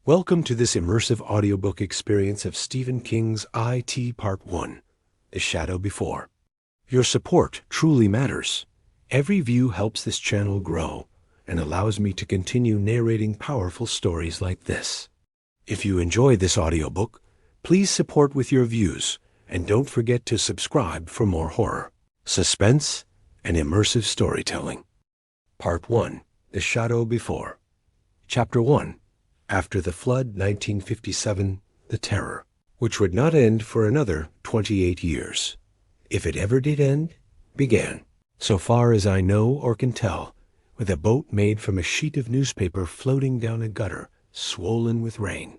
Welcome to this immersive audiobook experience of Stephen King's IT Part 1, The Shadow Before. Your support truly matters. Every view helps this channel grow and allows me to continue narrating powerful stories like this. If you enjoy this audiobook, please support with your views and don't forget to subscribe for more horror, suspense, and immersive storytelling. Part 1, The Shadow Before. Chapter 1, After the Flood, 1957, The Terror, which would not end for another 28 years. If it ever did end, began, so far as I know or can tell, with a boat made from a sheet of newspaper floating down a gutter, swollen with rain.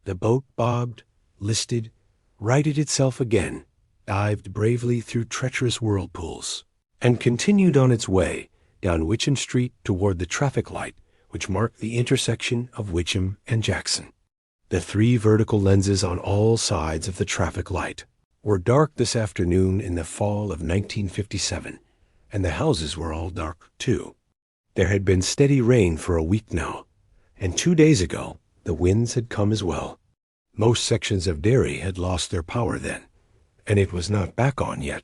The boat bobbed, listed, righted itself again, dived bravely through treacherous whirlpools, and continued on its way down Witcham Street toward the traffic light which marked the intersection of Witcham and Jackson. The three vertical lenses on all sides of the traffic light were dark this afternoon in the fall of 1957, and the houses were all dark too. There had been steady rain for a week now, and 2 days ago the winds had come as well. Most sections of Derry had lost their power then, and it was not back on yet.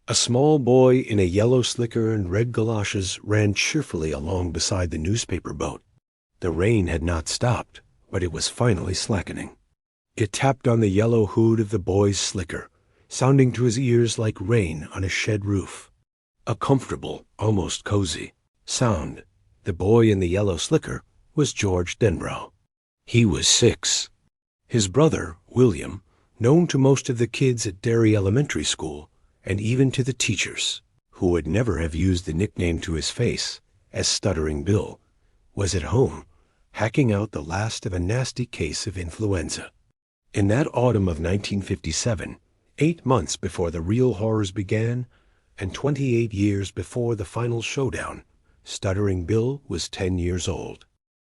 A small boy in a yellow slicker and red galoshes ran cheerfully along beside the newspaper boat. The rain had not stopped, but it was finally slackening. It tapped on the yellow hood of the boy's slicker, sounding to his ears like rain on a shed roof. A comfortable, almost cozy, sound. The boy in the yellow slicker was George Denbrough. He was 6. His brother, William, known to most of the kids at Derry Elementary School, and even to the teachers, who would never have used the nickname to his face, as Stuttering Bill, was at home, hacking out the last of a nasty case of influenza. In that autumn of 1957, 8 months before the real horrors began, and 28 years before the final showdown, Stuttering Bill was 10 years old.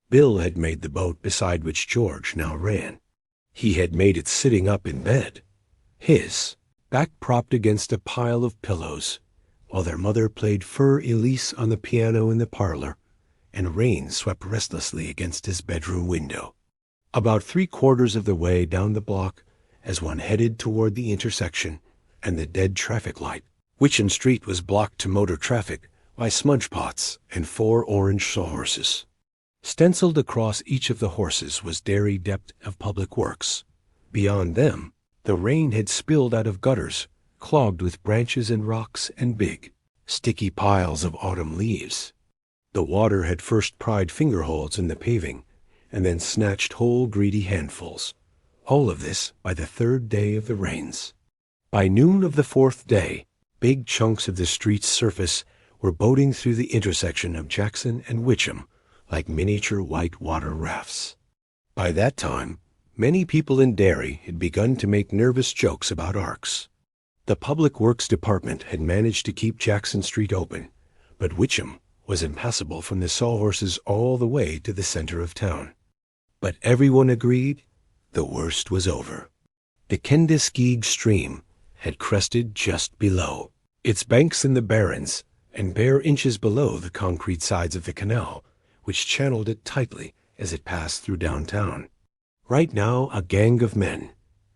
Bill had made the boat beside which George now ran. He had made it sitting up in bed, his, back propped against a pile of pillows, while their mother played Fur Elise on the piano in the parlor, and rain swept restlessly against his bedroom window. About 3/4 of the way down the block, as one headed toward the intersection and the dead traffic light, Witcham Street was blocked to motor traffic by smudge pots and 4 orange sawhorses. Stenciled across each of the horses was Derry Dep't of Public Works. Beyond them, the rain had spilled out of gutters, clogged with branches and rocks and big, sticky piles of autumn leaves. The water had first pried fingerholds in the paving, and then snatched whole greedy handfuls. All of this by the 3rd day of the rains. By noon of the 4th day, big chunks of the street's surface were boating through the intersection of Jackson and Witcham like miniature white water rafts. By that time, many people in Derry had begun to make nervous jokes about arcs. The Public Works Department had managed to keep Jackson Street open, but Witcham was impassable from the sawhorses all the way to the center of town. But everyone agreed the worst was over. The Kenduskeag stream had crested just below, its banks in the barrens and bare inches below the concrete sides of the canal, which channeled it tightly as it passed through downtown. Right now, a gang of men,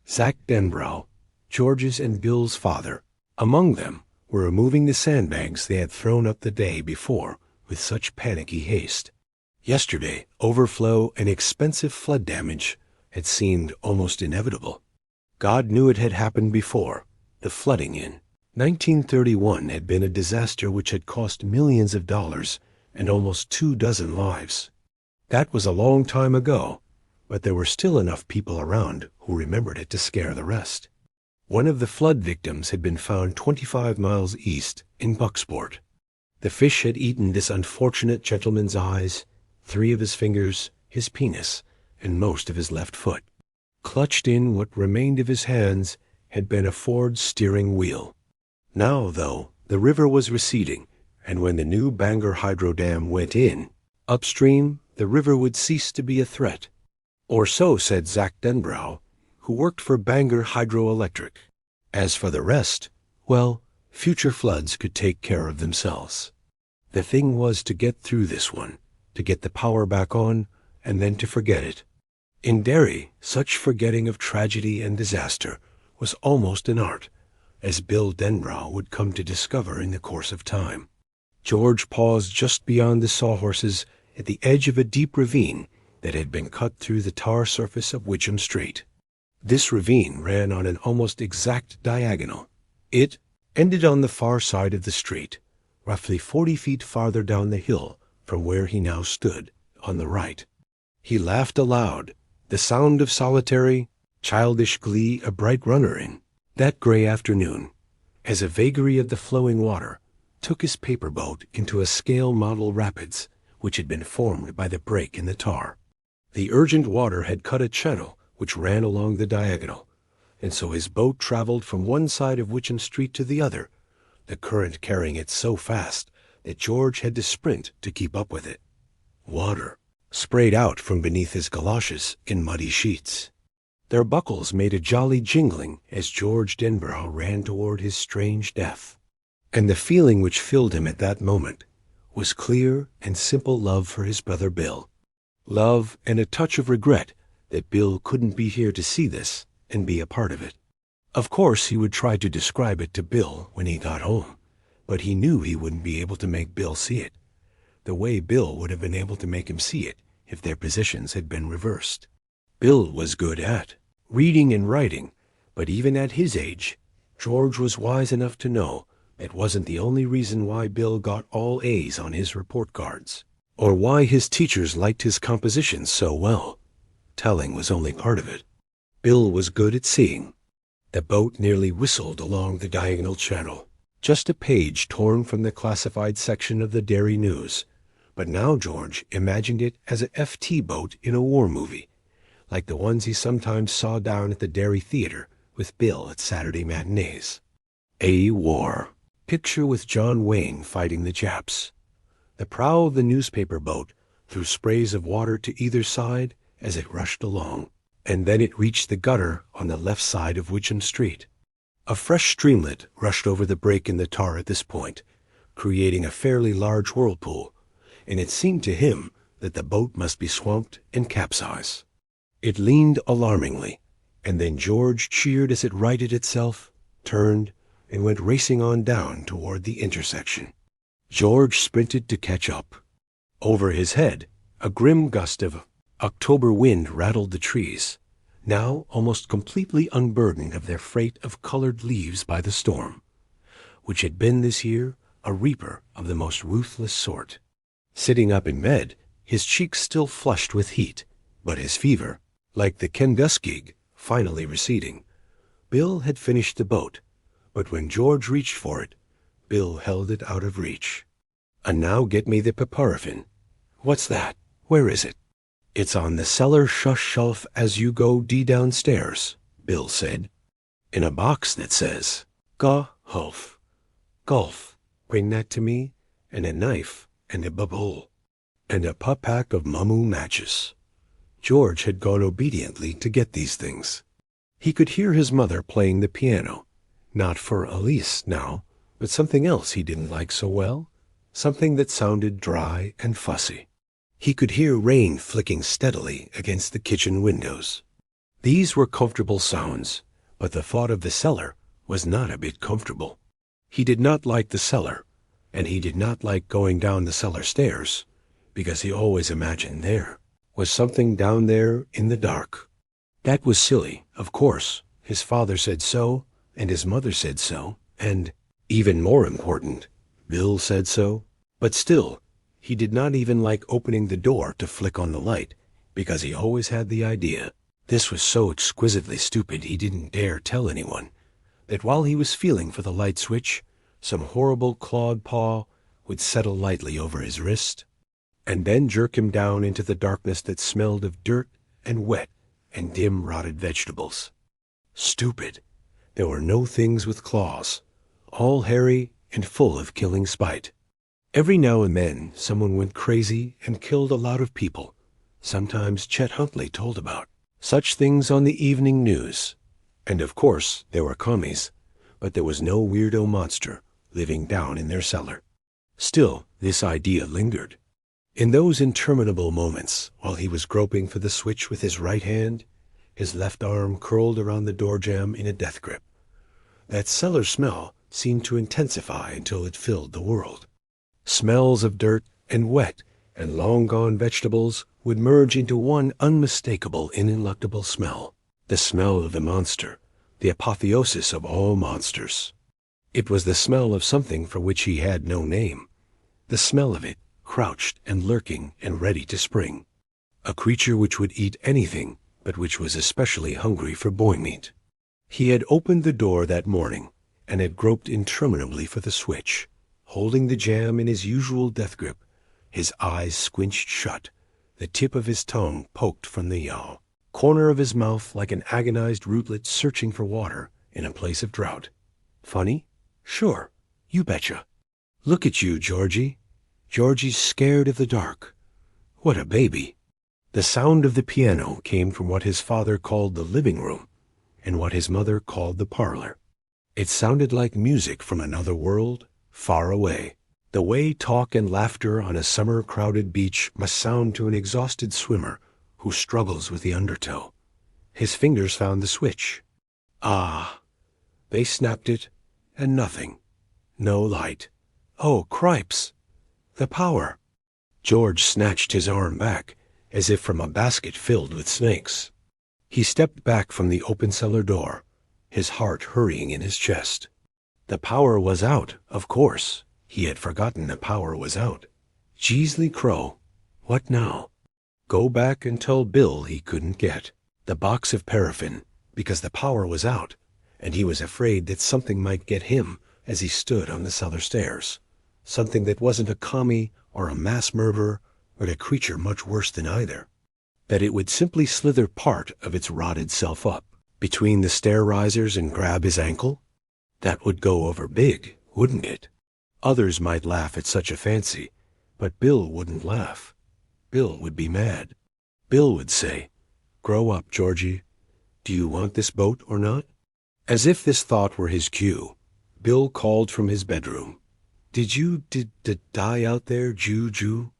Zach Denbrough, George's and Bill's father, among them, were removing the sandbags they had thrown up the day before with such panicky haste. Yesterday, overflow and expensive flood damage had seemed almost inevitable. God knew it had happened before. The flooding in 1931 had been a disaster which had cost millions of dollars and almost 24 lives. That was a long time ago, but there were still enough people around who remembered it to scare the rest. One of the flood victims had been found 25 miles east in Bucksport. The fish had eaten this unfortunate gentleman's eyes, 3 of his fingers, his penis, and most of his left foot. Clutched in what remained of his hands had been a Ford steering wheel. Now, though, the river was receding, and when the new Bangor hydro dam went in, upstream the river would cease to be a threat. Or so said Zach Denbrough, who worked for Bangor Hydroelectric. As for the rest, well, future floods could take care of themselves. The thing was to get through this one, to get the power back on, and then to forget it. In Derry, such forgetting of tragedy and disaster was almost an art, as Bill Denbrough would come to discover in the course of time. George paused just beyond the sawhorses at the edge of a deep ravine that had been cut through the tar surface of Witcham Street. This ravine ran on an almost exact diagonal. It ended on the far side of the street, roughly 40 feet farther down the hill from where he now stood, on the right. He laughed aloud, the sound of solitary, childish glee a bright runner in, that gray afternoon, as a vagary of the flowing water took his paper boat into a scale model rapids which had been formed by the break in the tar. The urgent water had cut a channel which ran along the diagonal, and so his boat traveled from one side of Witcham Street to the other, the current carrying it so fast that George had to sprint to keep up with it. Water sprayed out from beneath his galoshes in muddy sheets. Their buckles made a jolly jingling as George Denbrough ran toward his strange death. And the feeling which filled him at that moment was clear and simple love for his brother Bill. Love and a touch of regret that Bill couldn't be here to see this and be a part of it. Of course, he would try to describe it to Bill when he got home, but he knew he wouldn't be able to make Bill see it, the way Bill would have been able to make him see it if their positions had been reversed. Bill was good at reading and writing, but even at his age, George was wise enough to know it wasn't the only reason why Bill got all A's on his report cards, or why his teachers liked his compositions so well. Telling was only part of it. Bill was good at seeing. The boat nearly whistled along the diagonal channel, just a page torn from the classified section of the Derry News. But now George imagined it as a FT boat in a war movie, like the ones he sometimes saw down at the Derry Theater with Bill at Saturday matinees. A war. Picture with John Wayne fighting the Japs. The prow of the newspaper boat threw sprays of water to either side as it rushed along, and then it reached the gutter on the left side of Witcham Street. A fresh streamlet rushed over the break in the tar at this point, creating a fairly large whirlpool, and it seemed to him that the boat must be swamped and capsize. It leaned alarmingly, and then George cheered as it righted itself, turned, and went racing on down toward the intersection. George sprinted to catch up. Over his head, a grim gust of October wind rattled the trees, now almost completely unburdened of their freight of colored leaves by the storm, which had been this year a reaper of the most ruthless sort. Sitting up in bed, his cheeks still flushed with heat, but his fever, like the Kentuskig, finally receding. Bill had finished the boat, but when George reached for it, Bill held it out of reach. "And now get me the peparaffin." "What's that? Where is it?" "It's on the cellar shush shelf as you go downstairs," Bill said, "in a box that says, Hulf. Gulf. Bring that to me, and a knife, and a bubble, and a pack of Mamu matches." George had gone obediently to get these things. He could hear his mother playing the piano, not for Elise now, but something else he didn't like so well, something that sounded dry and fussy. He could hear rain flicking steadily against the kitchen windows. These were comfortable sounds, but the thought of the cellar was not a bit comfortable. He did not like the cellar, and he did not like going down the cellar stairs, because he always imagined there was something down there in the dark. That was silly, of course. His father said so, and his mother said so, and, even more important, Bill said so. But still, he did not even like opening the door to flick on the light, because he always had the idea, this was so exquisitely stupid he didn't dare tell anyone, that while he was feeling for the light switch, some horrible clawed paw would settle lightly over his wrist, and then jerk him down into the darkness that smelled of dirt and wet and dim rotted vegetables. Stupid. There were no things with claws, all hairy and full of killing spite. Every now and then someone went crazy and killed a lot of people. Sometimes Chet Huntley told about such things on the evening news. And of course there were commies, but there was no weirdo monster living down in their cellar. Still, this idea lingered. In those interminable moments, while he was groping for the switch with his right hand, his left arm curled around the door jamb in a death grip, that cellar smell seemed to intensify until it filled the world. Smells of dirt and wet and long-gone vegetables would merge into one unmistakable, ineluctable smell, the smell of the monster, the apotheosis of all monsters. It was the smell of something for which he had no name, the smell of it, crouched and lurking and ready to spring, a creature which would eat anything, but which was especially hungry for boy meat. He had opened the door that morning, and had groped interminably for the switch, holding the jamb in his usual death grip, his eyes squinched shut, the tip of his tongue poked from the corner of his mouth like an agonized rootlet searching for water in a place of drought. Funny? Sure, you betcha. Look at you, Georgie. Georgie's scared of the dark. What a baby. The sound of the piano came from what his father called the living room, and what his mother called the parlor. It sounded like music from another world, far away, the way talk and laughter on a summer-crowded beach must sound to an exhausted swimmer who struggles with the undertow. His fingers found the switch. Ah! They snapped it, and nothing. No light. Oh, cripes! The power! George snatched his arm back, as if from a basket filled with snakes. He stepped back from the open cellar door, his heart hurrying in his chest. The power was out, of course. He had forgotten the power was out. Jeesley Crow. What now? Go back and tell Bill he couldn't get the box of paraffin, because the power was out, and he was afraid that something might get him as he stood on the cellar stairs. Something that wasn't a commie or a mass murderer, but a creature much worse than either. That it would simply slither part of its rotted self up between the stair risers and grab his ankle? That would go over big, wouldn't it? Others might laugh at such a fancy, but Bill wouldn't laugh. Bill would be mad. Bill would say, "Grow up, Georgie. Do you want this boat or not?" As if this thought were his cue, Bill called from his bedroom. Did you die out there, Jew?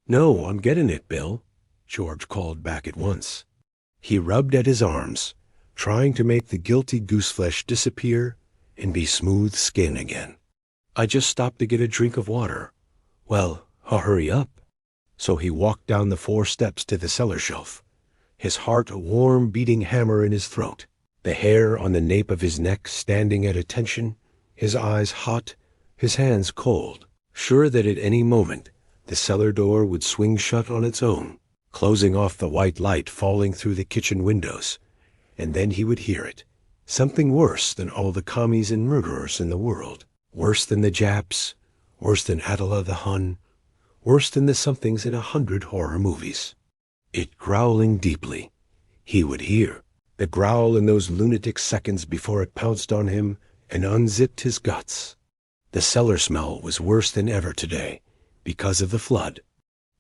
No, I'm getting it, Bill, George called back at once. He rubbed at his arms, trying to make the guilty gooseflesh disappear and be smooth skin again. I just stopped to get a drink of water. Well, I'll hurry up. So he walked down the 4 steps to the cellar shelf, his heart a warm beating hammer in his throat, the hair on the nape of his neck standing at attention, his eyes hot, his hands cold, sure that at any moment the cellar door would swing shut on its own, closing off the white light falling through the kitchen windows, and then he would hear it, something worse than all the commies and murderers in the world, worse than the Japs, worse than Attila the Hun, worse than the somethings in 100 horror movies. It growling deeply. He would hear the growl in those lunatic seconds before it pounced on him and unzipped his guts. The cellar smell was worse than ever today, because of the flood.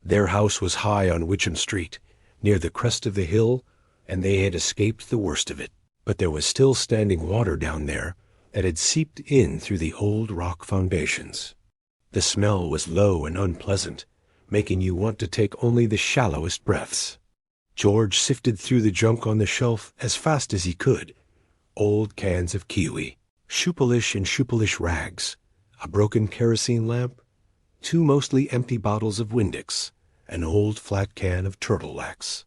Their house was high on Witcham Street, near the crest of the hill, and they had escaped the worst of it. But there was still standing water down there that had seeped in through the old rock foundations. The smell was low and unpleasant, making you want to take only the shallowest breaths. George sifted through the junk on the shelf as fast as he could. Old cans of kiwi, shoopalish and shoopalish rags, a broken kerosene lamp, 2 mostly empty bottles of Windex, an old flat can of turtle wax.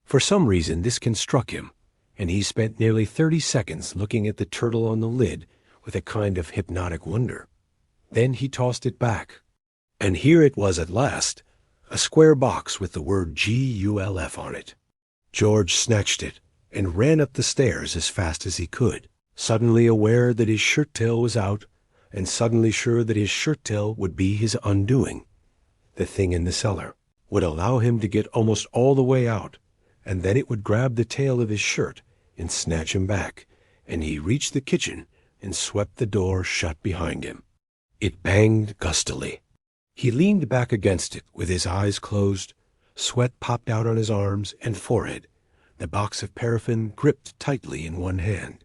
For some reason this can struck him, and he spent nearly 30 seconds looking at the turtle on the lid with a kind of hypnotic wonder. Then he tossed it back, and here it was at last, a square box with the word GULF on it. George snatched it and ran up the stairs as fast as he could, suddenly aware that his shirt tail was out, and suddenly sure that his shirt tail would be his undoing. The thing in the cellar would allow him to get almost all the way out, and then it would grab the tail of his shirt and snatch him back, and he reached the kitchen and swept the door shut behind him. It banged gustily. He leaned back against it with his eyes closed. Sweat popped out on his arms and forehead. The box of paraffin gripped tightly in one hand.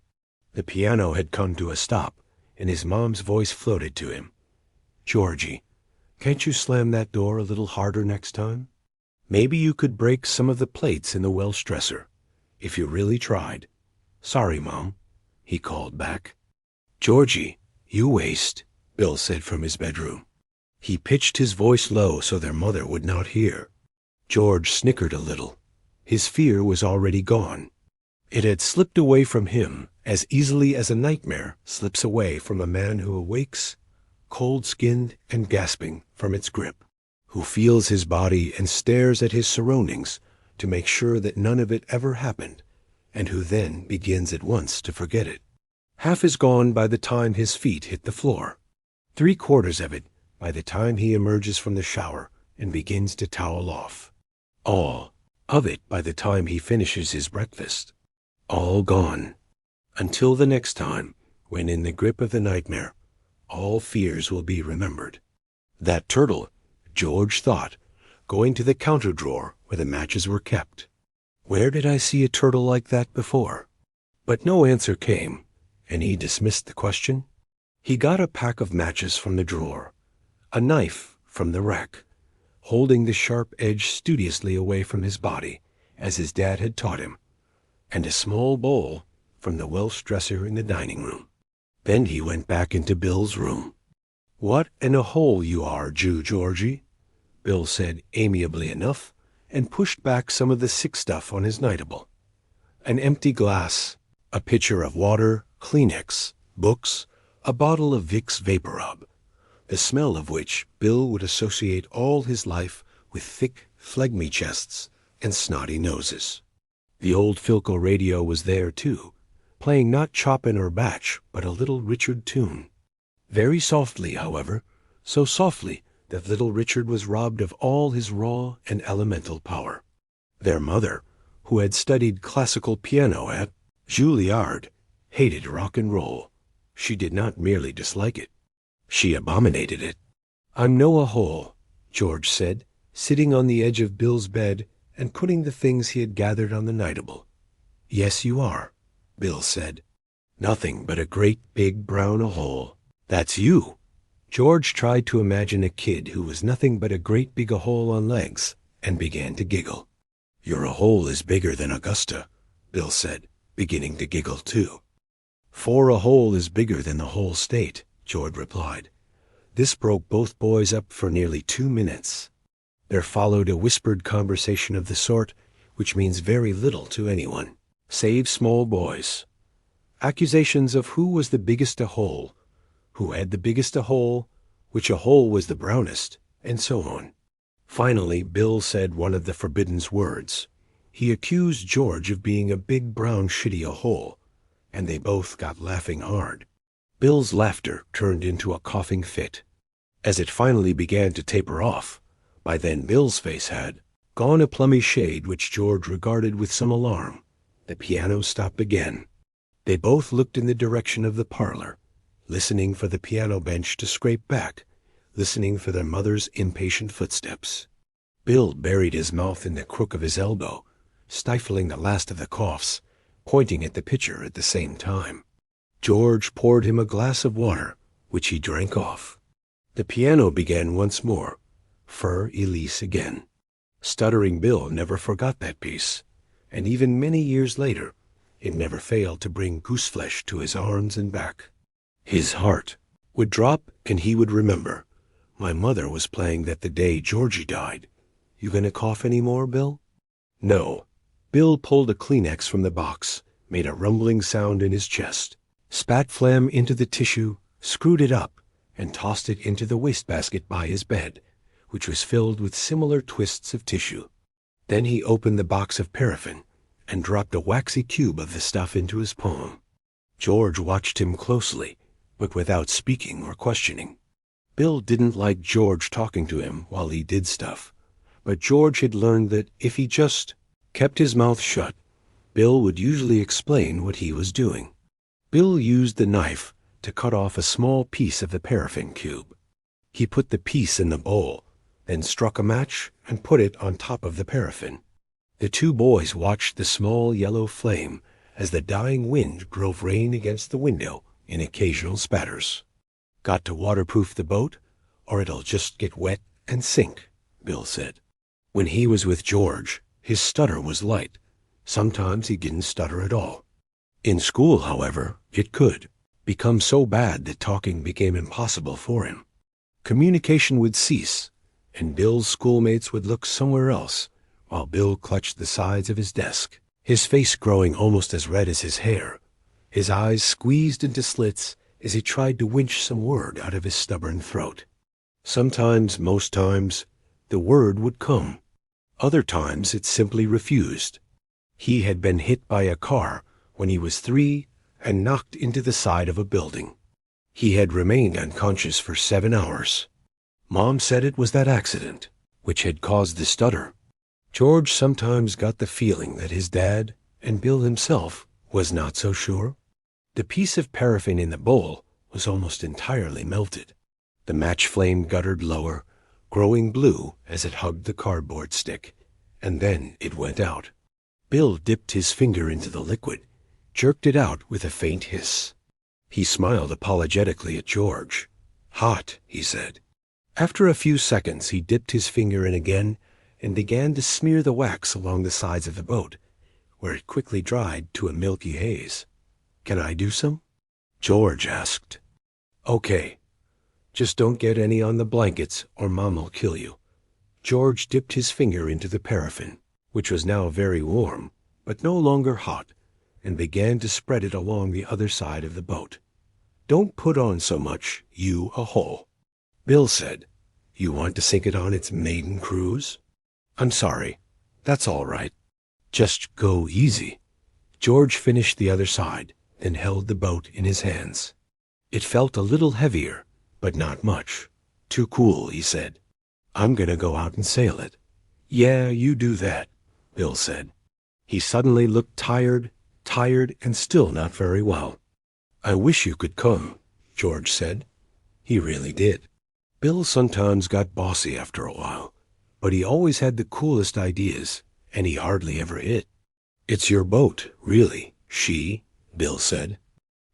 The piano had come to a stop, and his mom's voice floated to him. Georgie, Can't you slam that door a little harder next time? Maybe you could break some of the plates in the Welsh dresser, if you really tried. Sorry, Mom, he called back. Georgie, you waste, Bill said from his bedroom. He pitched his voice low so their mother would not hear. George snickered a little. His fear was already gone. It had slipped away from him as easily as a nightmare slips away from a man who awakes, cold-skinned and gasping from its grip, who feels his body and stares at his surroundings to make sure that none of it ever happened, and who then begins at once to forget it. Half is gone by the time his feet hit the floor. 3/4 of it by the time he emerges from the shower and begins to towel off. All of it by the time he finishes his breakfast. All gone. Until the next time, when in the grip of the nightmare, all fears will be remembered. That turtle, George thought, going to the counter drawer where the matches were kept. Where did I see a turtle like that before? But no answer came, and he dismissed the question. He got a pack of matches from the drawer, a knife from the rack, holding the sharp edge studiously away from his body, as his dad had taught him, and a small bowl from the Welsh dresser in the dining room. Then he went back into Bill's room. What in a hole you are, Georgie, Bill said amiably enough, and pushed back some of the sick stuff on his nightable. An empty glass, a pitcher of water, Kleenex, books, a bottle of Vicks VapoRub, the smell of which Bill would associate all his life with thick, phlegmy chests and snotty noses. The old Philco radio was there, too, playing not Chopin or Bach, but a little Richard tune. Very softly, however, so softly that little Richard was robbed of all his raw and elemental power. Their mother, who had studied classical piano at Juilliard, hated rock and roll. She did not merely dislike it. She abominated it. I'm no hole, George said, sitting on the edge of Bill's bed and putting the things he had gathered on the nightable. Yes, you are, Bill said. Nothing but a great big brown hole. That's you. George tried to imagine a kid who was nothing but a great big hole on legs, and began to giggle. Your hole is bigger than Augusta, Bill said, beginning to giggle too. For a hole is bigger than the whole state, George replied. This broke both boys up for nearly 2 minutes. There followed a whispered conversation of the sort which means very little to anyone, save small boys. Accusations of who was the biggest a hole, who had the biggest a hole, which a hole was the brownest, and so on. Finally, Bill said one of the forbidden words. He accused George of being a big brown shitty a hole, and they both got laughing hard. Bill's laughter turned into a coughing fit. As it finally began to taper off, by then Bill's face had gone a plummy shade which George regarded with some alarm. The piano stopped again. They both looked in the direction of the parlor, listening for the piano bench to scrape back, listening for their mother's impatient footsteps. Bill buried his mouth in the crook of his elbow, stifling the last of the coughs, pointing at the pitcher at the same time. George poured him a glass of water, which he drank off. The piano began once more, Fur Elise again. Stuttering Bill never forgot that piece, and even many years later, it never failed to bring gooseflesh to his arms and back. His heart would drop, and he would remember. My mother was playing that the day Georgie died. You gonna cough any more, Bill? No. Bill pulled a Kleenex from the box, made a rumbling sound in his chest, spat phlegm into the tissue, screwed it up, and tossed it into the wastebasket by his bed, which was filled with similar twists of tissue. Then he opened the box of paraffin and dropped a waxy cube of the stuff into his palm. George watched him closely, but without speaking or questioning. Bill didn't like George talking to him while he did stuff, but George had learned that if he just kept his mouth shut, Bill would usually explain what he was doing. Bill used the knife to cut off a small piece of the paraffin cube. He put the piece in the bowl, then struck a match and put it on top of the paraffin. The two boys watched the small yellow flame as the dying wind drove rain against the window in occasional spatters. Got to waterproof the boat? or it'll just get wet and sink, Bill said. When he was with George, his stutter was light. Sometimes he didn't stutter at all. In school, however, it could become so bad that talking became impossible for him. Communication would cease, and Bill's schoolmates would look somewhere else, while Bill clutched the sides of his desk, his face growing almost as red as his hair, his eyes squeezed into slits as he tried to winch some word out of his stubborn throat. Sometimes, most times, the word would come. Other times it simply refused. He had been hit by a car when he was 3 and knocked into the side of a building. He had remained unconscious for 7 hours. Mom said it was that accident which had caused the stutter. George sometimes got the feeling that his dad, and Bill himself, was not so sure. The piece of paraffin in the bowl was almost entirely melted. The match flame guttered lower, growing blue as it hugged the cardboard stick, and then it went out. Bill dipped his finger into the liquid, jerked it out with a faint hiss. He smiled apologetically at George. "Hot," he said. After a few seconds, he dipped his finger in again and began to smear the wax along the sides of the boat, where it quickly dried to a milky haze. "Can I do some?" George asked. "Okay. Just don't get any on the blankets or Mom'll kill you." George dipped his finger into the paraffin, which was now very warm, but no longer hot, and began to spread it along the other side of the boat. "Don't put on so much, you a hole." Bill said, "You want to sink it on its maiden cruise?" "I'm sorry. That's all right. Just go easy." George finished the other side, then held the boat in his hands. It felt a little heavier, but not much. "Too cool," he said. "I'm going to go out and sail it." "Yeah, you do that," Bill said. He suddenly looked tired and still not very well. "I wish you could come," George said. He really did. Bill sometimes got bossy after a while, but he always had the coolest ideas, and he hardly ever hit. "It's your boat, really, she," Bill said.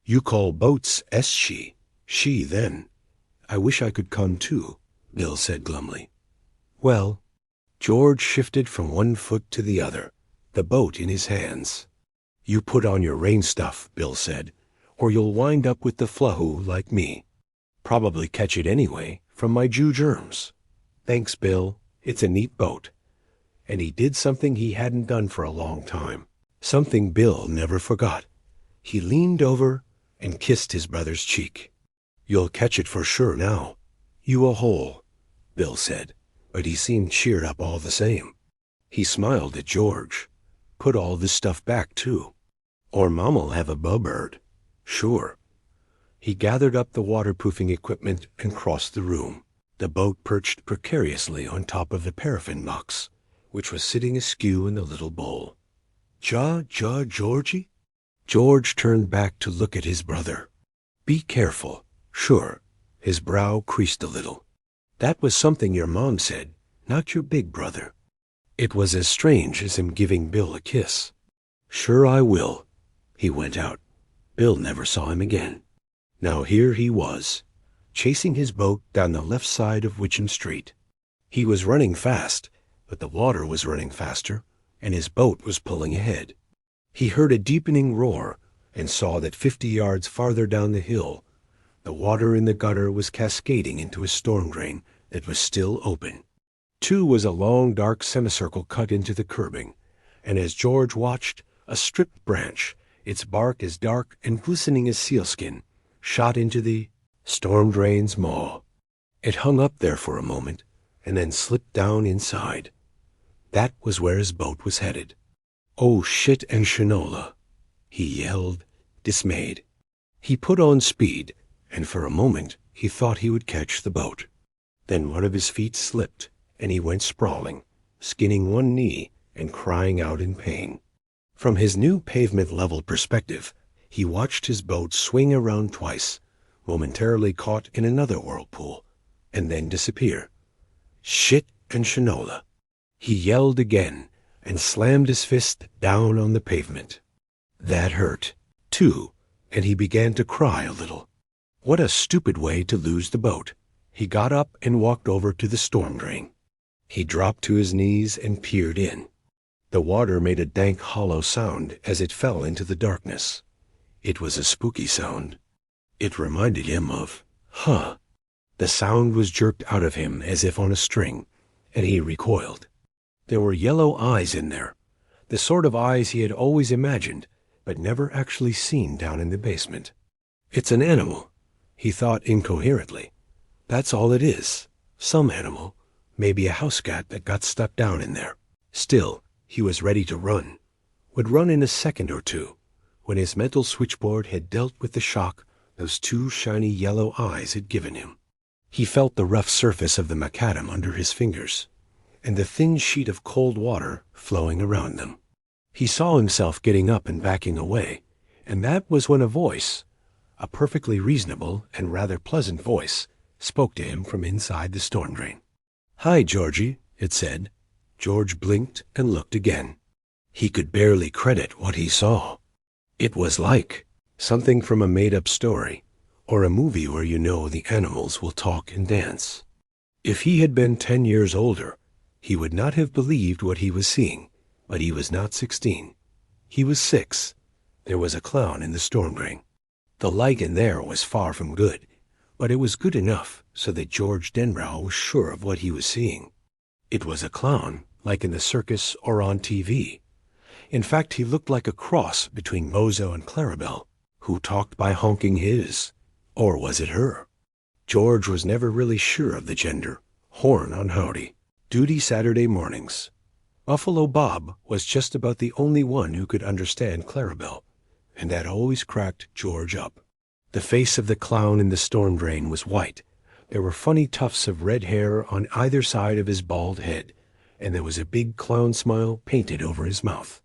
"You call boats she, she then." "I wish I could come too," Bill said glumly. "Well," George shifted from one foot to the other, the boat in his hands. "You put on your rain stuff," Bill said, "or you'll wind up with the flahu like me. Probably catch it anyway, from my Jew germs." "Thanks, Bill. It's a neat boat." And he did something he hadn't done for a long time, something Bill never forgot. He leaned over and kissed his brother's cheek. "You'll catch it for sure now. You a hole," Bill said, but he seemed cheered up all the same. He smiled at George. "Put all this stuff back, too. Or Mom'll have a bubird." "Sure." He gathered up the waterproofing equipment and crossed the room. The boat perched precariously on top of the paraffin box, which was sitting askew in the little bowl. Georgie?" George turned back to look at his brother. "Be careful." "Sure." His brow creased a little. "That was something your mom said, not your big brother." It was as strange as him giving Bill a kiss. "Sure I will." He went out. Bill never saw him again. Now here he was, chasing his boat down the left side of Witcham Street. He was running fast, but the water was running faster, and his boat was pulling ahead. He heard a deepening roar and saw that 50 yards farther down the hill, the water in the gutter was cascading into a storm drain that was still open. 2 was a long, dark semicircle cut into the curbing, and as George watched, a stripped branch, its bark as dark and glistening as sealskin, shot into the storm drain's maw. It hung up there for a moment, and then slipped down inside. That was where his boat was headed. "Oh, shit and shinola," he yelled, dismayed. He put on speed, and for a moment he thought he would catch the boat. Then one of his feet slipped, and he went sprawling, skinning one knee and crying out in pain. From his new pavement-level perspective, he watched his boat swing around twice, momentarily caught in another whirlpool, and then disappear. "Shit and shinola." He yelled again and slammed his fist down on the pavement. That hurt, too, and he began to cry a little. What a stupid way to lose the boat. He got up and walked over to the storm drain. He dropped to his knees and peered in. The water made a dank, hollow sound as it fell into the darkness. It was a spooky sound. It reminded him of, The sound was jerked out of him as if on a string, and he recoiled. There were yellow eyes in there, the sort of eyes he had always imagined, but never actually seen down in the basement. It's an animal, he thought incoherently. That's all it is. Some animal, maybe a house cat that got stuck down in there. Still, he was ready to run. Would run in a second or two, when his mental switchboard had dealt with the shock those two shiny yellow eyes had given him. He felt the rough surface of the macadam under his fingers, and the thin sheet of cold water flowing around them. He saw himself getting up and backing away, and that was when a voice, a perfectly reasonable and rather pleasant voice, spoke to him from inside the storm drain. "Hi, Georgie," it said. George blinked and looked again. He could barely credit what he saw. It was like something from a made-up story, or a movie where you know the animals will talk and dance. If he had been 10 years older, he would not have believed what he was seeing, but he was not 16. He was 6. There was a clown in the storm drain. The light in there was far from good, but it was good enough so that George Denbrough was sure of what he was seeing. It was a clown, like in the circus or on TV. In fact, he looked like a cross between Bozo and Clarabelle, who talked by honking his. Or was it her? George was never really sure of the gender. Horn on howdy. Duty Saturday mornings. Buffalo Bob was just about the only one who could understand Clarabelle, and that always cracked George up. The face of the clown in the storm drain was white. There were funny tufts of red hair on either side of his bald head, and there was a big clown smile painted over his mouth.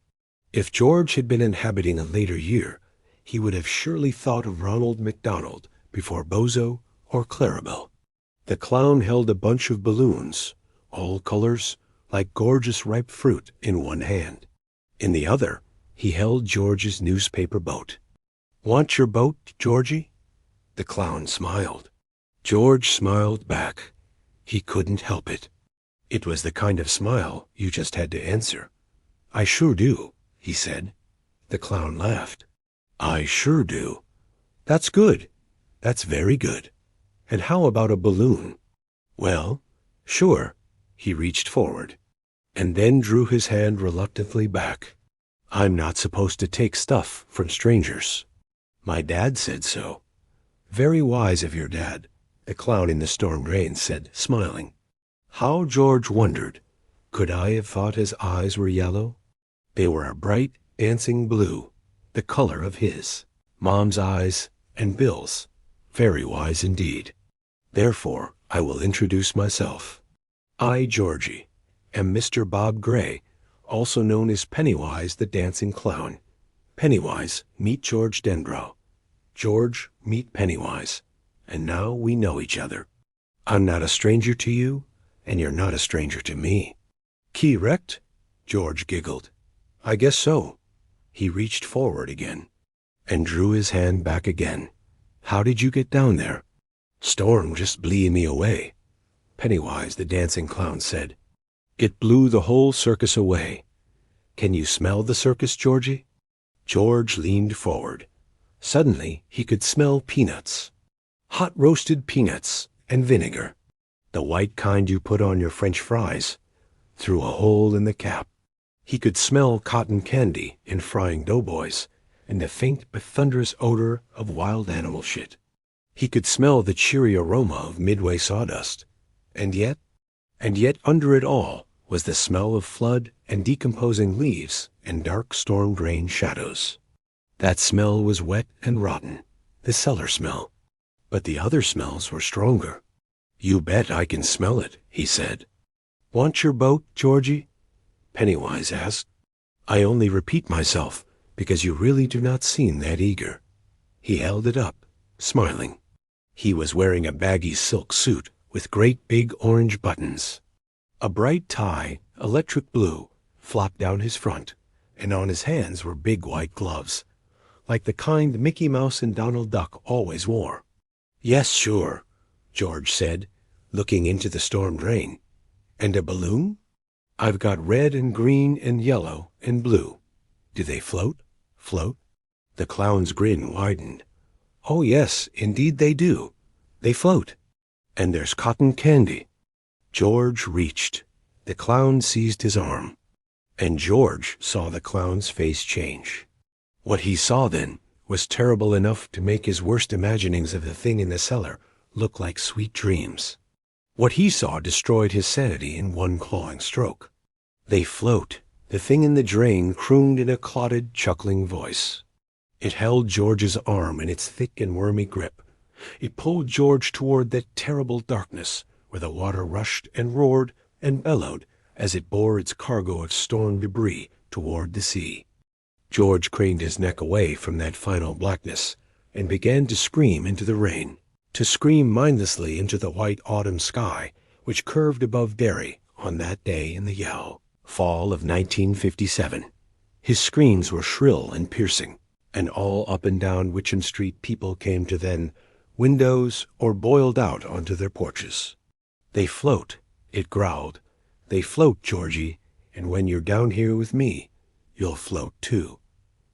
If George had been inhabiting a later year, he would have surely thought of Ronald McDonald before Bozo or Clarabelle. The clown held a bunch of balloons, all colors, like gorgeous ripe fruit, in one hand. In the other, he held George's newspaper boat. "Want your boat, Georgie?" The clown smiled. George smiled back. He couldn't help it. It was the kind of smile you just had to answer. "I sure do," he said. The clown laughed. "I sure do." "That's good. That's very good. And how about a balloon?" "Well, sure." He reached forward, and then drew his hand reluctantly back. "I'm not supposed to take stuff from strangers. My dad said so." "Very wise of your dad," the clown in the storm drain said, smiling. How George wondered, could I have thought his eyes were yellow? They were a bright, dancing blue, the color of his, Mom's eyes, and Bill's. Very wise indeed. Therefore, I will introduce myself. I, Georgie, am Mr. Bob Gray, also known as Pennywise the Dancing Clown. Pennywise, meet George Denbrough. George, meet Pennywise. And now we know each other. I'm not a stranger to you, and you're not a stranger to me. Key wrecked? George giggled. I guess so. He reached forward again, and drew his hand back again. How did you get down there? Storm just blew me away, Pennywise the Dancing Clown said. It blew the whole circus away. Can you smell the circus, Georgie? George leaned forward. Suddenly he could smell peanuts. Hot roasted peanuts and vinegar. The white kind you put on your French fries, through a hole in the cap. He could smell cotton candy and frying doughboys, and the faint but thunderous odor of wild animal shit. He could smell the cheery aroma of Midway sawdust. And yet under it all was the smell of flood and decomposing leaves and dark storm drain shadows. That smell was wet and rotten, the cellar smell. But the other smells were stronger. You bet I can smell it, he said. Want your boat, Georgie? Pennywise asked. I only repeat myself because you really do not seem that eager. He held it up, smiling. He was wearing a baggy silk suit with great big orange buttons. A bright tie, electric blue, flopped down his front, and on his hands were big white gloves, like the kind Mickey Mouse and Donald Duck always wore. Yes, sure, George said, looking into the storm drain. And a balloon? I've got red and green and yellow and blue. Do they float? Float? The clown's grin widened. Oh yes, indeed they do. They float. And there's cotton candy. George reached. The clown seized his arm. And George saw the clown's face change. What he saw then was terrible enough to make his worst imaginings of the thing in the cellar look like sweet dreams. What he saw destroyed his sanity in one clawing stroke. They float. The thing in the drain crooned in a clotted, chuckling voice. It held George's arm in its thick and wormy grip. It pulled George toward that terrible darkness where the water rushed and roared and bellowed as it bore its cargo of storm debris toward the sea. George craned his neck away from that final blackness and began to scream into the rain, to scream mindlessly into the white autumn sky which curved above Derry on that day in the Yell, fall of 1957. His screams were shrill and piercing, and all up and down Witcham Street people came to then windows or boiled out onto their porches. They float, it growled. They float, Georgie, and when you're down here with me, you'll float too.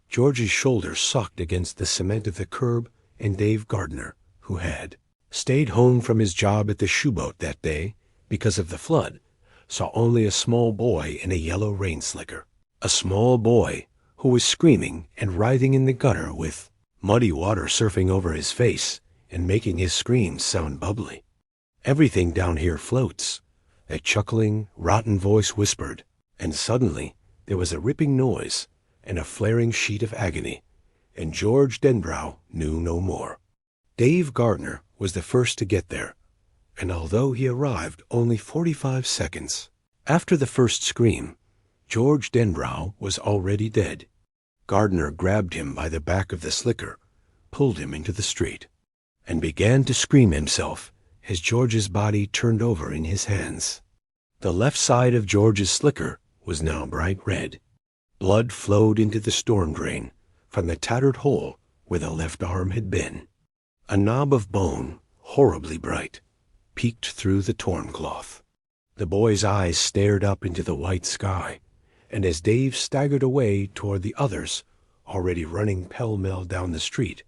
George's shoulders socked against the cement of the curb, and Dave Gardner, who had stayed home from his job at the shoeboat that day because of the flood, saw only a small boy in a yellow rain slicker. A small boy who was screaming and writhing in the gutter with muddy water surfing over his face and making his screams sound bubbly. Everything down here floats, a chuckling, rotten voice whispered, and suddenly there was a ripping noise and a flaring sheet of agony, and George Denbrough knew no more. Dave Gardner was the first to get there, and although he arrived only 45 seconds after the first scream, George Denbrough was already dead. Gardner grabbed him by the back of the slicker, pulled him into the street, and began to scream himself as George's body turned over in his hands. The left side of George's slicker was now bright red. Blood flowed into the storm drain from the tattered hole where the left arm had been. A knob of bone, horribly bright, peeked through the torn cloth. The boy's eyes stared up into the white sky, and as Dave staggered away toward the others, already running pell-mell down the street,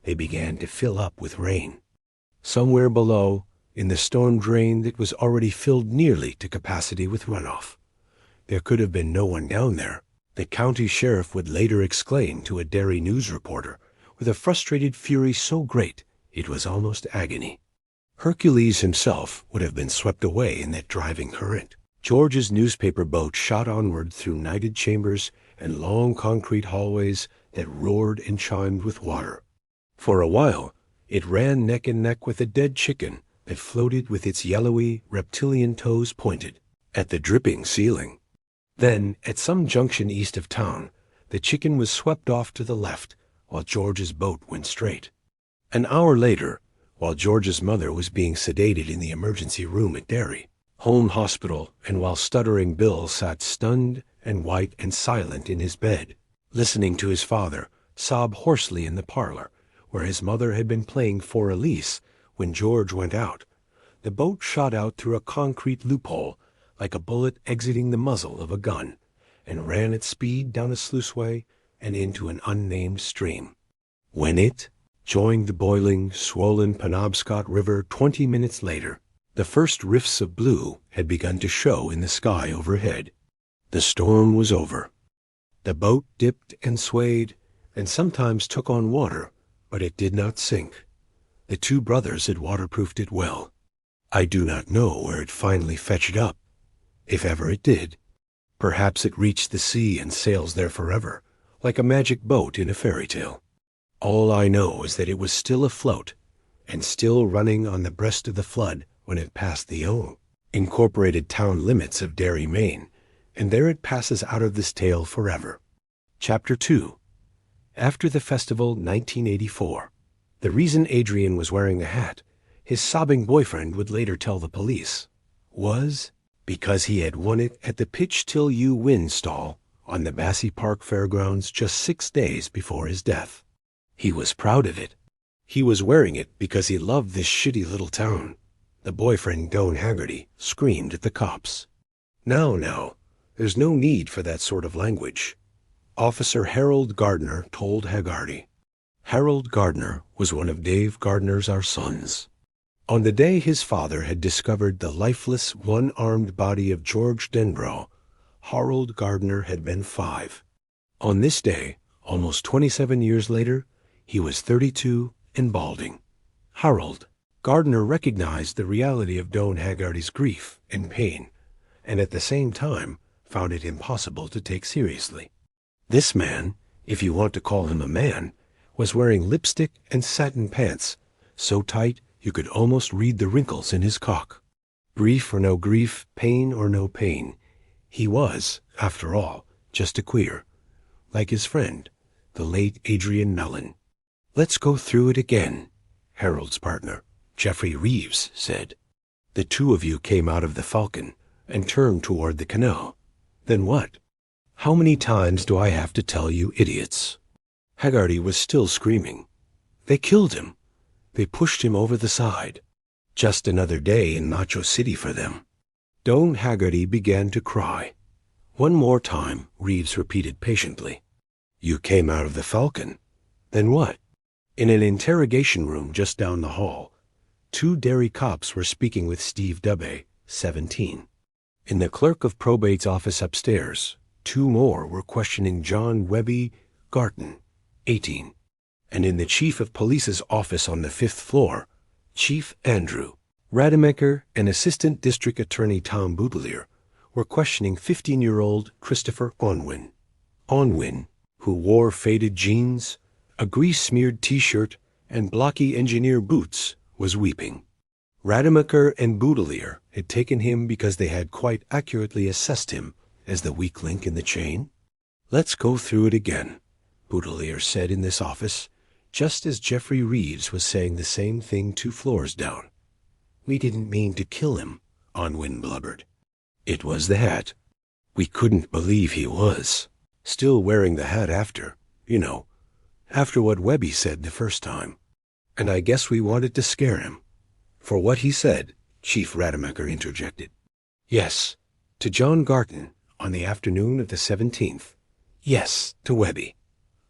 they began to fill up with rain. Somewhere below, in the storm drain that was already filled nearly to capacity with runoff, there could have been no one down there, the county sheriff would later exclaim to a Derry news reporter with a frustrated fury so great it was almost agony. Hercules himself would have been swept away in that driving current. George's newspaper boat shot onward through nighted chambers and long concrete hallways that roared and chimed with water. For a while, it ran neck and neck with a dead chicken that floated with its yellowy, reptilian toes pointed at the dripping ceiling. Then, at some junction east of town, the chicken was swept off to the left while George's boat went straight. An hour later, while George's mother was being sedated in the emergency room at Derry Home Hospital, and while stuttering Bill sat stunned and white and silent in his bed, listening to his father sob hoarsely in the parlor where his mother had been playing for Elise when George went out, the boat shot out through a concrete loophole like a bullet exiting the muzzle of a gun, and ran at speed down a sluiceway and into an unnamed stream. When it joined the boiling, swollen Penobscot River 20 minutes later, the first rifts of blue had begun to show in the sky overhead. The storm was over. The boat dipped and swayed, and sometimes took on water, but it did not sink. The two brothers had waterproofed it well. I do not know where it finally fetched up, if ever it did. Perhaps it reached the sea and sails there forever, like a magic boat in a fairy tale. All I know is that it was still afloat, and still running on the breast of the flood when it passed the incorporated town limits of Derry, Maine, and there it passes out of this tale forever. Chapter 2. After the festival 1984. The reason Adrian was wearing the hat, his sobbing boyfriend would later tell the police, was because he had won it at the Pitch Till You Win stall on the Bassey Park Fairgrounds just 6 days before his death. He was proud of it. He was wearing it because he loved this shitty little town, The boyfriend, Doan Haggerty, screamed at the cops. Now, there's no need for that sort of language. Officer Harold Gardner told Haggerty. Harold Gardner was one of Dave Gardner's our sons. On the day his father had discovered the lifeless, one-armed body of George Denbrough, Harold Gardner had been 5. On this day, almost 27 years later, he was 32 and balding. Harold Gardner recognized the reality of Doan Haggerty's grief and pain, and at the same time found it impossible to take seriously. This man, if you want to call him a man, was wearing lipstick and satin pants, so tight you could almost read the wrinkles in his cock. Grief or no grief, pain or no pain, he was, after all, just a queer, like his friend, the late Adrian Mellon. "Let's go through it again," Harold's partner, Jeffrey Reeves, said. "The two of you came out of the Falcon and turned toward the canal. Then what? How many times do I have to tell you idiots?" Haggerty was still screaming. "They killed him. They pushed him over the side. Just another day in Nacho City for them." Doan Haggerty began to cry. "One more time," Reeves repeated patiently. "You came out of the Falcon. Then what?" In an interrogation room just down the hall, 2 Derry cops were speaking with Steve Dubé, 17. In the clerk of probate's office upstairs, 2 more were questioning John Webby Garton, 18. And in the chief of police's office on the 5th floor, Chief Andrew Rademacher and Assistant District Attorney Tom Boutelier were questioning 15-year-old Christopher Onwin. Onwin, who wore faded jeans, a grease-smeared T-shirt, and blocky engineer boots, was weeping. Rademacher and Boutelier had taken him because they had quite accurately assessed him as the weak link in the chain. "Let's go through it again," Boutelier said in this office, just as Jeffrey Reeves was saying the same thing 2 floors down. "We didn't mean to kill him," Onwin blubbered. "It was the hat. We couldn't believe he was still wearing the hat after what Webby said the first time. And I guess we wanted to scare him." "For what he said," Chief Rademacher interjected. "Yes, to John Garton on the afternoon of the 17th. Yes, to Webby."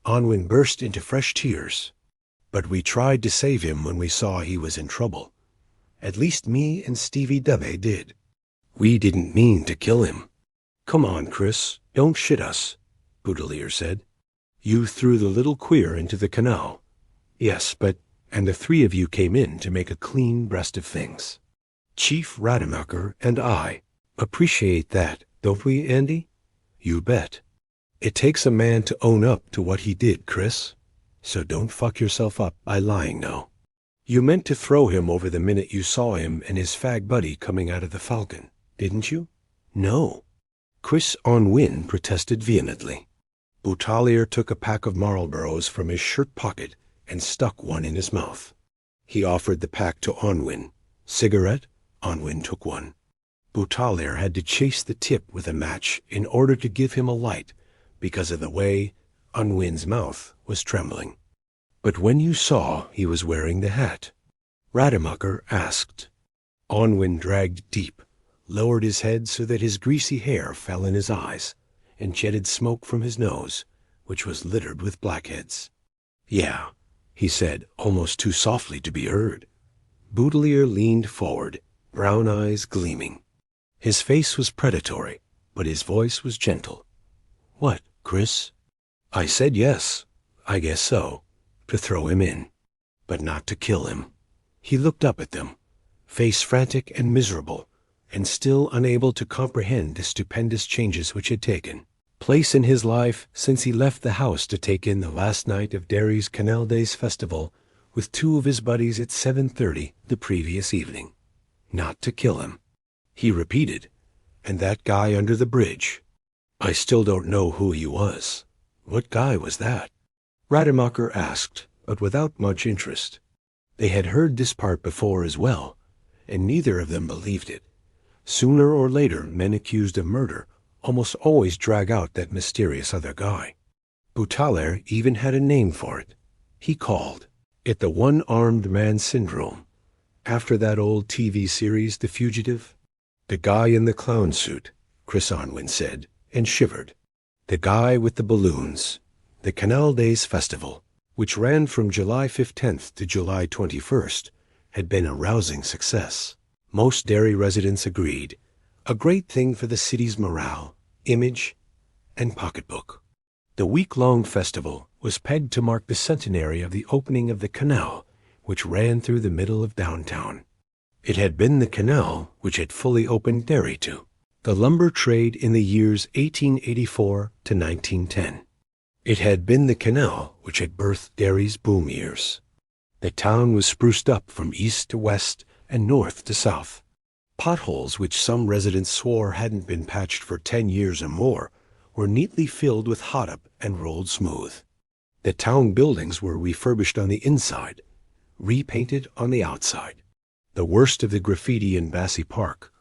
Onwin burst into fresh tears. "But we tried to save him when we saw he was in trouble. At least me and Stevie Dubé did. We didn't mean to kill him." "Come on, Chris, don't shit us," Boutelier said. "You threw the little queer into the canal." "Yes, but—" "And the 3 of you came in to make a clean breast of things. Chief Rademacher and I appreciate that, don't we, Andy?" "You bet. It takes a man to own up to what he did, Chris. So don't fuck yourself up by lying now. You meant to throw him over the minute you saw him and his fag buddy coming out of the Falcon, didn't you?" "No." Chris Onwin protested vehemently. Boutelier took a pack of Marlboros from his shirt pocket and stuck one in his mouth. He offered the pack to Onwin. "Cigarette?" Onwin took one. Boutelier had to chase the tip with a match in order to give him a light because of the way Onwin's mouth was trembling. "But when you saw he was wearing the hat?" Rademacher asked. Onwin dragged deep, lowered his head so that his greasy hair fell in his eyes, and jetted smoke from his nose, which was littered with blackheads. "Yeah," he said, almost too softly to be heard. Boutelier leaned forward, brown eyes gleaming. His face was predatory, but his voice was gentle. "What, Chris?" "I said yes, I guess so, to throw him in, but not to kill him." He looked up at them, face frantic and miserable, and still unable to comprehend the stupendous changes which had taken place in his life since he left the house to take in the last night of Derry's Canal Days Festival with 2 of his buddies at 7:30 the previous evening. "Not to kill him," he repeated. "And that guy under the bridge. I still don't know who he was. What guy was that?" Rademacher asked, but without much interest. They had heard this part before as well, and neither of them believed it. Sooner or later, men accused of murder almost always drag out that mysterious other guy. Boutelier even had a name for it. He called it the one-armed man syndrome. After that old TV series, The Fugitive? The guy in the clown suit, Chris Onwin said, and shivered. The guy with the balloons. The Canal Days Festival, which ran from July 15th to July 21st, had been a rousing success. Most Derry residents agreed. A great thing for the city's morale, image, and pocketbook. The week-long festival was pegged to mark the centenary of the opening of the canal, which ran through the middle of downtown. It had been the canal which had fully opened Derry to the lumber trade in the years 1884 to 1910. It had been the canal which had birthed Derry's boom years. The town was spruced up from east to west and north to south. Potholes which some residents swore hadn't been patched for 10 years or more were neatly filled with hot-up and rolled smooth. The town buildings were refurbished on the inside, repainted on the outside. The worst of the graffiti in Bassey Park,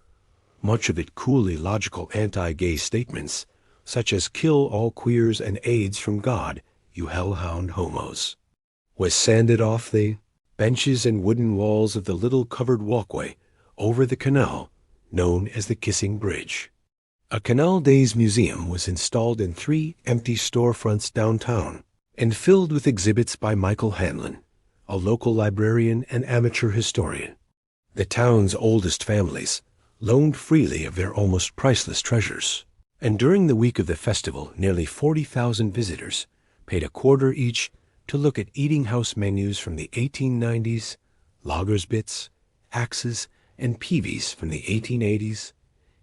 much of it coolly logical anti-gay statements, such as "kill all queers and AIDS from God, you hellhound homos," was sanded off the benches and wooden walls of the little covered walkway over the canal known as the Kissing Bridge. A Canal Days museum was installed in 3 empty storefronts downtown and filled with exhibits by Michael Hanlon, a local librarian and amateur historian. The town's oldest families loaned freely of their almost priceless treasures, and during the week of the festival, nearly 40,000 visitors paid a quarter each to look at eating house menus from the 1890s, loggers' bits, axes, and peavies from the 1880s,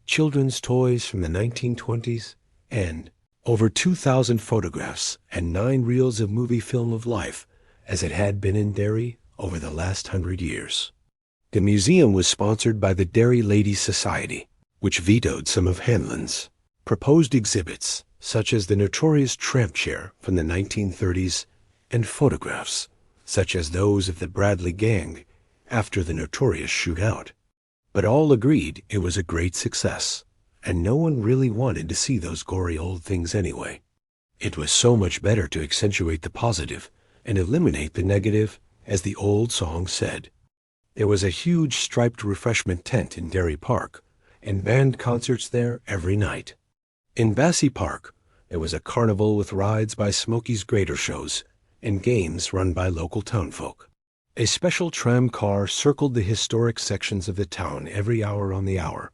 children's toys from the 1920s, and over 2,000 photographs and 9 reels of movie film of life as it had been in Derry over the last 100 years. The museum was sponsored by the Derry Ladies' Society, which vetoed some of Hanlon's proposed exhibits, such as the notorious tramp chair from the 1930s and photographs, such as those of the Bradley gang after the notorious shootout. But all agreed it was a great success, and no one really wanted to see those gory old things anyway. It was so much better to accentuate the positive and eliminate the negative, as the old song said. There was a huge striped refreshment tent in Derry Park, and band concerts there every night. In Bassey Park, there was a carnival with rides by Smokey's Grater Shows and games run by local townfolk. A special tram car circled the historic sections of the town every hour on the hour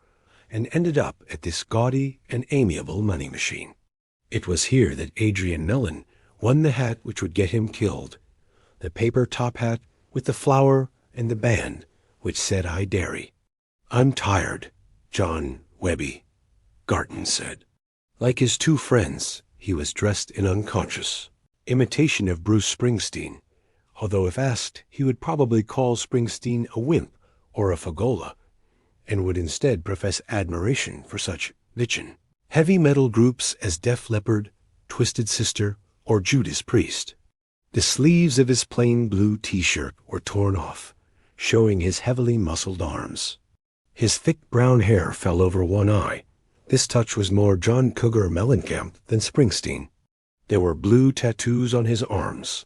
and ended up at this gaudy and amiable money machine. It was here that Adrian Mellon won the hat which would get him killed, the paper top hat with the flower and the band which said "I Derry." "I'm tired," John Webby Garton said. Like his 2 friends, he was dressed in unconscious imitation of Bruce Springsteen, although if asked, he would probably call Springsteen a wimp or a fagola, and would instead profess admiration for such bitchin' heavy metal groups as Def Leppard, Twisted Sister, or Judas Priest. The sleeves of his plain blue t-shirt were torn off, showing his heavily muscled arms. His thick brown hair fell over one eye. This touch was more John Cougar Mellencamp than Springsteen. There were blue tattoos on his arms,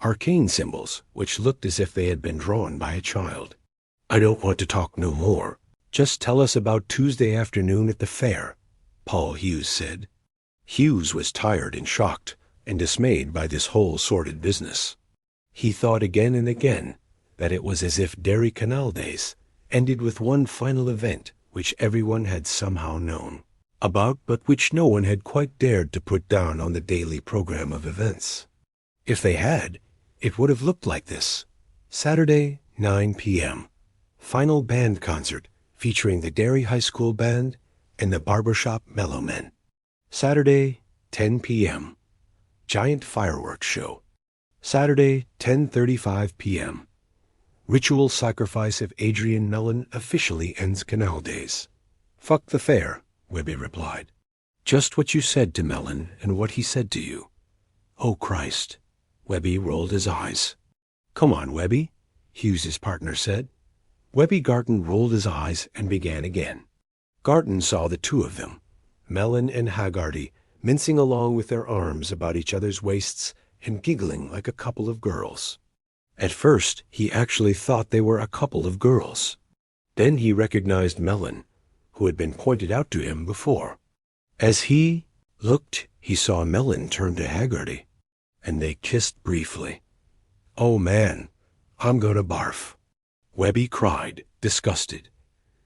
arcane symbols which looked as if they had been drawn by a child. "I don't want to talk no more. Just tell us about Tuesday afternoon at the fair," Paul Hughes said. Hughes was tired and shocked and dismayed by this whole sordid business. He thought again and again that it was as if Derry Canal Days ended with one final event which everyone had somehow known about, but which no one had quite dared to put down on the daily program of events. If they had, it would have looked like this. Saturday, 9 p.m. Final band concert featuring the Derry High School Band and the Barbershop Mellow Men. Saturday, 10 p.m. Giant fireworks show. Saturday, 10:35 p.m. Ritual sacrifice of Adrian Mellon officially ends Canal Days. "Fuck the fair," Webby replied. "Just what you said to Mellon and what he said to you." "Oh, Christ." Webby rolled his eyes. "Come on, Webby," Hughes's partner said. Webby Garton rolled his eyes and began again. Garton saw the 2 of them, Mellon and Haggarty, mincing along with their arms about each other's waists and giggling like a couple of girls. At first, he actually thought they were a couple of girls. Then he recognized Melon, who had been pointed out to him before. As he looked, he saw Melon turn to Haggerty, and they kissed briefly. "Oh man, I'm gonna barf," Webby cried, disgusted.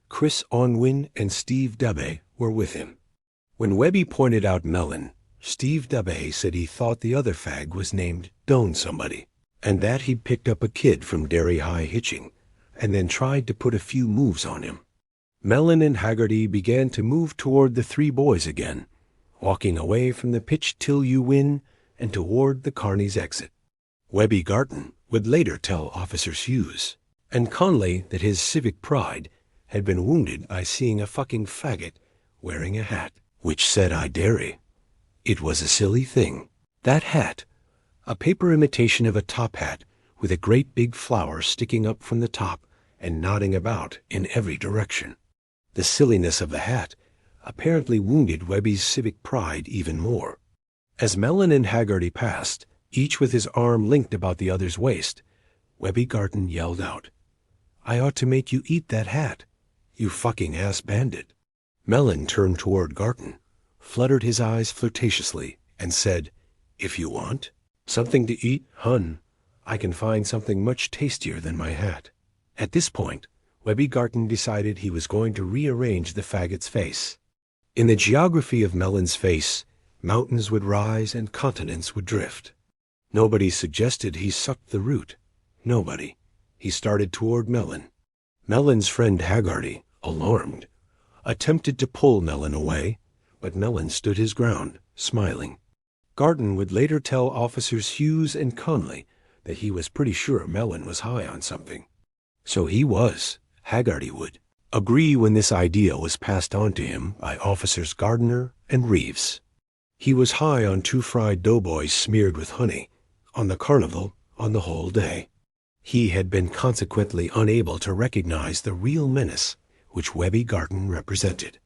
Chris Onwin and Steve Dubé were with him. When Webby pointed out Melon, Steve Dubé said he thought the other fag was named Doan somebody, and that he'd picked up a kid from Derry High hitching, and then tried to put a few moves on him. Melon and Haggerty began to move toward the three boys again, walking away from the pitch till you win and toward the Carney's exit. Webby Garton would later tell Officer Hughes and Conley that his civic pride had been wounded by seeing a fucking faggot wearing a hat which said "I Derry." It was a silly thing. That hat, a paper imitation of a top hat with a great big flower sticking up from the top and nodding about in every direction. The silliness of the hat apparently wounded Webby's civic pride even more. As Melon and Haggerty passed, each with his arm linked about the other's waist, Webby Garton yelled out, "I ought to make you eat that hat, you fucking ass bandit." Melon turned toward Garton, fluttered his eyes flirtatiously, and said, "If you want something to eat, hun, I can find something much tastier than my hat." At this point, Webby Garton decided he was going to rearrange the faggot's face. In the geography of Melon's face, mountains would rise and continents would drift. Nobody suggested he sucked the root. Nobody. He started toward Melon. Melon's friend Haggerty, alarmed, attempted to pull Melon away, but Melon stood his ground, smiling. Garton would later tell Officers Hughes and Conley that he was pretty sure Melon was high on something. So he was, Haggerty would agree when this idea was passed on to him by Officers Gardner and Reeves. He was high on 2 fried doughboys smeared with honey, on the carnival, on the whole day. He had been consequently unable to recognize the real menace which Webby Garton represented.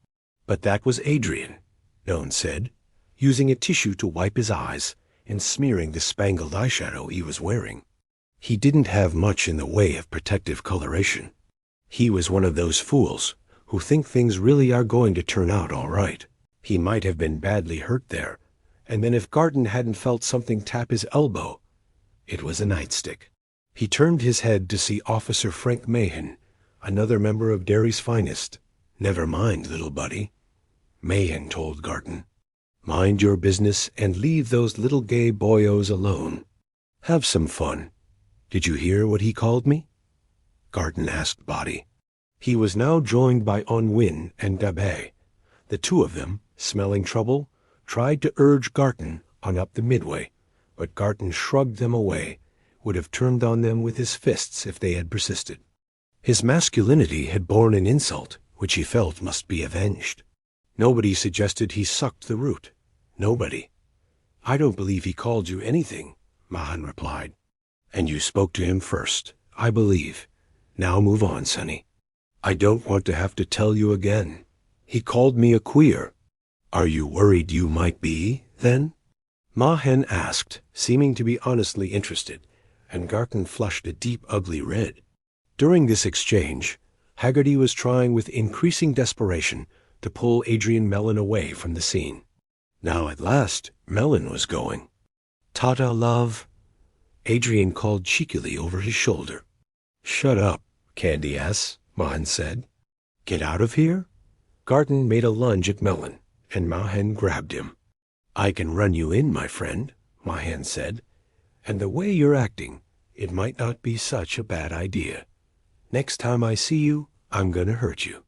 But that was Adrian, Doan said, using a tissue to wipe his eyes and smearing the spangled eyeshadow he was wearing. He didn't have much in the way of protective coloration. He was one of those fools who think things really are going to turn out all right. He might have been badly hurt there, and then if Garton hadn't felt something tap his elbow, it was a nightstick. He turned his head to see Officer Frank Mahan, another member of Derry's finest. "Never mind, little buddy," Mahan told Garton. "Mind your business and leave those little gay boyos alone. Have some fun. Did you hear what he called me?" Garton asked Body. He was now joined by Onwin and Dabé. The two of them, smelling trouble, tried to urge Garton on up the midway, but Garton shrugged them away, would have turned on them with his fists if they had persisted. His masculinity had borne an insult which he felt must be avenged. Nobody suggested he sucked the root. Nobody. "I don't believe he called you anything," Mahan replied. "And you spoke to him first, I believe. Now move on, Sonny. I don't want to have to tell you again. He called me a queer." "Are you worried you might be, then?" Mahan asked, seeming to be honestly interested, and Garton flushed a deep, ugly red. During this exchange, Haggerty was trying with increasing desperation to pull Adrian Melon away from the scene. Now at last, Melon was going. "Tata, love," Adrian called cheekily over his shoulder. "Shut up, candy ass," Mahan said. "Get out of here?" Garton made a lunge at Melon, and Mahan grabbed him. "I can run you in, my friend," Mahan said. "And the way you're acting, it might not be such a bad idea. Next time I see you, I'm gonna hurt you."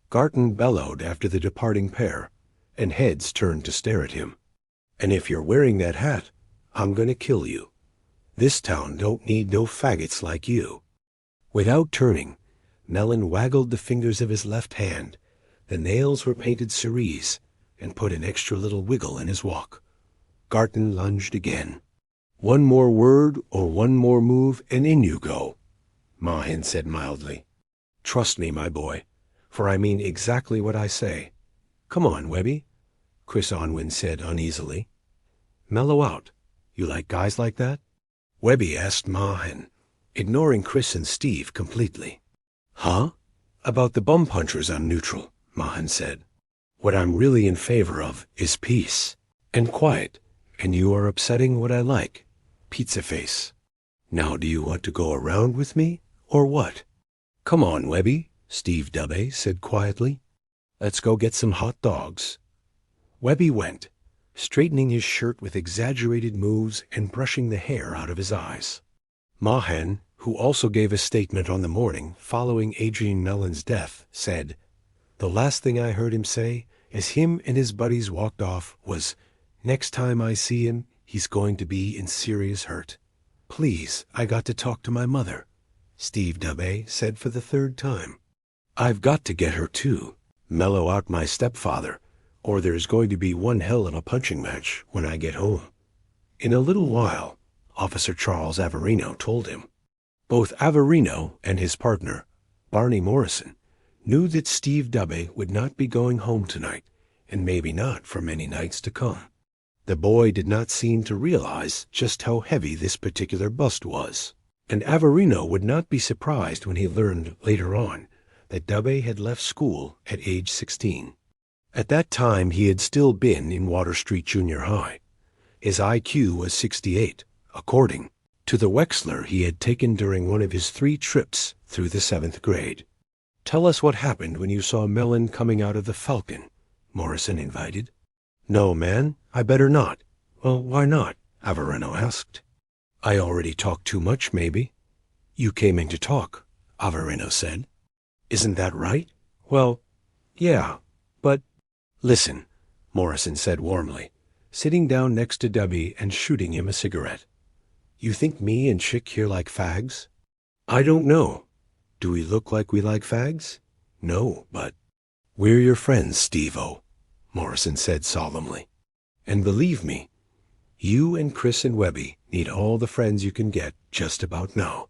Garton bellowed after the departing pair, and heads turned to stare at him. "And if you're wearing that hat, I'm gonna kill you. This town don't need no faggots like you." Without turning, Melon waggled the fingers of his left hand. The nails were painted cerise and put an extra little wiggle in his walk. Garton lunged again. "One more word or one more move and in you go," Mahan said mildly. "Trust me, my boy, for I mean exactly what I say. Come on, Webby," Chris Onwin said uneasily. "Mellow out. You like guys like that?" Webby asked Mahan, ignoring Chris and Steve completely. Huh? About the bum punchers I'm neutral, Mahan said. What I'm really in favor of is peace and quiet, and you are upsetting what I like. Pizza face. Now do you want to go around with me, or what? Come on, Webby, Steve Dubé said quietly. Let's go get some hot dogs. Webby went, straightening his shirt with exaggerated moves and brushing the hair out of his eyes. Mahan, who also gave a statement on the morning following Adrian Mellon's death, said, "The last thing I heard him say as him and his buddies walked off was, 'Next time I see him, he's going to be in serious hurt.' Please, I got to talk to my mother," Steve Dubé said for the third time. "I've got to get her too, mellow out my stepfather, or there's going to be one hell of a punching match when I get home." In a little while, Officer Charles Averino told him. Both Averino and his partner, Barney Morrison, knew that Steve Dubé would not be going home tonight, and maybe not for many nights to come. The boy did not seem to realize just how heavy this particular bust was, and Averino would not be surprised when he learned later on that Dubé had left school at age 16. At that time he had still been in Water Street Junior High. His IQ was 68, according to the Wexler he had taken during one of his 3 trips through the 7th grade. "Tell us what happened when you saw Mellon coming out of the Falcon," Morrison invited. "No, man, I better not." "Well, why not?" Averino asked. "I already talked too much, maybe." "You came in to talk," Averino said. "Isn't that right?" "Well, yeah, but—" "Listen," Morrison said warmly, sitting down next to Dubby and shooting him a cigarette. "You think me and Chick here like fags?" "I don't know. Do we look like we like fags?" "No, but—" "We're your friends, Steve-O," Morrison said solemnly. "And believe me, you and Chris and Webby need all the friends you can get just about now.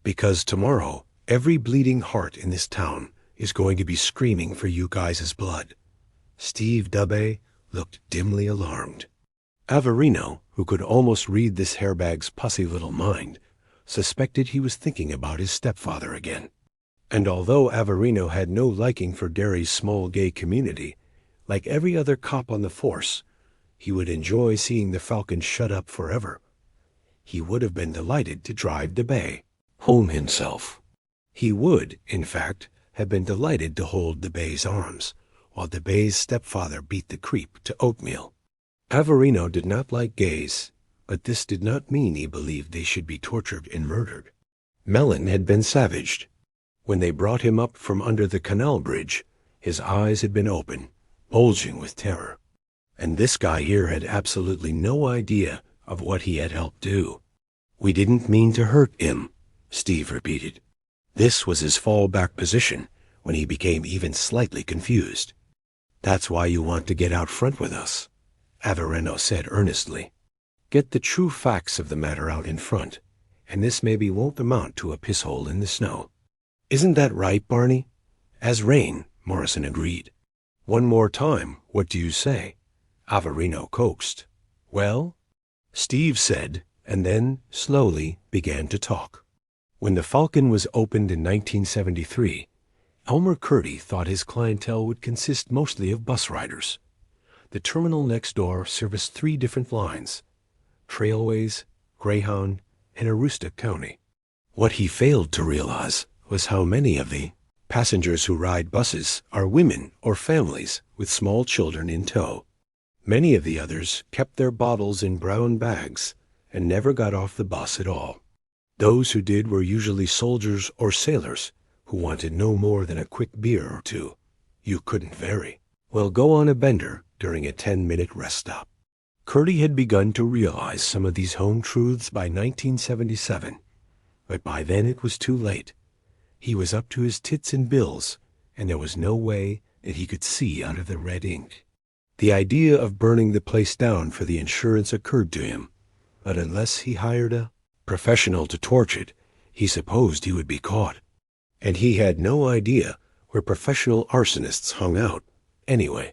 Because tomorrow, every bleeding heart in this town is going to be screaming for you guys' blood." Steve Dubé looked dimly alarmed. Averino, who could almost read this hairbag's pussy little mind, suspected he was thinking about his stepfather again. And although Averino had no liking for Derry's small gay community, like every other cop on the force, he would enjoy seeing the Falcon shut up forever. He would have been delighted to drive Dubé home himself. He would, in fact, have been delighted to hold Dubé's arms, while Dubé's stepfather beat the creep to oatmeal. Averino did not like gays, but this did not mean he believed they should be tortured and murdered. Mellon had been savaged. When they brought him up from under the canal bridge, his eyes had been open, bulging with terror. And this guy here had absolutely no idea of what he had helped do. "We didn't mean to hurt him," Steve repeated. This was his fallback position when he became even slightly confused. "That's why you want to get out front with us," Averino said earnestly. "Get the true facts of the matter out in front, and this maybe won't amount to a pisshole in the snow." "Isn't that right, Barney?" "As rain," Morrison agreed. "One more time, what do you say?" Averino coaxed. "Well?" Steve said, and then, slowly, began to talk. When the Falcon was opened in 1973, Elmer Curdy thought his clientele would consist mostly of bus riders. The terminal next door serviced 3 different lines: Trailways, Greyhound, and Aroostook County. What he failed to realize was how many of the passengers who ride buses are women or families with small children in tow. Many of the others kept their bottles in brown bags and never got off the bus at all. Those who did were usually soldiers or sailors who wanted no more than a quick beer or 2. You couldn't vary. Well, go on a bender during a 10-minute rest stop. Curdy had begun to realize some of these home truths by 1977, but by then it was too late. He was up to his tits in bills, and there was no way that he could see out of the red ink. The idea of burning the place down for the insurance occurred to him, but unless he hired a professional to torch it, he supposed he would be caught. And he had no idea where professional arsonists hung out, anyway.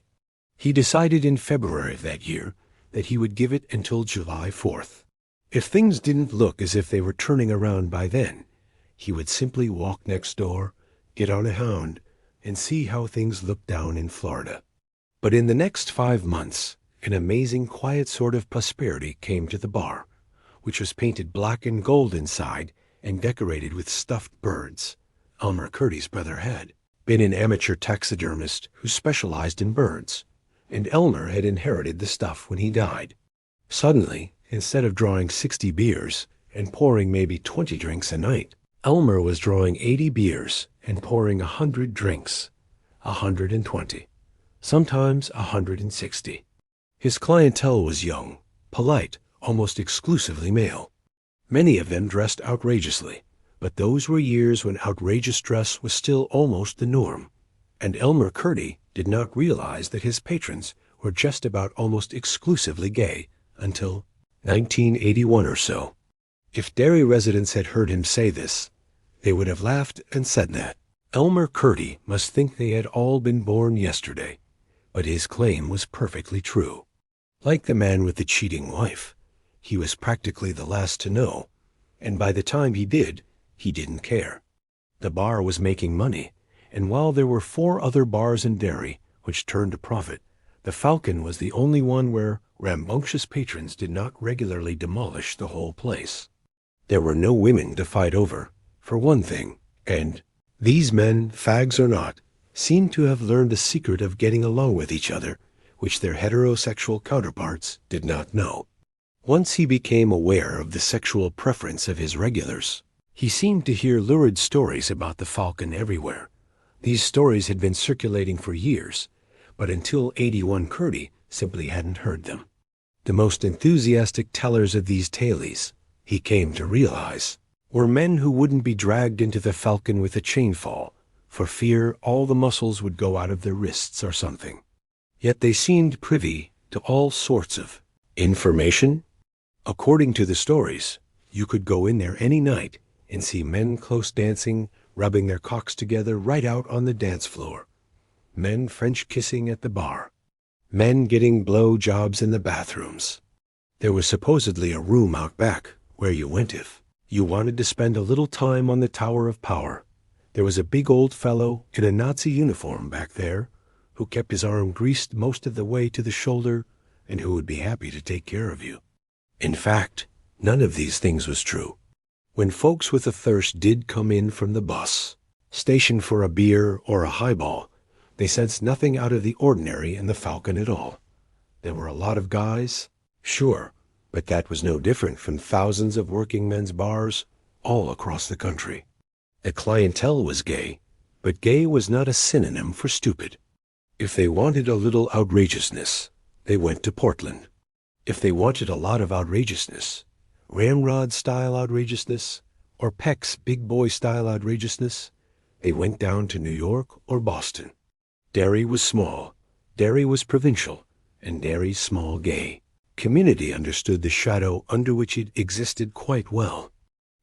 He decided in February of that year that he would give it until July 4th. If things didn't look as if they were turning around by then, He would simply walk next door, get on a hound, and see how things looked down in Florida. But in the next 5 months, an amazing quiet sort of prosperity came to the bar, which was painted black and gold inside and decorated with stuffed birds. Elmer Curdy's brother had been an amateur taxidermist who specialized in birds, and Elmer had inherited the stuff when he died. Suddenly, instead of drawing 60 beers and pouring maybe 20 drinks a night, Elmer was drawing 80 beers and pouring 100 drinks, 120, sometimes 160. His clientele was young, polite, almost exclusively male. Many of them dressed outrageously, but those were years when outrageous dress was still almost the norm, and Elmer Curdy did not realize that his patrons were just about almost exclusively gay until 1981 or so. If Derry residents had heard him say this, they would have laughed and said that Elmer Curdy must think they had all been born yesterday, but his claim was perfectly true. Like the man with the cheating wife, he was practically the last to know, and by the time he did, he didn't care. The bar was making money, and while there were 4 other bars in Derry which turned a profit, the Falcon was the only one where rambunctious patrons did not regularly demolish the whole place. There were no women to fight over, for one thing, and these men, fags or not, seemed to have learned the secret of getting along with each other, which their heterosexual counterparts did not know. Once he became aware of the sexual preference of his regulars, he seemed to hear lurid stories about the Falcon everywhere. These stories had been circulating for years, but until 81 Curdy simply hadn't heard them. The most enthusiastic tellers of these tales, he came to realize, were men who wouldn't be dragged into the Falcon with a chain fall, for fear all the muscles would go out of their wrists or something. Yet they seemed privy to all sorts of information. According to the stories, you could go in there any night and see men close dancing, rubbing their cocks together right out on the dance floor, men French kissing at the bar, men getting blow jobs in the bathrooms. There was supposedly a room out back where you went if you wanted to spend a little time on the Tower of Power. There was a big old fellow in a Nazi uniform back there who kept his arm greased most of the way to the shoulder and who would be happy to take care of you. In fact, none of these things was true. When folks with a thirst did come in from the bus, stationed for a beer or a highball, they sensed nothing out of the ordinary in the Falcon at all. There were a lot of guys, sure, but that was no different from thousands of working men's bars all across the country. The clientele was gay, but gay was not a synonym for stupid. If they wanted a little outrageousness, they went to Portland. If they wanted a lot of outrageousness, Ramrod-style outrageousness, or Peck's big boy-style outrageousness, they went down to New York or Boston. Derry was small, Derry was provincial, and Derry's small gay community understood the shadow under which it existed quite well.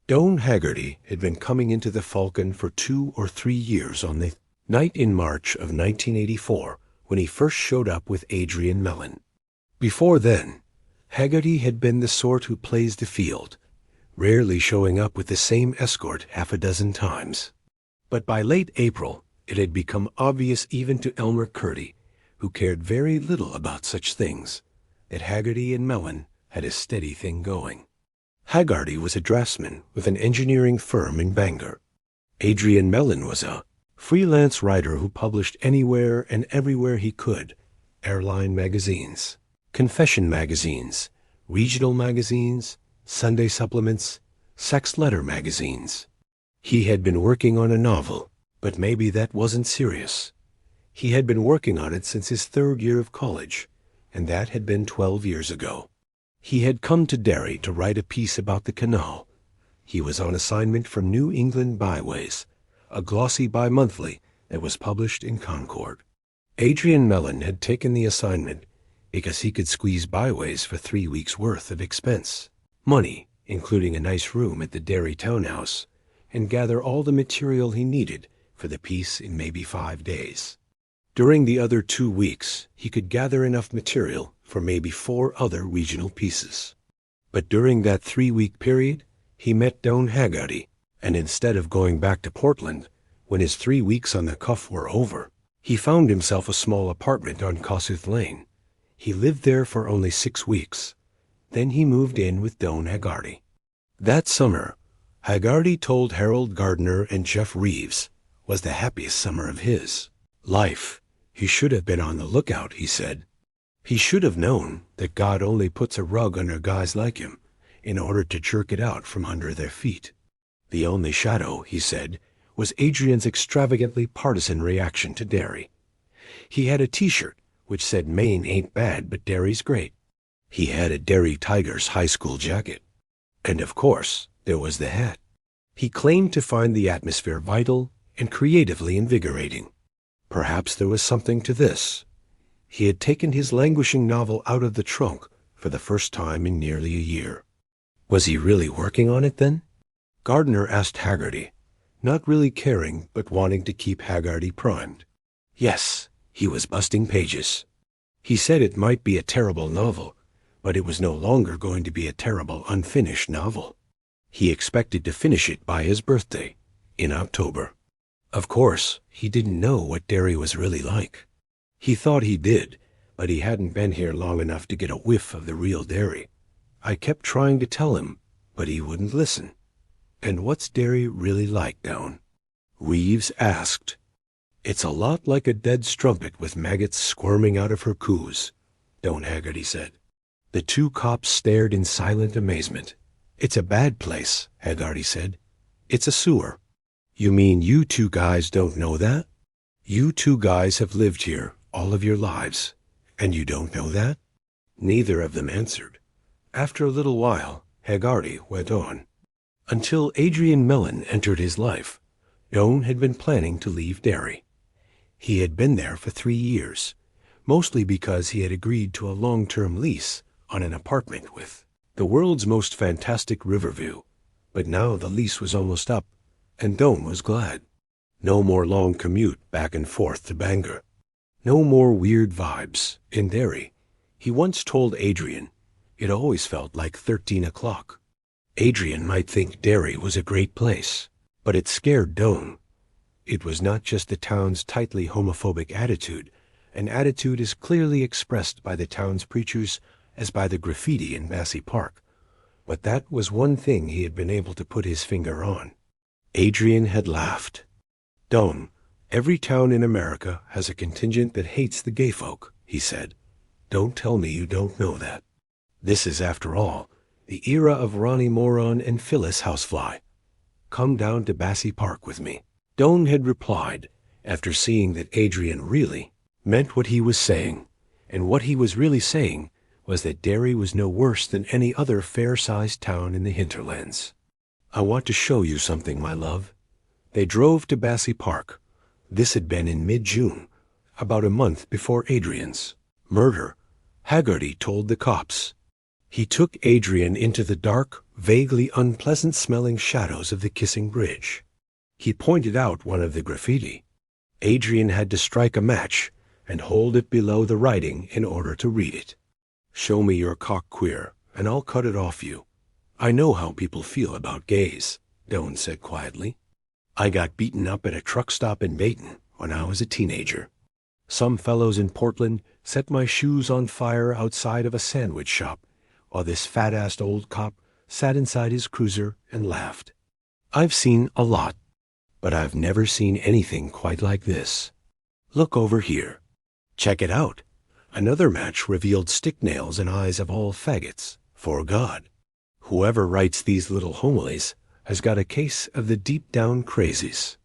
Doane Haggerty had been coming into the Falcon for 2 or 3 years on the night in March of 1984 when he first showed up with Adrian Mellon. Before then, Haggerty had been the sort who plays the field, rarely showing up with the same escort half a dozen times. But by late April, it had become obvious even to Elmer Curdy, who cared very little about such things, that Haggerty and Mellon had a steady thing going. Haggerty was a draftsman with an engineering firm in Bangor. Adrian Mellon was a freelance writer who published anywhere and everywhere he could, airline magazines, confession magazines, regional magazines, Sunday supplements, sex letter magazines. He had been working on a novel, but maybe that wasn't serious. He had been working on it since his 3rd year of college, and that had been 12 years ago. He had come to Derry to write a piece about the canal. He was on assignment from New England Byways, a glossy bi-monthly that was published in Concord. Adrian Mellon had taken the assignment because he could squeeze Byways for 3 weeks' worth of expense, money, including a nice room at the Derry townhouse, and gather all the material he needed for the piece in maybe 5 days. During the other 2 weeks, he could gather enough material for maybe 4 other regional pieces. But during that 3-week period, he met Doane Haggerty, And instead of going back to Portland, when his 3 weeks on the cuff were over, he found himself a small apartment on Kossuth Lane. He lived there for only 6 weeks. Then he moved in with Doan Haggerty. That summer, Haggerty told Harold Gardner and Jeff Reeves, was the happiest summer of his life. He should have been on the lookout, he said. He should have known that God only puts a rug under guys like him in order to jerk it out from under their feet. The only shadow, he said, was Adrian's extravagantly partisan reaction to Derry. He had a T-shirt which said Maine ain't bad, but Derry's great. He had a Derry Tigers high school jacket. And of course, there was the hat. He claimed to find the atmosphere vital and creatively invigorating. Perhaps there was something to this. He had taken his languishing novel out of the trunk for the first time in nearly a year. Was he really working on it then? Gardner asked Haggerty, not really caring but wanting to keep Haggerty primed. Yes, he was busting pages. He said it might be a terrible novel, but it was no longer going to be a terrible unfinished novel. He expected to finish it by his birthday, in October. Of course, he didn't know what Derry was really like. He thought he did, but he hadn't been here long enough to get a whiff of the real Derry. I kept trying to tell him, but he wouldn't listen. And what's Derry really like, Doan? Reeves asked. It's a lot like a dead strumpet with maggots squirming out of her coos, Doan Haggerty said. The two cops stared in silent amazement. It's a bad place, Haggerty said. It's a sewer. You mean you two guys don't know that? You two guys have lived here all of your lives, and you don't know that? Neither of them answered. After a little while, Haggerty went on. Until Adrian Mellon entered his life, Doan had been planning to leave Derry. He had been there for 3 years, mostly because he had agreed to a long-term lease on an apartment with the world's most fantastic river view. But now the lease was almost up, and Doan was glad. No more long commute back and forth to Bangor. No more weird vibes in Derry. He once told Adrian, it always felt like 13 o'clock. Adrian might think Derry was a great place, but it scared Doan. It was not just the town's tightly homophobic attitude, an attitude as clearly expressed by the town's preachers as by the graffiti in Massey Park. But that was one thing he had been able to put his finger on. Adrian had laughed. Doan, every town in America has a contingent that hates the gay folk, he said. Don't tell me you don't know that. This is, after all, the era of Ronnie Moron and Phyllis Housefly. Come down to Massey Park with me. Doan had replied, after seeing that Adrian really meant what he was saying, and what he was really saying was that Derry was no worse than any other fair-sized town in the hinterlands. I want to show you something, my love. They drove to Massey Park. This had been in mid-June, about a month before Adrian's murder. Haggerty told the cops. He took Adrian into the dark, vaguely unpleasant-smelling shadows of the Kissing Bridge. He pointed out one of the graffiti. Adrian had to strike a match and hold it below the writing in order to read it. Show me your cock queer, and I'll cut it off you. I know how people feel about gays, Doan said quietly. I got beaten up at a truck stop in Dayton when I was a teenager. Some fellows in Portland set my shoes on fire outside of a sandwich shop, while this fat-assed old cop sat inside his cruiser and laughed. I've seen a lot, but I've never seen anything quite like this. Look over here. Check it out. Another match revealed stick nails and eyes of all faggots, 'fore God. Whoever writes these little homilies has got a case of the deep-down crazies.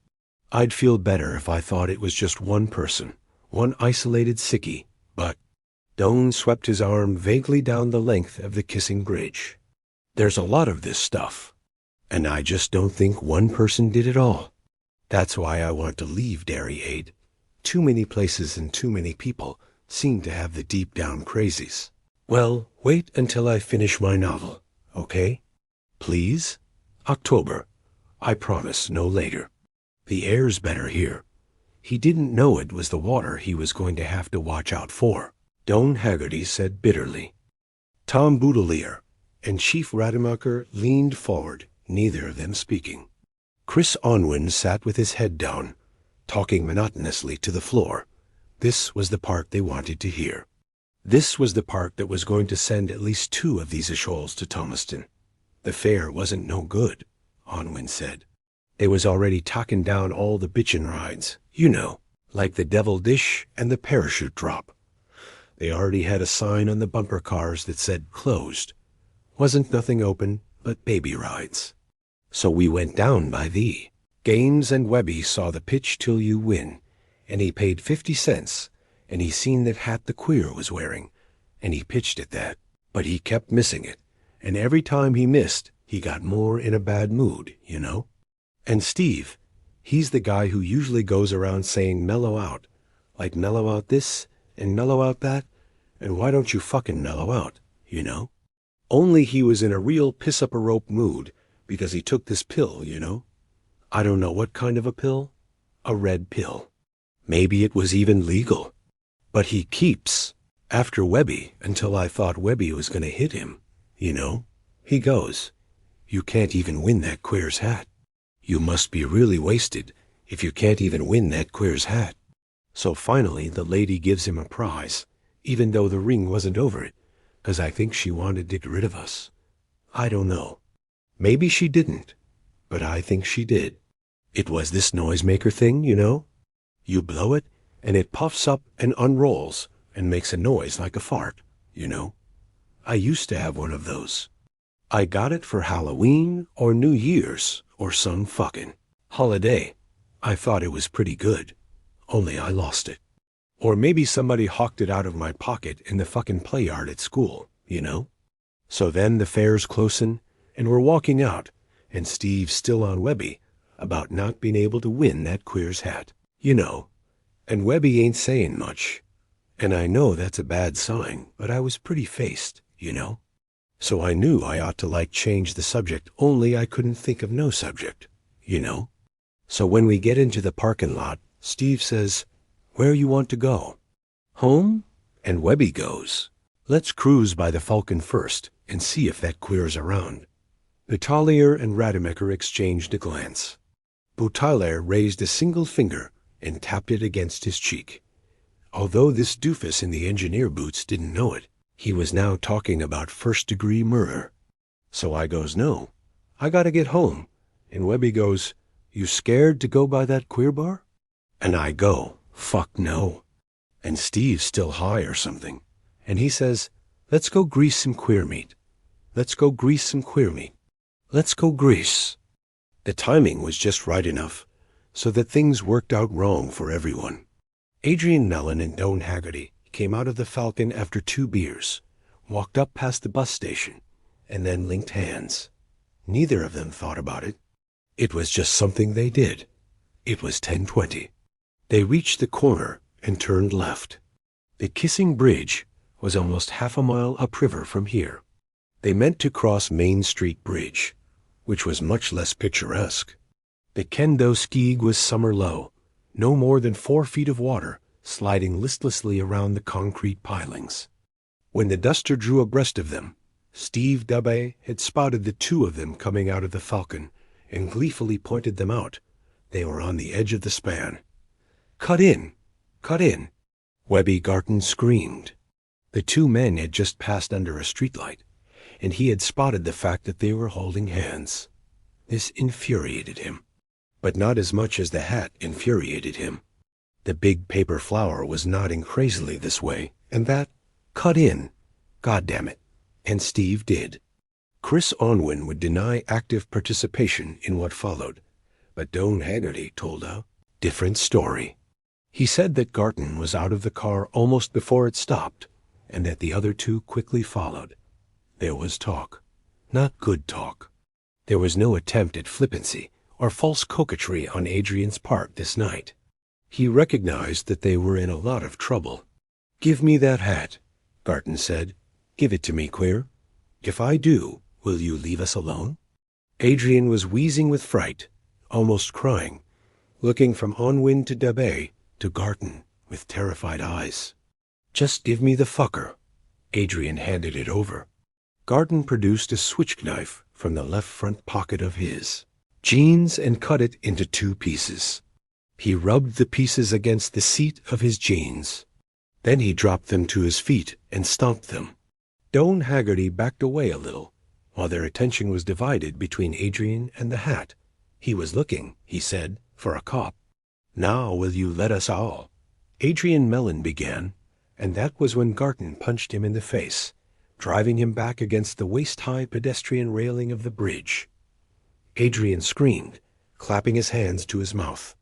I'd feel better if I thought it was just one person, one isolated sickie, but Doan swept his arm vaguely down the length of the Kissing Bridge. There's a lot of this stuff, and I just don't think one person did it all. That's why I want to leave Derry, Aid. Too many places and too many people seem to have the deep-down crazies. Well, wait until I finish my novel, okay? Please? October. I promise no later. The air's better here. He didn't know it was the water he was going to have to watch out for, Doan Haggerty said bitterly. Tom Boudelier and Chief Rademacher leaned forward, neither of them speaking. Chris Onwin sat with his head down, talking monotonously to the floor. This was the part they wanted to hear. This was the part that was going to send at least 2 of these Asholes to Thomaston. The fare wasn't no good, Onwin said. They was already talking down all the bitchin' rides, you know, like the Devil Dish and the Parachute Drop. They already had a sign on the bumper cars that said closed. Wasn't nothing open but baby rides. So we went down by thee. Gaines and Webby saw the pitch till you win, and he paid 50 cents, and he seen that hat the queer was wearing, and he pitched at that, but he kept missing it, and every time he missed, he got more in a bad mood, you know. And Steve, he's the guy who usually goes around saying mellow out, like mellow out this and mellow out that, and why don't you fucking mellow out, you know? Only he was in a real piss-up-a-rope mood because he took this pill, you know. I don't know what kind of a pill. A red pill. Maybe it was even legal. But he keeps after Webby until I thought Webby was going to hit him, you know. He goes, "You can't even win that queer's hat. You must be really wasted if you can't even win that queer's hat." So finally the lady gives him a prize, even though the ring wasn't over it, 'cause I think she wanted to get rid of us. I don't know. Maybe she didn't, but I think she did. It was this noisemaker thing, you know. You blow it, and it puffs up and unrolls and makes a noise like a fart, you know. I used to have one of those. I got it for Halloween or New Year's or some fucking holiday. I thought it was pretty good, only I lost it. Or maybe somebody hawked it out of my pocket in the fucking play yard at school, you know. So then the fair's closin', and we're walking out, and Steve's still on Webby about not being able to win that queer's hat, you know. And Webby ain't saying much. And I know that's a bad sign, but I was pretty faced, you know. So I knew I ought to change the subject, only I couldn't think of no subject, you know. So when we get into the parking lot, Steve says, "Where you want to go?" "Home?" And Webby goes, "Let's cruise by the Falcon first and see if that queer's around." Boutalier and Rademacher exchanged a glance. Boutalier raised a single finger and tapped it against his cheek. Although this doofus in the engineer boots didn't know it, he was now talking about first-degree murder. So I goes, "No, I gotta get home." And Webby goes, "You scared to go by that queer bar?" And I go, "Fuck no." And Steve's still high or something. And he says, "Let's go grease some queer meat. Let's go grease some queer meat. Let's go grease." The timing was just right enough, so that things worked out wrong for everyone. Adrian Mellon and Doan Haggerty came out of the Falcon after 2 beers, walked up past the bus station, and then linked hands. Neither of them thought about it. It was just something they did. It was 10:20. They reached the corner and turned left. The Kissing Bridge was almost half a mile upriver from here. They meant to cross Main Street Bridge, which was much less picturesque. The Kendo Skeeg was summer low, no more than 4 feet of water sliding listlessly around the concrete pilings. When the duster drew abreast of them, Steve Dubé had spotted the 2 of them coming out of the Falcon and gleefully pointed them out. They were on the edge of the span. "Cut in! Cut in!" Webby Garton screamed. The 2 men had just passed under a streetlight, and he had spotted the fact that they were holding hands. This infuriated him, but not as much as the hat infuriated him. The big paper flower was nodding crazily this way and that. Cut in, goddammit, and Steve did. Chris Onwin would deny active participation in what followed, but Doan Haggerty told a different story. He said that Garton was out of the car almost before it stopped, and that the other 2 quickly followed. There was talk, not good talk. There was no attempt at flippancy or false coquetry on Adrian's part this night. He recognized that they were in a lot of trouble. "Give me that hat," Garton said. "Give it to me, queer. If I do, will you leave us alone?" Adrian was wheezing with fright, almost crying, looking from Onwin to Dubé to Garton with terrified eyes. "Just give me the fucker." Adrian handed it over. Garton produced a switch knife from the left front pocket of his. jeans and cut it into 2 pieces. He rubbed the pieces against the seat of his jeans. Then he dropped them to his feet and stomped them. Doane Haggerty backed away a little, while their attention was divided between Adrian and the hat. He was looking, he said, for a cop. "Now will you let us all?" Adrian Mellon began, and that was when Garton punched him in the face, driving him back against the waist-high pedestrian railing of the bridge. Adrian screamed, clapping his hands to his mouth.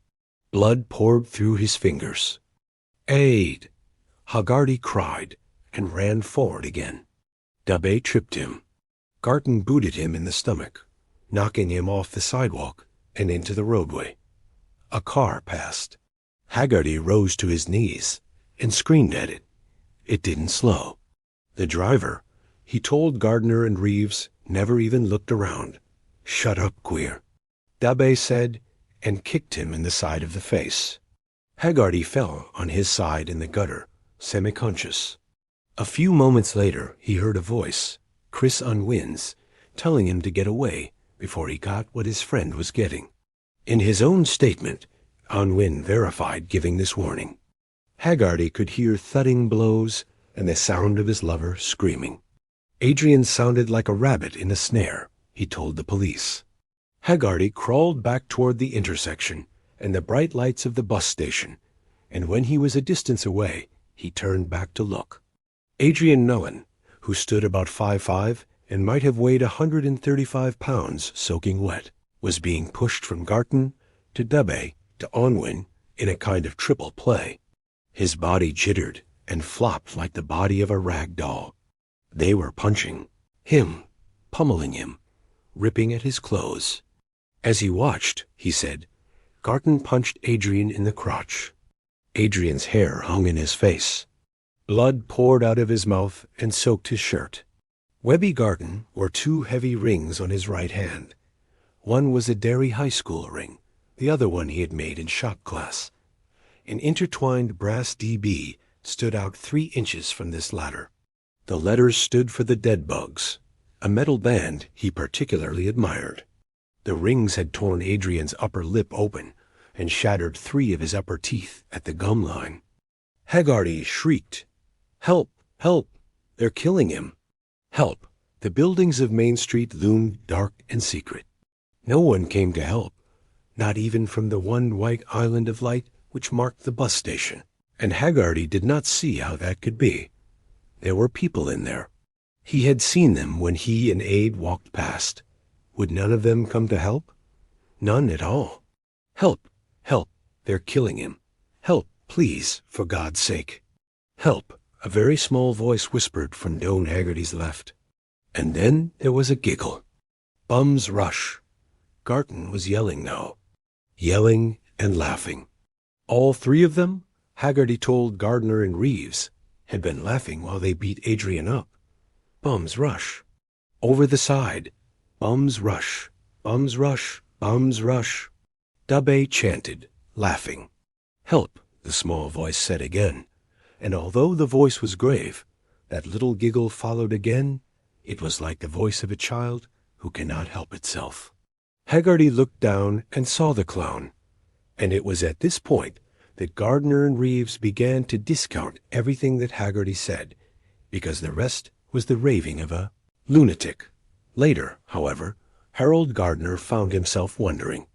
Blood poured through his fingers. "Aid!" Haggerty cried, and ran forward again. Dubé tripped him. Garton booted him in the stomach, knocking him off the sidewalk and into the roadway. A car passed. Haggerty rose to his knees and screamed at it. It didn't slow. The driver, he told Gardner and Reeves, never even looked around. "Shut up, queer," Dubé said, and kicked him in the side of the face. Haggerty fell on his side in the gutter, semi-conscious. A few moments later he heard a voice, Chris Unwin's, telling him to get away before he got what his friend was getting. In his own statement, Unwin verified giving this warning. Haggerty could hear thudding blows and the sound of his lover screaming. Adrian sounded like a rabbit in a snare, he told the police. Haggerty crawled back toward the intersection and the bright lights of the bus station, and when he was a distance away, he turned back to look. Adrian Mellon, who stood about 5'5" and might have weighed 135 pounds soaking wet, was being pushed from Garton to Dubé to Unwin in a kind of triple play. His body jittered and flopped like the body of a rag doll. They were punching him, pummeling him, ripping at his clothes. As he watched, he said, Garton punched Adrian in the crotch. Adrian's hair hung in his face. Blood poured out of his mouth and soaked his shirt. Webby Garton wore 2 heavy rings on his right hand. One was a Derry high school ring, the other one he had made in shop class. An intertwined brass DB stood out 3 inches from this latter. The letters stood for the Dead Bugs, a metal band he particularly admired. The rings had torn Adrian's upper lip open and shattered 3 of his upper teeth at the gum line. Haggerty shrieked, "Help! Help! They're killing him!" Help! The buildings of Main Street loomed dark and secret. No one came to help, not even from the one white island of light which marked the bus station. And Haggerty did not see how that could be. There were people in there. He had seen them when he and Aid walked past. Would none of them come to help? None at all. "Help! Help! They're killing him! Help, please, for God's sake!" "Help!" a very small voice whispered from Doane Haggerty's left. And then there was a giggle. Bums rush. Garton was yelling now. Yelling and laughing. All 3 of them, Haggerty told Gardner and Reeves, had been laughing while they beat Adrian up. Bums rush. Over the side. Bums rush. Bums rush. Bums rush. Dubé chanted, laughing. "Help," the small voice said again. And although the voice was grave, that little giggle followed again. It was like the voice of a child who cannot help itself. Haggerty looked down and saw the clown, and it was at this point that Gardner and Reeves began to discount everything that Haggerty said, because the rest was the raving of a lunatic. Later, however, Harold Gardner found himself wondering.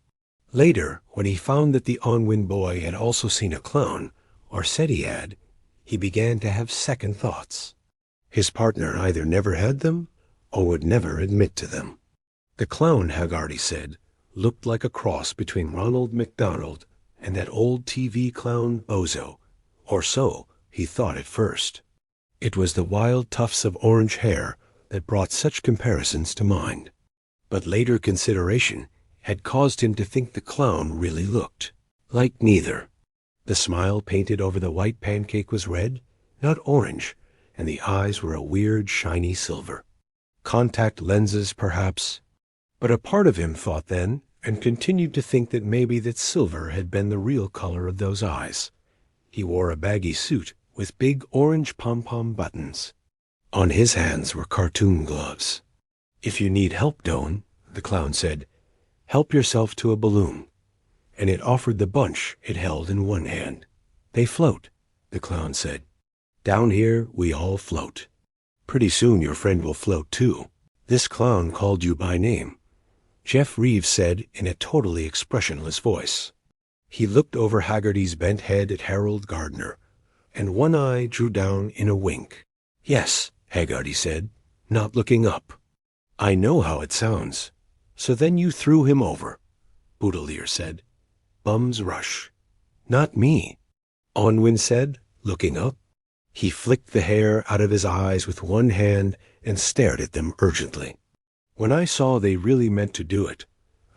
Later, when he found that the Unwin boy had also seen a clown, or said he had, he began to have second thoughts. His partner either never had them, or would never admit to them. The clown, Haggerty said, looked like a cross between Ronald McDonald and that old TV clown Bozo, or so he thought at first. It was the wild tufts of orange hair that brought such comparisons to mind. But later consideration had caused him to think the clown really looked like neither. The smile painted over the white pancake was red, not orange, and the eyes were a weird shiny silver. Contact lenses, perhaps. But a part of him thought then, and continued to think, that maybe that silver had been the real color of those eyes. He wore a baggy suit with big orange pom-pom buttons. On his hands were cartoon gloves. "If you need help, Doane," the clown said, Help yourself to a balloon. And it offered the bunch it held in one hand. They float, the clown said. Down here, we all float. Pretty soon your friend will float too. This clown called you by name, Jeff Reeves said in a totally expressionless voice. He looked over Haggerty's bent head at Harold Gardner, and one eye drew down in a wink. Yes, Haggerty said, not looking up. I know how it sounds. So then you threw him over, Boodle-ear said. Bum's rush. Not me, Onwin said, looking up. He flicked the hair out of his eyes with one hand and stared at them urgently. When I saw they really meant to do it,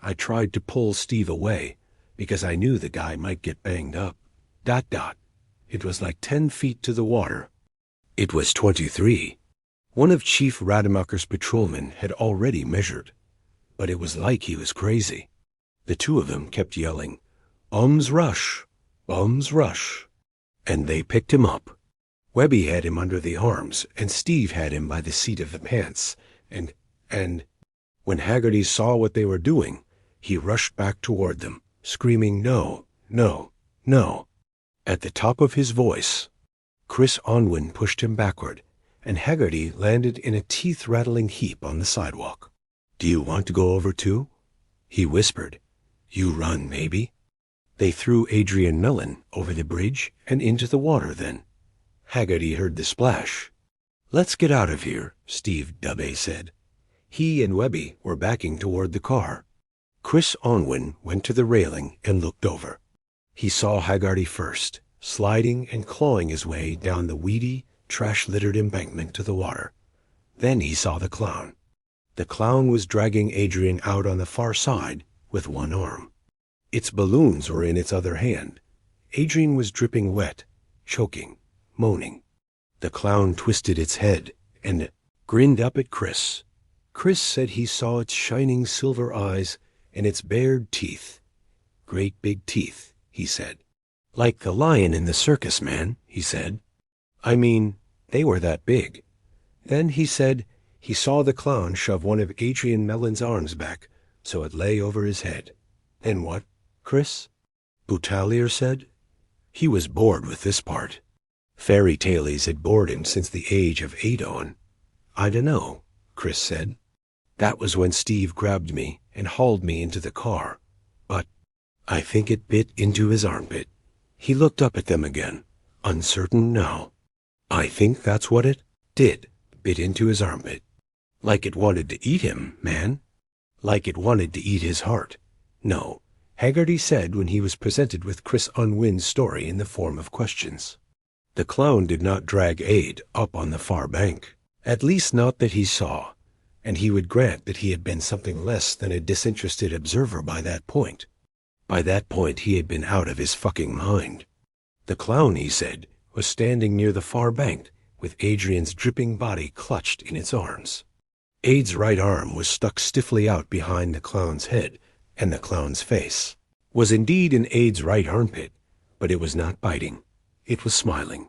I tried to pull Steve away, because I knew the guy might get banged up. ... It was like 10 feet to the water. It was 23. One of Chief Rademacher's patrolmen had already measured, but it was like he was crazy. The two of them kept yelling, Bum's rush, Bum's rush, and they picked him up. Webby had him under the arms, and Steve had him by the seat of the pants, and when Haggerty saw what they were doing, he rushed back toward them, screaming no, no, no, at the top of his voice. Chris Onwin pushed him backward, and Haggerty landed in a teeth-rattling heap on the sidewalk. Do you want to go over too? He whispered. You run, maybe. They threw Adrian Mellon over the bridge and into the water then. Haggerty heard the splash. Let's get out of here, Steve Dubé said. He and Webby were backing toward the car. Chris Onwin went to the railing and looked over. He saw Haggerty first, sliding and clawing his way down the weedy, trash-littered embankment to the water. Then he saw the clown. The clown was dragging Adrian out on the far side with one arm. Its balloons were in its other hand. Adrian was dripping wet, choking, moaning. The clown twisted its head and grinned up at Chris. Chris said he saw its shining silver eyes and its bared teeth. Great big teeth, he said. Like the lion in the circus, man, he said. I mean, they were that big. Then he said he saw the clown shove one of Adrian Mellon's arms back so it lay over his head. Then what, Chris? Boutalier said. He was bored with this part. Fairy tales had bored him since the age of 8 on. I dunno, Chris said. That was when Steve grabbed me and hauled me into the car. But I think it bit into his armpit. He looked up at them again, uncertain now. I think that's what it did, bit into his armpit. Like it wanted to eat him, man. Like it wanted to eat his heart. No, Haggerty said when he was presented with Chris Unwin's story in the form of questions. The clown did not drag Aid up on the far bank, at least not that he saw, and he would grant that he had been something less than a disinterested observer by that point. By that point he had been out of his fucking mind. The clown, he said, was standing near the far bank with Adrian's dripping body clutched in its arms. Aid's right arm was stuck stiffly out behind the clown's head, and the clown's face was indeed in Aid's right armpit, but it was not biting. It was smiling.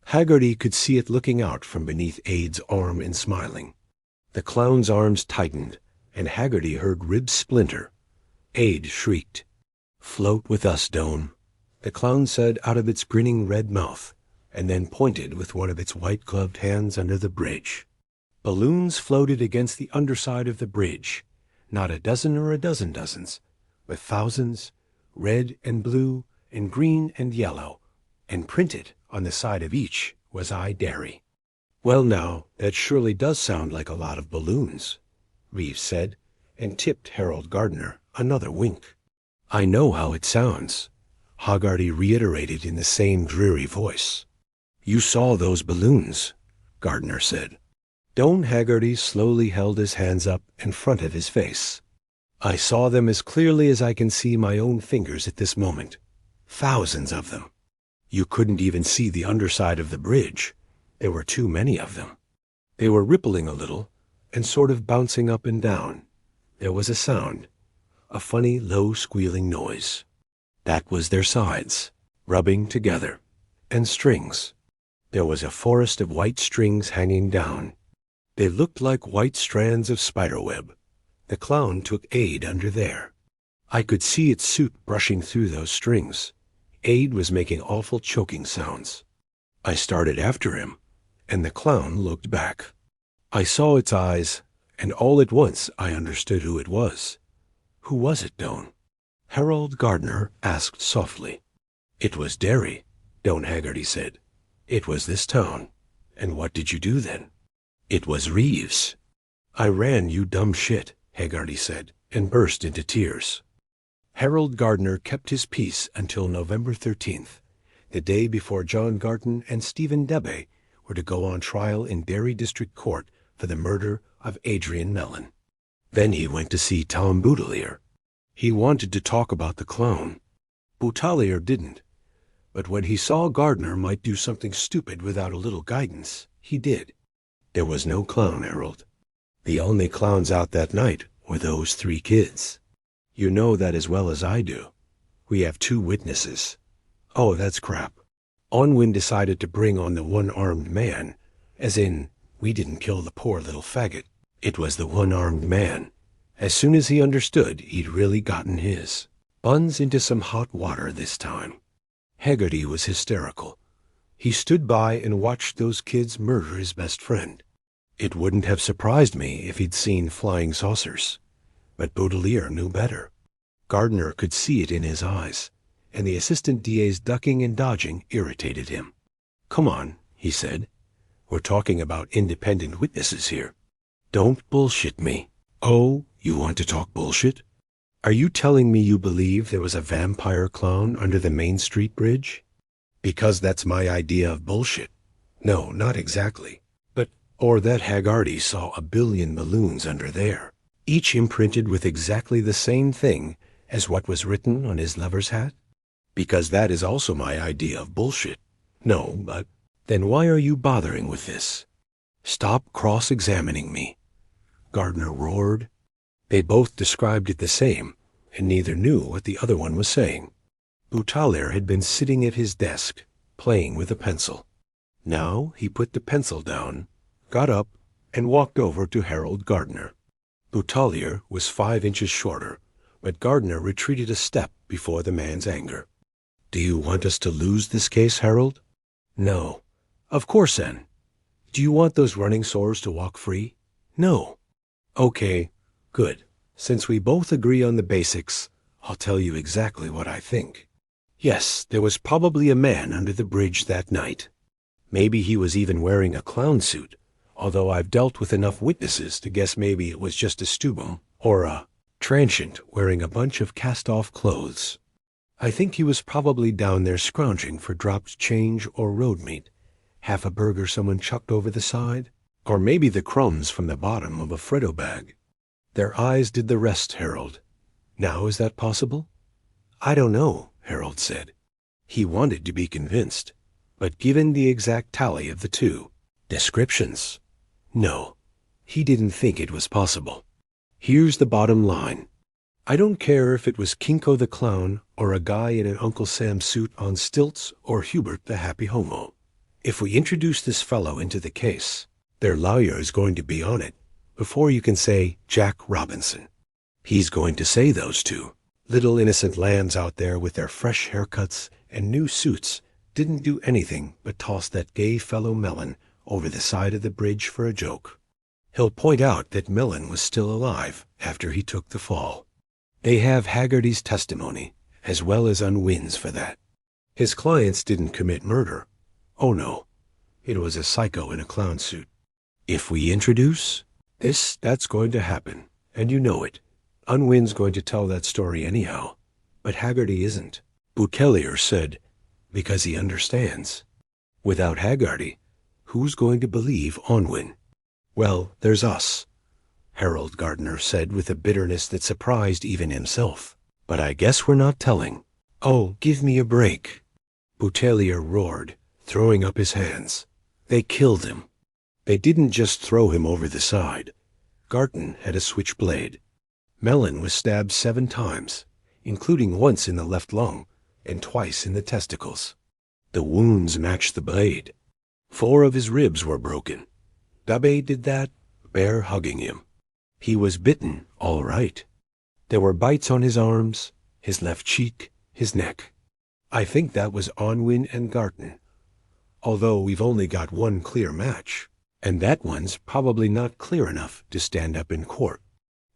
Haggerty could see it looking out from beneath Aid's arm and smiling. The clown's arms tightened, and Haggerty heard ribs splinter. Aid shrieked. Float with us, Doan, the clown said out of its grinning red mouth, and then pointed with one of its white-gloved hands under the bridge. Balloons floated against the underside of the bridge, not a dozen or a dozen dozens, but thousands, red and blue and green and yellow, and printed on the side of each was I, Derry. Well now, that surely does sound like a lot of balloons, Reeves said, and tipped Harold Gardner another wink. I know how it sounds, Haggerty reiterated in the same dreary voice. You saw those balloons, Gardner said. Doan Haggerty slowly held his hands up in front of his face. I saw them as clearly as I can see my own fingers at this moment. Thousands of them. You couldn't even see the underside of the bridge. There were too many of them. They were rippling a little and sort of bouncing up and down. There was a sound, a funny low squealing noise. That was their sides, rubbing together, and strings. There was a forest of white strings hanging down. They looked like white strands of spiderweb. The clown took Aid under there. I could see its suit brushing through those strings. Aid was making awful choking sounds. I started after him, and the clown looked back. I saw its eyes, and all at once I understood who it was. Who was it, Doan? Harold Gardner asked softly. It was Derry, Doan Haggerty said. It was this town. And what did you do then? It was Reeves. I ran, you dumb shit, Haggerty said, and burst into tears. Harold Gardner kept his peace until November 13th, the day before John Garton and Stephen Debye were to go on trial in Derry District Court for the murder of Adrian Mellon. Then he went to see Tom Boutelier. He wanted to talk about the clown. Boutelier didn't, but when he saw Gardner might do something stupid without a little guidance, he did. There was no clown, Harold. The only clowns out that night were those 3 kids. You know that as well as I do. We have 2 witnesses. Oh, that's crap. Onwin decided to bring on the one-armed man, as in, we didn't kill the poor little faggot. It was the one-armed man. As soon as he understood, he'd really gotten his. Buns into some hot water this time. Haggerty was hysterical. He stood by and watched those kids murder his best friend. It wouldn't have surprised me if he'd seen flying saucers. But Boutelier knew better. Gardner could see it in his eyes, and the assistant DA's ducking and dodging irritated him. Come on, he said. We're talking about independent witnesses here. Don't bullshit me. Oh, you want to talk bullshit? Are you telling me you believe there was a vampire clown under the Main Street Bridge? Because that's my idea of bullshit. No, not exactly. Or that Haggerty saw 1 billion balloons under there, each imprinted with exactly the same thing as what was written on his lover's hat? Because that is also my idea of bullshit. No, but then why are you bothering with this? Stop cross-examining me, Gardner roared. They both described it the same, and neither knew what the other one was saying. Boutelier had been sitting at his desk, playing with a pencil. Now he put the pencil down, got up, and walked over to Harold Gardner. Boutelier was 5 inches shorter, but Gardner retreated a step before the man's anger. Do you want us to lose this case, Harold? No. Of course, then. Do you want those running sores to walk free? No. Okay, good. Since we both agree on the basics, I'll tell you exactly what I think. Yes, there was probably a man under the bridge that night. Maybe he was even wearing a clown suit, although I've dealt with enough witnesses to guess maybe it was just a stubum or a transient wearing a bunch of cast-off clothes. I think he was probably down there scrounging for dropped change or road meat, half a burger someone chucked over the side, or maybe the crumbs from the bottom of a Freddo bag. Their eyes did the rest, Harold. Now is that possible? I don't know, Harold said. He wanted to be convinced, but given the exact tally of the 2 descriptions, no, he didn't think it was possible. Here's the bottom line. I don't care if it was Kinko the Clown or a guy in an Uncle Sam suit on stilts or Hubert the Happy Homo. If we introduce this fellow into the case, their lawyer is going to be on it before you can say Jack Robinson. He's going to say those 2 little innocent lambs out there with their fresh haircuts and new suits didn't do anything but toss that gay fellow Mellon over the side of the bridge for a joke. He'll point out that Mellon was still alive after he took the fall. They have Haggerty's testimony, as well as Unwin's for that. His clients didn't commit murder. Oh no, it was a psycho in a clown suit. If we introduce this, that's going to happen, and you know it. Unwin's going to tell that story anyhow, but Haggerty isn't. Boutelier said, because he understands. Without Haggerty, who's going to believe Onwin? Well, there's us, Harold Gardner said with a bitterness that surprised even himself. But I guess we're not telling. Oh, give me a break, Boutelier roared, throwing up his hands. They killed him. They didn't just throw him over the side. Garton had a switchblade. Mellon was stabbed 7 times, including once in the left lung and twice in the testicles. The wounds matched the blade. 4 of his ribs were broken. Debye did that, bear hugging him. He was bitten, all right. There were bites on his arms, his left cheek, his neck. I think that was Onwin and Garton, although we've only got one clear match, and that one's probably not clear enough to stand up in court.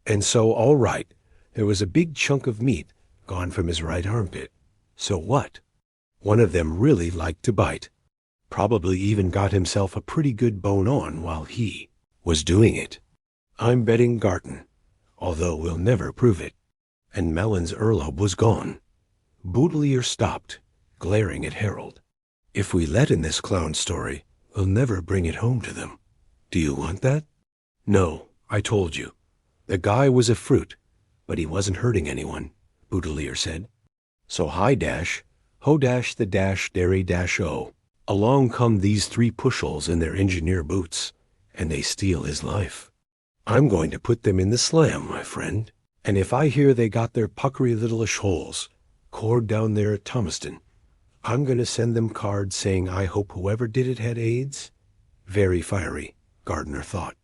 And so, all right, there was a big chunk of meat gone from his right armpit. So what? One of them really liked to bite. Probably even got himself a pretty good bone on while he was doing it. I'm betting Garton, although we'll never prove it. And Melon's earlobe was gone. Bootelier stopped, glaring at Harold. If we let in this clown story, we'll never bring it home to them. Do you want that? No, I told you. The guy was a fruit, but he wasn't hurting anyone, Bootelier said. So hi dash, ho dash the dash Derry dash o. Along come these three pushholes in their engineer boots, and they steal his life. I'm going to put them in the slam, my friend. And if I hear they got their puckery littleish holes cored down there at Thomaston, I'm going to send them cards saying I hope whoever did it had AIDS. Very fiery, Gardner thought.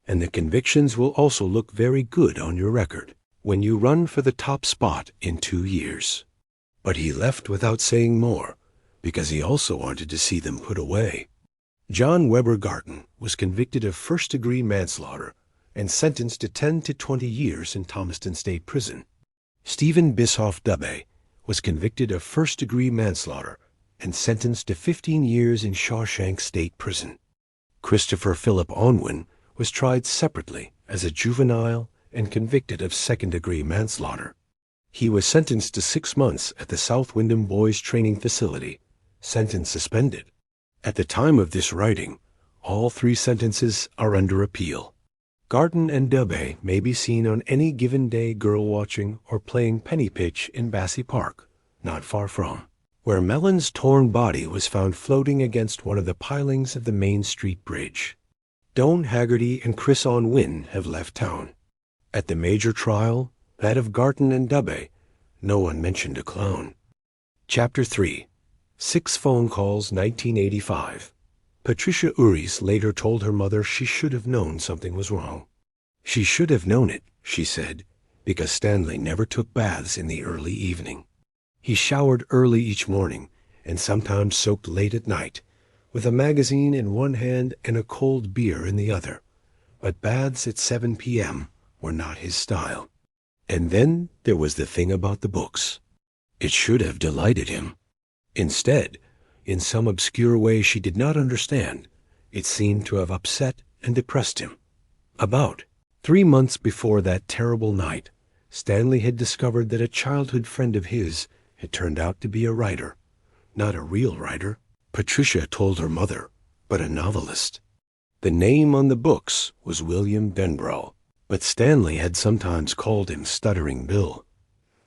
And the convictions will also look very good on your record when you run for the top spot in 2 years. But he left without saying more, because he also wanted to see them put away. John Weber Garton was convicted of first-degree manslaughter and sentenced to 10 to 20 years in Thomaston State Prison. Stephen Bischoff Dubé was convicted of first-degree manslaughter and sentenced to 15 years in Shawshank State Prison. Christopher Philip Onwin was tried separately as a juvenile and convicted of second-degree manslaughter. He was sentenced to 6 months at the South Windham Boys Training Facility, sentence suspended. At the time of this writing, all 3 sentences are under appeal. Garton and Dubé may be seen on any given day girl-watching or playing penny pitch in Bassey Park, not far from, where Mellon's torn body was found floating against one of the pilings of the Main Street Bridge. Doane Haggerty and Chris Onwin have left town. At the major trial, that of Garton and Dubé, no one mentioned a clown. Chapter 3. 6 Phone Calls, 1985. Patricia Uris later told her mother she should have known something was wrong. She should have known it, she said, because Stanley never took baths in the early evening. He showered early each morning and sometimes soaked late at night, with a magazine in one hand and a cold beer in the other. But baths at 7 p.m. were not his style. And then there was the thing about the books. It should have delighted him. Instead, in some obscure way she did not understand, it seemed to have upset and depressed him. About 3 months before that terrible night, Stanley had discovered that a childhood friend of his had turned out to be a writer. Not a real writer, Patricia told her mother, but a novelist. The name on the books was William Denbrough, but Stanley had sometimes called him Stuttering Bill.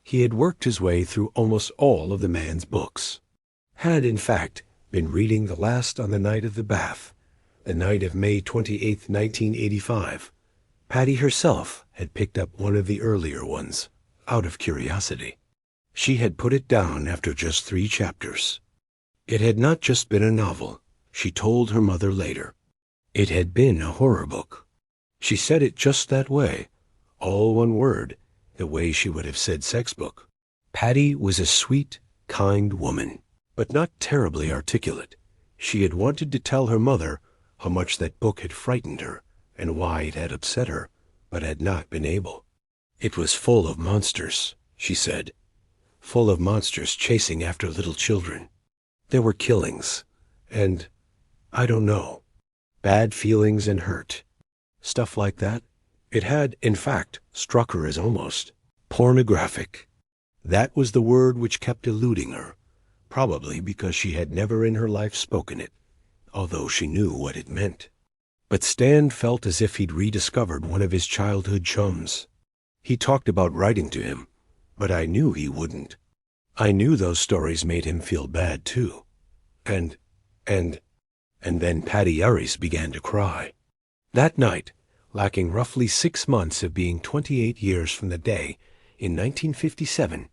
He had worked his way through almost all of the man's books. Had, in fact, been reading the last on the night of the bath, the night of May 28, 1985. Patty herself had picked up one of the earlier ones, out of curiosity. She had put it down after just 3 chapters. It had not just been a novel, she told her mother later. It had been a horror book. She said it just that way, all one word, the way she would have said sex book. Patty was a sweet, kind woman, but not terribly articulate. She had wanted to tell her mother how much that book had frightened her and why it had upset her, but had not been able. It was full of monsters, she said, full of monsters chasing after little children. There were killings, and, I don't know, bad feelings and hurt. Stuff like that. It had, in fact, struck her as almost pornographic. That was the word which kept eluding her, probably because she had never in her life spoken it, although she knew what it meant. But Stan felt as if he'd rediscovered one of his childhood chums. He talked about writing to him, but I knew he wouldn't. I knew those stories made him feel bad, too. And then Patty Uris began to cry. That night, lacking roughly 6 months of being 28 years from the day, in 1957,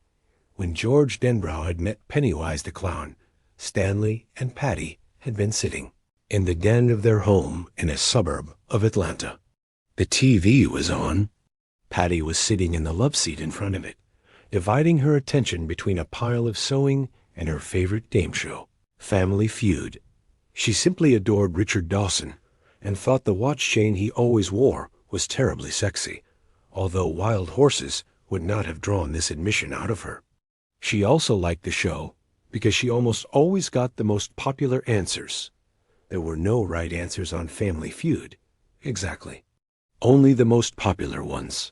when George Denbrough had met Pennywise the Clown, Stanley and Patty had been sitting in the den of their home in a suburb of Atlanta. The TV was on. Patty was sitting in the love seat in front of it, dividing her attention between a pile of sewing and her favorite game show, Family Feud. She simply adored Richard Dawson and thought the watch chain he always wore was terribly sexy, although Wild Horses would not have drawn this admission out of her. She also liked the show because she almost always got the most popular answers. There were no right answers on Family Feud. Exactly. Only the most popular ones.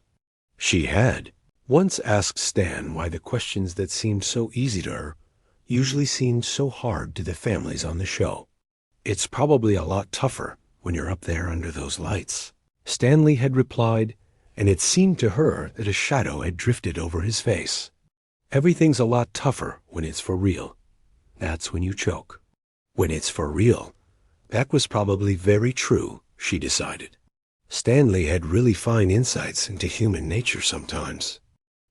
She had once asked Stan why the questions that seemed so easy to her usually seemed so hard to the families on the show. "It's probably a lot tougher when you're up there under those lights," Stanley had replied, and it seemed to her that a shadow had drifted over his face. "Everything's a lot tougher when it's for real. That's when you choke." When it's for real. That was probably very true, she decided. Stanley had really fine insights into human nature sometimes.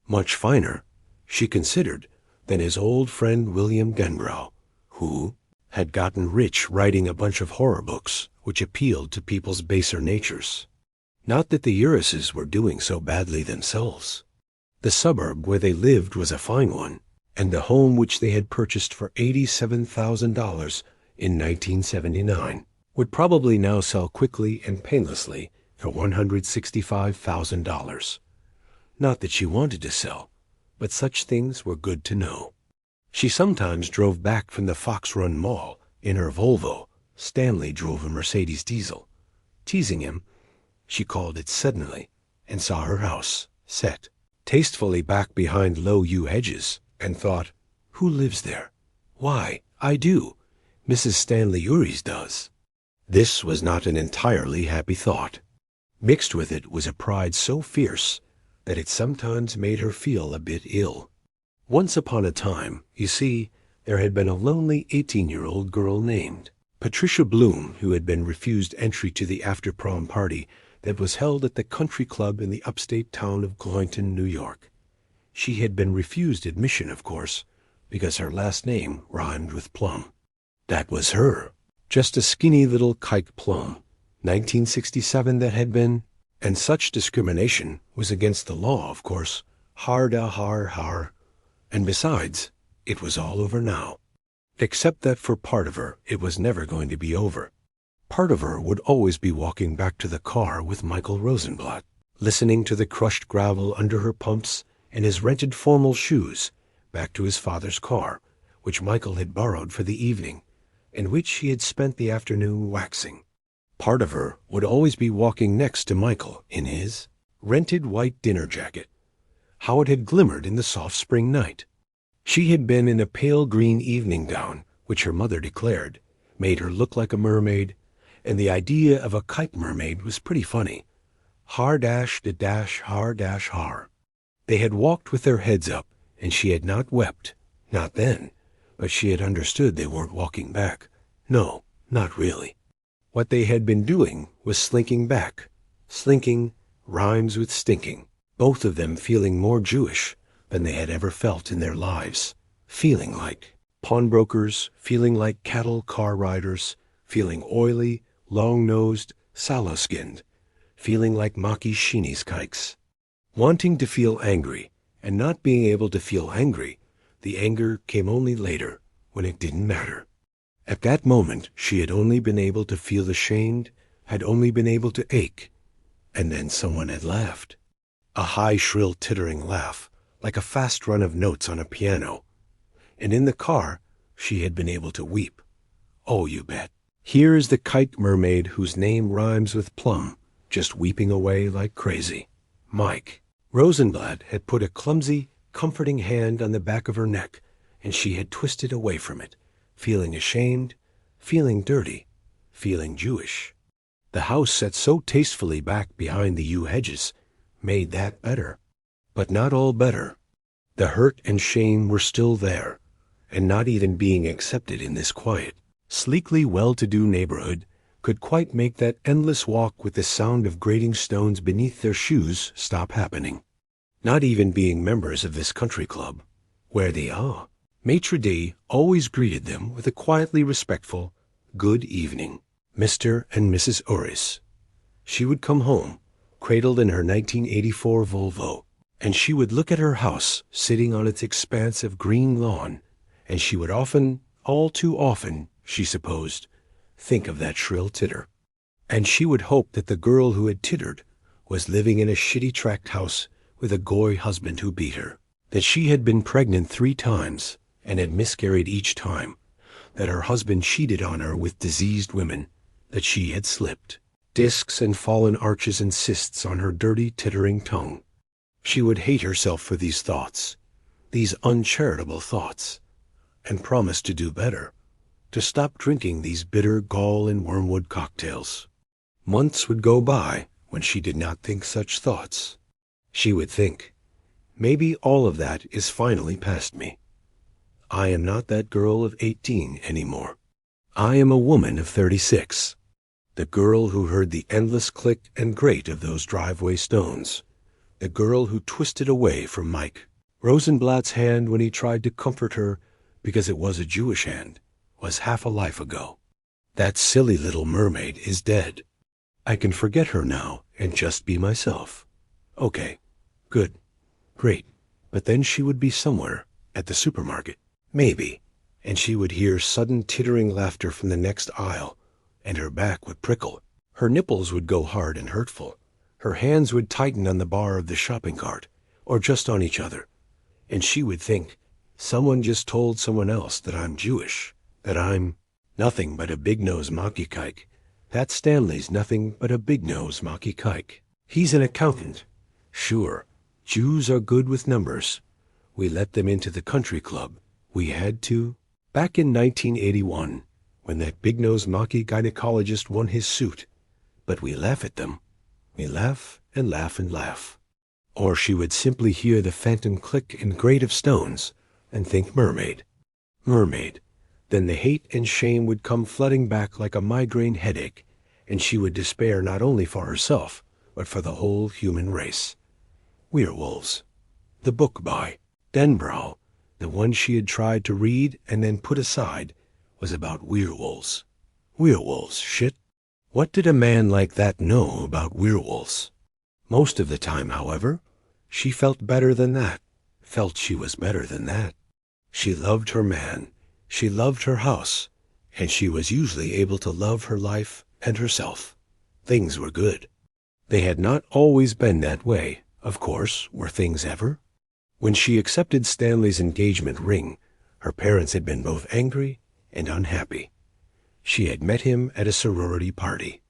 Much finer, she considered, than his old friend William Genbrow, who had gotten rich writing a bunch of horror books which appealed to people's baser natures. Not that the Urises were doing so badly themselves. The suburb where they lived was a fine one, and the home which they had purchased for $87,000 in 1979 would probably now sell quickly and painlessly for $165,000. Not that she wanted to sell, but such things were good to know. She sometimes drove back from the Fox Run Mall in her Volvo. Stanley drove a Mercedes diesel. Teasing him, she called it suddenly and saw her house, set tastefully back behind low yew hedges, and thought, "Who lives there? Why, I do. Mrs. Stanley Uries does." This was not an entirely happy thought. Mixed with it was a pride so fierce that it sometimes made her feel a bit ill. Once upon a time, you see, there had been a lonely 18-year-old girl named Patricia Bloom who had been refused entry to the after-prom party that was held at the country club in the upstate town of Gloynton, New York. She had been refused admission, of course, because her last name rhymed with Plum. That was her. Just a skinny little Kike Plum, 1967 that had been, and such discrimination was against the law, of course. Har. And besides, it was all over now. Except that for part of her, it was never going to be over. Part of her would always be walking back to the car with Michael Rosenblatt, listening to the crushed gravel under her pumps and his rented formal shoes, back to his father's car, which Michael had borrowed for the evening, and which he had spent the afternoon waxing. Part of her would always be walking next to Michael in his rented white dinner jacket. How it had glimmered in the soft spring night. She had been in a pale green evening gown, which her mother declared made her look like a mermaid, and the idea of a kite mermaid was pretty funny. Har. They had walked with their heads up, and she had not wept, not then, but she had understood they weren't walking back. No, not really. What they had been doing was slinking back. Slinking rhymes with stinking, both of them feeling more Jewish than they had ever felt in their lives. Feeling like pawnbrokers, feeling like cattle car riders, feeling oily, long-nosed, sallow-skinned, feeling like Maki Shini's kikes. Wanting to feel angry, and not being able to feel angry, the anger came only later, when it didn't matter. At that moment, she had only been able to feel ashamed, had only been able to ache, and then someone had laughed. A high, shrill, tittering laugh, like a fast run of notes on a piano. And in the car, she had been able to weep. Oh, you bet. Here is the kite mermaid whose name rhymes with plum, just weeping away like crazy. Mike. Rosenblatt had put a clumsy, comforting hand on the back of her neck, and she had twisted away from it, feeling ashamed, feeling dirty, feeling Jewish. The house set so tastefully back behind the yew hedges made that better. But not all better. The hurt and shame were still there, and not even being accepted in this quiet, sleekly well-to-do neighborhood could quite make that endless walk with the sound of grating stones beneath their shoes stop happening. Not even being members of this country club, where they are. Maitre d' always greeted them with a quietly respectful, "Good evening, Mr. and Mrs. Uris." She would come home, cradled in her 1984 Volvo, and she would look at her house sitting on its expanse of green lawn, and she would often, all too often, she supposed, think of that shrill titter. And she would hope that the girl who had tittered was living in a shitty tract house with a goy husband who beat her, that she had been pregnant 3 times and had miscarried each time, that her husband cheated on her with diseased women, that she had slipped, discs and fallen arches and cysts on her dirty, tittering tongue. She would hate herself for these thoughts, these uncharitable thoughts, and promise to do better, to stop drinking these bitter gall and wormwood cocktails. Months would go by when she did not think such thoughts. She would think, maybe all of that is finally past me. I am not that girl of 18 anymore. I am a woman of 36. The girl who heard the endless click and grate of those driveway stones. The girl who twisted away from Mike Rosenblatt's hand when he tried to comfort her because it was a Jewish hand, was half a life ago. That silly little mermaid is dead. I can forget her now and just be myself. Okay, good, great. But then she would be somewhere, at the supermarket, maybe, and she would hear sudden tittering laughter from the next aisle, and her back would prickle. Her nipples would go hard and hurtful. Her hands would tighten on the bar of the shopping cart, or just on each other. And she would think, someone just told someone else that I'm Jewish, that I'm nothing but a big-nose monkey kike. That Stanley's nothing but a big-nose monkey kike. He's an accountant. Sure, Jews are good with numbers. We let them into the country club. We had to. Back in 1981, when that big-nose monkey gynecologist won his suit. But we laugh at them. We laugh and laugh and laugh. Or she would simply hear the phantom click and grate of stones and think mermaid. Mermaid. Then the hate and shame would come flooding back like a migraine headache, and she would despair not only for herself, but for the whole human race. Werewolves. The book by Denbrough, the one she had tried to read and then put aside, was about werewolves. Werewolves, shit. What did a man like that know about werewolves? Most of the time, however, she felt better than that, felt she was better than that. She loved her man, she loved her house, and she was usually able to love her life and herself. Things were good. They had not always been that way, of course, were things ever? When she accepted Stanley's engagement ring, her parents had been both angry and unhappy. She had met him at a sorority party.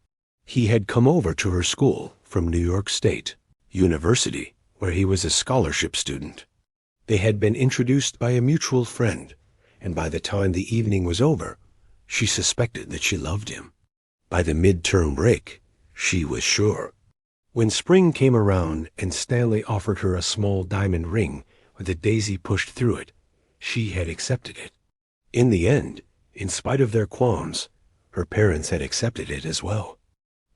He had come over to her school from New York State University, where he was a scholarship student. They had been introduced by a mutual friend, and by the time the evening was over, she suspected that she loved him. By the midterm break, she was sure. When spring came around and Stanley offered her a small diamond ring with a daisy pushed through it, she had accepted it. In the end, in spite of their qualms, her parents had accepted it as well.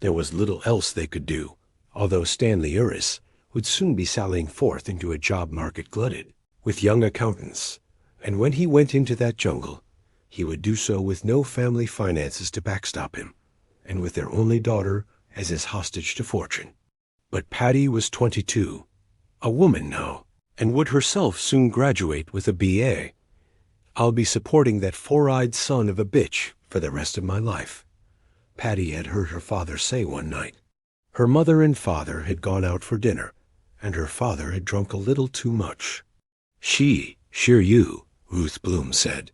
There was little else they could do, although Stanley Uris would soon be sallying forth into a job market glutted with young accountants, and when he went into that jungle, he would do so with no family finances to backstop him, and with their only daughter as his hostage to fortune. But Patty was 22, a woman now, and would herself soon graduate with a B.A. I'll be supporting that four-eyed son of a bitch for the rest of my life, Patty had heard her father say one night. Her mother and father had gone out for dinner, and her father had drunk a little too much. Sure you, Ruth Bloom said.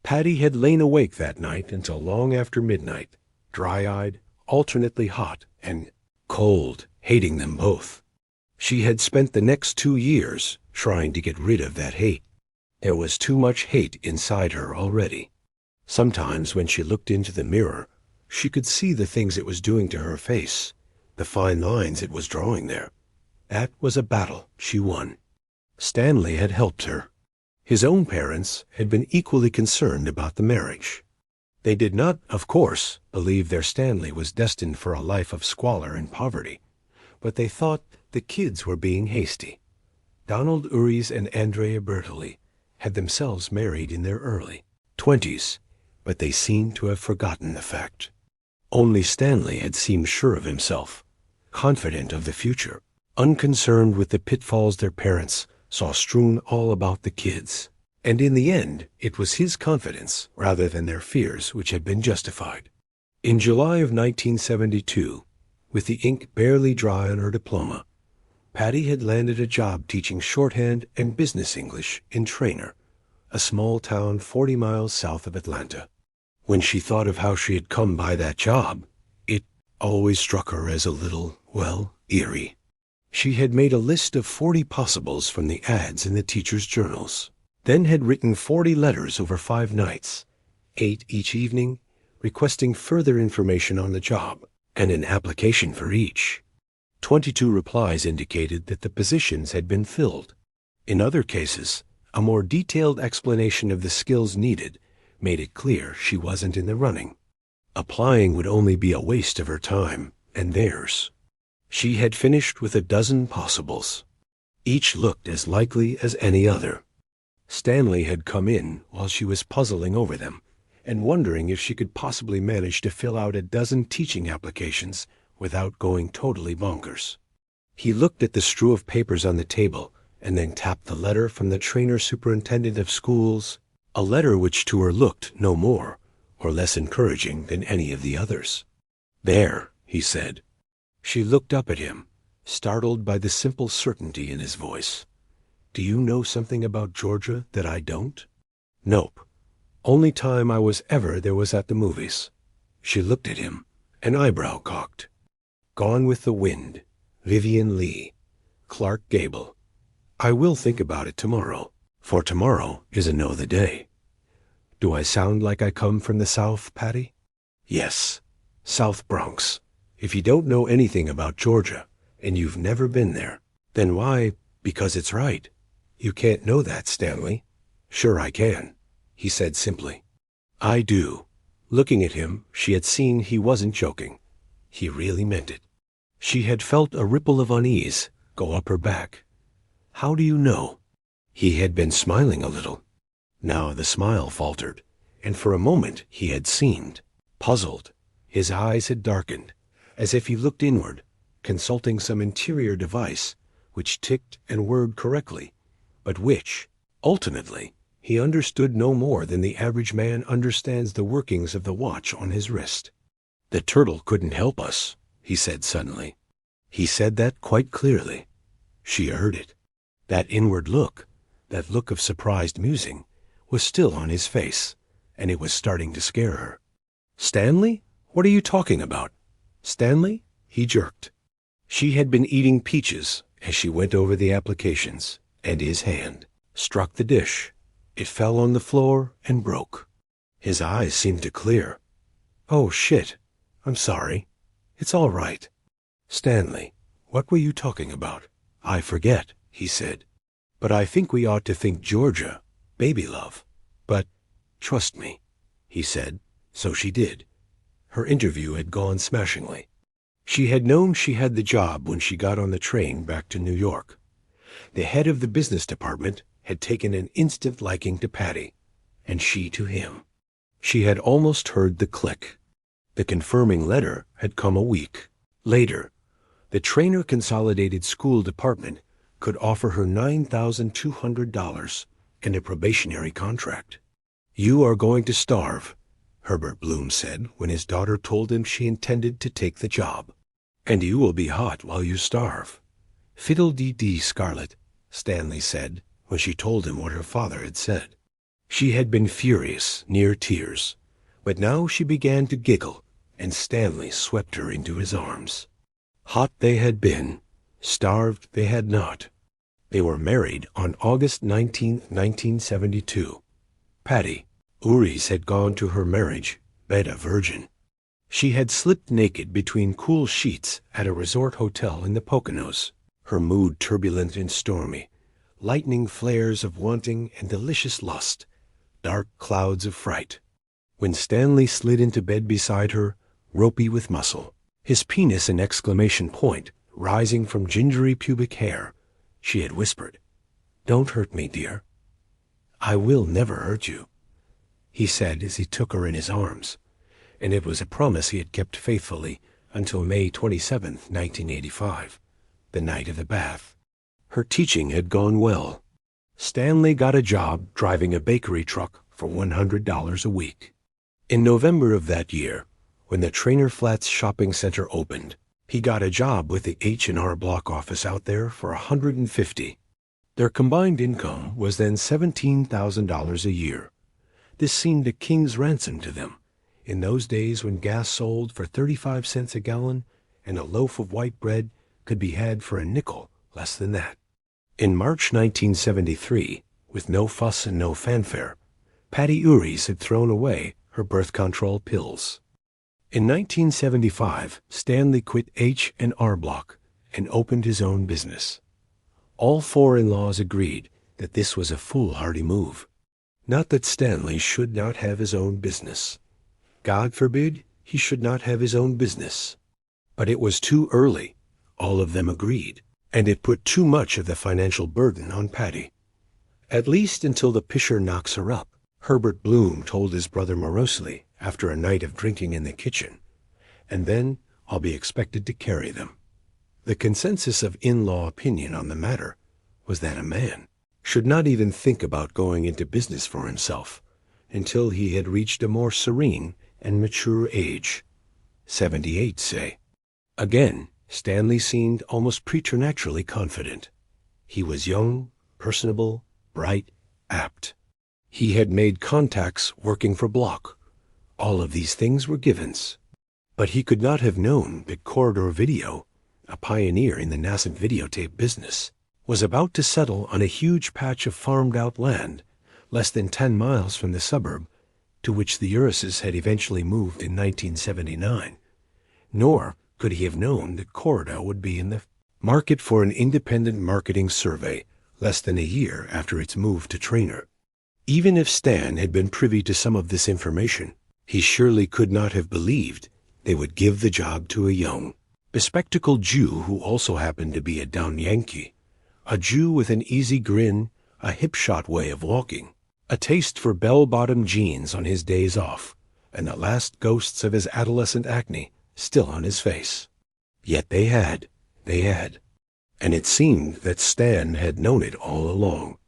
Patty had lain awake that night until long after midnight, dry-eyed, alternately hot and cold, hating them both. She had spent the next 2 years trying to get rid of that hate. There was too much hate inside her already. Sometimes when she looked into the mirror, she could see the things it was doing to her face, the fine lines it was drawing there. That was a battle she won. Stanley had helped her. His own parents had been equally concerned about the marriage. They did not, of course, believe their Stanley was destined for a life of squalor and poverty, but they thought the kids were being hasty. Donald Uris and Andrea Bertoli had themselves married in their early 20s, but they seemed to have forgotten the fact. Only Stanley had seemed sure of himself. confident of the future, unconcerned with the pitfalls their parents saw strewn all about the kids. And in the end, it was his confidence, rather than their fears, which had been justified. In July of 1972, with the ink barely dry on her diploma, Patty had landed a job teaching shorthand and business English in Trainer, a small town 40 miles south of Atlanta. When she thought of how she had come by that job, it always struck her as a little, eerie. She had made a list of 40 possibles from the ads in the teachers' journals, then had written 40 letters over 5 nights, 8 each evening, requesting further information on the job, and an application for each. 22 replies indicated that the positions had been filled. In other cases, a more detailed explanation of the skills needed made it clear she wasn't in the running. Applying would only be a waste of her time and theirs. She had finished with a dozen possibles. Each looked as likely as any other. Stanley had come in while she was puzzling over them and wondering if she could possibly manage to fill out a dozen teaching applications without going totally bonkers. He looked at the strew of papers on the table and then tapped the letter from the Trainer Superintendent of Schools, a letter which to her looked no more or less encouraging than any of the others. "There," he said. She looked up at him, startled by the simple certainty in his voice. "Do you know something about Georgia that I don't?" "Nope. Only time I was ever there was at the movies." She looked at him, an eyebrow cocked. "Gone with the Wind, Vivian Leigh, Clark Gable. I will think about it tomorrow, for tomorrow is another day." "Do I sound like I come from the South, Patty?" "Yes, South Bronx. If you don't know anything about Georgia, and you've never been there, then why, because it's right. You can't know that, Stanley." "Sure I can," he said simply. "I do." Looking at him, she had seen he wasn't joking. He really meant it. She had felt a ripple of unease go up her back. "How do you know?" He had been smiling a little. Now the smile faltered, and for a moment he had seemed puzzled. His eyes had darkened, as if he looked inward, consulting some interior device which ticked and whirred correctly, but which, ultimately, he understood no more than the average man understands the workings of the watch on his wrist. "The turtle couldn't help us," he said suddenly. He said that quite clearly. She heard it. That inward look, that look of surprised musing, was still on his face, and it was starting to scare her. "Stanley? What are you talking about? Stanley?" he jerked. She had been eating peaches as she went over the applications, and his hand struck the dish. It fell on the floor and broke. His eyes seemed to clear. "Oh, shit. I'm sorry. It's all right." "Stanley, what were you talking about?" "I forget," he said. "But I think we ought to think Georgia, baby love. But trust me," he said. So she did. Her interview had gone smashingly. She had known she had the job when she got on the train back to New York. The head of the business department had taken an instant liking to Patty, and she to him. She had almost heard the click. The confirming letter had come a week later. The Trainer Consolidated School Department could offer her $9,200 and a probationary contract. "You are going to starve," Herbert Bloom said when his daughter told him she intended to take the job. "And you will be hot while you starve." "Fiddle-dee-dee, Scarlett," Stanley said when she told him what her father had said. She had been furious, near tears, but now she began to giggle, and Stanley swept her into his arms. Hot they had been, starved they had not. They were married on August 19, 1972. Patty, Uri's had gone to her marriage, bed a virgin. She had slipped naked between cool sheets at a resort hotel in the Poconos, her mood turbulent and stormy, lightning flares of wanting and delicious lust, dark clouds of fright. When Stanley slid into bed beside her, ropey with muscle, his penis an exclamation point rising from gingery pubic hair, she had whispered, "Don't hurt me, dear." "I will never hurt you," he said as he took her in his arms, and it was a promise he had kept faithfully until May 27, 1985, the night of the bath. Her teaching had gone well. Stanley got a job driving a bakery truck for $100 a week. In November of that year, when the Trainer Flats shopping center opened, he got a job with the H&R Block office out there for $150. Their combined income was then $17,000 a year. This seemed a king's ransom to them, in those days when gas sold for 35 cents a gallon and a loaf of white bread could be had for a nickel less than that. In March 1973, with no fuss and no fanfare, Patty Uries had thrown away her birth control pills. In 1975, Stanley quit H&R Block and opened his own business. All four in-laws agreed that this was a foolhardy move. Not that Stanley should not have his own business. God forbid he should not have his own business. But it was too early, all of them agreed, and it put too much of the financial burden on Patty. At least until the pisher knocks her up, Herbert Bloom told his brother morosely after a night of drinking in the kitchen, and then I'll be expected to carry them. The consensus of in-law opinion on the matter was that a man should not even think about going into business for himself until he had reached a more serene and mature age. 78, say. Again, Stanley seemed almost preternaturally confident. He was young, personable, bright, apt. He had made contacts working for Block. All of these things were givens. But he could not have known that Corridor Video, a pioneer in the nascent videotape business, was about to settle on a huge patch of farmed-out land less than 10 miles from the suburb to which the Urises had eventually moved in 1979. Nor could he have known that Corridor would be in the market for an independent marketing survey less than a year after its move to Trainer. Even if Stan had been privy to some of this information, he surely could not have believed they would give the job to a young, bespectacled Jew who also happened to be a down Yankee, a Jew with an easy grin, a hip-shot way of walking, a taste for bell-bottom jeans on his days off, and the last ghosts of his adolescent acne still on his face. Yet they had, and it seemed that Stan had known it all along.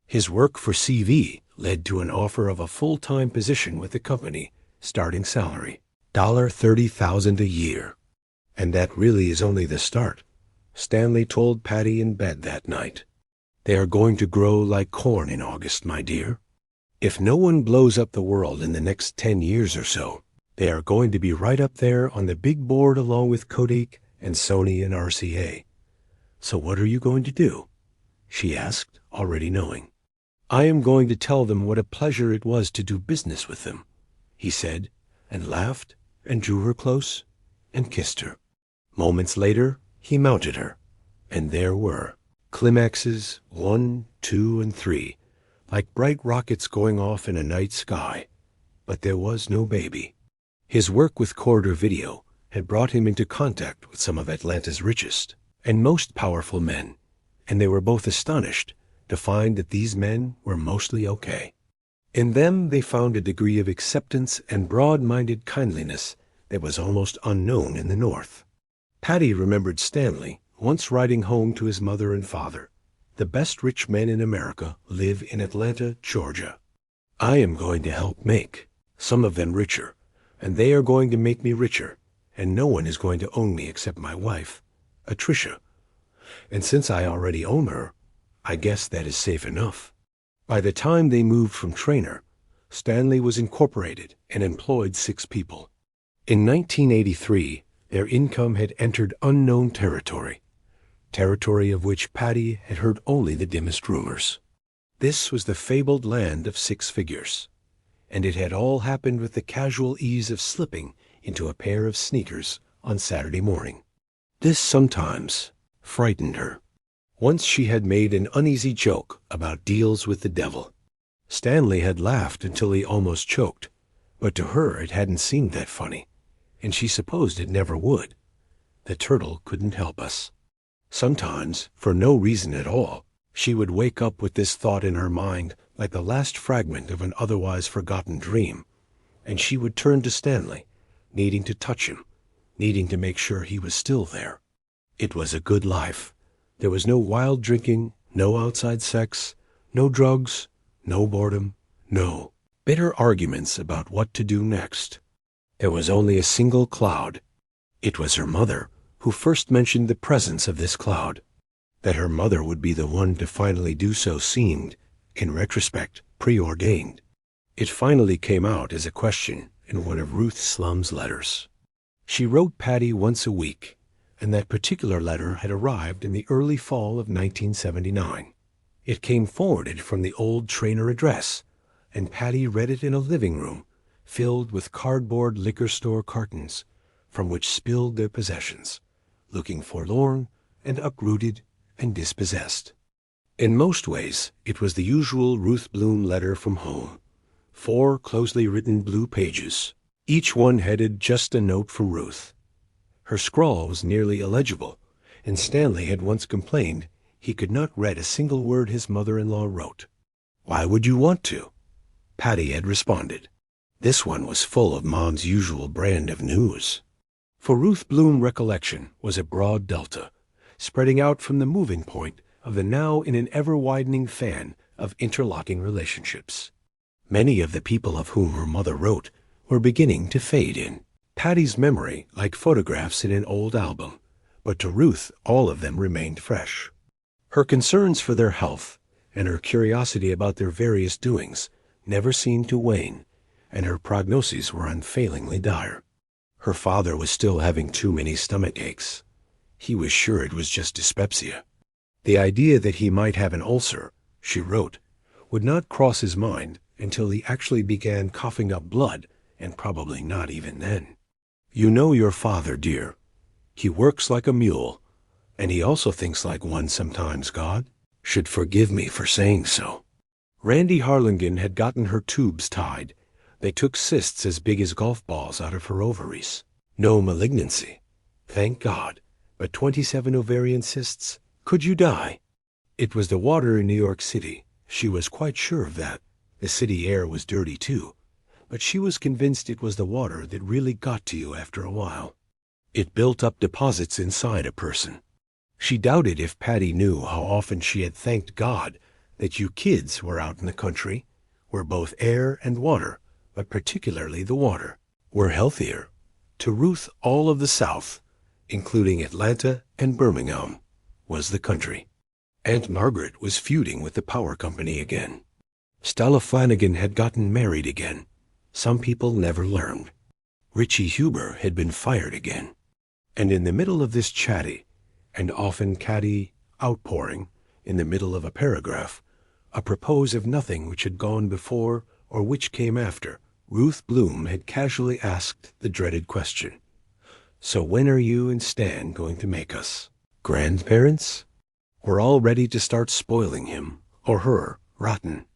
His work for CV led to an offer of a full-time position with the company, starting salary, $30,000 a year. And that really is only the start, Stanley told Patty in bed that night. They are going to grow like corn in August, my dear. If no one blows up the world in the next 10 years or so, they are going to be right up there on the big board along with Kodak and Sony and RCA. So what are you going to do? She asked, already knowing. I am going to tell them what a pleasure it was to do business with them, he said, and laughed and drew her close and kissed her. Moments later, he mounted her, and there were climaxes 1, 2, and 3, like bright rockets going off in a night sky. But there was no baby. His work with Corridor Video had brought him into contact with some of Atlanta's richest and most powerful men, and they were both astonished to find that these men were mostly okay. In them they found a degree of acceptance and broad-minded kindliness that was almost unknown in the North. Patty remembered Stanley once writing home to his mother and father, "The best rich men in America live in Atlanta, Georgia. I am going to help make some of them richer, and they are going to make me richer, and no one is going to own me except my wife, Atricia. And since I already own her, I guess that is safe enough." By the time they moved from Trainer, Stanley was incorporated and employed 6 people. In 1983, their income had entered unknown territory of which Patty had heard only the dimmest rumors. This was the fabled land of 6 figures, and it had all happened with the casual ease of slipping into a pair of sneakers on Saturday morning. This sometimes frightened her. Once she had made an uneasy joke about deals with the devil. Stanley had laughed until he almost choked, but to her it hadn't seemed that funny, and she supposed it never would. The turtle couldn't help us. Sometimes, for no reason at all, she would wake up with this thought in her mind like the last fragment of an otherwise forgotten dream, and she would turn to Stanley, needing to touch him, needing to make sure he was still there. It was a good life. There was no wild drinking, no outside sex, no drugs, no boredom, no bitter arguments about what to do next. There was only a single cloud. It was her mother who first mentioned the presence of this cloud. That her mother would be the one to finally do so seemed, in retrospect, preordained. It finally came out as a question in one of Ruth Slum's letters. She wrote Patty once a week, and that particular letter had arrived in the early fall of 1979. It came forwarded from the old Trainer address, and Patty read it in a living room filled with cardboard liquor store cartons from which spilled their possessions, looking forlorn and uprooted and dispossessed. In most ways, it was the usual Ruth Bloom letter from home. 4 closely written blue pages, each one headed "Just a Note from Ruth." Her scrawl was nearly illegible, and Stanley had once complained he could not read a single word his mother-in-law wrote. "Why would you want to?" Patty had responded. This one was full of Mom's usual brand of news. For Ruth Bloom, recollection was a broad delta, spreading out from the moving point of the now in an ever-widening fan of interlocking relationships. Many of the people of whom her mother wrote were beginning to fade in Patty's memory like photographs in an old album, but to Ruth all of them remained fresh. Her concerns for their health and her curiosity about their various doings never seemed to wane, and her prognoses were unfailingly dire. Her father was still having too many stomach aches. He was sure it was just dyspepsia. The idea that he might have an ulcer, she wrote, would not cross his mind until he actually began coughing up blood, and probably not even then. "You know your father, dear. He works like a mule, and he also thinks like one sometimes. God should forgive me for saying so." Randy Harlingen had gotten her tubes tied. They took cysts as big as golf balls out of her ovaries. No malignancy, thank God, but 27 ovarian cysts. Could you die? It was the water in New York City. She was quite sure of that. The city air was dirty too, but she was convinced it was the water that really got to you after a while. It built up deposits inside a person. She doubted if Patty knew how often she had thanked God that you kids were out in the country, where both air and water, but particularly the water, were healthier. To Ruth, all of the South, including Atlanta and Birmingham, was the country. Aunt Margaret was feuding with the power company again. Stella Flanagan had gotten married again. Some people never learned. Richie Huber had been fired again. And in the middle of this chatty, and often catty, outpouring, in the middle of a paragraph, apropos of nothing which had gone before or which came after, Ruth Bloom had casually asked the dreaded question, "So when are you and Stan going to make us grandparents? We're all ready to start spoiling him, or her, rotten.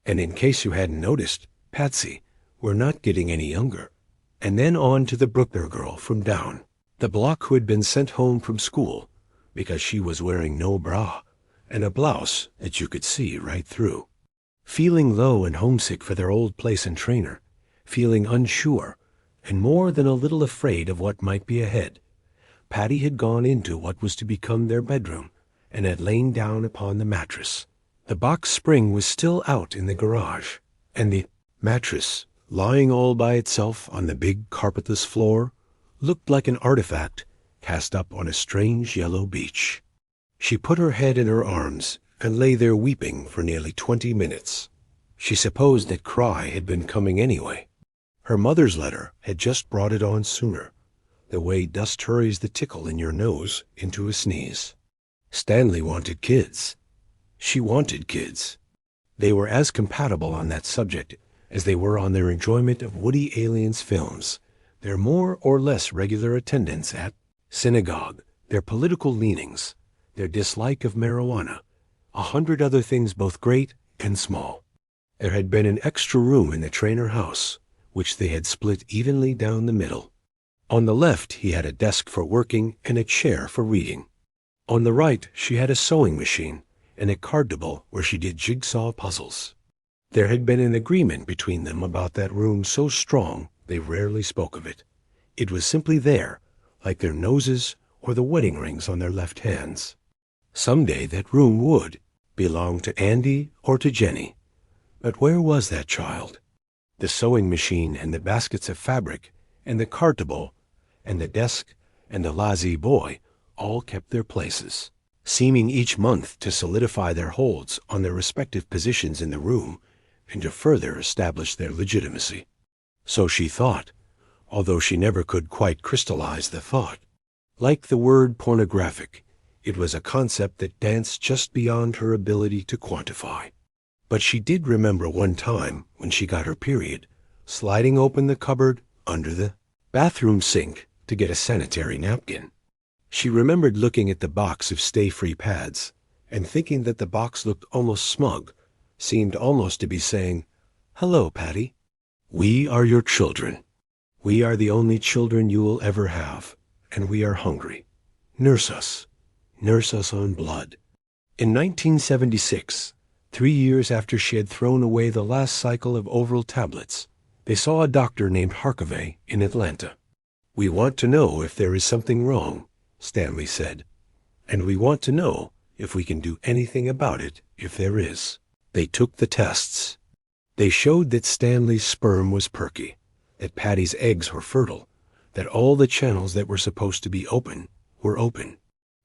And in case you hadn't noticed, Patsy, we're not getting any younger." And then on to the Bruckner girl from down the block who had been sent home from school because she was wearing no bra and a blouse that you could see right through. Feeling low and homesick for their old place and Trainer, feeling unsure and more than a little afraid of what might be ahead, Patty had gone into what was to become their bedroom and had lain down upon the mattress. The box spring was still out in the garage, and the mattress, lying all by itself on the big carpetless floor, looked like an artifact cast up on a strange yellow beach. She put her head in her arms and lay there weeping for nearly 20 minutes. She supposed that cry had been coming anyway. Her mother's letter had just brought it on sooner, the way dust hurries the tickle in your nose into a sneeze. Stanley wanted kids. She wanted kids. They were as compatible on that subject as they were on their enjoyment of Woody Allen's films, their more or less regular attendance at synagogue, their political leanings, their dislike of marijuana, 100 other things both great and small. There had been an extra room in the Trainer house, which they had split evenly down the middle. On the left he had a desk for working and a chair for reading. On the right she had a sewing machine and a card table where she did jigsaw puzzles. There had been an agreement between them about that room so strong they rarely spoke of it. It was simply there, like their noses or the wedding rings on their left hands. Someday that room would belong to Andy or to Jenny. But where was that child? The sewing machine and the baskets of fabric and the cartable and the desk and the lazy boy all kept their places, seeming each month to solidify their holds on their respective positions in the room and to further establish their legitimacy. So she thought, although she never could quite crystallize the thought. Like the word pornographic, it was a concept that danced just beyond her ability to quantify. But she did remember one time when she got her period, sliding open the cupboard under the bathroom sink to get a sanitary napkin. She remembered looking at the box of stay-free pads and thinking that the box looked almost smug, seemed almost to be saying, "Hello, Patty. We are your children. We are the only children you will ever have, and we are hungry. Nurse us. Nurse us on blood." In 1976, 3 years after she had thrown away the last cycle of Oral tablets, they saw a doctor named Harkavy in Atlanta. "We want to know if there is something wrong," Stanley said, "and we want to know if we can do anything about it if there is." They took the tests. They showed that Stanley's sperm was perky, that Patty's eggs were fertile, that all the channels that were supposed to be open were open.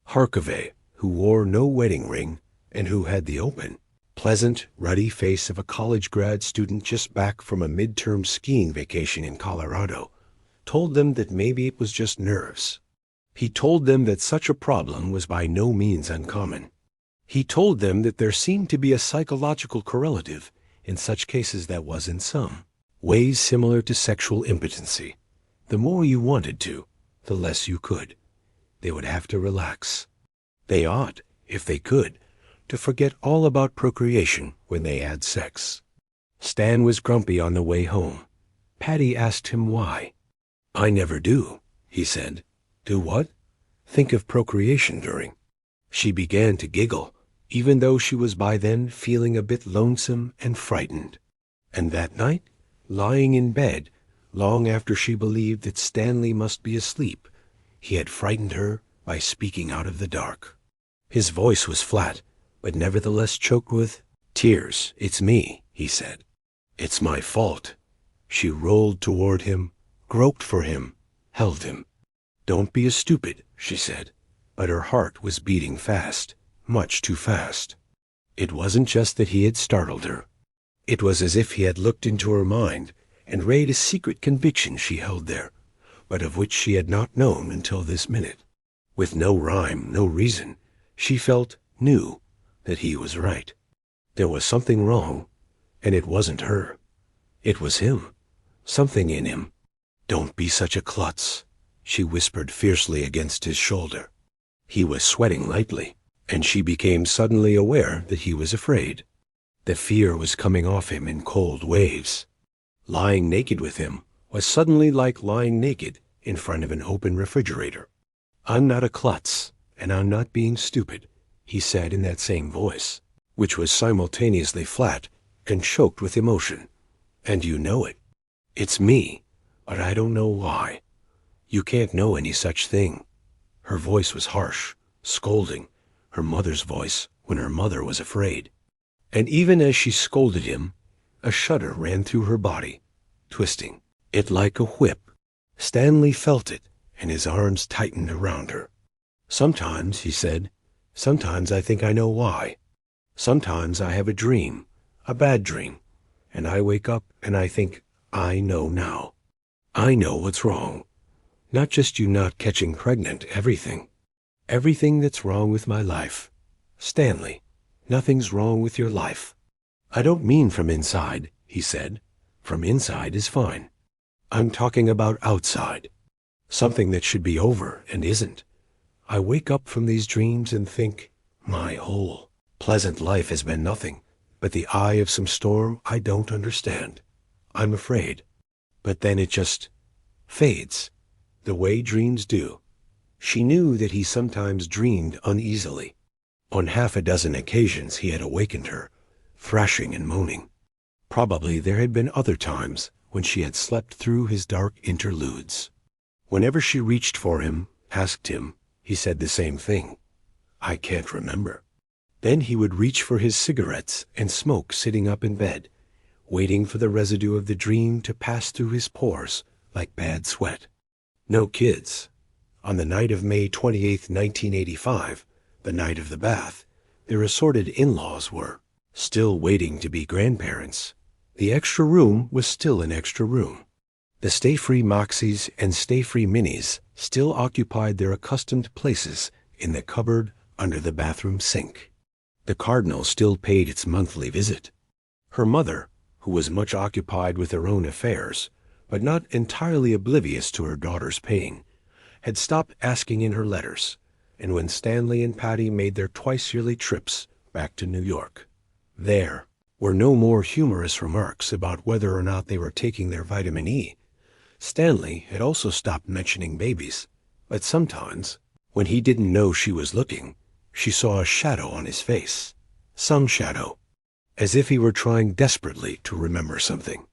Harkavy, who wore no wedding ring and who had the open, pleasant, ruddy face of a college grad student just back from a midterm skiing vacation in Colorado, told them that maybe it was just nerves. He told them that such a problem was by no means uncommon. He told them that there seemed to be a psychological correlative in such cases that was in some ways similar to sexual impotency. The more you wanted to, the less you could. They would have to relax. They ought, if they could, to forget all about procreation when they had sex. Stan was grumpy on the way home. Patty asked him why. "I never do," he said. "Do what?" "Think of procreation during." She began to giggle, even though she was by then feeling a bit lonesome and frightened. And that night, lying in bed, long after she believed that Stanley must be asleep, he had frightened her by speaking out of the dark. His voice was flat, but nevertheless choked with tears. "It's me," he said. "It's my fault." She rolled toward him, groped for him, held him. "Don't be a stupid," she said, but her heart was beating fast, much too fast. It wasn't just that he had startled her. It was as if he had looked into her mind and read a secret conviction she held there, but of which she had not known until this minute. With no rhyme, no reason, she knew that he was right. There was something wrong, and it wasn't her. It was him, something in him. "Don't be such a klutz," she whispered fiercely against his shoulder. He was sweating lightly, and she became suddenly aware that he was afraid. The fear was coming off him in cold waves. Lying naked with him was suddenly like lying naked in front of an open refrigerator. "I'm not a klutz, and I'm not being stupid," he said in that same voice, which was simultaneously flat and choked with emotion. "And you know it. It's me, but I don't know why. You can't know any such thing." Her voice was harsh, scolding, her mother's voice when her mother was afraid. And even as she scolded him, a shudder ran through her body, twisting it like a whip. Stanley felt it, and his arms tightened around her. "Sometimes," he said, "sometimes I think I know why. Sometimes I have a dream, a bad dream, and I wake up and I think, I know now. I know what's wrong. Not just you not catching pregnant, everything. Everything that's wrong with my life. Stanley, nothing's wrong with your life." "I don't mean from inside," he said. "From inside is fine. I'm talking about outside. Something that should be over and isn't. I wake up from these dreams and think, my whole pleasant life has been nothing but the eye of some storm I don't understand. I'm afraid. But then it just fades, the way dreams do." She knew that he sometimes dreamed uneasily. On 6 occasions he had awakened her, thrashing and moaning. Probably there had been other times when she had slept through his dark interludes. Whenever she reached for him, asked him, he said the same thing. I can't remember. Then he would reach for his cigarettes and smoke sitting up in bed, waiting for the residue of the dream to pass through his pores like bad sweat. No kids. On the night of May 28, 1985, the night of the bath, their assorted in-laws were still waiting to be grandparents. The extra room was still an extra room. The Stay Free Moxies and Stay Free Minis still occupied their accustomed places in the cupboard under the bathroom sink. The Cardinal still paid its monthly visit. Her mother, who was much occupied with her own affairs, but not entirely oblivious to her daughter's pain, had stopped asking in her letters, and when Stanley and Patty made their twice-yearly trips back to New York, there were no more humorous remarks about whether or not they were taking their vitamin E. Stanley had also stopped mentioning babies, but sometimes, when he didn't know she was looking, she saw a shadow on his face, some shadow, as if he were trying desperately to remember something.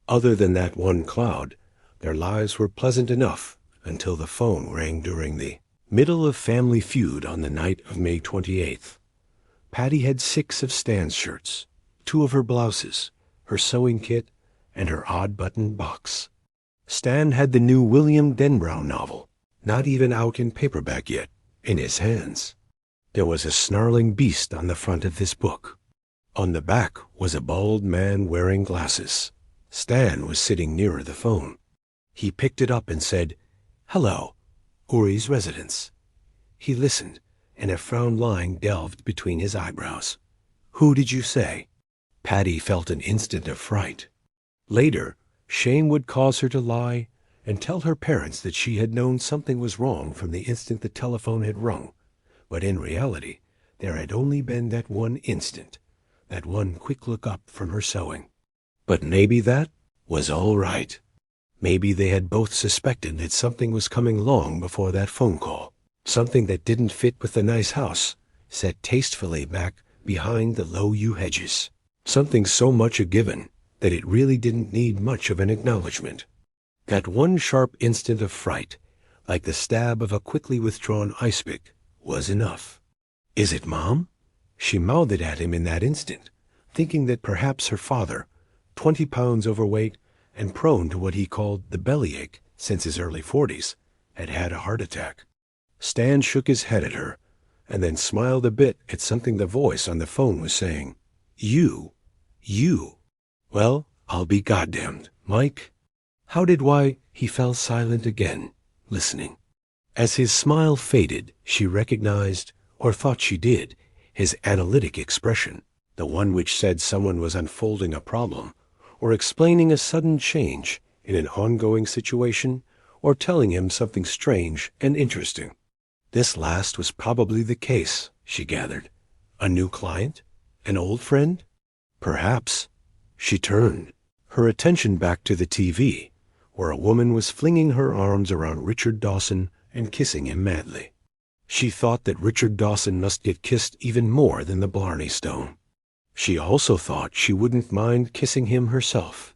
Other than that one cloud, their lives were pleasant enough until the phone rang during the middle of Family Feud on the night of May 28th. Patty had 6 of Stan's shirts, 2 of her blouses, her sewing kit, and her odd-button box. Stan had the new William Denbrough novel, not even out in paperback yet, in his hands. There was a snarling beast on the front of this book. On the back was a bald man wearing glasses. Stan was sitting nearer the phone. He picked it up and said, "Hello, Uri's residence." He listened, and a frown line delved between his eyebrows. "Who did you say?" Patty felt an instant of fright. Later, shame would cause her to lie and tell her parents that she had known something was wrong from the instant the telephone had rung. But in reality, there had only been that one instant, that one quick look up from her sewing. But maybe that was all right. Maybe they had both suspected that something was coming long before that phone call, something that didn't fit with the nice house, set tastefully back behind the low yew hedges, something so much a given that it really didn't need much of an acknowledgement. That one sharp instant of fright, like the stab of a quickly withdrawn ice pick, was enough. "Is it Mom?" She mouthed it at him in that instant, thinking that perhaps her father, 20 pounds overweight and prone to what he called the bellyache since his early 40s, had had a heart attack. Stan shook his head at her, and then smiled a bit at something the voice on the phone was saying. You. Well, I'll be goddamned, Mike. He fell silent again, listening. As his smile faded, she recognized, or thought she did, his analytic expression, the one which said someone was unfolding a problem, or explaining a sudden change in an ongoing situation, or telling him something strange and interesting. This last was probably the case, she gathered. A new client? An old friend? Perhaps. She turned, her attention back to the TV, where a woman was flinging her arms around Richard Dawson and kissing him madly. She thought that Richard Dawson must get kissed even more than the Blarney Stone. She also thought she wouldn't mind kissing him herself.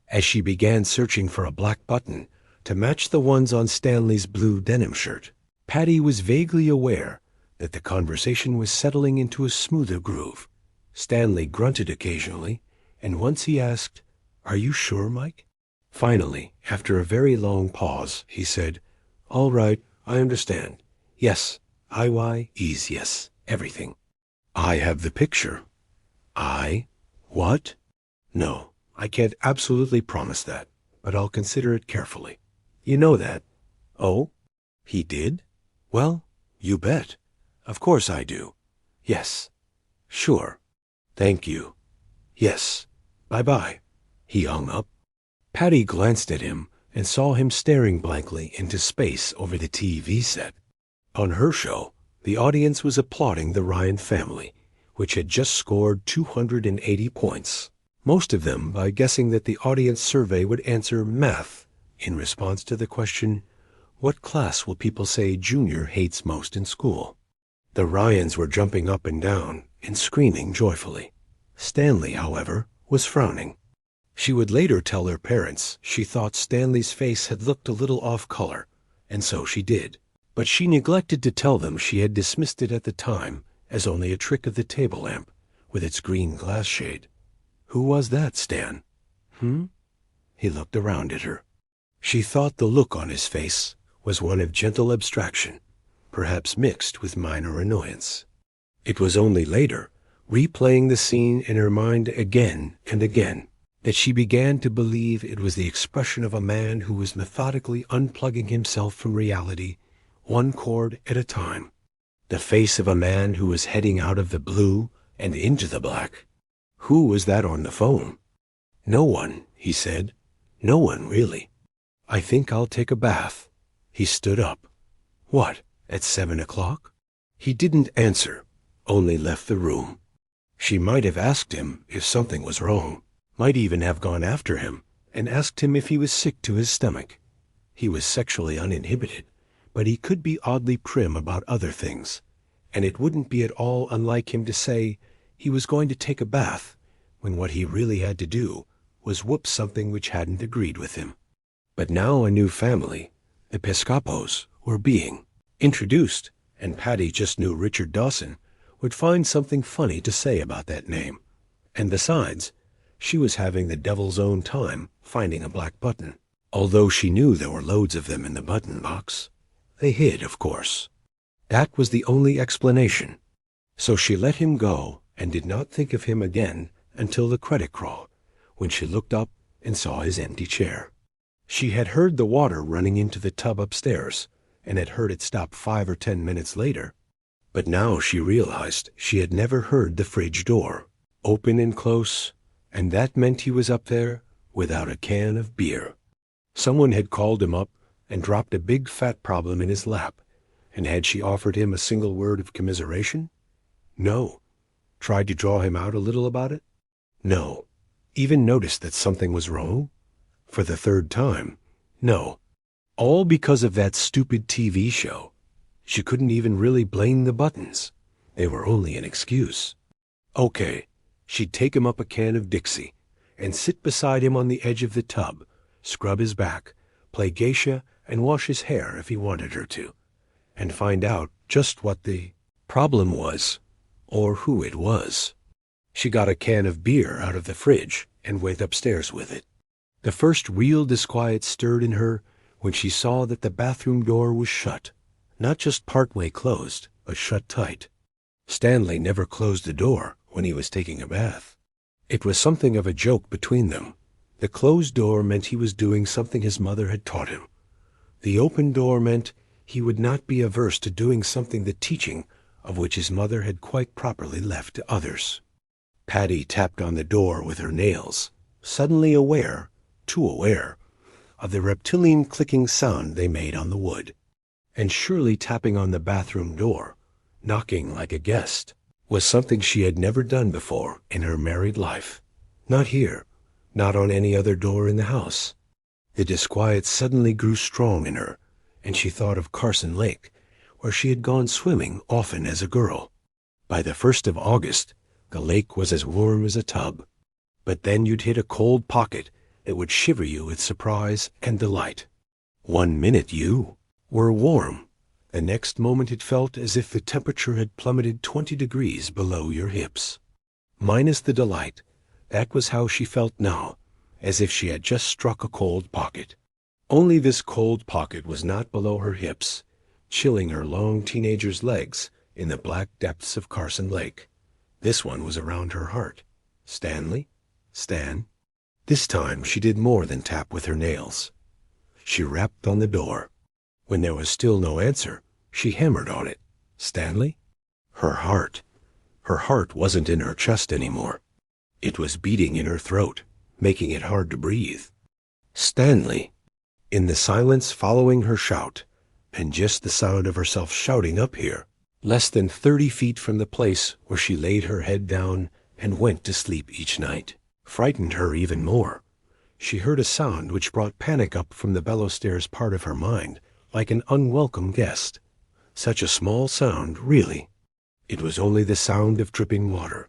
As she began searching for a black button to match the ones on Stanley's blue denim shirt, Patty was vaguely aware that the conversation was settling into a smoother groove. Stanley grunted occasionally, and once he asked, "Are you sure, Mike?" Finally, after a very long pause, he said, "All right, I understand. Yes, IYEs, yes, everything. I have the picture." What? No, I can't absolutely promise that, but I'll consider it carefully. You know that. Oh, he did? Well, you bet. Of course I do. Yes. Sure. Thank you. Yes. Bye-bye. He hung up. Patty glanced at him and saw him staring blankly into space over the TV set. On her show, the audience was applauding the Ryan family, which had just scored 280 points, most of them by guessing that the audience survey would answer math in response to the question, "What class will people say Junior hates most in school?" The Ryans were jumping up and down and screaming joyfully. Stanley, however, was frowning. She would later tell her parents she thought Stanley's face had looked a little off color, and so she did. But she neglected to tell them she had dismissed it at the time as only a trick of the table lamp with its green glass shade. Who was that, Stan? He looked around at her. She thought the look on his face was one of gentle abstraction, perhaps mixed with minor annoyance. It was only later, replaying the scene in her mind again and again, that she began to believe it was the expression of a man who was methodically unplugging himself from reality, one chord at a time. The face of a man who was heading out of the blue and into the black. Who was that on the phone? No one, he said. No one, really. I think I'll take a bath. He stood up. What, at 7 o'clock? He didn't answer, only left the room. She might have asked him if something was wrong, might even have gone after him and asked him if he was sick to his stomach. He was sexually uninhibited, but he could be oddly prim about other things, and it wouldn't be at all unlike him to say he was going to take a bath when what he really had to do was whoop something which hadn't agreed with him. But now a new family, the Pescapos, were being introduced, and Patty just knew Richard Dawson would find something funny to say about that name. And besides, she was having the devil's own time finding a black button, although she knew there were loads of them in the button box. They hid, of course. That was the only explanation. So she let him go and did not think of him again until the credit crawl, when she looked up and saw his empty chair. She had heard the water running into the tub upstairs and had heard it stop 5 or 10 minutes later. But now she realized she had never heard the fridge door open and close, and that meant he was up there without a can of beer. Someone had called him up and dropped a big fat problem in his lap, and had she offered him a single word of commiseration? No. Tried to draw him out a little about it? No. Even noticed that something was wrong? For the third time? No. All because of that stupid TV show. She couldn't even really blame the buttons. They were only an excuse. Okay, she'd take him up a can of Dixie and sit beside him on the edge of the tub, scrub his back, play geisha, and wash his hair if he wanted her to, and find out just what the problem was, or who it was. She got a can of beer out of the fridge and went upstairs with it. The first real disquiet stirred in her when she saw that the bathroom door was shut, not just partway closed, but shut tight. Stanley never closed the door when he was taking a bath. It was something of a joke between them. The closed door meant he was doing something his mother had taught him. The open door meant he would not be averse to doing something the teaching of which his mother had quite properly left to others. Patty tapped on the door with her nails, suddenly aware, too aware, of the reptilian clicking sound they made on the wood. And surely tapping on the bathroom door, knocking like a guest, was something she had never done before in her married life. Not here, not on any other door in the house. The disquiet suddenly grew strong in her, and she thought of Carson Lake, where she had gone swimming often as a girl. By the 1st of August, the lake was as warm as a tub. But then you'd hit a cold pocket that would shiver you with surprise and delight. 1 minute you were warm. The next moment it felt as if the temperature had plummeted 20 degrees below your hips. Minus the delight, that was how she felt now, as if she had just struck a cold pocket. Only this cold pocket was not below her hips, chilling her long teenager's legs in the black depths of Carson Lake. This one was around her heart. Stanley? Stan? This time she did more than tap with her nails. She rapped on the door. When there was still no answer, she hammered on it. Stanley? Her heart. Her heart wasn't in her chest anymore. It was beating in her throat, making it hard to breathe. Stanley. In the silence following her shout, and just the sound of herself shouting up here, less than 30 feet from the place where she laid her head down and went to sleep each night, frightened her even more. She heard a sound which brought panic up from the bellow-stairs part of her mind, like an unwelcome guest. Such a small sound, really. It was only the sound of dripping water.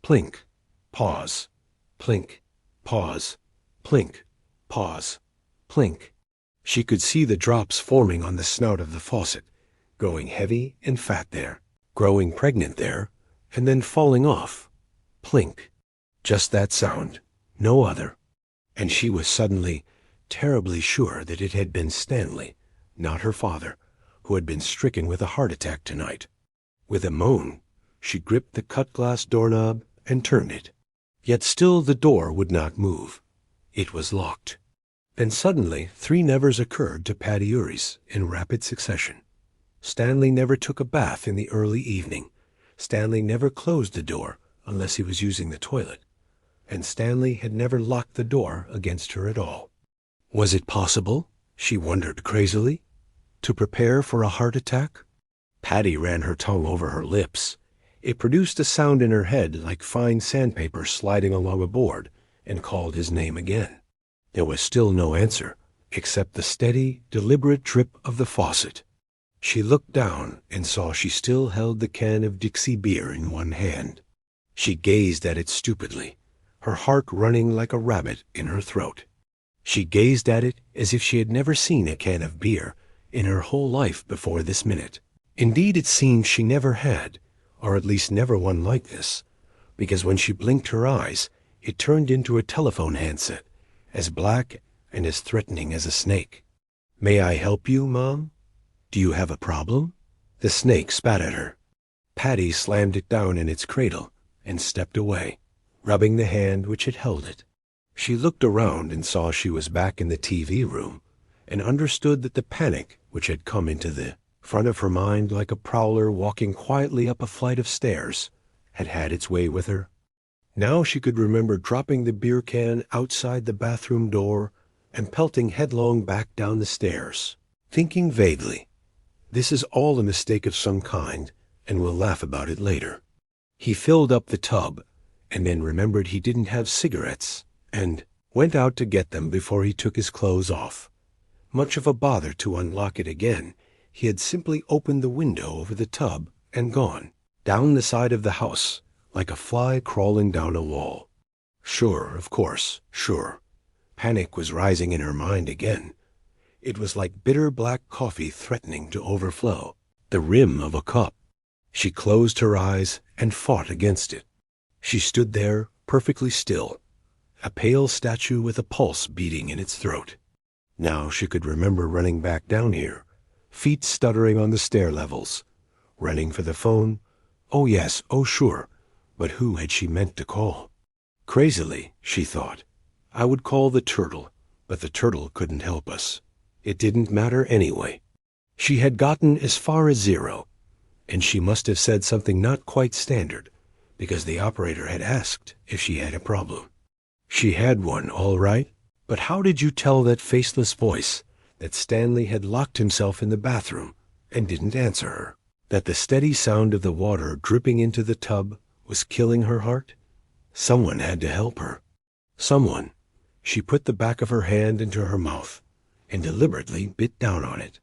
Plink, pause, plink, pause, plink, pause, plink. She could see the drops forming on the snout of the faucet growing heavy and fat there, growing pregnant there, and then falling off. Plink. Just that sound, no other. And she was suddenly terribly sure that it had been Stanley, not her father, who had been stricken with a heart attack tonight. With a moan, she gripped the cut-glass doorknob and turned it. Yet still the door would not move. It was locked. Then suddenly 3 nevers occurred to Paddy Uries in rapid succession. Stanley never took a bath in the early evening. Stanley never closed the door unless he was using the toilet. And Stanley had never locked the door against her at all. Was it possible, she wondered crazily, to prepare for a heart attack? Paddy ran her tongue over her lips. It produced a sound in her head like fine sandpaper sliding along a board, and called his name again. There was still no answer, except the steady, deliberate drip of the faucet. She looked down and saw she still held the can of Dixie beer in one hand. She gazed at it stupidly, her heart running like a rabbit in her throat. She gazed at it as if she had never seen a can of beer in her whole life before this minute. Indeed, it seemed she never had, or at least never one like this, because when she blinked her eyes, it turned into a telephone handset, as black and as threatening as a snake. "May I help you, Mom? Do you have a problem?" The snake spat at her. Paddy slammed it down in its cradle and stepped away, rubbing the hand which had held it. She looked around and saw she was back in the TV room, and understood that the panic which had come into the front of her mind like a prowler walking quietly up a flight of stairs had had its way with her. Now she could remember dropping the beer can outside the bathroom door and pelting headlong back down the stairs, thinking vaguely, "This is all a mistake of some kind, and we'll laugh about it later." He filled up the tub, and then remembered he didn't have cigarettes, and went out to get them before he took his clothes off. Much of a bother to unlock it again. He had simply opened the window over the tub and gone, down the side of the house, like a fly crawling down a wall. Sure, of course, sure. Panic was rising in her mind again. It was like bitter black coffee threatening to overflow, the rim of a cup. She closed her eyes and fought against it. She stood there, perfectly still, a pale statue with a pulse beating in its throat. Now she could remember running back down here, feet stuttering on the stair levels, running for the phone. Oh yes, oh sure, but who had she meant to call? Crazily, she thought, I would call the turtle, but the turtle couldn't help us. It didn't matter anyway. She had gotten as far as 0, and she must have said something not quite standard, because the operator had asked if she had a problem. She had one, all right, but how did you tell that faceless voice that Stanley had locked himself in the bathroom and didn't answer her? That the steady sound of the water dripping into the tub was killing her heart? Someone had to help her. Someone. She put the back of her hand into her mouth and deliberately bit down on it.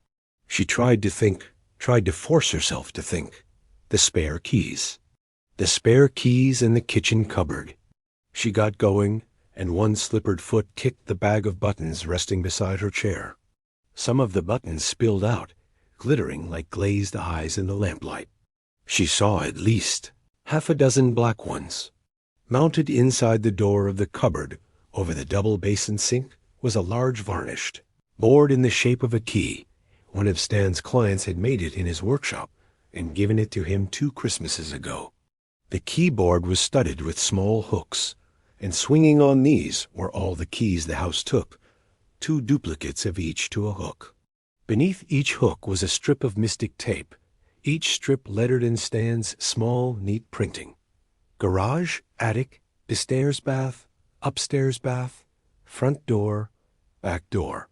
She tried to think, tried to force herself to think. The spare keys. The spare keys in the kitchen cupboard. She got going, and one slippered foot kicked the bag of buttons resting beside her chair. Some of the buttons spilled out, glittering like glazed eyes in the lamplight. She saw at least half a dozen black ones. Mounted inside the door of the cupboard over the double basin sink was a large varnished board in the shape of a key. One of Stan's clients had made it in his workshop and given it to him 2 Christmases ago. The keyboard was studded with small hooks, and swinging on these were all the keys the house took, 2 duplicates of each to a hook. Beneath each hook was a strip of mystic tape, each strip lettered in Stan's small, neat printing. Garage, attic, stairs bath, upstairs bath, front door, back door.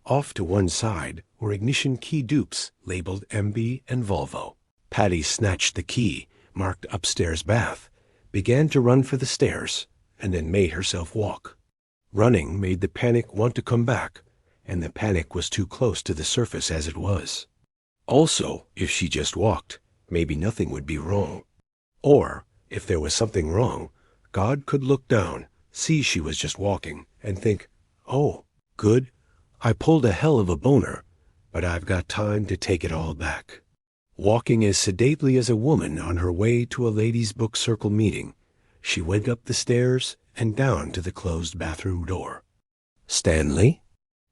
Off to one side were ignition key dupes labeled MB and Volvo. Paddy snatched the key, marked upstairs bath, began to run for the stairs, and then made herself walk. Running made the panic want to come back, and the panic was too close to the surface as it was. Also, if she just walked, maybe nothing would be wrong. Or, if there was something wrong, God could look down, see she was just walking, and think, oh, good, I pulled a hell of a boner, but I've got time to take it all back. Walking as sedately as a woman on her way to a ladies' book circle meeting, she went up the stairs and down to the closed bathroom door. "Stanley?"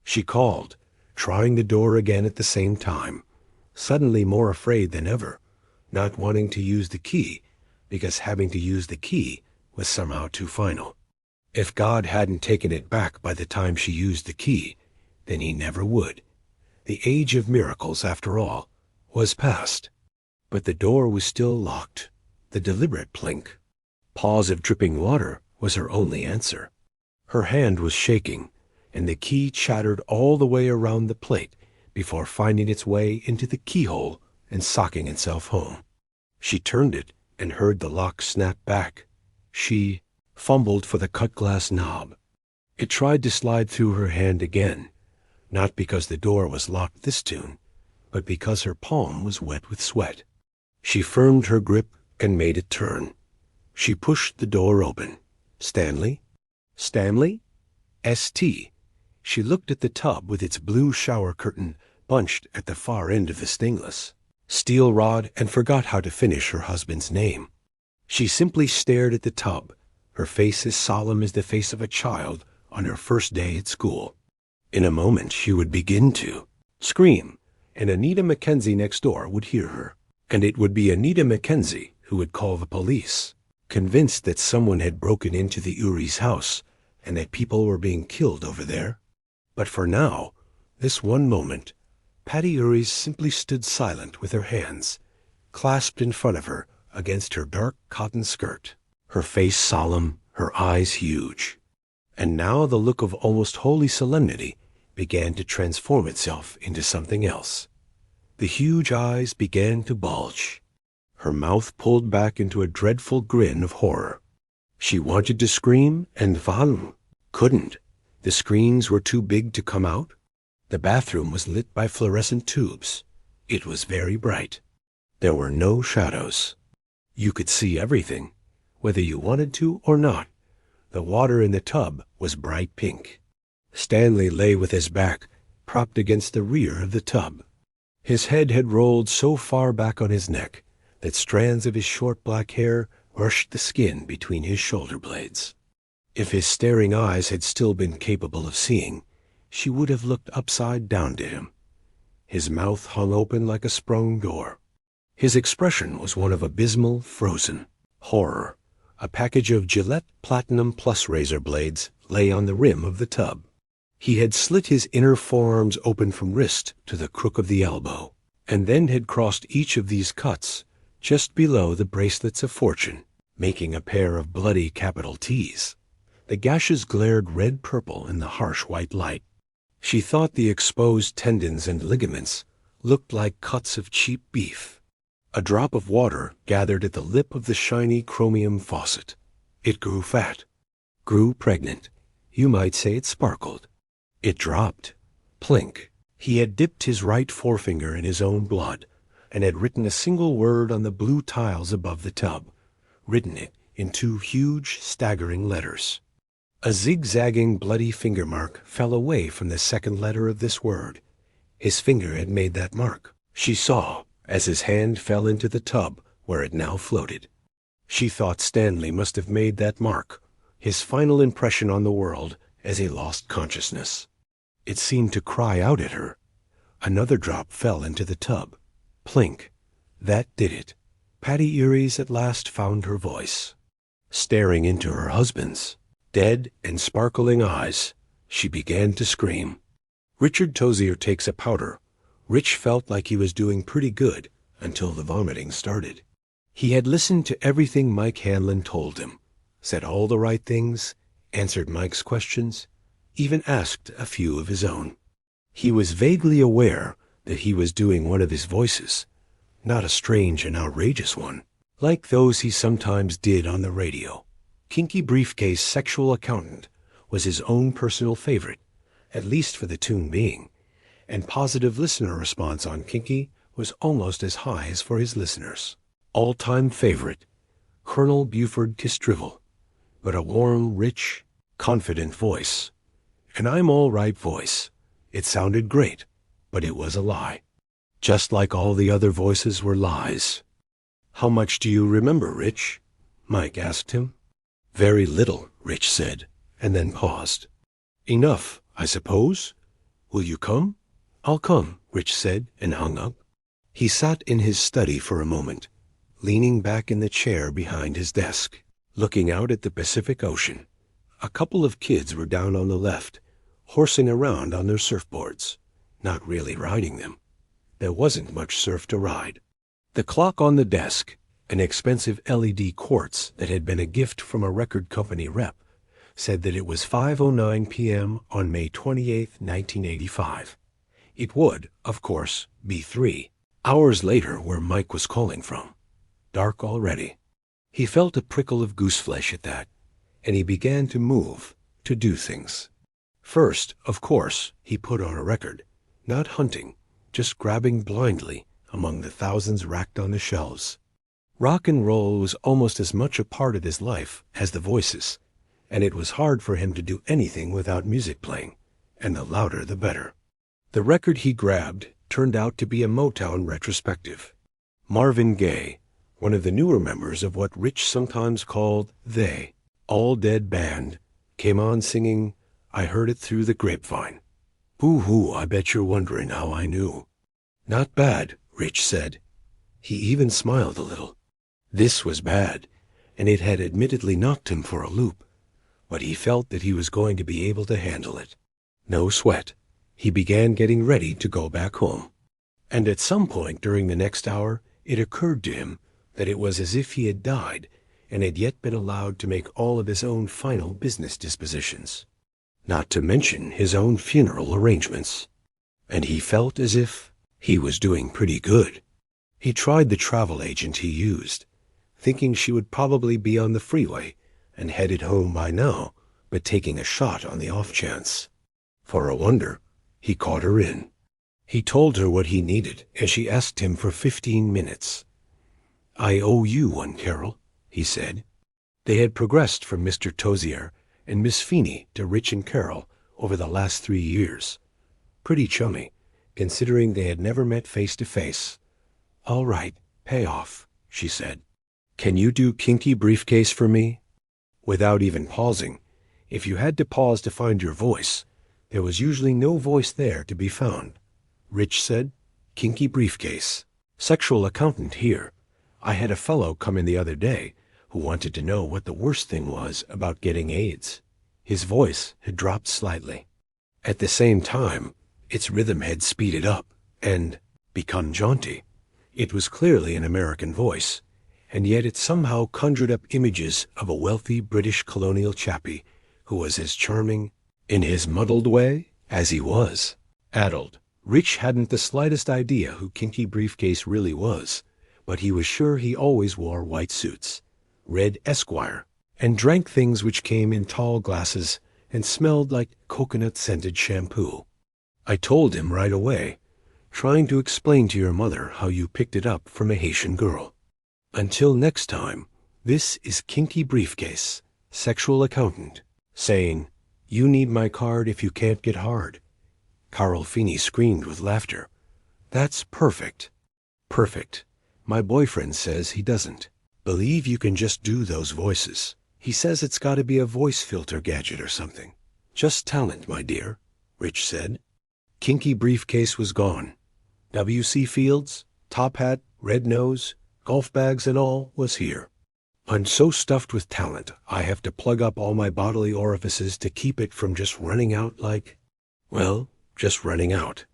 she called, trying the door again at the same time, suddenly more afraid than ever, not wanting to use the key, because having to use the key was somehow too final. If God hadn't taken it back by the time she used the key, then he never would. The age of miracles, after all, was past. But the door was still locked. The deliberate plink. Pause of dripping water was her only answer. Her hand was shaking, and the key chattered all the way around the plate before finding its way into the keyhole and socking itself home. She turned it and heard the lock snap back. She fumbled for the cut glass knob. It tried to slide through her hand again, not because the door was locked this tune, but because her palm was wet with sweat. She firmed her grip and made it turn. She pushed the door open. "Stanley? Stanley? S.T." She looked at the tub with its blue shower curtain bunched at the far end of the stainless steel rod and forgot how to finish her husband's name. She simply stared at the tub, her face as solemn as the face of a child on her first day at school. In a moment she would begin to scream, and Anita Mackenzie next door would hear her. And it would be Anita Mackenzie who would call the police, convinced that someone had broken into the Urie's house and that people were being killed over there. But for now, this one moment, Patty Uries simply stood silent with her hands clasped in front of her against her dark cotton skirt, her face solemn, her eyes huge. And now the look of almost holy solemnity began to transform itself into something else. The huge eyes began to bulge. Her mouth pulled back into a dreadful grin of horror. She wanted to scream and couldn't. The screams were too big to come out. The bathroom was lit by fluorescent tubes. It was very bright. There were no shadows. You could see everything, whether you wanted to or not. The water in the tub was bright pink. Stanley lay with his back propped against the rear of the tub. His head had rolled so far back on his neck that strands of his short black hair brushed the skin between his shoulder blades. If his staring eyes had still been capable of seeing, she would have looked upside down to him. His mouth hung open like a sprung door. His expression was one of abysmal, frozen horror. A package of Gillette Platinum Plus razor blades lay on the rim of the tub. He had slit his inner forearms open from wrist to the crook of the elbow, and then had crossed each of these cuts just below the bracelets of fortune, making a pair of bloody capital T's. The gashes glared red-purple in the harsh white light. She thought the exposed tendons and ligaments looked like cuts of cheap beef. A drop of water gathered at the lip of the shiny chromium faucet. It grew fat, grew pregnant. You might say it sparkled. It dropped. Plink. He had dipped his right forefinger in his own blood and had written a single word on the blue tiles above the tub, written it in 2 huge, staggering letters. A zigzagging, bloody finger mark fell away from the second letter of this word. His finger had made that mark. She saw, as his hand fell into the tub where it now floated. She thought Stanley must have made that mark, his final impression on the world, as he lost consciousness. It seemed to cry out at her. Another drop fell into the tub. Plink. That did it. Patty Uries at last found her voice. Staring into her husband's dead and sparkling eyes, she began to scream. Richard Tozier takes a powder. Rich felt like he was doing pretty good until the vomiting started. He had listened to everything Mike Hanlon told him, said all the right things, answered Mike's questions, even asked a few of his own. He was vaguely aware that he was doing one of his voices, not a strange and outrageous one, like those he sometimes did on the radio. Kinky Briefcase Sexual Accountant was his own personal favorite, at least for the tune being, and positive listener response on Kinky was almost as high as for his listeners. All-time favorite, Colonel Buford Kistrivel, but a warm, rich, confident voice. An I'm all right voice. It sounded great, but it was a lie. Just like all the other voices were lies. "How much do you remember, Rich?" Mike asked him. "Very little," Rich said, and then paused. "Enough, I suppose? Will you come?" "I'll come," Rich said, and hung up. He sat in his study for a moment, leaning back in the chair behind his desk, looking out at the Pacific Ocean. A couple of kids were down on the left, horsing around on their surfboards, not really riding them. There wasn't much surf to ride. The clock on the desk, an expensive LED quartz that had been a gift from a record company rep, said that it was 5:09 p.m. on May 28, 1985. It would, of course, be 3 hours later where Mike was calling from. Dark already. He felt a prickle of gooseflesh at that, and he began to move, to do things. First, of course, he put on a record, not hunting, just grabbing blindly among the thousands racked on the shelves. Rock and roll was almost as much a part of his life as the voices, and it was hard for him to do anything without music playing, and the louder the better. The record he grabbed turned out to be a Motown retrospective. Marvin Gaye, one of the newer members of what Rich sometimes called They, All Dead Band, came on singing "I Heard It Through the Grapevine." "Boo-hoo, I bet you're wondering how I knew." "Not bad," Rich said. He even smiled a little. This was bad, and it had admittedly knocked him for a loop, but he felt that he was going to be able to handle it. No sweat. He began getting ready to go back home. And at some point during the next hour, it occurred to him that it was as if he had died and had yet been allowed to make all of his own final business dispositions, not to mention his own funeral arrangements. And he felt as if he was doing pretty good. He tried the travel agent he used, thinking she would probably be on the freeway and headed home by now, but taking a shot on the off chance. For a wonder, he caught her in. He told her what he needed, and she asked him for 15 minutes. "I owe you one, Carol," he said. They had progressed from Mr. Tozier and Miss Feeney to Rich and Carol over the last 3 years. Pretty chummy, considering they had never met face to face. "All right, pay off," she said. "Can you do Kinky Briefcase for me?" Without even pausing, if you had to pause to find your voice, there was usually no voice there to be found. Rich said, "Kinky Briefcase. Sexual accountant here. I had a fellow come in the other day who wanted to know what the worst thing was about getting AIDS." His voice had dropped slightly. At the same time, its rhythm had speeded up and become jaunty. It was clearly an American voice, and yet it somehow conjured up images of a wealthy British colonial chappie who was as charming, in his muddled way, as he was addled. Rich hadn't the slightest idea who Kinky Briefcase really was, but he was sure he always wore white suits, read Esquire, and drank things which came in tall glasses and smelled like coconut-scented shampoo. I told him right away, trying to explain to your mother how you picked it up from a Haitian girl. Until next time, this is Kinky Briefcase, sexual accountant, saying, "You need my card if you can't get hard." Carol Feeney screamed with laughter. "That's perfect." Perfect. My boyfriend says he doesn't believe you can just do those voices. He says it's got to be a voice filter gadget or something. "Just talent, my dear," Rich said. Kinky Briefcase was gone. W.C. Fields, top hat, red nose, golf bags and all, was here. "I'm so stuffed with talent, I have to plug up all my bodily orifices to keep it from just running out just running out."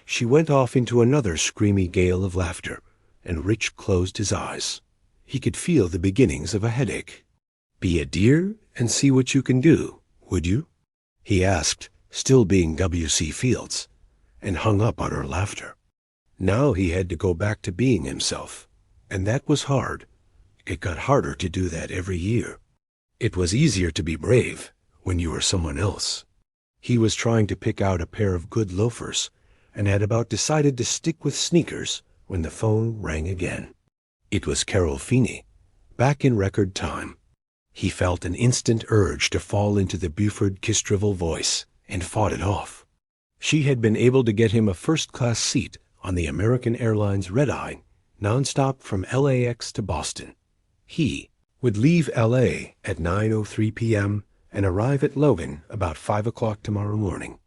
She went off into another screamy gale of laughter, and Rich closed his eyes. He could feel the beginnings of a headache. "Be a dear and see what you can do, would you?" he asked, still being W.C. Fields, and hung up on her laughter. Now he had to go back to being himself, and that was hard. It got harder to do that every year. It was easier to be brave when you were someone else. He was trying to pick out a pair of good loafers, and had about decided to stick with sneakers when the phone rang again. It was Carol Feeney, back in record time. He felt an instant urge to fall into the Buford Kistrivel voice, and fought it off. She had been able to get him a first-class seat on the American Airlines red-eye, nonstop from LAX to Boston. He would leave LA at 9:03 p.m. and arrive at Logan about 5 o'clock tomorrow morning.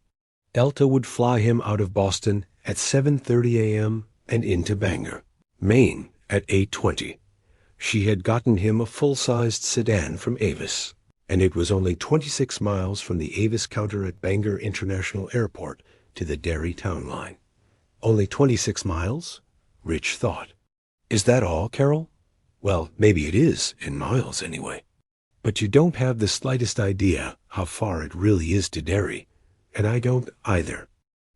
Delta would fly him out of Boston at 7:30 a.m. and into Bangor, Maine at 8:20. She had gotten him a full-sized sedan from Avis, and it was only 26 miles from the Avis counter at Bangor International Airport to the Derry town line. Only 26 miles? Rich thought. Is that all, Carol? Well, maybe it is, in miles anyway. But you don't have the slightest idea how far it really is to Derry, and I don't either.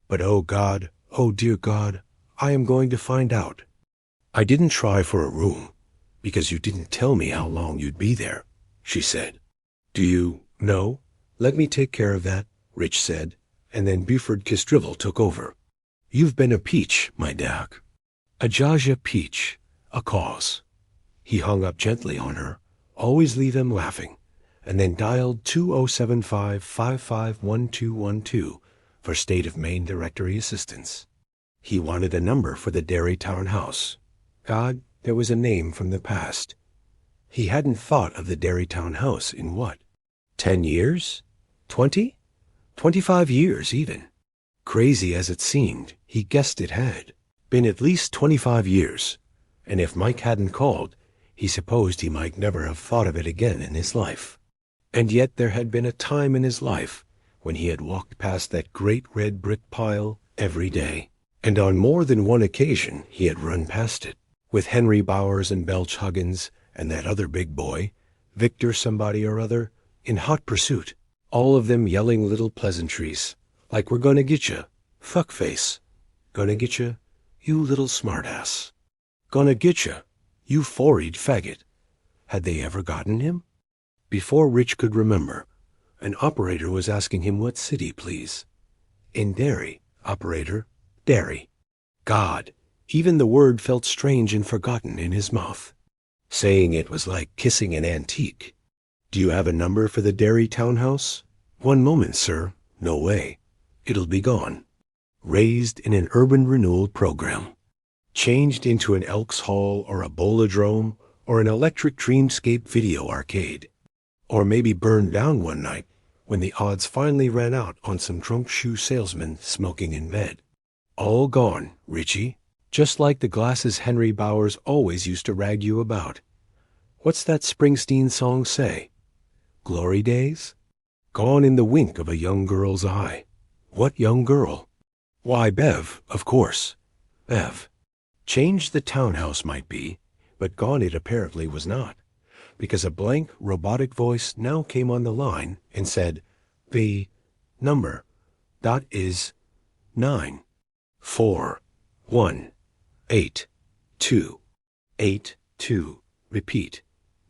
But oh God, oh dear God, I am going to find out. I didn't try for a room, because you didn't tell me how long you'd be there, she said. Do you know? Let me take care of that, Rich said, and then Buford Kistrivel took over. You've been a peach, my Dak. A Jaja peach, a cause. He hung up gently on her, always leave him laughing, and then dialed 2075-551212 for State of Maine Directory assistance. He wanted a number for the Derry townhouse. God, there was a name from the past. He hadn't thought of the Derry townhouse in what? 10 years? 20? 25 years, even. Crazy as it seemed, he guessed it had been at least 25 years, and if Mike hadn't called, he supposed he might never have thought of it again in his life. And yet there had been a time in his life when he had walked past that great red brick pile every day, and on more than one occasion he had run past it, with Henry Bowers and Belch Huggins and that other big boy, Victor somebody or other, in hot pursuit, all of them yelling little pleasantries, like we're gonna get you, fuckface, gonna get you, you little smartass, gonna get you, you four-eyed faggot. Had they ever gotten him? Before Rich could remember, an operator was asking him what city, please. In Derry, operator, Derry. God, even the word felt strange and forgotten in his mouth. Saying it was like kissing an antique. Do you have a number for the Derry townhouse? One moment, sir. No way. It'll be gone. Raised in an urban renewal program. Changed into an Elks Hall or a Bolodrome or an electric dreamscape video arcade. Or maybe burned down one night when the odds finally ran out on some drunk shoe salesman smoking in bed. All gone, Richie. Just like the glasses Henry Bowers always used to rag you about. What's that Springsteen song say? Glory days? Gone in the wink of a young girl's eye. What young girl? Why, Bev, of course. Bev. Changed the townhouse might be, but gone it apparently was not, because a blank, robotic voice now came on the line and said, the number dot is 9 4 1 8 2 8 2. Repeat.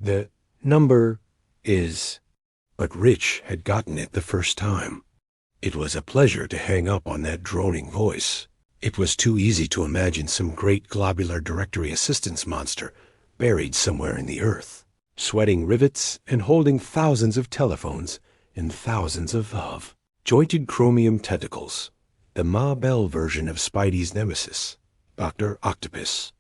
The number is... But Rich had gotten it the first time. It was a pleasure to hang up on that droning voice. It was too easy to imagine some great globular directory assistance monster buried somewhere in the earth, sweating rivets and holding thousands of telephones and thousands of jointed chromium tentacles, the Ma Bell version of Spidey's nemesis, Dr. Octopus.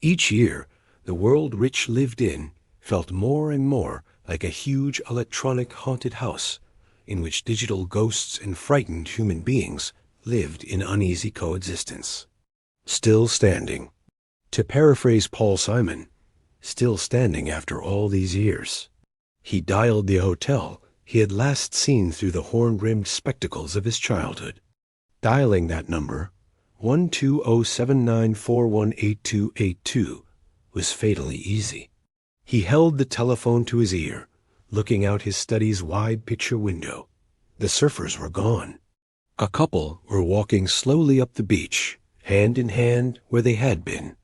Each year, the world Rich lived in felt more and more like a huge electronic haunted house in which digital ghosts and frightened human beings lived in uneasy coexistence. Still standing. To paraphrase Paul Simon, still standing after all these years. He dialed the hotel he had last seen through the horn-rimmed spectacles of his childhood. Dialing that number, 12079418282, was fatally easy. He held the telephone to his ear, looking out his study's wide picture window. The surfers were gone. A couple were walking slowly up the beach, hand in hand where they had been.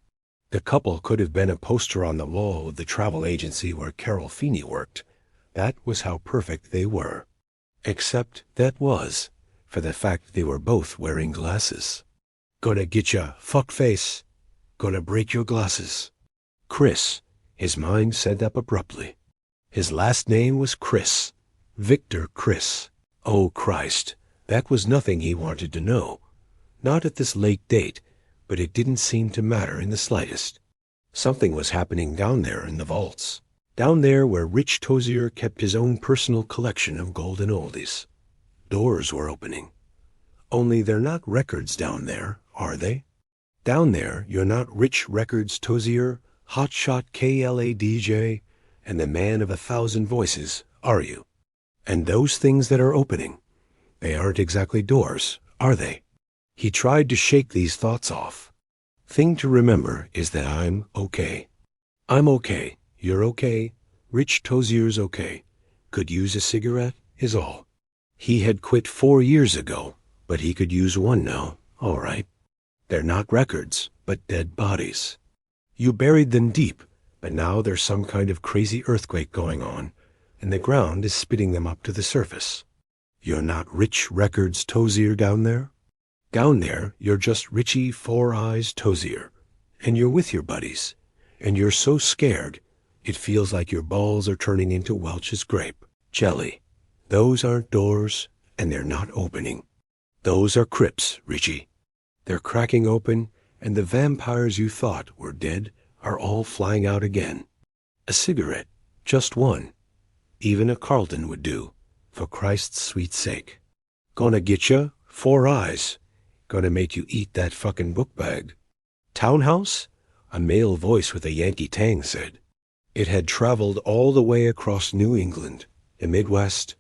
The couple could have been a poster on the wall of the travel agency where Carol Feeney worked. That was how perfect they were. Except that was, for the fact they were both wearing glasses. Gonna get ya, fuckface. Gonna break your glasses. Chris, his mind said up abruptly. His last name was Chris. Victor Chris. Oh, Christ. That was nothing he wanted to know. Not at this late date, but it didn't seem to matter in the slightest. Something was happening down there in the vaults. Down there where Rich Tozier kept his own personal collection of golden oldies. Doors were opening. Only they're not records down there, are they? Down there, you're not Rich Records Tozier, hotshot KLA DJ, and the man of 1,000 voices, are you? And those things that are opening, they aren't exactly doors, are they? He tried to shake these thoughts off. Thing to remember is that I'm okay. I'm okay. You're okay. Rich Tozier's okay. Could use a cigarette, is all. He had quit 4 years ago, but he could use one now, all right. They're not records, but dead bodies. You buried them deep, but now there's some kind of crazy earthquake going on, and the ground is spitting them up to the surface. You're not Rich Records Tozier down there? Down there, you're just Richie Four Eyes Tozier, and you're with your buddies, and you're so scared, it feels like your balls are turning into Welch's grape jelly. Those aren't doors, and they're not opening. Those are crypts, Richie. They're cracking open, and the vampires you thought were dead are all flying out again. A cigarette, just one. Even a Carlton would do, for Christ's sweet sake. Gonna get ya, Four Eyes. Gonna make you eat that fucking book bag. Townhouse? A male voice with a Yankee tang said. It had traveled all the way across New England, the Midwest,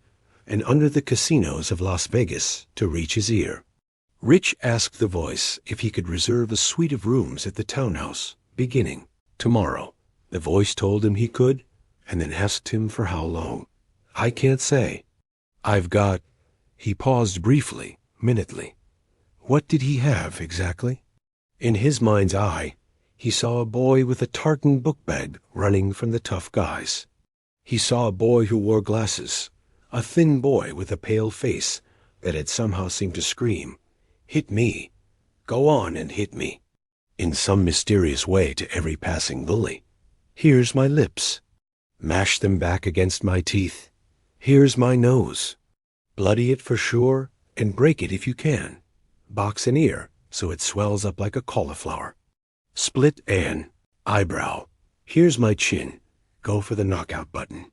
and under the casinos of Las Vegas to reach his ear. Rich asked the voice if he could reserve a suite of rooms at the townhouse, beginning tomorrow. The voice told him he could, and then asked him for how long. I can't say. I've got... He paused briefly, minutely. What did he have, exactly? In his mind's eye, he saw a boy with a tartan book bag running from the tough guys. He saw a boy who wore glasses, a thin boy with a pale face that had somehow seemed to scream, "Hit me. Go on and hit me," in some mysterious way to every passing bully. "Here's my lips. Mash them back against my teeth. Here's my nose. Bloody it for sure, and break it if you can. Box an ear so it swells up like a cauliflower. Split an eyebrow. Here's my chin. Go for the knockout button.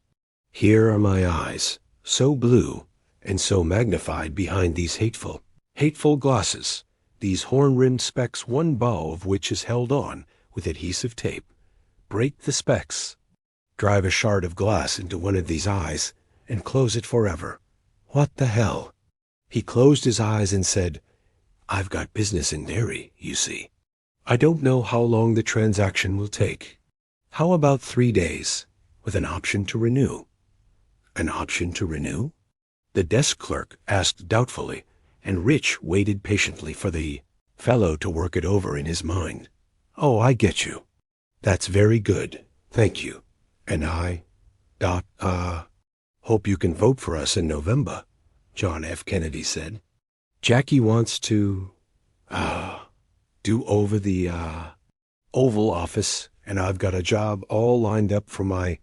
Here are my eyes, so blue and so magnified behind these hateful glasses, these horn-rimmed specks, one bow of which is held on with adhesive tape. Break the specks. Drive a shard of glass into one of these eyes and close it forever. What the hell?" He closed his eyes and said, "I've got business in Derry, you see. I don't know how long the transaction will take. How about 3 days, with an option to renew?" "An option to renew?" the desk clerk asked doubtfully, and Rich waited patiently for the fellow to work it over in his mind. "Oh, I get you. That's very good. Thank you. And I... hope you can vote for us in November," John F. Kennedy said. "Jackie wants to, do over the, Oval Office, and I've got a job all lined up for my,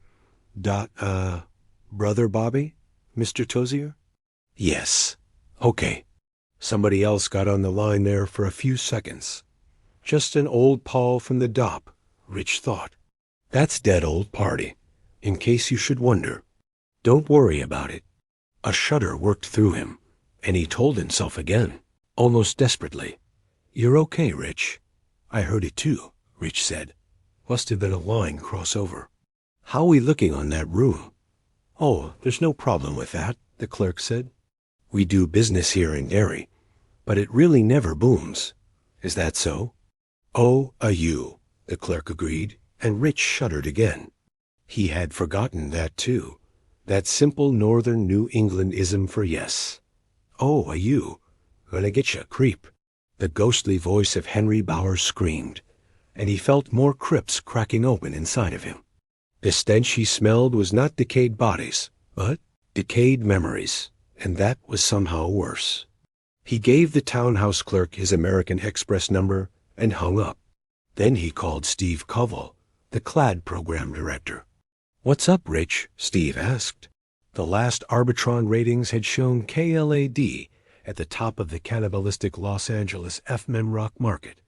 brother Bobby, Mr. Tozier?" "Yes. Okay." Somebody else got on the line there for a few seconds. Just an old Paul from the DOP, Rich thought. That's dead old party, in case you should wonder. Don't worry about it. A shudder worked through him, and he told himself again, almost desperately, "You're okay, Rich." "I heard it too," Rich said. Must have been a line crossover. "How we looking on that room?" "Oh, there's no problem with that," the clerk said. "We do business here in Derry, but it really never booms. Is that so?" "Oh, you," the clerk agreed, and Rich shuddered again. He had forgotten that too, that simple northern New England ism for yes. "Oh, you. Gonna getcha, creep," the ghostly voice of Henry Bowers screamed, and he felt more crypts cracking open inside of him. The stench he smelled was not decayed bodies, but decayed memories, and that was somehow worse. He gave the townhouse clerk his American Express number and hung up. Then he called Steve Covell, the CLAD program director. "What's up, Rich?" Steve asked. The last Arbitron ratings had shown KLAD at the top of the cannibalistic Los Angeles F-Men Rock Market,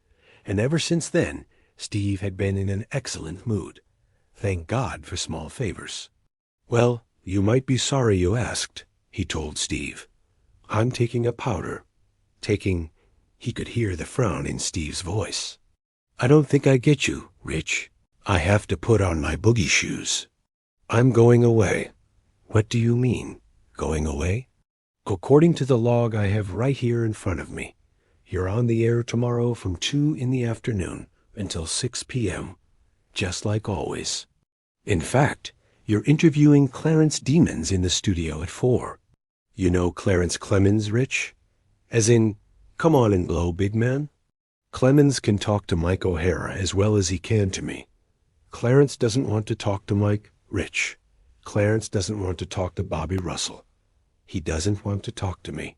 and ever since then, Steve had been in an excellent mood. Thank God for small favors. "Well, you might be sorry you asked," he told Steve. "I'm taking a powder. Taking—" He could hear the frown in Steve's voice. "I don't think I get you, Rich. I have to put on my boogie shoes. I'm going away." "What do you mean, going away?" "According to the log I have right here in front of me, you're on the air tomorrow from 2 in the afternoon until 6 p.m., just like always. In fact, you're interviewing Clarence Demons in the studio at 4. You know Clarence Clemens, Rich? As in, come on and blow, big man? Clemens can talk to Mike O'Hara as well as he can to me. Clarence doesn't want to talk to Mike, Rich. Clarence doesn't want to talk to Bobby Russell. He doesn't want to talk to me.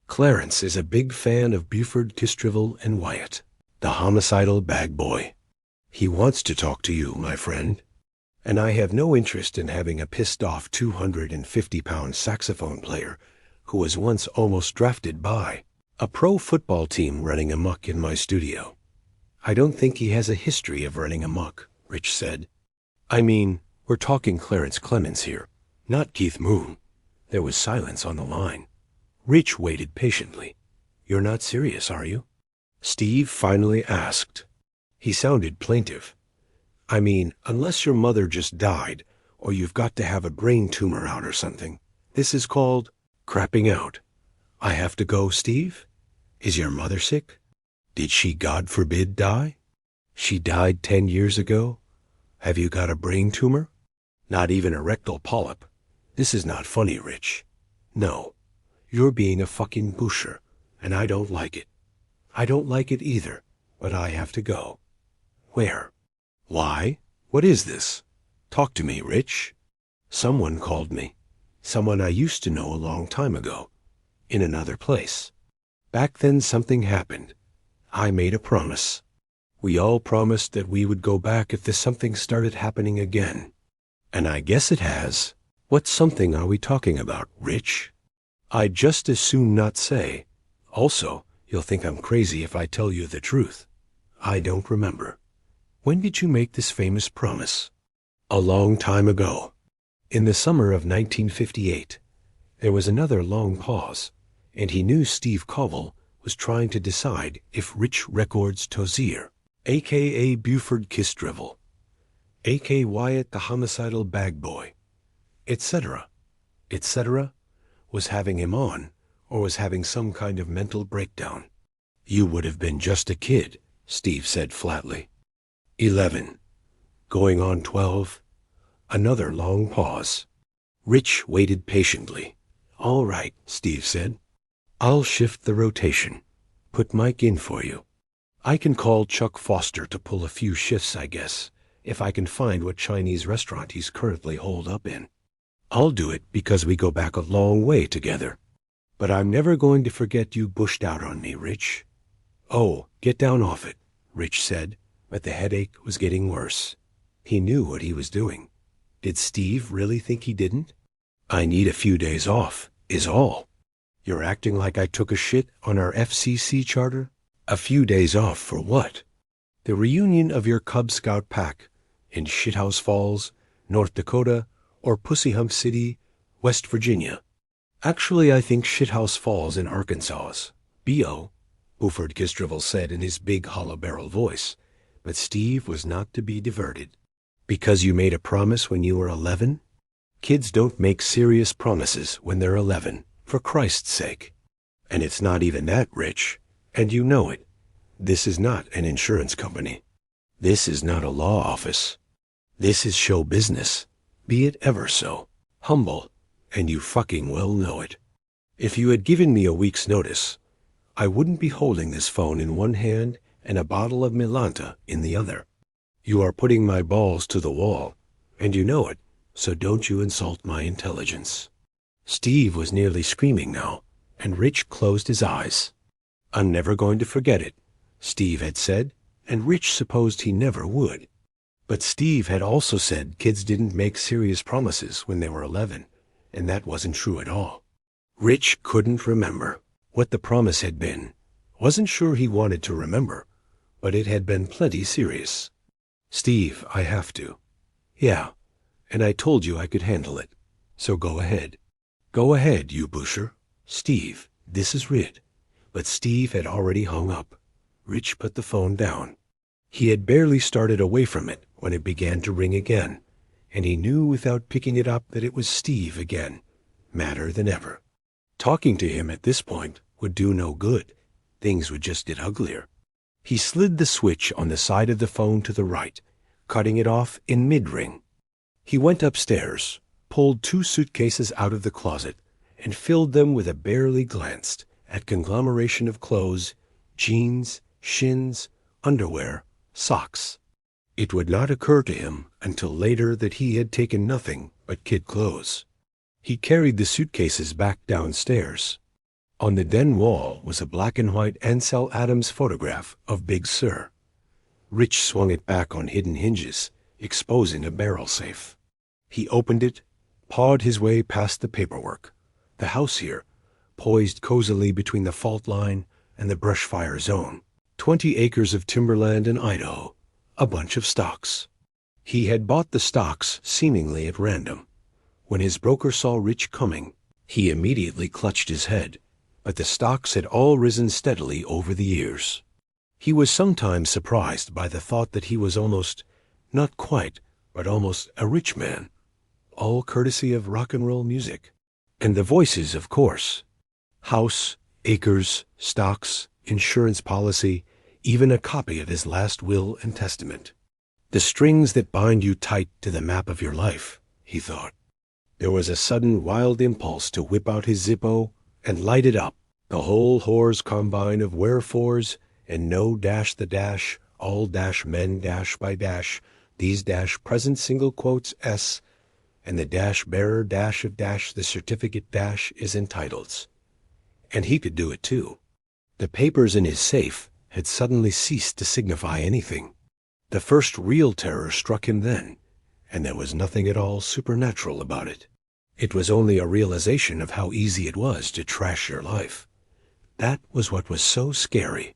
Clarence is a big fan of Buford Kistrivel and Wyatt, the homicidal bag boy. He wants to talk to you, my friend. And I have no interest in having a pissed-off 250-pound saxophone player who was once almost drafted by a pro football team running amok in my studio. I don't think he has a history of running amok," Rich said. "I mean, we're talking Clarence Clemens here, not Keith Moon." There was silence on the line. Rich waited patiently. "You're not serious, are you?" Steve finally asked. He sounded plaintive. "I mean, unless your mother just died, or you've got to have a brain tumor out or something. This is called crapping out. I have to go, Steve? Is your mother sick? Did she, God forbid, die? She died 10 years ago? Have you got a brain tumor? Not even a rectal polyp? This is not funny, Rich. No. You're being a fucking busher, and I don't like it. I don't like it either, but I have to go." "Where?" "Why? What is this? Talk to me, Rich." "Someone called me. Someone I used to know a long time ago. In another place. Back then something happened. I made a promise. We all promised that we would go back if this something started happening again. And I guess it has. What something are we talking about, Rich? I'd just as soon not say. Also, you'll think I'm crazy if I tell you the truth. I don't remember. When did you make this famous promise?" "A long time ago. In the summer of 1958. There was another long pause, and he knew Steve Covell was trying to decide if Rich Records Tozier, a.k.a. Buford Kistrivel, a.k.a. Wyatt the homicidal bag boy, etc., was having him on, or was having some kind of mental breakdown. "You would have been just a kid," Steve said flatly. 11. Going on 12. Another long pause. Rich waited patiently. "All right," Steve said. "I'll shift the rotation. Put Mike in for you. I can call Chuck Foster to pull a few shifts, I guess, if I can find what Chinese restaurant he's currently holed up in. I'll do it because we go back a long way together. But I'm never going to forget you bushed out on me, Rich." "Oh, get down off it," Rich said, but the headache was getting worse. He knew what he was doing. Did Steve really think he didn't? "I need a few days off, is all." "You're acting like I took a shit on our FCC charter? A few days off for what? The reunion of your Cub Scout pack in Shithouse Falls, North Dakota, or Pussy Hump City, West Virginia. Actually, I think Shithouse Falls in Arkansas. B.O., Buford Kistrivel said in his big hollow barrel voice, but Steve was not to be diverted. "Because you made a promise when you were 11? Kids don't make serious promises when they're 11, for Christ's sake. And it's not even that, Rich, and you know it. This is not an insurance company. This is not a law office. This is show business, be it ever so humble, and you fucking well know it. If you had given me a week's notice, I wouldn't be holding this phone in one hand and a bottle of Milanta in the other. You are putting my balls to the wall, and you know it, so don't you insult my intelligence." Steve was nearly screaming now, and Rich closed his eyes. "I'm never going to forget it," Steve had said, and Rich supposed he never would. But Steve had also said kids didn't make serious promises when they were 11, and that wasn't true at all. Rich couldn't remember. what the promise had been. Wasn't sure he wanted to remember, but it had been plenty serious. "Steve, I have to." "Yeah, and I told you I could handle it. So go ahead." "Go ahead, you busher." "Steve, this is Rid." But Steve had already hung up. Rich put the phone down. He had barely started away from it when it began to ring again, and he knew without picking it up that it was Steve again, madder than ever. Talking to him at this point would do no good. Things would just get uglier. He slid the switch on the side of the phone to the right, cutting it off in mid-ring. He went upstairs, pulled 2 suitcases out of the closet, and filled them with a barely glanced at conglomeration of clothes, jeans, shins, underwear, socks. It would not occur to him until later that he had taken nothing but kid clothes. He carried the suitcases back downstairs. On the den wall was a black and white Ansel Adams photograph of Big Sir. Rich swung it back on hidden hinges, exposing a barrel safe. He opened it, pawed his way past the paperwork. The house here, poised cozily between the fault line and the brush fire zone. 20 acres of timberland in Idaho, a bunch of stocks. He had bought the stocks seemingly at random. When his broker saw Rich coming, he immediately clutched his head, but the stocks had all risen steadily over the years. He was sometimes surprised by the thought that he was almost, not quite, but almost a rich man, all courtesy of rock and roll music. And the voices, of course. House, acres, stocks, insurance policy, even a copy of his last will and testament. The strings that bind you tight to the map of your life, he thought. There was a sudden wild impulse to whip out his Zippo and light it up, the whole whore's combine of wherefores and no dash the dash, all dash men dash by dash, these dash present single quotes S, and the dash bearer dash of dash the certificate dash is entitled. And he could do it too. The papers in his safe had suddenly ceased to signify anything. The first real terror struck him then, and there was nothing at all supernatural about it. It was only a realization of how easy it was to trash your life. That was what was so scary.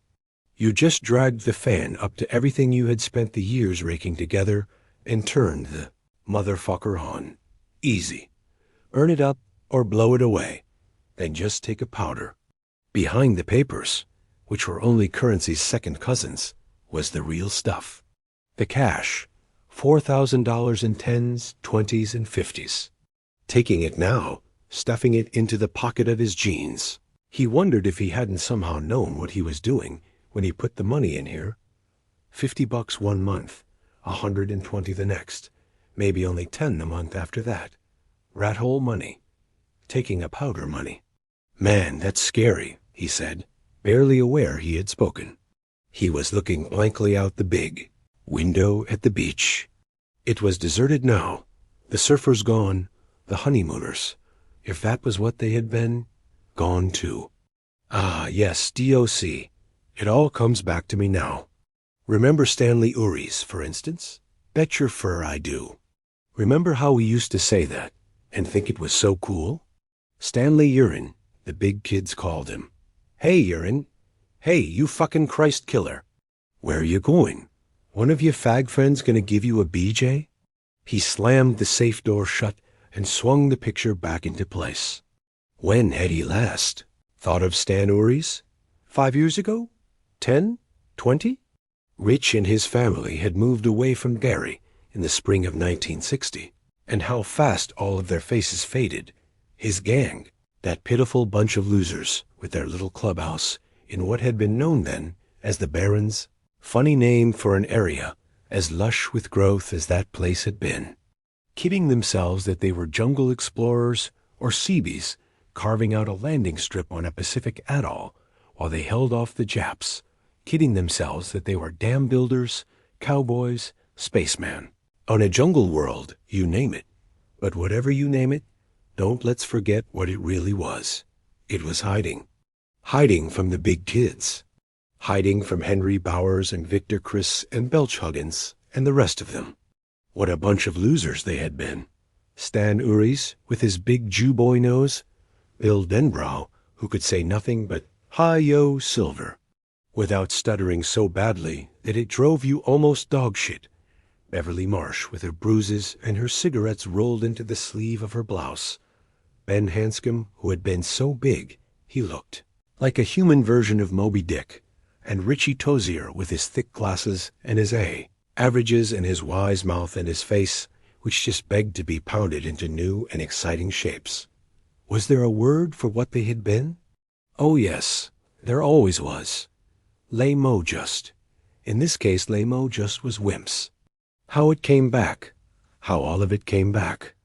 You just dragged the fan up to everything you had spent the years raking together and turned the motherfucker on. Easy. Earn it up or blow it away. Then just take a powder. Behind the papers, which were only currency's second cousins, was the real stuff. The cash, $4,000 in 10s, 20s, and 50s. Taking it now, stuffing it into the pocket of his jeans. He wondered if he hadn't somehow known what he was doing when he put the money in here. $50 one month, $120 the next, maybe only 10 the month after that. Rat hole money. Taking a powder money. "Man, that's scary," he said, barely aware he had spoken. He was looking blankly out the big window at the beach. It was deserted now. The surfers gone, the honeymooners, if that was what they had been, gone too. Ah, yes, DOC. It all comes back to me now. Remember Stanley Uries, for instance? Bet your fur I do. Remember how we used to say that and think it was so cool? Stanley Urine, the big kids called him. "Hey, Urine. Hey, you fucking Christ killer. Where are you going? One of your fag friends gonna give you a BJ?" He slammed the safe door shut and swung the picture back into place. When had he last thought of Stan Uries? 5 years ago? 10? 20? Rich and his family had moved away from Derry in the spring of 1960, and how fast all of their faces faded. His gang, that pitiful bunch of losers with their little clubhouse in what had been known then as the Barrens, funny name for an area as lush with growth as that place had been. Kidding themselves that they were jungle explorers or Seabees carving out a landing strip on a Pacific atoll while they held off the Japs, kidding themselves that they were dam builders, cowboys, spacemen. On a jungle world, you name it. But whatever you name it, don't let's forget what it really was. It was hiding. Hiding from the big kids. Hiding from Henry Bowers and Victor Chris and Belch Huggins and the rest of them. What a bunch of losers they had been. Stan Uries, with his big Jew boy nose. Bill Denbrow, who could say nothing but "Hi-yo, Silver," without stuttering so badly that it drove you almost dog-shit. Beverly Marsh, with her bruises and her cigarettes rolled into the sleeve of her blouse. Ben Hanscom, who had been so big, he looked like a human version of Moby Dick, and Richie Tozier with his thick glasses and his averages and his wise mouth and his face, which just begged to be pounded into new and exciting shapes. Was there a word for what they had been? Oh yes, there always was. Lay-mo just. In this case, lay-mo just was wimps. How it came back. How all of it came back.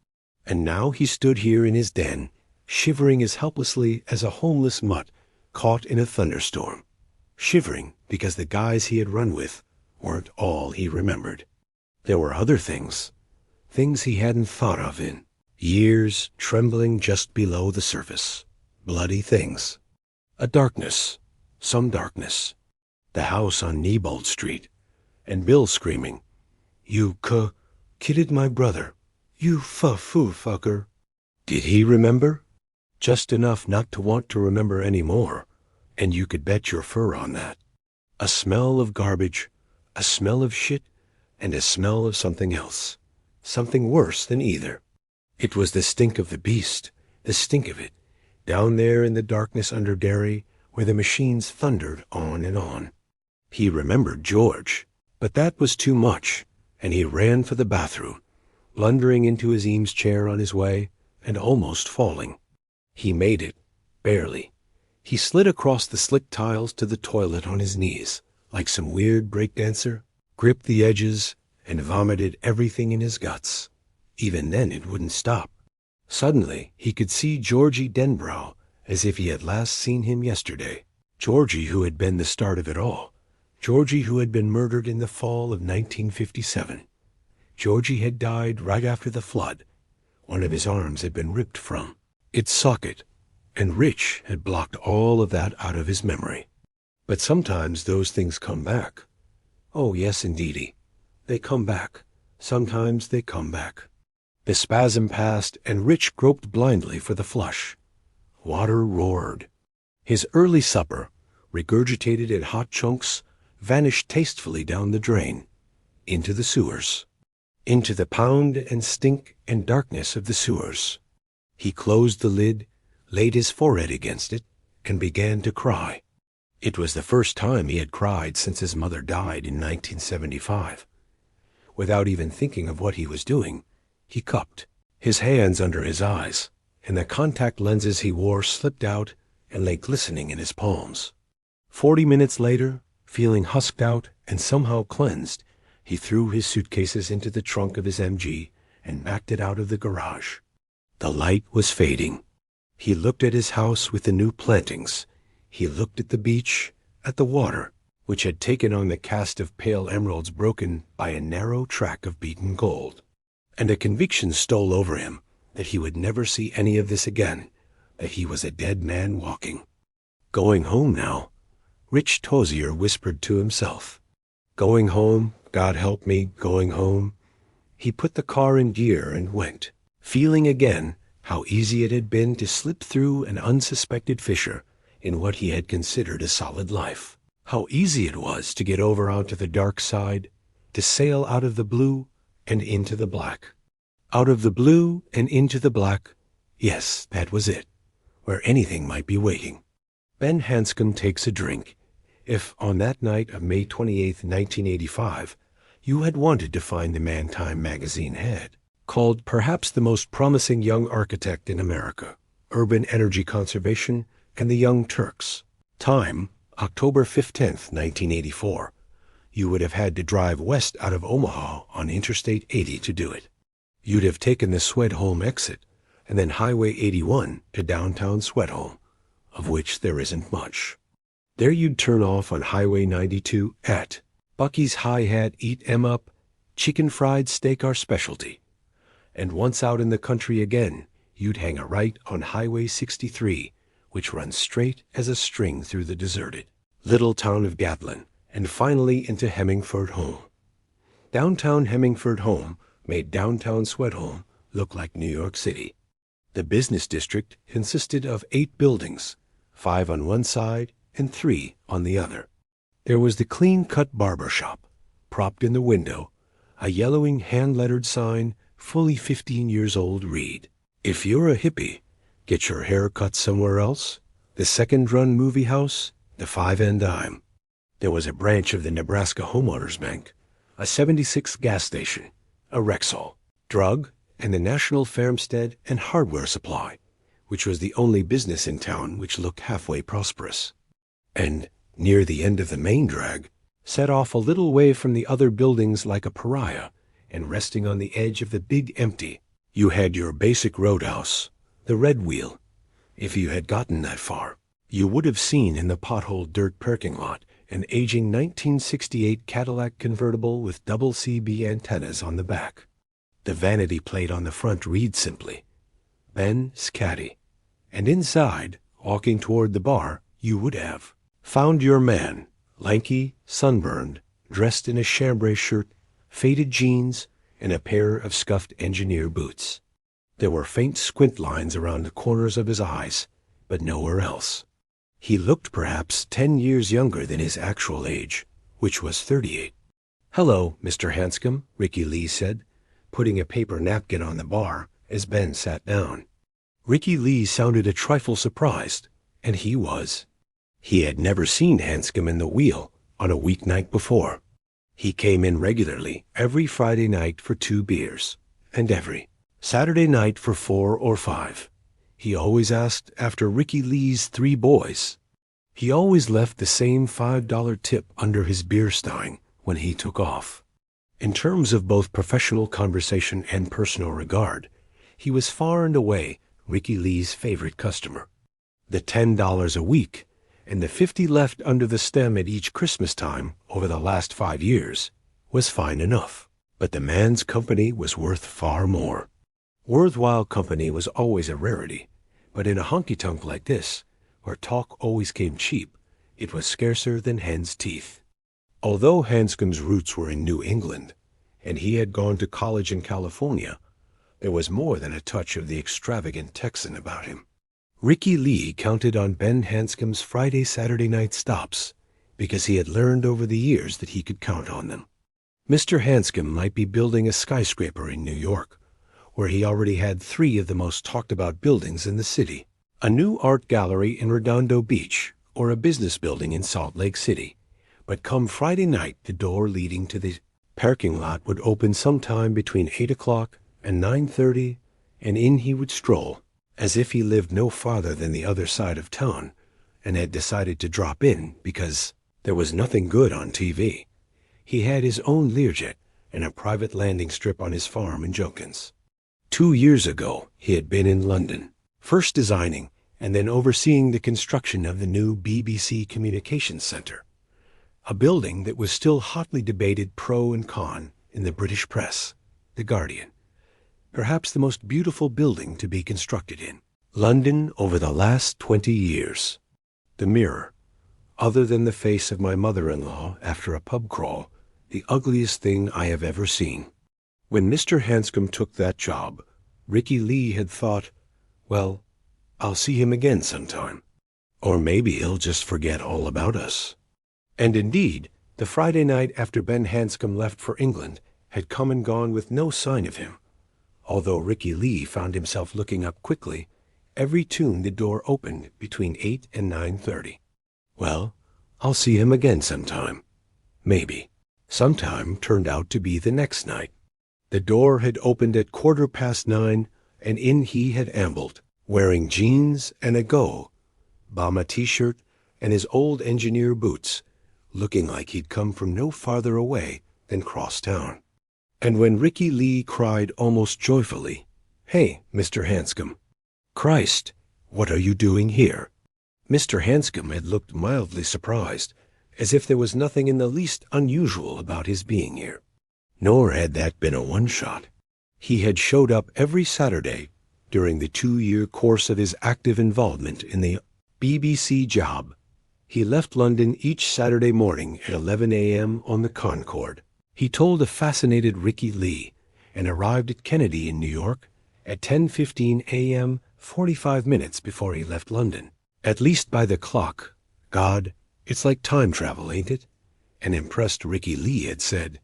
And now he stood here in his den, shivering as helplessly as a homeless mutt caught in a thunderstorm. Shivering because the guys he had run with weren't all he remembered. There were other things he hadn't thought of in years, trembling just below the surface. Bloody things. A darkness. Some darkness. The house on Neibold Street. And Bill screaming, "You kidded my brother. You foo fucker." Did he remember? Just enough not to want to remember any more, and you could bet your fur on that. A smell of garbage, a smell of shit, and a smell of something else. Something worse than either. It was the stink of the beast, the stink of it, down there in the darkness under Derry, where the machines thundered on and on. He remembered George, but that was too much, and he ran for the bathroom, blundering into his Eames chair on his way, and almost falling. He made it, barely. He slid across the slick tiles to the toilet on his knees, like some weird breakdancer, gripped the edges, and vomited everything in his guts. Even then it wouldn't stop. Suddenly he could see Georgie Denbrough as if he had last seen him yesterday. Georgie who had been the start of it all. Georgie who had been murdered in the fall of 1957. Georgie had died right after the flood. One of his arms had been ripped from its socket, and Rich had blocked all of that out of his memory. But sometimes those things come back. Oh, yes, indeedy. They come back. Sometimes they come back. The spasm passed, and Rich groped blindly for the flush. Water roared. His early supper, regurgitated in hot chunks, vanished tastefully down the drain, into the sewers, into the pound and stink and darkness of the sewers. He closed the lid, laid his forehead against it, and began to cry. It was the first time he had cried since his mother died in 1975. Without even thinking of what he was doing, he cupped, his hands under his eyes, and the contact lenses he wore slipped out and lay glistening in his palms. 40 minutes later, feeling husked out and somehow cleansed, he threw his suitcases into the trunk of his MG and backed it out of the garage. The light was fading. He looked at his house with the new plantings. He looked at the beach, at the water, which had taken on the cast of pale emeralds broken by a narrow track of beaten gold. And a conviction stole over him that he would never see any of this again, that he was a dead man walking. Going home now, Rich Tozier whispered to himself. Going home, God help me, going home. He put the car in gear and went, feeling again how easy it had been to slip through an unsuspected fissure in what he had considered a solid life. How easy it was to get over onto the dark side, to sail out of the blue and into the black. Out of the blue and into the black, yes, that was it, where anything might be waiting. Ben Hanscom takes a drink. If on that night of May 28, 1985, you had wanted to find the man Time magazine had called perhaps the most promising young architect in America, urban energy conservation, and the Young Turks. Time, October 15th, 1984. You would have had to drive west out of Omaha on Interstate 80 to do it. You'd have taken the Swedholm exit and then Highway 81 to downtown Swedholm, of which there isn't much. There you'd turn off on Highway 92 at Bucky's High Hat Eat 'Em Up, Chicken Fried Steak Our Specialty. And once out in the country again, you'd hang a right on Highway 63, which runs straight as a string through the deserted little town of Gatlin, and finally into Hemmingford Home. Downtown Hemmingford Home made downtown Swedholm look like New York City. The business district consisted of 8 buildings, 5 on one side and 3 on the other. There was the clean-cut barber shop, propped in the window, a yellowing hand-lettered sign, fully 15 years old, read, "If you're a hippie, get your hair cut somewhere else. The second-run movie house, the 5 and dime." There was a branch of the Nebraska Homeowners Bank, a 76 gas station, a Rexall, drug, and the National Farmstead and Hardware Supply, which was the only business in town which looked halfway prosperous. And, near the end of the main drag, set off a little way from the other buildings like a pariah, and resting on the edge of the big empty, you had your basic roadhouse, the Red Wheel. If you had gotten that far, you would have seen in the potholed dirt parking lot an aging 1968 Cadillac convertible with double CB antennas on the back. The vanity plate on the front reads simply, "Ben Scatty," and inside, walking toward the bar, you would have found your man, lanky, sunburned, dressed in a chambray shirt, faded jeans, and a pair of scuffed engineer boots. There were faint squint lines around the corners of his eyes, but nowhere else. He looked perhaps 10 years younger than his actual age, which was 38. "Hello, Mr. Hanscom," Ricky Lee said, putting a paper napkin on the bar as Ben sat down. Ricky Lee sounded a trifle surprised, and he was. He had never seen Hanscom in the Wheel on a weeknight before. He came in regularly every Friday night for 2 beers, and every Saturday night for 4 or 5. He always asked after Ricky Lee's 3 boys. He always left the same $5 tip under his beer stein when he took off. In terms of both professional conversation and personal regard, he was far and away Ricky Lee's favorite customer. The $10 a week and the 50 left under the stem at each Christmas time over the last 5 years was fine enough, but the man's company was worth far more. Worthwhile company was always a rarity, but in a honky-tonk like this, where talk always came cheap, it was scarcer than hen's teeth. Although Hanscom's roots were in New England, and he had gone to college in California, there was more than a touch of the extravagant Texan about him. Ricky Lee counted on Ben Hanscom's Friday-Saturday night stops because he had learned over the years that he could count on them. Mr. Hanscom might be building a skyscraper in New York, where he already had 3 of the most talked-about buildings in the city, a new art gallery in Redondo Beach, or a business building in Salt Lake City. But come Friday night, the door leading to the parking lot would open sometime between 8 o'clock and 9:30, and in he would stroll, as if he lived no farther than the other side of town, and had decided to drop in because there was nothing good on TV. He had his own Learjet and a private landing strip on his farm in Jokins. 2 years ago, he had been in London, first designing and then overseeing the construction of the new BBC Communications Centre, a building that was still hotly debated pro and con in the British press, The Guardian. Perhaps the most beautiful building to be constructed in London over the last 20 years. The Mirror, other than the face of my mother-in-law after a pub crawl, the ugliest thing I have ever seen. When Mr. Hanscom took that job, Ricky Lee had thought, well, I'll see him again sometime. Or maybe he'll just forget all about us. And indeed, the Friday night after Ben Hanscom left for England had come and gone with no sign of him. Although Ricky Lee found himself looking up quickly, every tune the door opened between 8 and 9:30. Well, I'll see him again sometime. Maybe. Sometime turned out to be the next night. The door had opened at 9:15, and in he had ambled, wearing jeans and a Bama t-shirt and his old engineer boots, looking like he'd come from no farther away than cross town. And when Ricky Lee cried almost joyfully, "Hey, Mr. Hanscom. Christ, what are you doing here?" Mr. Hanscom had looked mildly surprised, as if there was nothing in the least unusual about his being here. Nor had that been a one-shot. He had showed up every Saturday during the 2-year course of his active involvement in the BBC job. He left London each Saturday morning at 11 a.m. on the Concorde. He told a fascinated Ricky Lee, and arrived at Kennedy in New York at 10:15 a.m., 45 minutes before he left London. At least by the clock. God, it's like time travel, ain't it? An impressed Ricky Lee had said.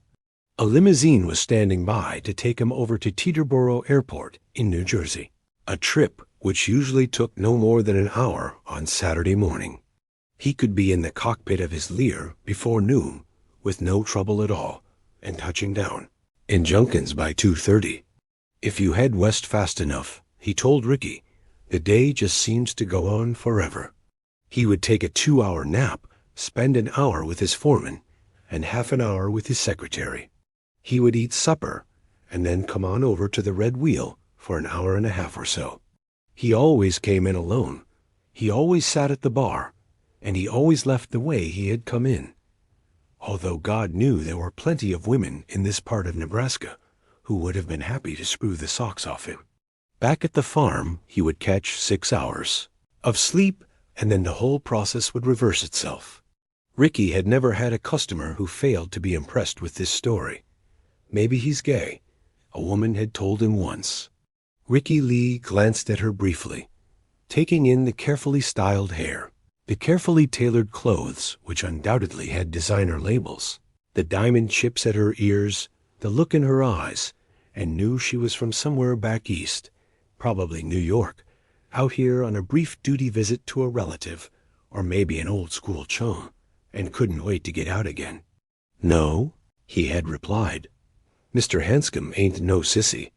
A limousine was standing by to take him over to Teterboro Airport in New Jersey, a trip which usually took no more than an hour on Saturday morning. He could be in the cockpit of his Lear before noon, with no trouble at all, and touching down in Junkins by 2:30. If you head west fast enough, he told Ricky, the day just seems to go on forever. He would take a 2-hour nap, spend an hour with his foreman, and half an hour with his secretary. He would eat supper, and then come on over to the Red Wheel for an hour and a half or so. He always came in alone. He always sat at the bar, and he always left the way he had come in. Although God knew there were plenty of women in this part of Nebraska who would have been happy to screw the socks off him. Back at the farm, he would catch 6 hours of sleep, and then the whole process would reverse itself. Ricky had never had a customer who failed to be impressed with this story. Maybe he's gay, a woman had told him once. Ricky Lee glanced at her briefly, taking in the carefully styled hair, the carefully tailored clothes, which undoubtedly had designer labels, the diamond chips at her ears, the look in her eyes, and knew she was from somewhere back east, probably New York, out here on a brief duty visit to a relative, or maybe an old-school chum, and couldn't wait to get out again. No, he had replied. Mr. Hanscom ain't no sissy.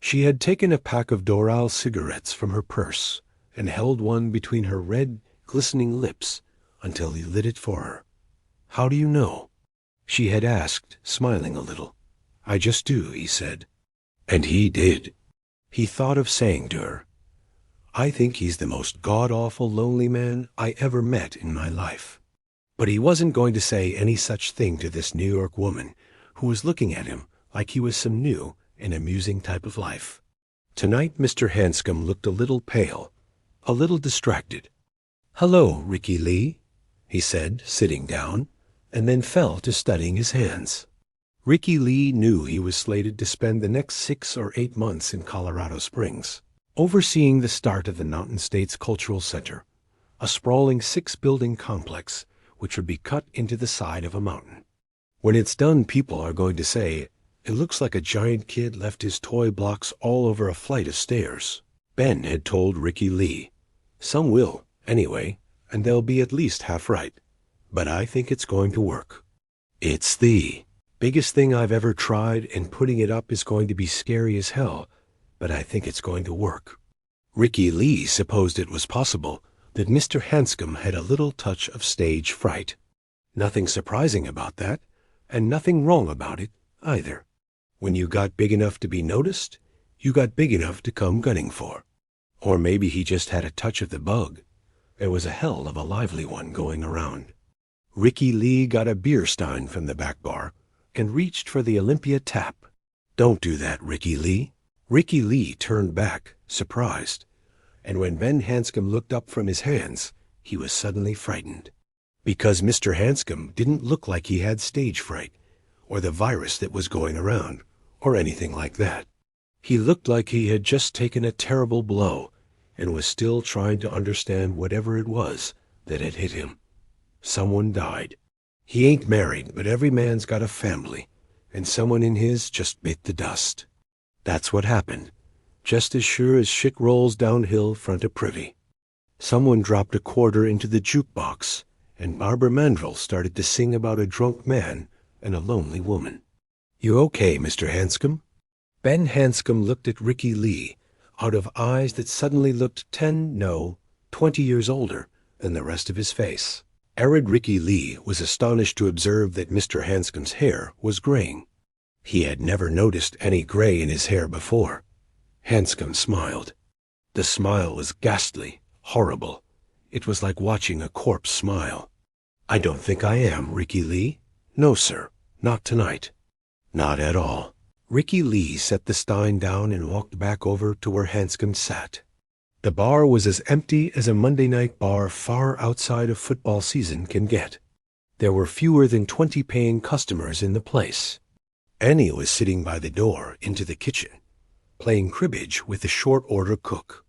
She had taken a pack of Doral cigarettes from her purse and held one between her red, glistening lips until he lit it for her. How do you know? She had asked, smiling a little. I just do, he said. And he did. He thought of saying to her, I think he's the most god-awful lonely man I ever met in my life. But he wasn't going to say any such thing to this New York woman who was looking at him like he was some new and amusing type of life. Tonight Mr. Hanscom looked a little pale, a little distracted. Hello, Ricky Lee, he said, sitting down, and then fell to studying his hands. Ricky Lee knew he was slated to spend the next 6 or 8 months in Colorado Springs, overseeing the start of the Mountain States Cultural Center, a sprawling 6-building complex which would be cut into the side of a mountain. When it's done, people are going to say, it looks like a giant kid left his toy blocks all over a flight of stairs. Ben had told Ricky Lee. Some will, anyway, and they'll be at least half right. But I think it's going to work. It's the biggest thing I've ever tried, and putting it up is going to be scary as hell, but I think it's going to work. Ricky Lee supposed it was possible that Mr. Hanscom had a little touch of stage fright. Nothing surprising about that, and nothing wrong about it either. When you got big enough to be noticed, you got big enough to come gunning for. Or maybe he just had a touch of the bug. There was a hell of a lively one going around. Ricky Lee got a beer stein from the back bar and reached for the Olympia tap. Don't do that, Ricky Lee. Ricky Lee turned back, surprised, and when Ben Hanscom looked up from his hands, he was suddenly frightened. Because Mr. Hanscom didn't look like he had stage fright, or the virus that was going around, or anything like that. He looked like he had just taken a terrible blow and was still trying to understand whatever it was that had hit him. Someone died. He ain't married, but every man's got a family, and someone in his just bit the dust. That's what happened, just as sure as shit rolls downhill front of Privy. Someone dropped a quarter into the jukebox, and Barbara Mandrel started to sing about a drunk man and a lonely woman. You okay, Mr. Hanscom? Ben Hanscom looked at Ricky Lee out of eyes that suddenly looked 20 years older than the rest of his face. Arid Ricky Lee was astonished to observe that Mr. Hanscom's hair was graying. He had never noticed any gray in his hair before. Hanscom smiled. The smile was ghastly, horrible. It was like watching a corpse smile. I don't think I am, Ricky Lee. No, sir, not tonight. Not at all. Ricky Lee set the stein down and walked back over to where Hanscom sat. The bar was as empty as a Monday night bar far outside of football season can get. There were fewer than 20 paying customers in the place. Annie was sitting by the door into the kitchen, playing cribbage with the short-order cook.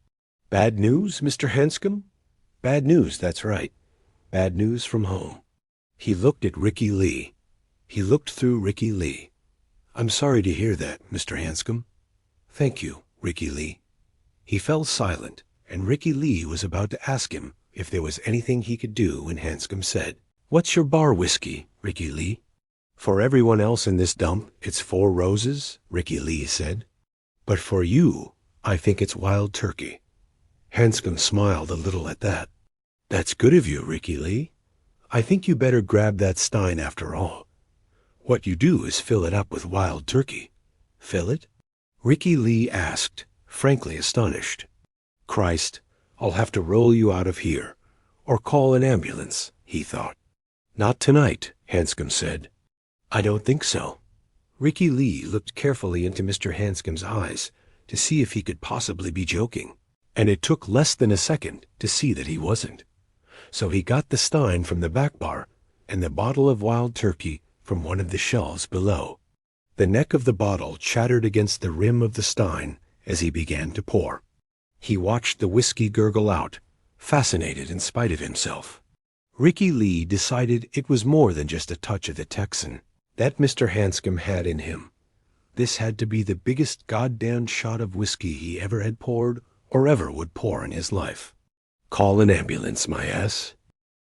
Bad news, Mr. Hanscom? Bad news, that's right. Bad news from home. He looked at Ricky Lee. He looked through Ricky Lee. I'm sorry to hear that, Mr. Hanscom. Thank you, Ricky Lee. He fell silent, and Ricky Lee was about to ask him if there was anything he could do when Hanscom said, What's your bar whiskey, Ricky Lee? For everyone else in this dump, it's 4 Roses, Ricky Lee said. But for you, I think it's Wild Turkey. Hanscom smiled a little at that. That's good of you, Ricky Lee. I think you better grab that stein after all. What you do is fill it up with Wild Turkey. Fill it? Ricky Lee asked, frankly astonished. Christ, I'll have to roll you out of here, or call an ambulance, he thought. Not tonight, Hanscom said. I don't think so. Ricky Lee looked carefully into Mr. Hanscom's eyes to see if he could possibly be joking, and it took less than a second to see that he wasn't. So he got the stein from the back bar and the bottle of Wild Turkey from one of the shelves below. The neck of the bottle chattered against the rim of the stein as he began to pour. He watched the whiskey gurgle out, fascinated in spite of himself. Ricky Lee decided it was more than just a touch of the Texan that Mr. Hanscom had in him. This had to be the biggest goddamn shot of whiskey he ever had poured or ever would pour in his life. Call an ambulance, my ass.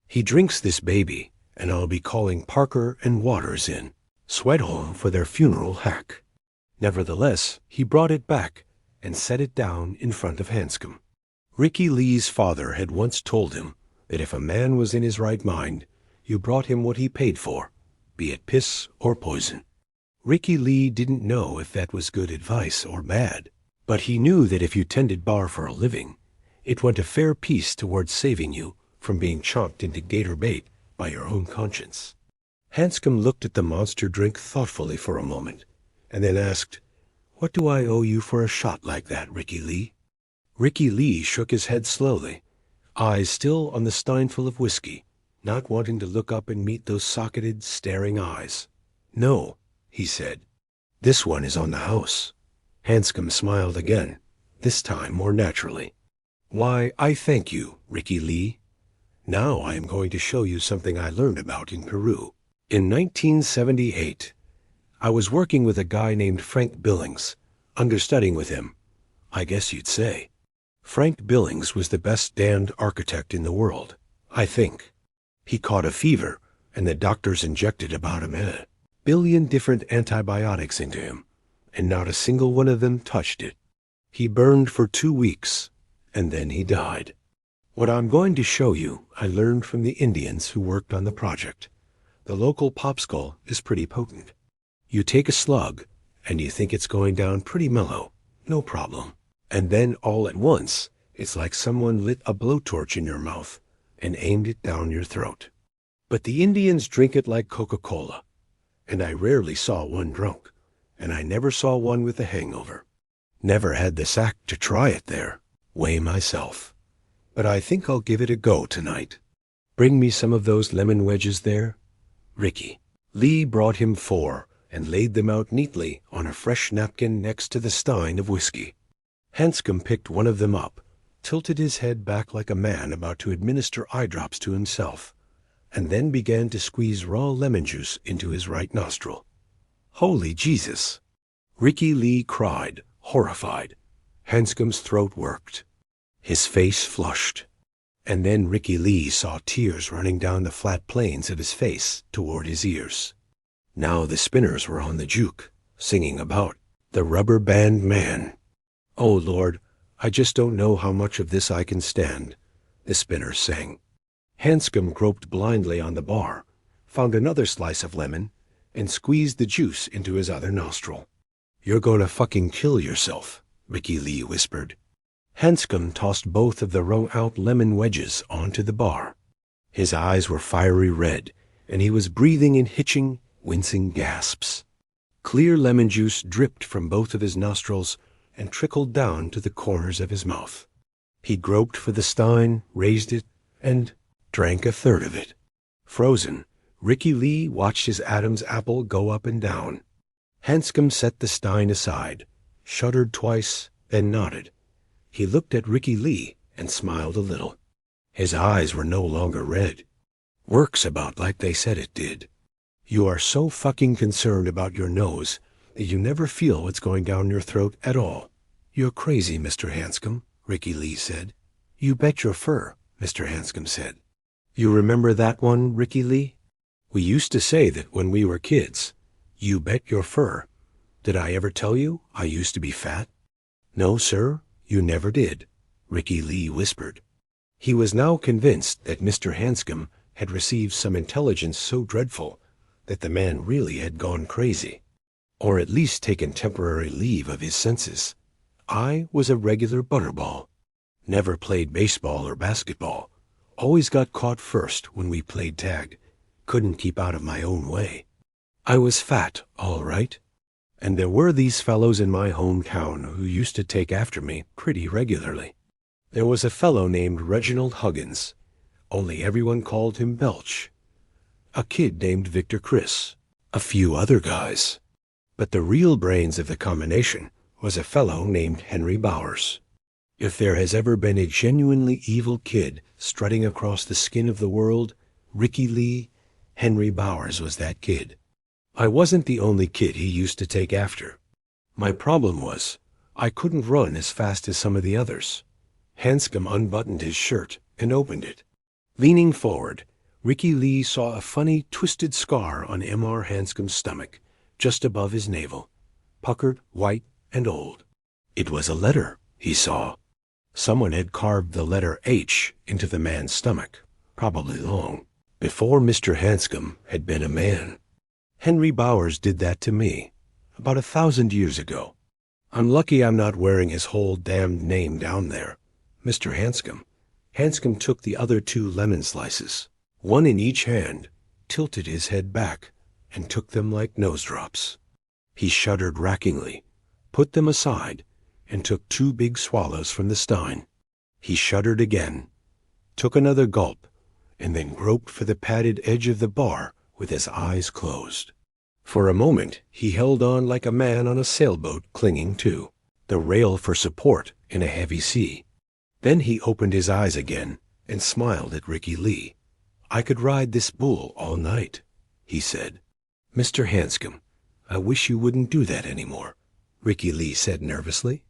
He drinks this baby, and I'll be calling Parker and Waters in. Sweat home for their funeral hack. Nevertheless, he brought it back and set it down in front of Hanscom. Ricky Lee's father had once told him that if a man was in his right mind, you brought him what he paid for, be it piss or poison. Ricky Lee didn't know if that was good advice or bad, but he knew that if you tended bar for a living, it went a fair piece towards saving you from being chomped into gator bait by your own conscience. Hanscom looked at the monster drink thoughtfully for a moment, and then asked, What do I owe you for a shot like that, Ricky Lee? Ricky Lee shook his head slowly, eyes still on the steinful of whiskey, not wanting to look up and meet those socketed, staring eyes. No, he said. This one is on the house. Hanscom smiled again, this time more naturally. Why, I thank you, Ricky Lee. Now I am going to show you something I learned about in Peru. In 1978, I was working with a guy named Frank Billings, understudying with him, I guess you'd say. Frank Billings was the best damned architect in the world, I think. He caught a fever, and the doctors injected about a billion different antibiotics into him, and not a single one of them touched it. He burned for 2 weeks, and then he died. What I'm going to show you, I learned from the Indians who worked on the project. The local popsicle is pretty potent. You take a slug, and you think it's going down pretty mellow, no problem. And then all at once, it's like someone lit a blowtorch in your mouth and aimed it down your throat. But the Indians drink it like Coca-Cola, and I rarely saw one drunk, and I never saw one with a hangover. Never had the sack to try it there, weigh myself. But I think I'll give it a go tonight. Bring me some of those lemon wedges there. Ricky. Lee brought him 4 and laid them out neatly on a fresh napkin next to the stein of whiskey. Hanscom picked one of them up, tilted his head back like a man about to administer eye drops to himself, and then began to squeeze raw lemon juice into his right nostril. Holy Jesus! Ricky Lee cried, horrified. Hanscom's throat worked. His face flushed. And then Ricky Lee saw tears running down the flat planes of his face toward his ears. Now the spinners were on the juke, singing about the rubber band man. Oh, Lord, I just don't know how much of this I can stand, the spinners sang. Hanscom groped blindly on the bar, found another slice of lemon, and squeezed the juice into his other nostril. You're going to fucking kill yourself, Ricky Lee whispered. Hanscom tossed both of the wrung-out lemon wedges onto the bar. His eyes were fiery red, and he was breathing in hitching, wincing gasps. Clear lemon juice dripped from both of his nostrils and trickled down to the corners of his mouth. He groped for the stein, raised it, and drank a third of it. Frozen, Ricky Lee watched his Adam's apple go up and down. Hanscom set the stein aside, shuddered twice, then nodded. He looked at Ricky Lee and smiled a little. His eyes were no longer red. "Works about like they said it did. You are so fucking concerned about your nose that you never feel what's going down your throat at all." "You're crazy, Mr. Hanscom," Ricky Lee said. "You bet your fur," Mr. Hanscom said. "You remember that one, Ricky Lee? We used to say that when we were kids. You bet your fur. Did I ever tell you I used to be fat?" "No, sir, you never did," Ricky Lee whispered. He was now convinced that Mr. Hanscom had received some intelligence so dreadful that the man really had gone crazy, or at least taken temporary leave of his senses. "I was a regular butterball. Never played baseball or basketball. Always got caught first when we played tag. Couldn't keep out of my own way. I was fat, all right. And there were these fellows in my hometown who used to take after me pretty regularly. There was a fellow named Reginald Huggins, only everyone called him Belch. A kid named Victor Chris. A few other guys. But the real brains of the combination was a fellow named Henry Bowers. If there has ever been a genuinely evil kid strutting across the skin of the world, Ricky Lee, Henry Bowers was that kid. I wasn't the only kid he used to take after. My problem was, I couldn't run as fast as some of the others." Hanscom unbuttoned his shirt and opened it. Leaning forward, Ricky Lee saw a funny, twisted scar on M.R. Hanscom's stomach, just above his navel, puckered, white, and old. It was a letter, he saw. Someone had carved the letter H into the man's stomach, probably long, before Mr. Hanscom had been a man. "Henry Bowers did that to me, about 1,000 years ago. I'm lucky I'm not wearing his whole damned name down there. Mr. Hanscom." Hanscom took the other 2 lemon slices, one in each hand, tilted his head back, and took them like nose drops. He shuddered rackingly, put them aside, and took 2 big swallows from the stein. He shuddered again, took another gulp, and then groped for the padded edge of the bar with his eyes closed. For a moment he held on like a man on a sailboat clinging to the rail for support in a heavy sea. Then he opened his eyes again and smiled at Ricky Lee. "I could ride this bull all night," he said. "Mr. Hanscom, I wish you wouldn't do that anymore," Ricky Lee said nervously.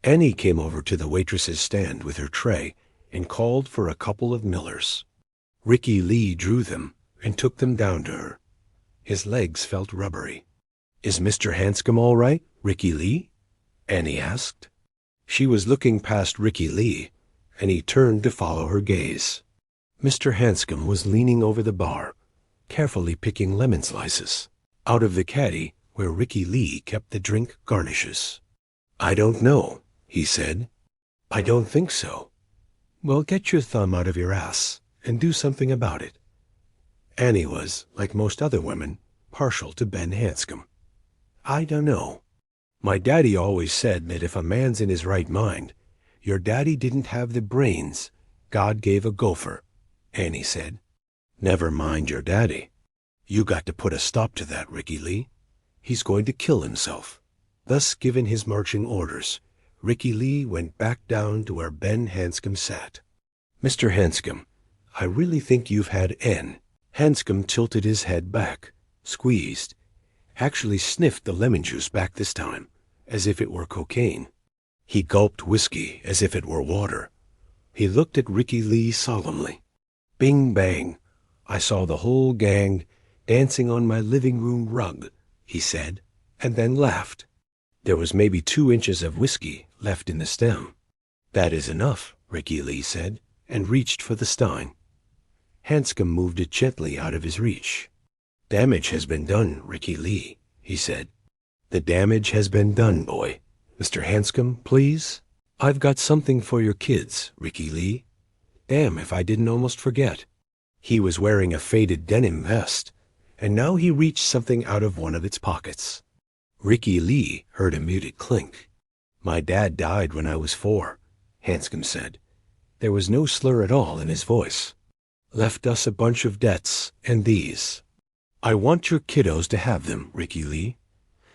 Annie came over to the waitress's stand with her tray and called for a couple of Millers. Ricky Lee drew them and took them down to her. His legs felt rubbery. "Is Mr. Hanscom all right, Ricky Lee?" Annie asked. She was looking past Ricky Lee, and he turned to follow her gaze. Mr. Hanscom was leaning over the bar, carefully picking lemon slices out of the caddy where Ricky Lee kept the drink garnishes. "I don't know," he said. "I don't think so." "Well, get your thumb out of your ass and do something about it." Annie was, like most other women, partial to Ben Hanscom. "I don't know. My daddy always said that if a man's in his right mind, your daddy didn't have the brains God gave a gopher," Annie said. "Never mind your daddy. You got to put a stop to that, Ricky Lee. He's going to kill himself." Thus given his marching orders, Ricky Lee went back down to where Ben Hanscom sat. "Mr. Hanscom, I really think you've had N." Hanscom tilted his head back, squeezed, actually sniffed the lemon juice back this time, as if it were cocaine. He gulped whiskey as if it were water. He looked at Ricky Lee solemnly. "Bing bang, I saw the whole gang dancing on my living room rug," he said, and then laughed. There was maybe 2 inches of whiskey left in the stem. "That is enough," Ricky Lee said, and reached for the stein. Hanscom moved it gently out of his reach. "Damage has been done, Ricky Lee," he said. "The damage has been done, boy. Mr. Hanscom, please? I've got something for your kids, Ricky Lee. Damn if I didn't almost forget." He was wearing a faded denim vest, and now he reached something out of one of its pockets. Ricky Lee heard a muted clink. "My dad died when I was 4, Hanscom said. There was no slur at all in his voice. "Left us a bunch of debts, and these. I want your kiddos to have them, Ricky Lee."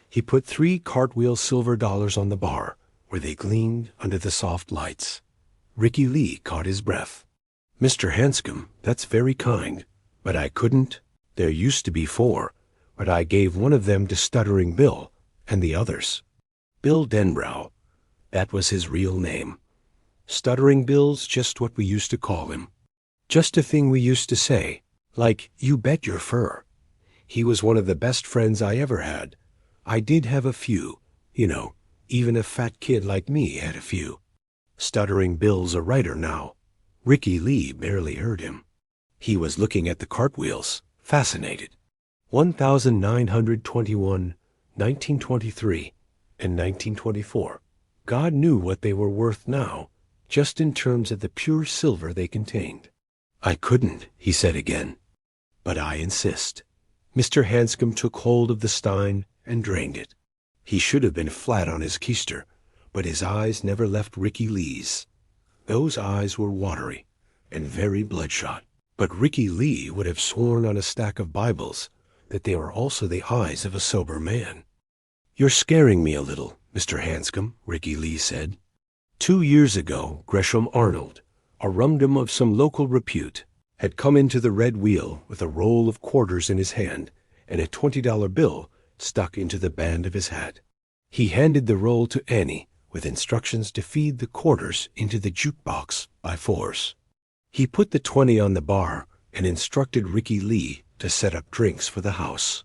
He put 3 cartwheel silver dollars on the bar, where they gleamed under the soft lights. Ricky Lee caught his breath. Mr. Hanscom, that's very kind, but I couldn't. There used to be 4, but I gave one of them to Stuttering Bill, and the others. Bill Denbrow, that was his real name. Stuttering Bill's just what we used to call him. Just a thing we used to say, like, you bet your fur. He was one of the best friends I ever had. I did have a few, even a fat kid like me had a few. Stuttering Bill's a writer now. Ricky Lee barely heard him. He was looking at the cartwheels, fascinated. 1921, 1923, and 1924. God knew what they were worth now, just in terms of the pure silver they contained. I couldn't, he said again. But I insist. Mr. Hanscom took hold of the stein and drained it. He should have been flat on his keister, but his eyes never left Ricky Lee's. Those eyes were watery and very bloodshot. But Ricky Lee would have sworn on a stack of Bibles that they were also the eyes of a sober man. You're scaring me a little, Mr. Hanscom, Ricky Lee said. 2 years ago, Gresham Arnold, a rumdom of some local repute, had come into the Red Wheel with a roll of quarters in his hand and a $20 bill stuck into the band of his hat. He handed the roll to Annie with instructions to feed the quarters into the jukebox by force. He put the 20 on the bar and instructed Ricky Lee to set up drinks for the house.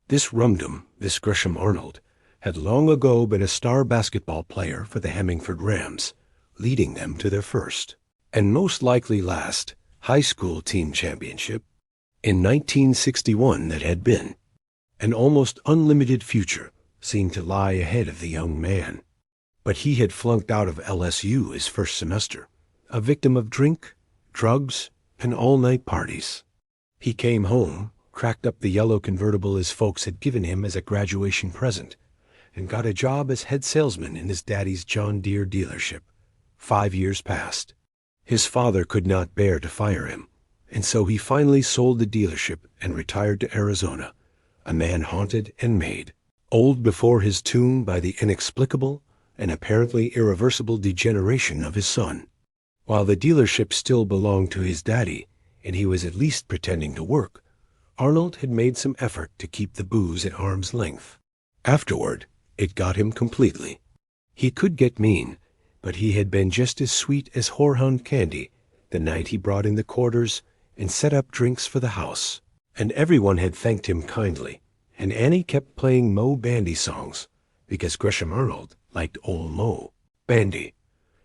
This rumdom, this Gresham Arnold, had long ago been a star basketball player for the Hemmingford Rams, leading them to their first, and most likely last, high school team championship. In 1961 that had been. An almost unlimited future seemed to lie ahead of the young man. But he had flunked out of LSU his first semester, a victim of drink, drugs, and all-night parties. He came home, cracked up the yellow convertible his folks had given him as a graduation present, and got a job as head salesman in his daddy's John Deere dealership. 5 years passed. His father could not bear to fire him, and so he finally sold the dealership and retired to Arizona, a man haunted and made, old before his tomb by the inexplicable and apparently irreversible degeneration of his son. While the dealership still belonged to his daddy, and he was at least pretending to work, Arnold had made some effort to keep the booze at arm's length. Afterward, it got him completely. He could get mean, but he had been just as sweet as horehound candy the night he brought in the quarters and set up drinks for the house, and everyone had thanked him kindly, and Annie kept playing Mo Bandy songs, because Gresham Arnold liked old Mo Bandy.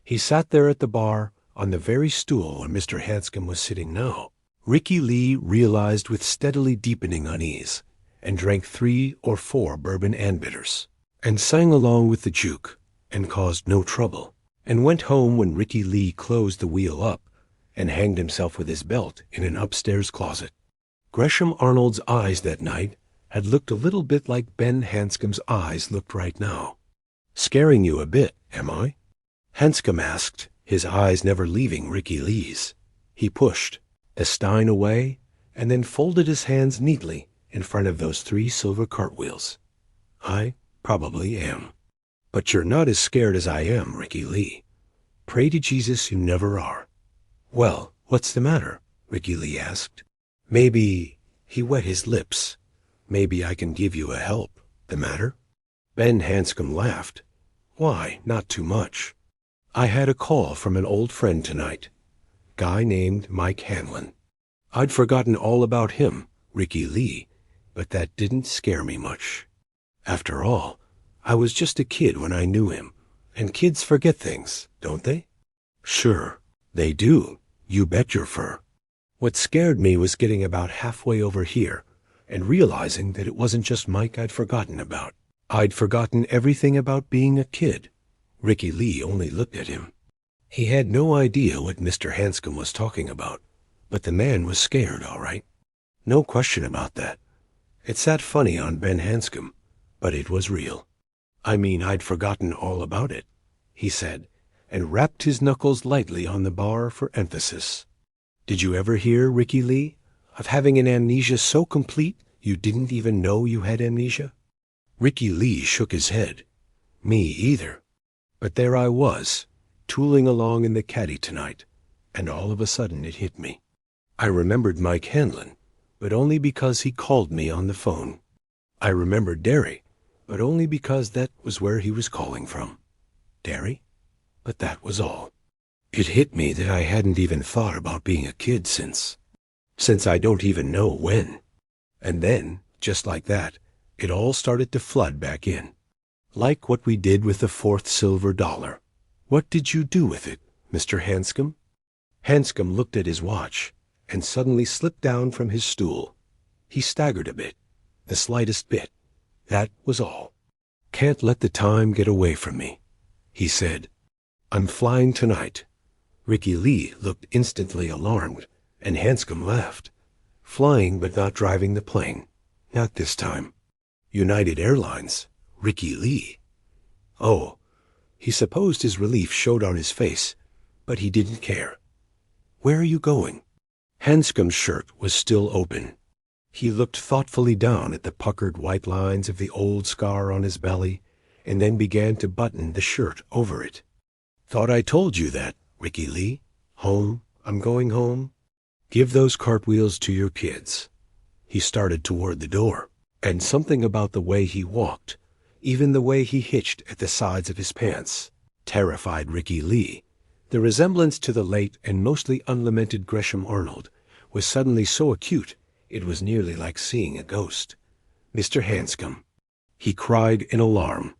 He sat there at the bar, on the very stool where Mr. Hanscom was sitting now. Ricky Lee realized with steadily deepening unease, and drank 3 or 4 bourbon and bitters, and sang along with the juke, and caused no trouble, and went home when Ricky Lee closed the wheel up and hanged himself with his belt in an upstairs closet. Gresham Arnold's eyes that night had looked a little bit like Ben Hanscom's eyes looked right now. Scaring you a bit, am I? Hanscom asked, his eyes never leaving Ricky Lee's. He pushed the stein away and then folded his hands neatly in front of those 3 silver cartwheels. I probably am. But you're not as scared as I am, Ricky Lee. Pray to Jesus you never are. Well, what's the matter? Ricky Lee asked. Maybe, he wet his lips. Maybe I can give you a help. The matter? Ben Hanscom laughed. Why, not too much. I had a call from an old friend tonight. Guy named Mike Hanlon. I'd forgotten all about him, Ricky Lee, but that didn't scare me much. After all, I was just a kid when I knew him, and kids forget things, don't they? Sure, they do. You bet your fur. What scared me was getting about halfway over here and realizing that it wasn't just Mike I'd forgotten about. I'd forgotten everything about being a kid. Ricky Lee only looked at him. He had no idea what Mr. Hanscom was talking about, but the man was scared, all right. No question about that. It sat funny on Ben Hanscom, but it was real. I mean, I'd forgotten all about it, he said, and rapped his knuckles lightly on the bar for emphasis. Did you ever hear, Ricky Lee, of having an amnesia so complete you didn't even know you had amnesia? Ricky Lee shook his head. Me either. But there I was, tooling along in the caddy tonight, and all of a sudden it hit me. I remembered Mike Hanlon, but only because he called me on the phone. I remembered Derry, but only because that was where he was calling from. Derry? But that was all. It hit me that I hadn't even thought about being a kid since I don't even know when. And then, just like that, it all started to flood back in. Like what we did with the fourth silver dollar. What did you do with it, Mr. Hanscom? Hanscom looked at his watch and suddenly slipped down from his stool. He staggered a bit, the slightest bit. That was all. Can't let the time get away from me, he said. I'm flying tonight. Ricky Lee looked instantly alarmed, and Hanscom laughed. Flying but not driving the plane. Not this time. United Airlines. Ricky Lee. Oh, he supposed his relief showed on his face, but he didn't care. Where are you going? Hanscom's shirt was still open. He looked thoughtfully down at the puckered white lines of the old scar on his belly, and then began to button the shirt over it. Thought I told you that, Ricky Lee. Home. I'm going home. Give those cartwheels to your kids. He started toward the door, and something about the way he walked, even the way he hitched at the sides of his pants, terrified Ricky Lee. The resemblance to the late and mostly unlamented Gresham Arnold was suddenly so acute it was nearly like seeing a ghost. Mr. Hanscom, he cried in alarm.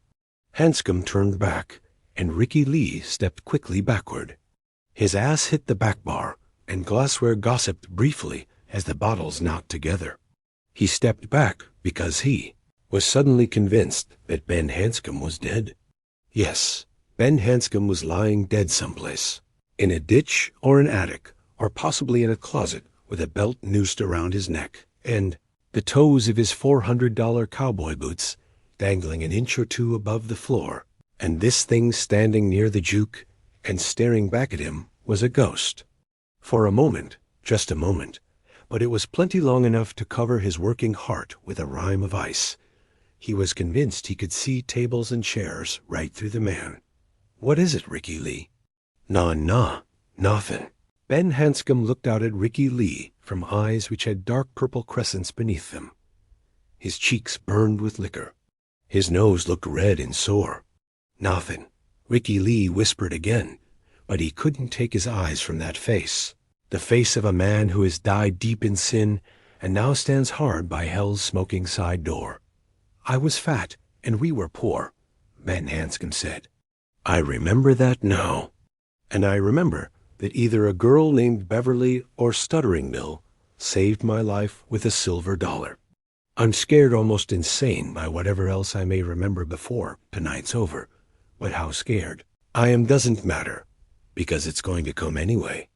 Hanscom turned back, and Ricky Lee stepped quickly backward. His ass hit the back bar, and glassware gossiped briefly as the bottles knocked together. He stepped back because he was suddenly convinced that Ben Hanscom was dead. Yes, Ben Hanscom was lying dead someplace, in a ditch or an attic, or possibly in a closet with a belt noosed around his neck, and the toes of his $400 cowboy boots dangling an inch or two above the floor, and this thing standing near the juke and staring back at him was a ghost. For a moment, just a moment, but it was plenty long enough to cover his working heart with a rime of ice. He was convinced he could see tables and chairs right through the man. What is it, Ricky Lee? Nah, nothing. Ben Hanscom looked out at Ricky Lee from eyes which had dark purple crescents beneath them. His cheeks burned with liquor. His nose looked red and sore. Nothing. Ricky Lee whispered again, but he couldn't take his eyes from that face. The face of a man who has died deep in sin and now stands hard by hell's smoking side door. I was fat and we were poor, Ben Hanscom said. I remember that now. And I remember that either a girl named Beverly or Stuttering Bill saved my life with a silver dollar. I'm scared almost insane by whatever else I may remember before tonight's over. But how scared I am doesn't matter, because it's going to come anyway.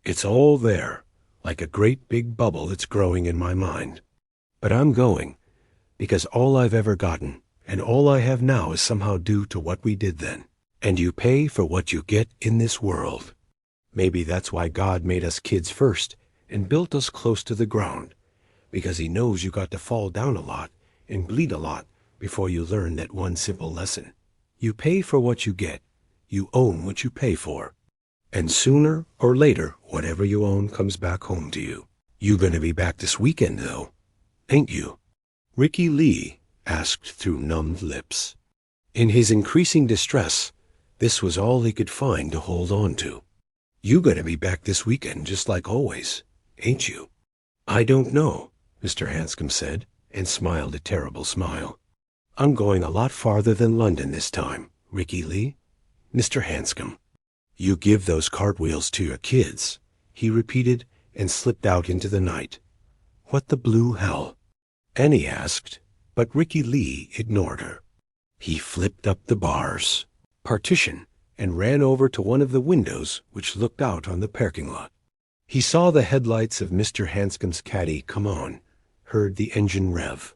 It's all there, like a great big bubble that's growing in my mind. But I'm going, because all I've ever gotten, and all I have now is somehow due to what we did then. And you pay for what you get in this world. Maybe that's why God made us kids first and built us close to the ground, because he knows you got to fall down a lot and bleed a lot before you learn that one simple lesson. You pay for what you get. You own what you pay for. And sooner or later, whatever you own comes back home to you. You gonna be back this weekend, though, ain't you? Ricky Lee asked through numbed lips. In his increasing distress, this was all he could find to hold on to. You gonna be back this weekend just like always, ain't you? I don't know, Mr. Hanscom said, and smiled a terrible smile. I'm going a lot farther than London this time, Ricky Lee. Mr. Hanscom, you give those cartwheels to your kids, he repeated and slipped out into the night. What the blue hell? Annie asked, but Ricky Lee ignored her. He flipped up the bars, partition, and ran over to one of the windows which looked out on the parking lot. He saw the headlights of Mr. Hanscom's caddy come on, heard the engine rev.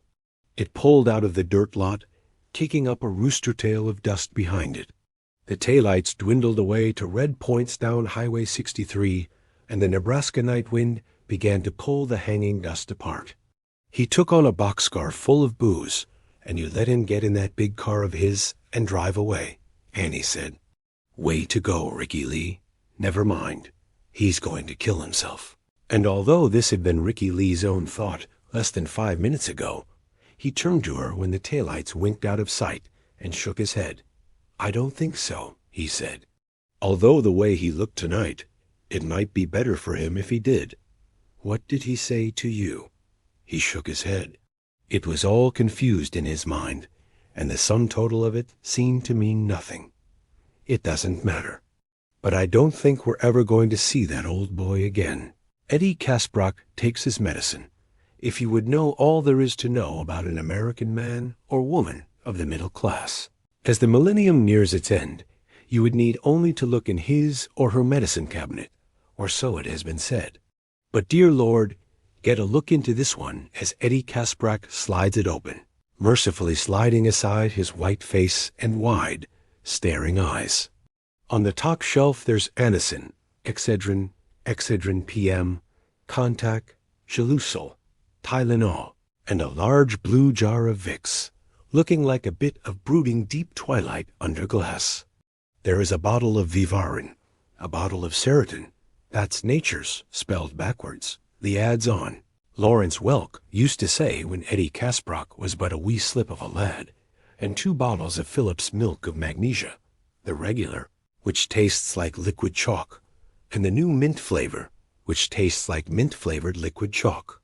It pulled out of the dirt lot, kicking up a rooster tail of dust behind it. The taillights dwindled away to red points down Highway 63, and the Nebraska night wind began to pull the hanging dust apart. He took on a boxcar full of booze, and you let him get in that big car of his and drive away, Annie said. Way to go, Ricky Lee. Never mind. He's going to kill himself. And although this had been Ricky Lee's own thought less than 5 minutes ago, he turned to her when the taillights winked out of sight and shook his head. "I don't think so," he said. Although the way he looked tonight, it might be better for him if he did. "What did he say to you?" He shook his head. It was all confused in his mind, and the sum total of it seemed to mean nothing. "It doesn't matter. But I don't think we're ever going to see that old boy again. Eddie Kaspbrak takes his medicine. If you would know all there is to know about an American man or woman of the middle class. As the millennium nears its end, you would need only to look in his or her medicine cabinet, or so it has been said. But dear Lord, get a look into this one as Eddie Kaspbrak slides it open, mercifully sliding aside his white face and wide, staring eyes. On the top shelf there's Anacin, Excedrin, Excedrin PM, Contac, Gelusol, Tylenol, and a large blue jar of Vicks, looking like a bit of brooding deep twilight under glass. There is a bottle of Vivarin, a bottle of Seritin, that's Nature's spelled backwards, the ad's on. Lawrence Welk used to say when Eddie Kaspbrak was but a wee slip of a lad, and 2 bottles of Phillips milk of magnesia, the regular, which tastes like liquid chalk, and the new mint flavor, which tastes like mint-flavored liquid chalk.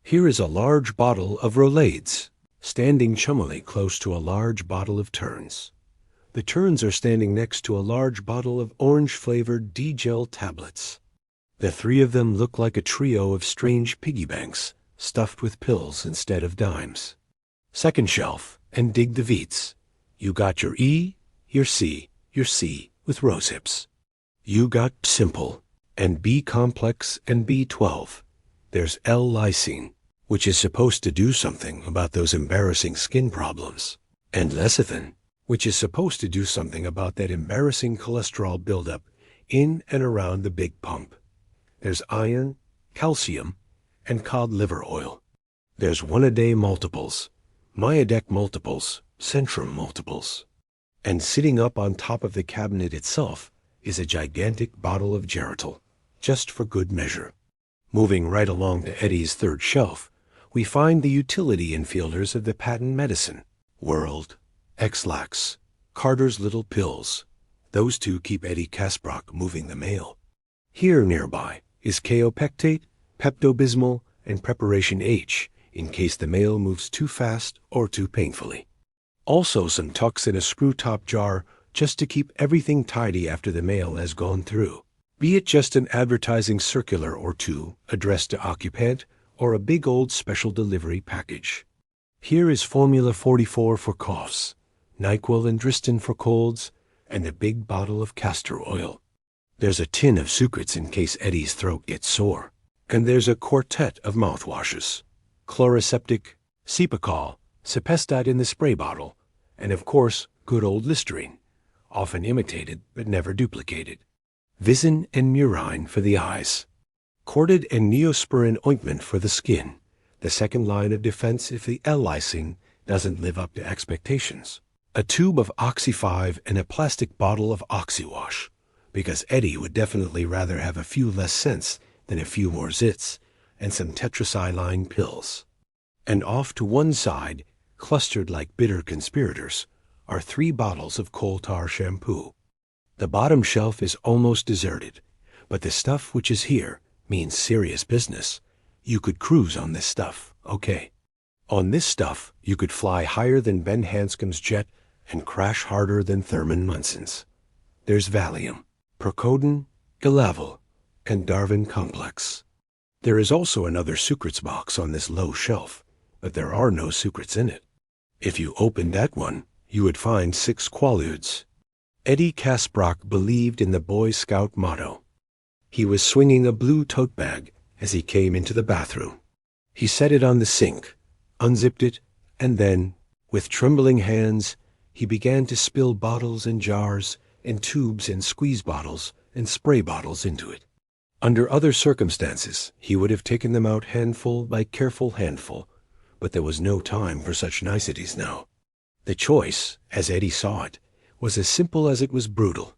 Here is a large bottle of Rolaids, standing chummily close to a large bottle of Terns. The Terns are standing next to a large bottle of orange-flavored D-gel tablets. The 3 of them look like a trio of strange piggy banks, stuffed with pills instead of dimes. Second shelf, and dig the Veets. You got your E, your C, with rose hips. You got Simple, and B-complex and B12. There's L-lysine, which is supposed to do something about those embarrassing skin problems, and lecithin, which is supposed to do something about that embarrassing cholesterol buildup in and around the big pump. There's iron, calcium, and cod liver oil. There's one-a-day multiples, Myodec multiples, Centrum multiples. And sitting up on top of the cabinet itself is a gigantic bottle of Geritol, just for good measure. Moving right along to Eddie's 3rd shelf, we find the utility infielders of the patent medicine, World, X-Lax, Carter's Little Pills. Those 2 keep Eddie Kaspbrak moving the mail. Here nearby is Kaopectate, Pepto-Bismol, and Preparation H, in case the mail moves too fast or too painfully. Also some tucks in a screw-top jar just to keep everything tidy after the mail has gone through, be it just an advertising circular or 2 addressed to occupant or a big old special delivery package. Here is Formula 44 for coughs, NyQuil and Dristan for colds, and a big bottle of castor oil. There's a tin of Sucrets in case Eddie's throat gets sore. And there's a quartet of mouthwashes, Chloraseptic, Cepacol, Cepestide in the spray bottle, and of course, good old Listerine, often imitated but never duplicated. Visin and Murine for the eyes. Corded and Neosporin ointment for the skin, the second line of defense if the L-lysine doesn't live up to expectations. A tube of Oxy 5 and a plastic bottle of Oxywash, because Eddie would definitely rather have a few less cents than a few more zits, and some tetracycline pills. And off to one side, clustered like bitter conspirators, are 3 bottles of coal tar shampoo. The bottom shelf is almost deserted, but the stuff which is here means serious business. You could cruise on this stuff, okay. On this stuff, you could fly higher than Ben Hanscom's jet and crash harder than Thurman Munson's. There's Valium, Procodin, Galavol, and Darwin Complex. There is also another Sucrets box on this low shelf, but there are no Sucrets in it. If you opened that one, you would find 6 Quaaludes. Eddie Kaspbrak believed in the Boy Scout motto. He was swinging a blue tote bag as he came into the bathroom. He set it on the sink, unzipped it, and then, with trembling hands, he began to spill bottles and jars and tubes and squeeze bottles and spray bottles into it. Under other circumstances, he would have taken them out handful by careful handful, but there was no time for such niceties now. The choice, as Eddie saw it, was as simple as it was brutal.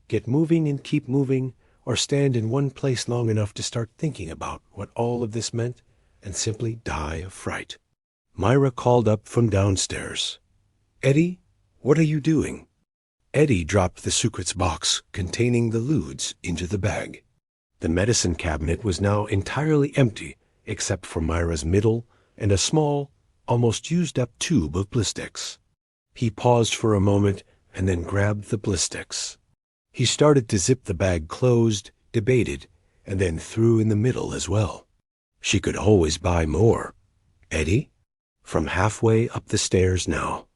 Get moving and keep moving, or stand in one place long enough to start thinking about what all of this meant and simply die of fright. Myra called up from downstairs. "Eddie, what are you doing?" Eddie dropped the secrets box containing the ludes into the bag. The medicine cabinet was now entirely empty except for Myra's middle and a small, almost used-up tube of Blistex. He paused for a moment and then grabbed the Blistex. He started to zip the bag closed, debated, and then threw in the middle as well. She could always buy more. "Eddie?" From halfway up the stairs now.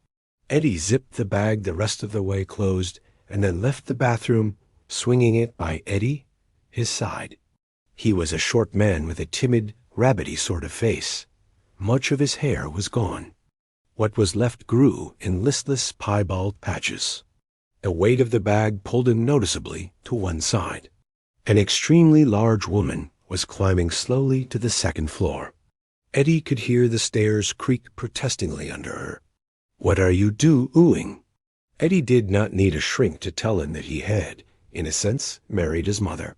Eddie zipped the bag the rest of the way closed and then left the bathroom, swinging it by his side. He was a short man with a timid, rabbity sort of face. Much of his hair was gone. What was left grew in listless, piebald patches. The weight of the bag pulled him noticeably to one side. An extremely large woman was climbing slowly to the second floor. Eddie could hear the stairs creak protestingly under her. "What are you doing?" Eddie did not need a shrink to tell him that he had, in a sense, married his mother.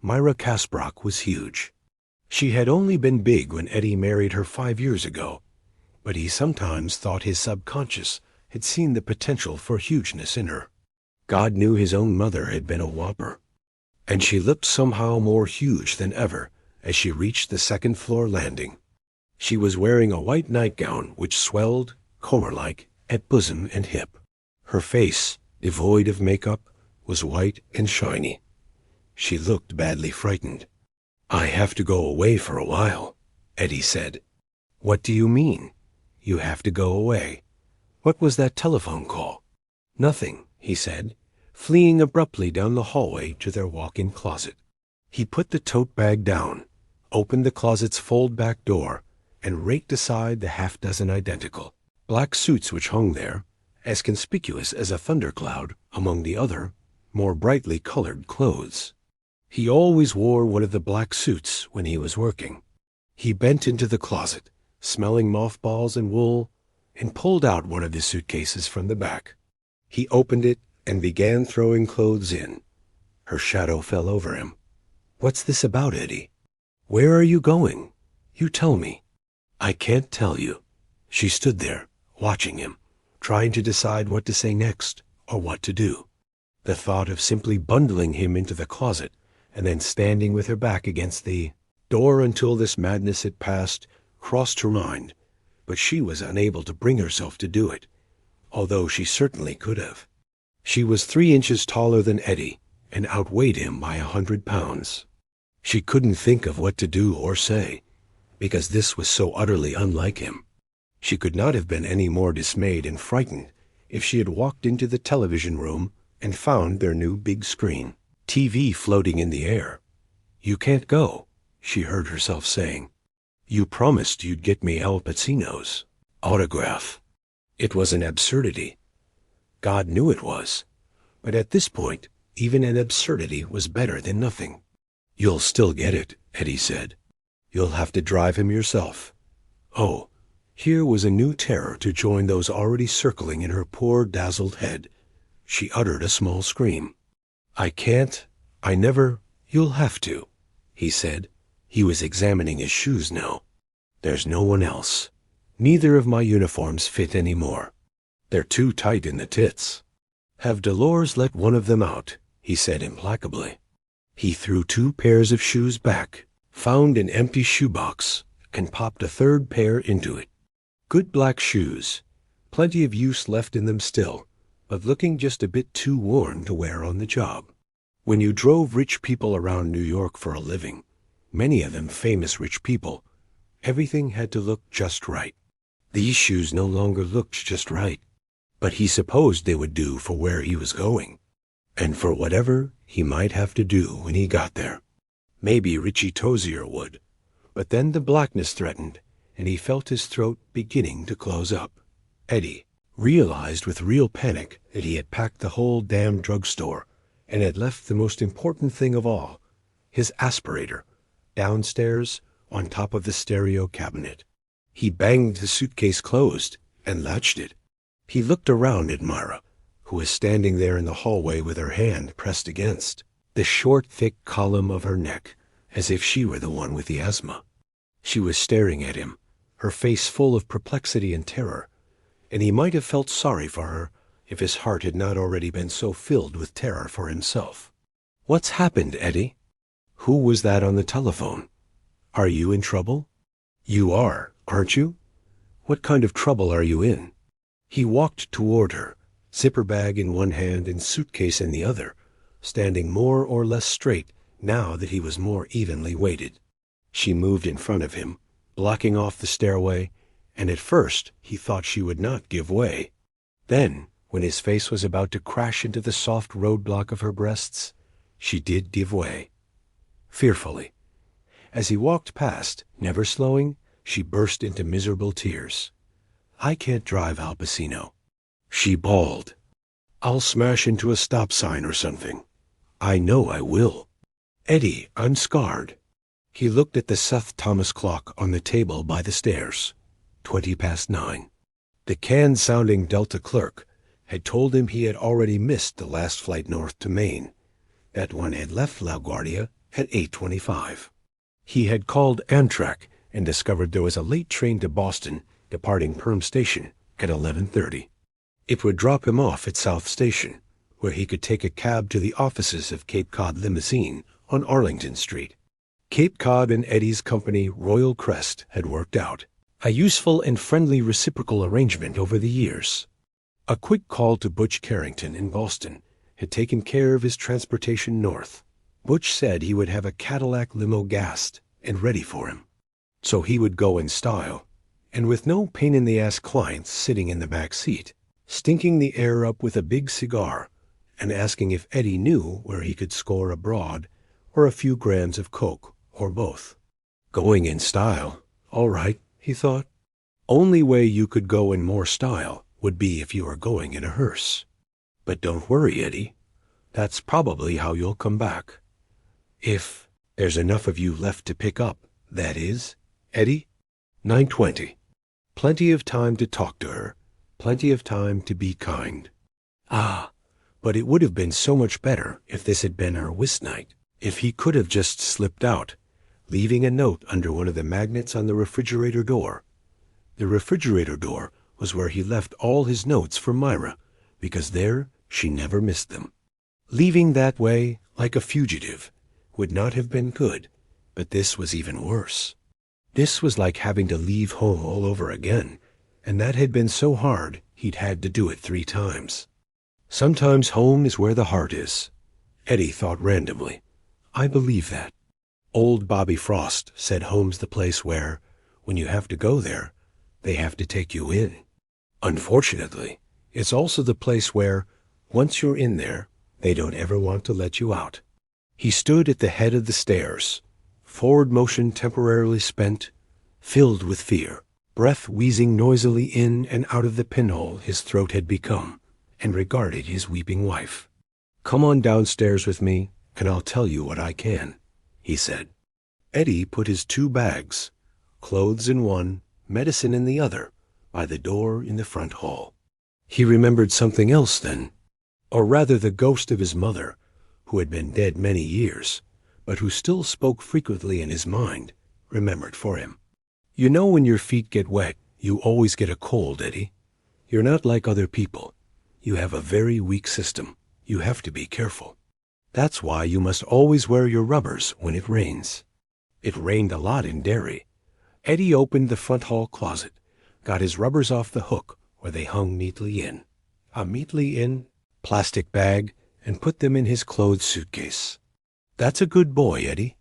Myra Kasbrock was huge. She had only been big when Eddie married her 5 years ago, but he sometimes thought his subconscious had seen the potential for hugeness in her. God knew his own mother had been a whopper. And she looked somehow more huge than ever as she reached the second-floor landing. She was wearing a white nightgown which swelled, comber-like, at bosom and hip. Her face, devoid of makeup, was white and shiny. She looked badly frightened. "I have to go away for a while," Eddie said. "What do you mean? You have to go away? What was that telephone call?" "Nothing," he said, fleeing abruptly down the hallway to their walk-in closet. He put the tote bag down, opened the closet's fold-back door, and raked aside the half-dozen identical black suits which hung there, as conspicuous as a thundercloud among the other, more brightly colored clothes. He always wore one of the black suits when he was working. He bent into the closet, smelling mothballs and wool, and pulled out one of the suitcases from the back. He opened it and began throwing clothes in. Her shadow fell over him. "What's this about, Eddie? Where are you going? You tell me." "I can't tell you." She stood there, watching him, trying to decide what to say next or what to do. The thought of simply bundling him into the closet and then standing with her back against the door until this madness had passed crossed her mind, but she was unable to bring herself to do it, although she certainly could have. She was 3 inches taller than Eddie and outweighed him by 100 pounds. She couldn't think of what to do or say, because this was so utterly unlike him. She could not have been any more dismayed and frightened if she had walked into the television room and found their new big screen TV floating in the air. "You can't go," she heard herself saying. "You promised you'd get me Al Pacino's autograph." It was an absurdity. God knew it was. But at this point, even an absurdity was better than nothing. "You'll still get it," Eddie said. "You'll have to drive him yourself." Oh, here was a new terror to join those already circling in her poor dazzled head. She uttered a small scream. "I can't. I never. You'll have to," he said. He was examining his shoes now. "There's no one else. Neither of my uniforms fit any more. They're too tight in the tits." "Have Dolores let one of them out," he said implacably. He threw 2 pairs of shoes back, found an empty shoebox, and popped a 3rd pair into it. Good black shoes, plenty of use left in them still, but looking just a bit too worn to wear on the job. When you drove rich people around New York for a living, many of them famous rich people, everything had to look just right. These shoes no longer looked just right, but he supposed they would do for where he was going, and for whatever he might have to do when he got there. Maybe Richie Tozier would, but then the blackness threatened, and he felt his throat beginning to close up. Eddie realized with real panic that he had packed the whole damn drugstore and had left the most important thing of all, his aspirator, downstairs on top of the stereo cabinet. He banged the suitcase closed and latched it. He looked around at Myra, who was standing there in the hallway with her hand pressed against. the short, thick column of her neck, as if she were the one with the asthma. She was staring at him, her face full of perplexity and terror, and he might have felt sorry for her if his heart had not already been so filled with terror for himself. "What's happened, Eddie? Who was that on the telephone? Are you in trouble?" "You are, aren't you? What kind of trouble are you in?" He walked toward her, zipper bag in one hand and suitcase in the other, standing more or less straight now that he was more evenly weighted. She moved in front of him, blocking off the stairway, and at first he thought she would not give way. Then, when his face was about to crash into the soft roadblock of her breasts, she did give way. Fearfully. As he walked past, never slowing, she burst into miserable tears. "I can't drive, Al Pacino," she bawled. "I'll smash into a stop sign or something. I know I will." "Eddie, I'm scarred." He looked at the Seth Thomas clock on the table by the stairs. 9:20. The canned-sounding Delta clerk had told him he had already missed the last flight north to Maine. That one had left LaGuardia at 8:25. He had called Amtrak and discovered there was a late train to Boston departing Perm Station at 11:30. It would drop him off at South Station, where he could take a cab to the offices of Cape Cod Limousine on Arlington Street. Cape Cod and Eddie's company, Royal Crest, had worked out a useful and friendly reciprocal arrangement over the years. A quick call to Butch Carrington in Boston had taken care of his transportation north. Butch said he would have a Cadillac limo gassed and ready for him, so he would go in style, and with no pain-in-the-ass clients sitting in the back seat, stinking the air up with a big cigar and asking if Eddie knew where he could score a broad or a few grams of coke, or both. Going in style, all right, he thought. Only way you could go in more style would be if you were going in a hearse. But don't worry, Eddie. That's probably how you'll come back. If there's enough of you left to pick up, that is, Eddie. 9:20. Plenty of time to talk to her, plenty of time to be kind. Ah, but it would have been so much better if this had been our whist night, if he could have just slipped out, leaving a note under one of the magnets on the refrigerator door. The refrigerator door was where he left all his notes for Myra, because there she never missed them. Leaving that way, like a fugitive, would not have been good, but this was even worse. This was like having to leave home all over again, and that had been so hard he'd had to do it 3 times. Sometimes home is where the heart is, Eddie thought randomly. I believe that. Old Bobby Frost said home's the place where, when you have to go there, they have to take you in. Unfortunately, it's also the place where, once you're in there, they don't ever want to let you out. He stood at the head of the stairs, forward motion temporarily spent, filled with fear, breath wheezing noisily in and out of the pinhole his throat had become, and regarded his weeping wife. "Come on downstairs with me, and I'll tell you what I can," he said. Eddie put his 2 bags, clothes in one, medicine in the other, by the door in the front hall. He remembered something else then, or rather the ghost of his mother, who had been dead many years, but who still spoke frequently in his mind, remembered for him. "You know when your feet get wet, you always get a cold, Eddie. You're not like other people. You have a very weak system. You have to be careful. That's why you must always wear your rubbers when it rains." It rained a lot in Derry. Eddie opened the front hall closet, got his rubbers off the hook where they hung neatly in a plastic bag, and put them in his clothes suitcase. That's a good boy, Eddie.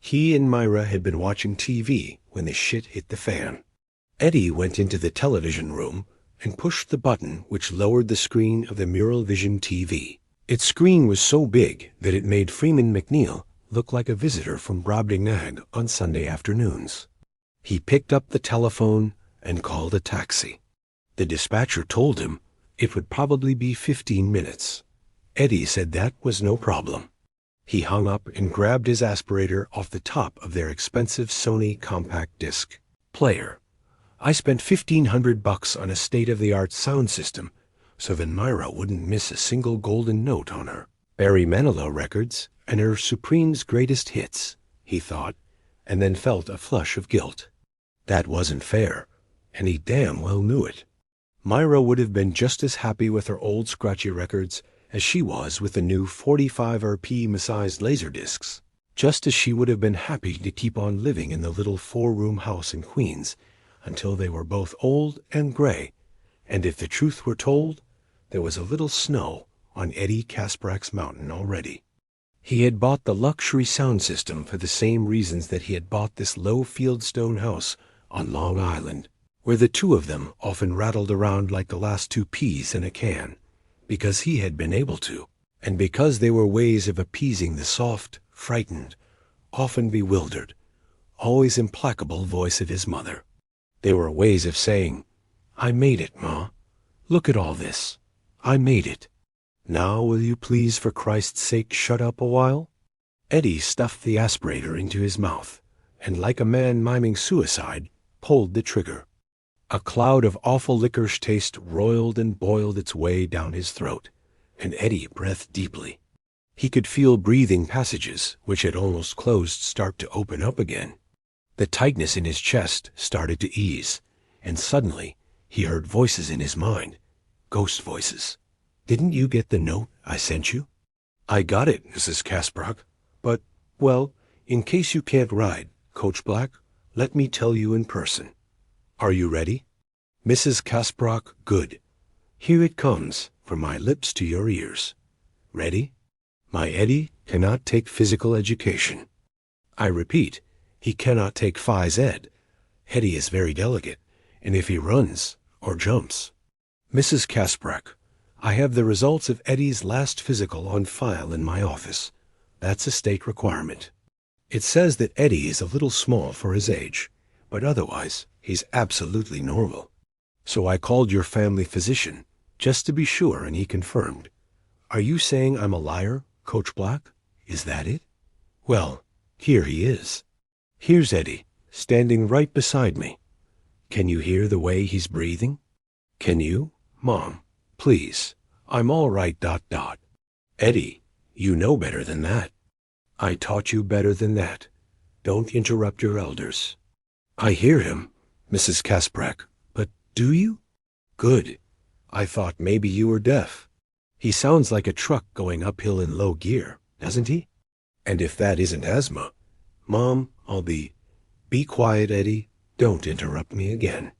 He and Myra had been watching TV when the shit hit the fan. Eddie went into the television room and pushed the button which lowered the screen of the Mural Vision TV. Its screen was so big that it made Freeman McNeil look like a visitor from Brobdingnag on Sunday afternoons. He picked up the telephone and called a taxi. The dispatcher told him it would probably be 15 minutes. Eddie said that was no problem. He hung up and grabbed his aspirator off the top of their expensive Sony compact disc player. I spent $1,500 on a state-of-the-art sound system so that Myra wouldn't miss a single golden note on her Barry Manilow records and her Supreme's greatest hits, he thought, and then felt a flush of guilt. That wasn't fair, and he damn well knew it. Myra would have been just as happy with her old scratchy records as she was with the new 45 RP massaged laser discs, just as she would have been happy to keep on living in the little 4-room house in Queens until they were both old and gray, and if the truth were told, there was a little snow on Eddie Kasprak's mountain already. He had bought the luxury sound system for the same reasons that he had bought this low fieldstone house on Long Island, where the two of them often rattled around like the last 2 peas in a can, because he had been able to, and because they were ways of appeasing the soft, frightened, often bewildered, always implacable voice of his mother. They were ways of saying, "I made it, Ma. Look at all this. I made it. Now will you please for Christ's sake shut up a while?" Eddie stuffed the aspirator into his mouth, and like a man miming suicide, pulled the trigger. A cloud of awful licorice taste roiled and boiled its way down his throat, and Eddie breathed deeply. He could feel breathing passages, which had almost closed, start to open up again. The tightness in his chest started to ease, and suddenly he heard voices in his mind, ghost voices. "Didn't you get the note I sent you?" "I got it, Mrs. Kasprak, but, well, in case you can't ride, Coach Black, let me tell you in person. Are you ready?" "Mrs. Kasprak, good. Here it comes, from my lips to your ears. Ready? My Eddie cannot take physical education. I repeat, he cannot take phys ed. Eddie is very delicate, and if he runs or jumps. Mrs. Kasprak, I have the results of Eddie's last physical on file in my office. That's a state requirement. It says that Eddie is a little small for his age, but otherwise he's absolutely normal. So I called your family physician, just to be sure, and he confirmed. Are you saying I'm a liar, Coach Black? Is that it? Well, here he is. Here's Eddie, standing right beside me. Can you hear the way he's breathing? Can you, Mom? Please, I'm all right, ... Eddie, you know better than that. I taught you better than that. Don't interrupt your elders. I hear him, Mrs. Kasprak, but do you? Good. I thought maybe you were deaf. He sounds like a truck going uphill in low gear, doesn't he? And if that isn't asthma, Mom, I'll be quiet, Eddie. Don't interrupt me again.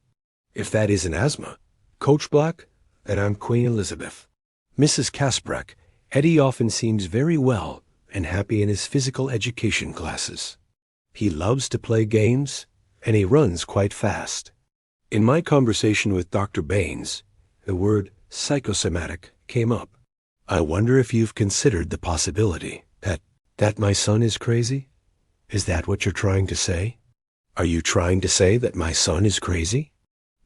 If that isn't asthma, Coach Black, then I'm Queen Elizabeth. Mrs. Kasprak, Eddie often seems very well and happy in his physical education classes. He loves to play games, and he runs quite fast. In my conversation with Dr. Baines, the word psychosomatic came up. I wonder if you've considered the possibility that my son is crazy? Is that what you're trying to say? Are you trying to say that my son is crazy?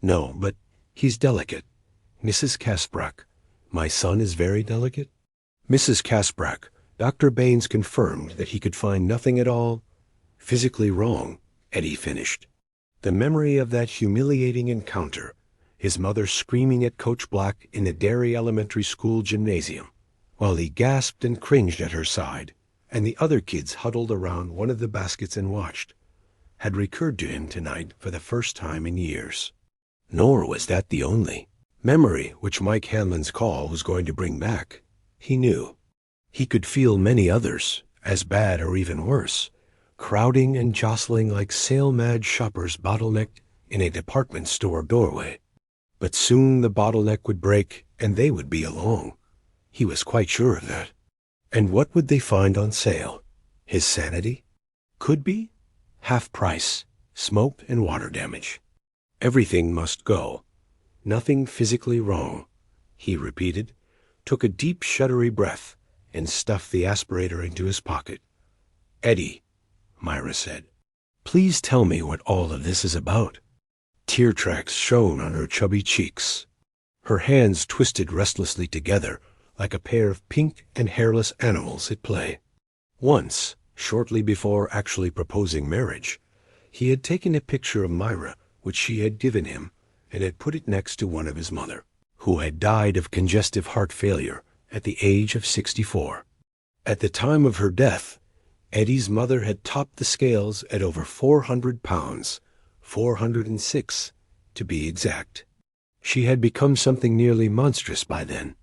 No, but he's delicate. Mrs. Kasprak, my son is very delicate? Mrs. Kasprak, Dr. Baines confirmed that he could find nothing at all physically wrong, Eddie finished. The memory of that humiliating encounter, his mother screaming at Coach Black in the Derry elementary school gymnasium, while he gasped and cringed at her side, and the other kids huddled around one of the baskets and watched, had recurred to him tonight for the first time in years. Nor was that the only memory which Mike Hanlon's call was going to bring back. He knew. He could feel many others, as bad or even worse, crowding and jostling like sale-mad shoppers bottlenecked in a department store doorway. But soon the bottleneck would break, and they would be along. He was quite sure of that. And what would they find on sale? His sanity? Could be half price, smoke and water damage. Everything must go. Nothing physically wrong, he repeated, took a deep shuddery breath, and stuffed the aspirator into his pocket. Eddie, Myra said, please tell me what all of this is about. Tear tracks shone on her chubby cheeks. Her hands twisted restlessly together like a pair of pink and hairless animals at play. Once, shortly before actually proposing marriage, he had taken a picture of Myra which she had given him and had put it next to one of his mother, who had died of congestive heart failure at the age of 64. At the time of her death, Eddie's mother had topped the scales at over 400 pounds, 406 to be exact. She had become something nearly monstrous by then.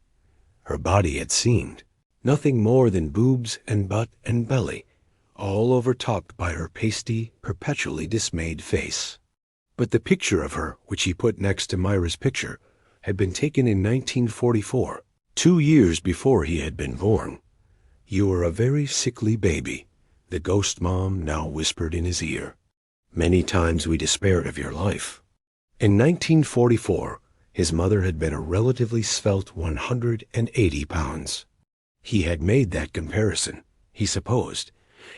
Her body had seemed nothing more than boobs and butt and belly, all overtopped by her pasty, perpetually dismayed face. But the picture of her, which he put next to Myra's picture, had been taken in 1944, 2 years before he had been born. "You were a very sickly baby," the ghost mom now whispered in his ear. "Many times we despaired of your life." In 1944, his mother had been a relatively svelte 180 pounds. He had made that comparison, he supposed,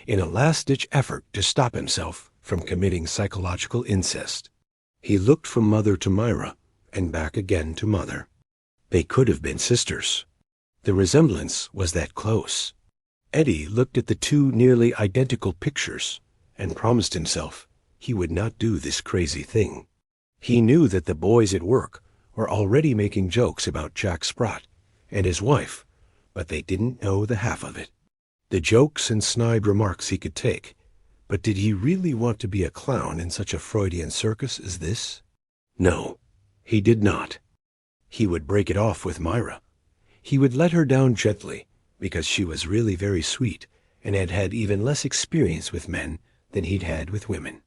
in a last-ditch effort to stop himself from committing psychological incest. He looked from mother to Myra, and back again to mother. They could have been sisters. The resemblance was that close. Eddie looked at the two nearly identical pictures and promised himself he would not do this crazy thing. He knew that the boys at work were already making jokes about Jack Sprott and his wife, but they didn't know the half of it. The jokes and snide remarks he could take, but did he really want to be a clown in such a Freudian circus as this? No, he did not. He would break it off with Myra. He would let her down gently, because she was really very sweet and had had even less experience with men than he'd had with women.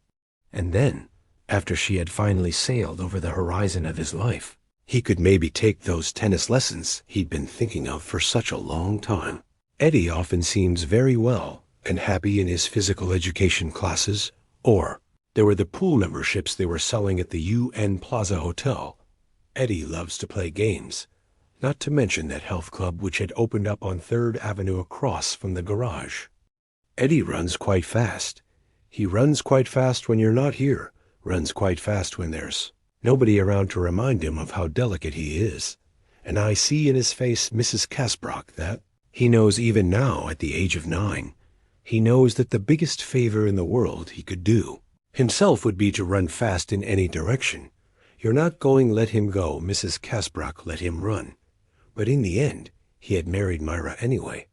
And then, after she had finally sailed over the horizon of his life, he could maybe take those tennis lessons he'd been thinking of for such a long time. Eddie often seems very well and happy in his physical education classes, or there were the pool memberships they were selling at the UN Plaza Hotel. Eddie loves to play games, not to mention that health club which had opened up on 3rd Avenue across from the garage. Eddie runs quite fast. He runs quite fast when you're not here, runs quite fast when there's nobody around to remind him of how delicate he is. And I see in his face Mrs. Casbrock that he knows even now at the age of 9. He knows that the biggest favor in the world he could do himself would be to run fast in any direction. You're not going let him go, Mrs. Casbrock let him run. But in the end, he had married Myra anyway.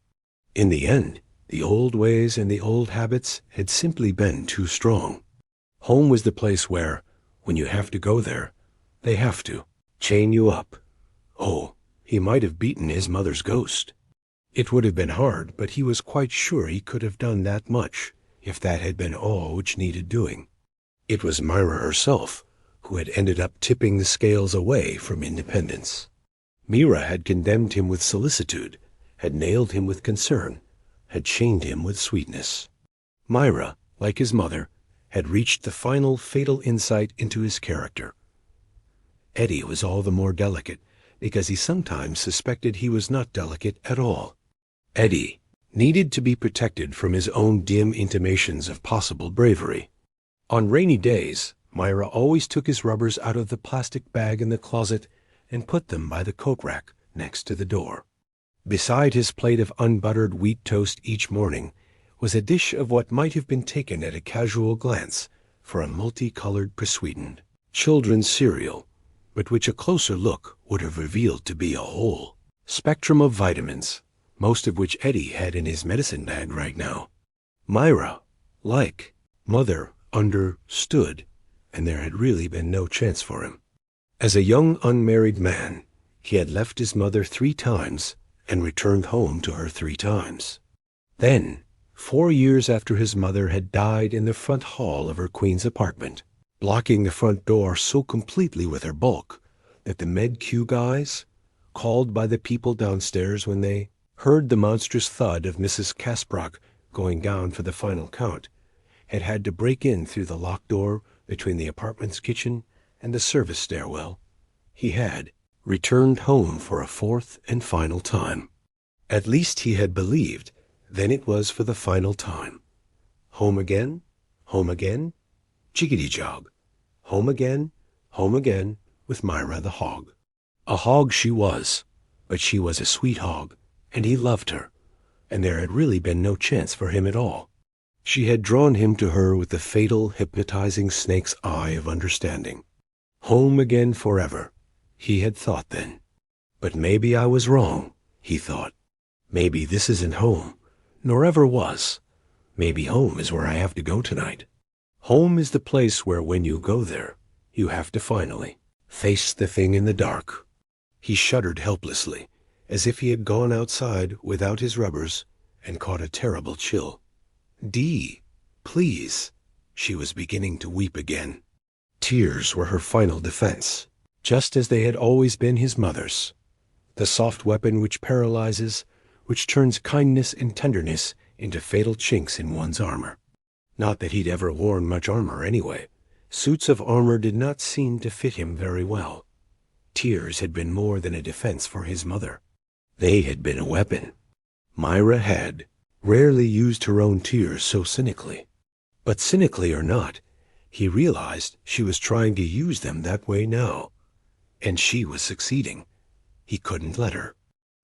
In the end, the old ways and the old habits had simply been too strong. Home was the place where, when you have to go there, they have to chain you up. Oh, he might have beaten his mother's ghost. It would have been hard, but he was quite sure he could have done that much, if that had been all which needed doing. It was Myra herself who had ended up tipping the scales away from independence. Myra had condemned him with solicitude, had nailed him with concern, had chained him with sweetness. Myra, like his mother, had reached the final fatal insight into his character. Eddie was all the more delicate because he sometimes suspected he was not delicate at all. Eddie needed to be protected from his own dim intimations of possible bravery. On rainy days, Myra always took his rubbers out of the plastic bag in the closet and put them by the coat rack next to the door. Beside his plate of unbuttered wheat toast each morning was a dish of what might have been taken at a casual glance for a multicolored presweetened children's cereal, but which a closer look would have revealed to be a whole spectrum of vitamins, most of which Eddie had in his medicine bag right now. Myra, like mother, understood, and there had really been no chance for him. As a young unmarried man, he had left his mother 3 times and returned home to her 3 times. Then, 4 years after his mother had died in the front hall of her Queens apartment, blocking the front door so completely with her bulk that the med-Q guys, called by the people downstairs when they heard the monstrous thud of Mrs. Casbrock going down for the final count, had to break in through the locked door between the apartment's kitchen and the service stairwell. He had returned home for a 4th and final time. At least he had believed then it was for the final time. Home again, jiggity-jog. Home again, with Myra the hog. A hog she was, but she was a sweet hog, and he loved her, and there had really been no chance for him at all. She had drawn him to her with the fatal, hypnotizing snake's eye of understanding. Home again forever, he had thought then. But maybe I was wrong, he thought. Maybe this isn't home. nor ever was. Maybe home is where I have to go tonight. Home is the place where when you go there, you have to finally face the thing in the dark. He shuddered helplessly, as if he had gone outside without his rubbers and caught a terrible chill. Dee, please. She was beginning to weep again. Tears were her final defense, just as they had always been his mother's. The soft weapon which paralyzes, which turns kindness and tenderness into fatal chinks in one's armor. Not that he'd ever worn much armor anyway. Suits of armor did not seem to fit him very well. Tears had been more than a defense for his mother. They had been a weapon. Myra had rarely used her own tears so cynically. But cynically or not, he realized she was trying to use them that way now. And she was succeeding. He couldn't let her.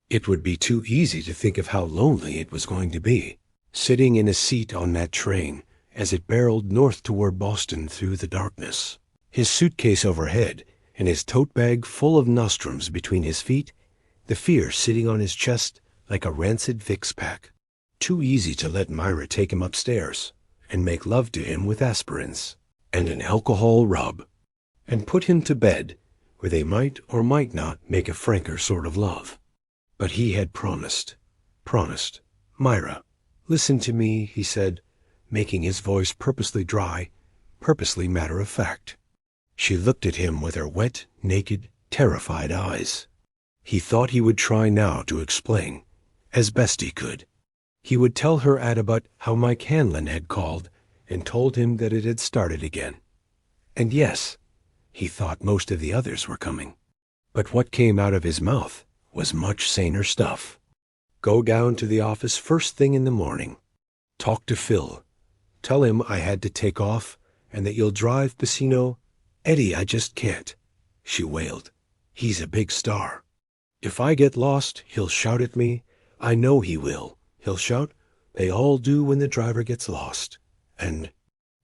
It would be too easy to think of how lonely it was going to be, sitting in a seat on that train as it barreled north toward Boston through the darkness. His suitcase overhead and his tote bag full of nostrums between his feet, the fear sitting on his chest like a rancid Vicks pack. Too easy to let Myra take him upstairs and make love to him with aspirins and an alcohol rub, and put him to bed where they might or might not make a franker sort of love. But he had promised. Myra, listen to me, he said, making his voice purposely dry, purposely matter-of-fact. She looked at him with her wet, naked, terrified eyes. He thought he would try now to explain, as best he could. He would tell her at about how Mike Hanlon had called and told him that it had started again. And yes, he thought most of the others were coming. But what came out of his mouth was much saner stuff. Go down to the office first thing in the morning. Talk to Phil. Tell him I had to take off and that you'll drive Pacino. Eddie, I just can't, she wailed. He's a big star. If I get lost, he'll shout at me. I know he will. He'll shout, they all do when the driver gets lost. And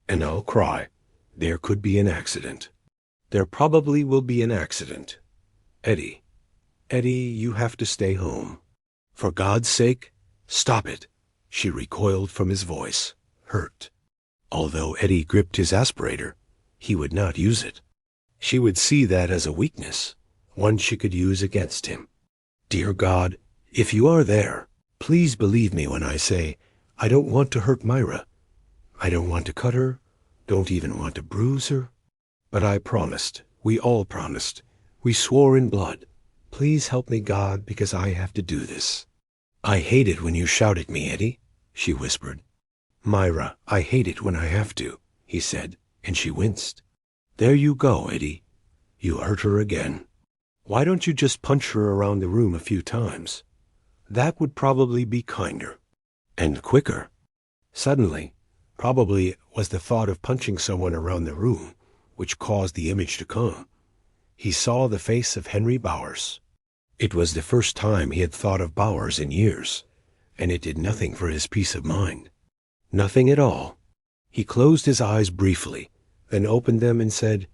I'll cry. There could be an accident. There probably will be an accident. Eddie, you have to stay home. For God's sake, stop it. She recoiled from his voice, hurt. Although Eddie gripped his aspirator, he would not use it. She would see that as a weakness, one she could use against him. Dear God, if you are there, please believe me when I say, I don't want to hurt Myra. I don't want to cut her, don't even want to bruise her. But I promised, we all promised, we swore in blood. Please help me, God, because I have to do this. I hate it when you shout at me, Eddie, she whispered. Myra, I hate it when I have to, he said, and she winced. There you go, Eddie. You hurt her again. Why don't you just punch her around the room a few times? That would probably be kinder. And quicker. Suddenly, probably it was the thought of punching someone around the room which caused the image to come. He saw the face of Henry Bowers. It was the first time he had thought of Bowers in years, and it did nothing for his peace of mind. Nothing at all. He closed his eyes briefly, then opened them and said,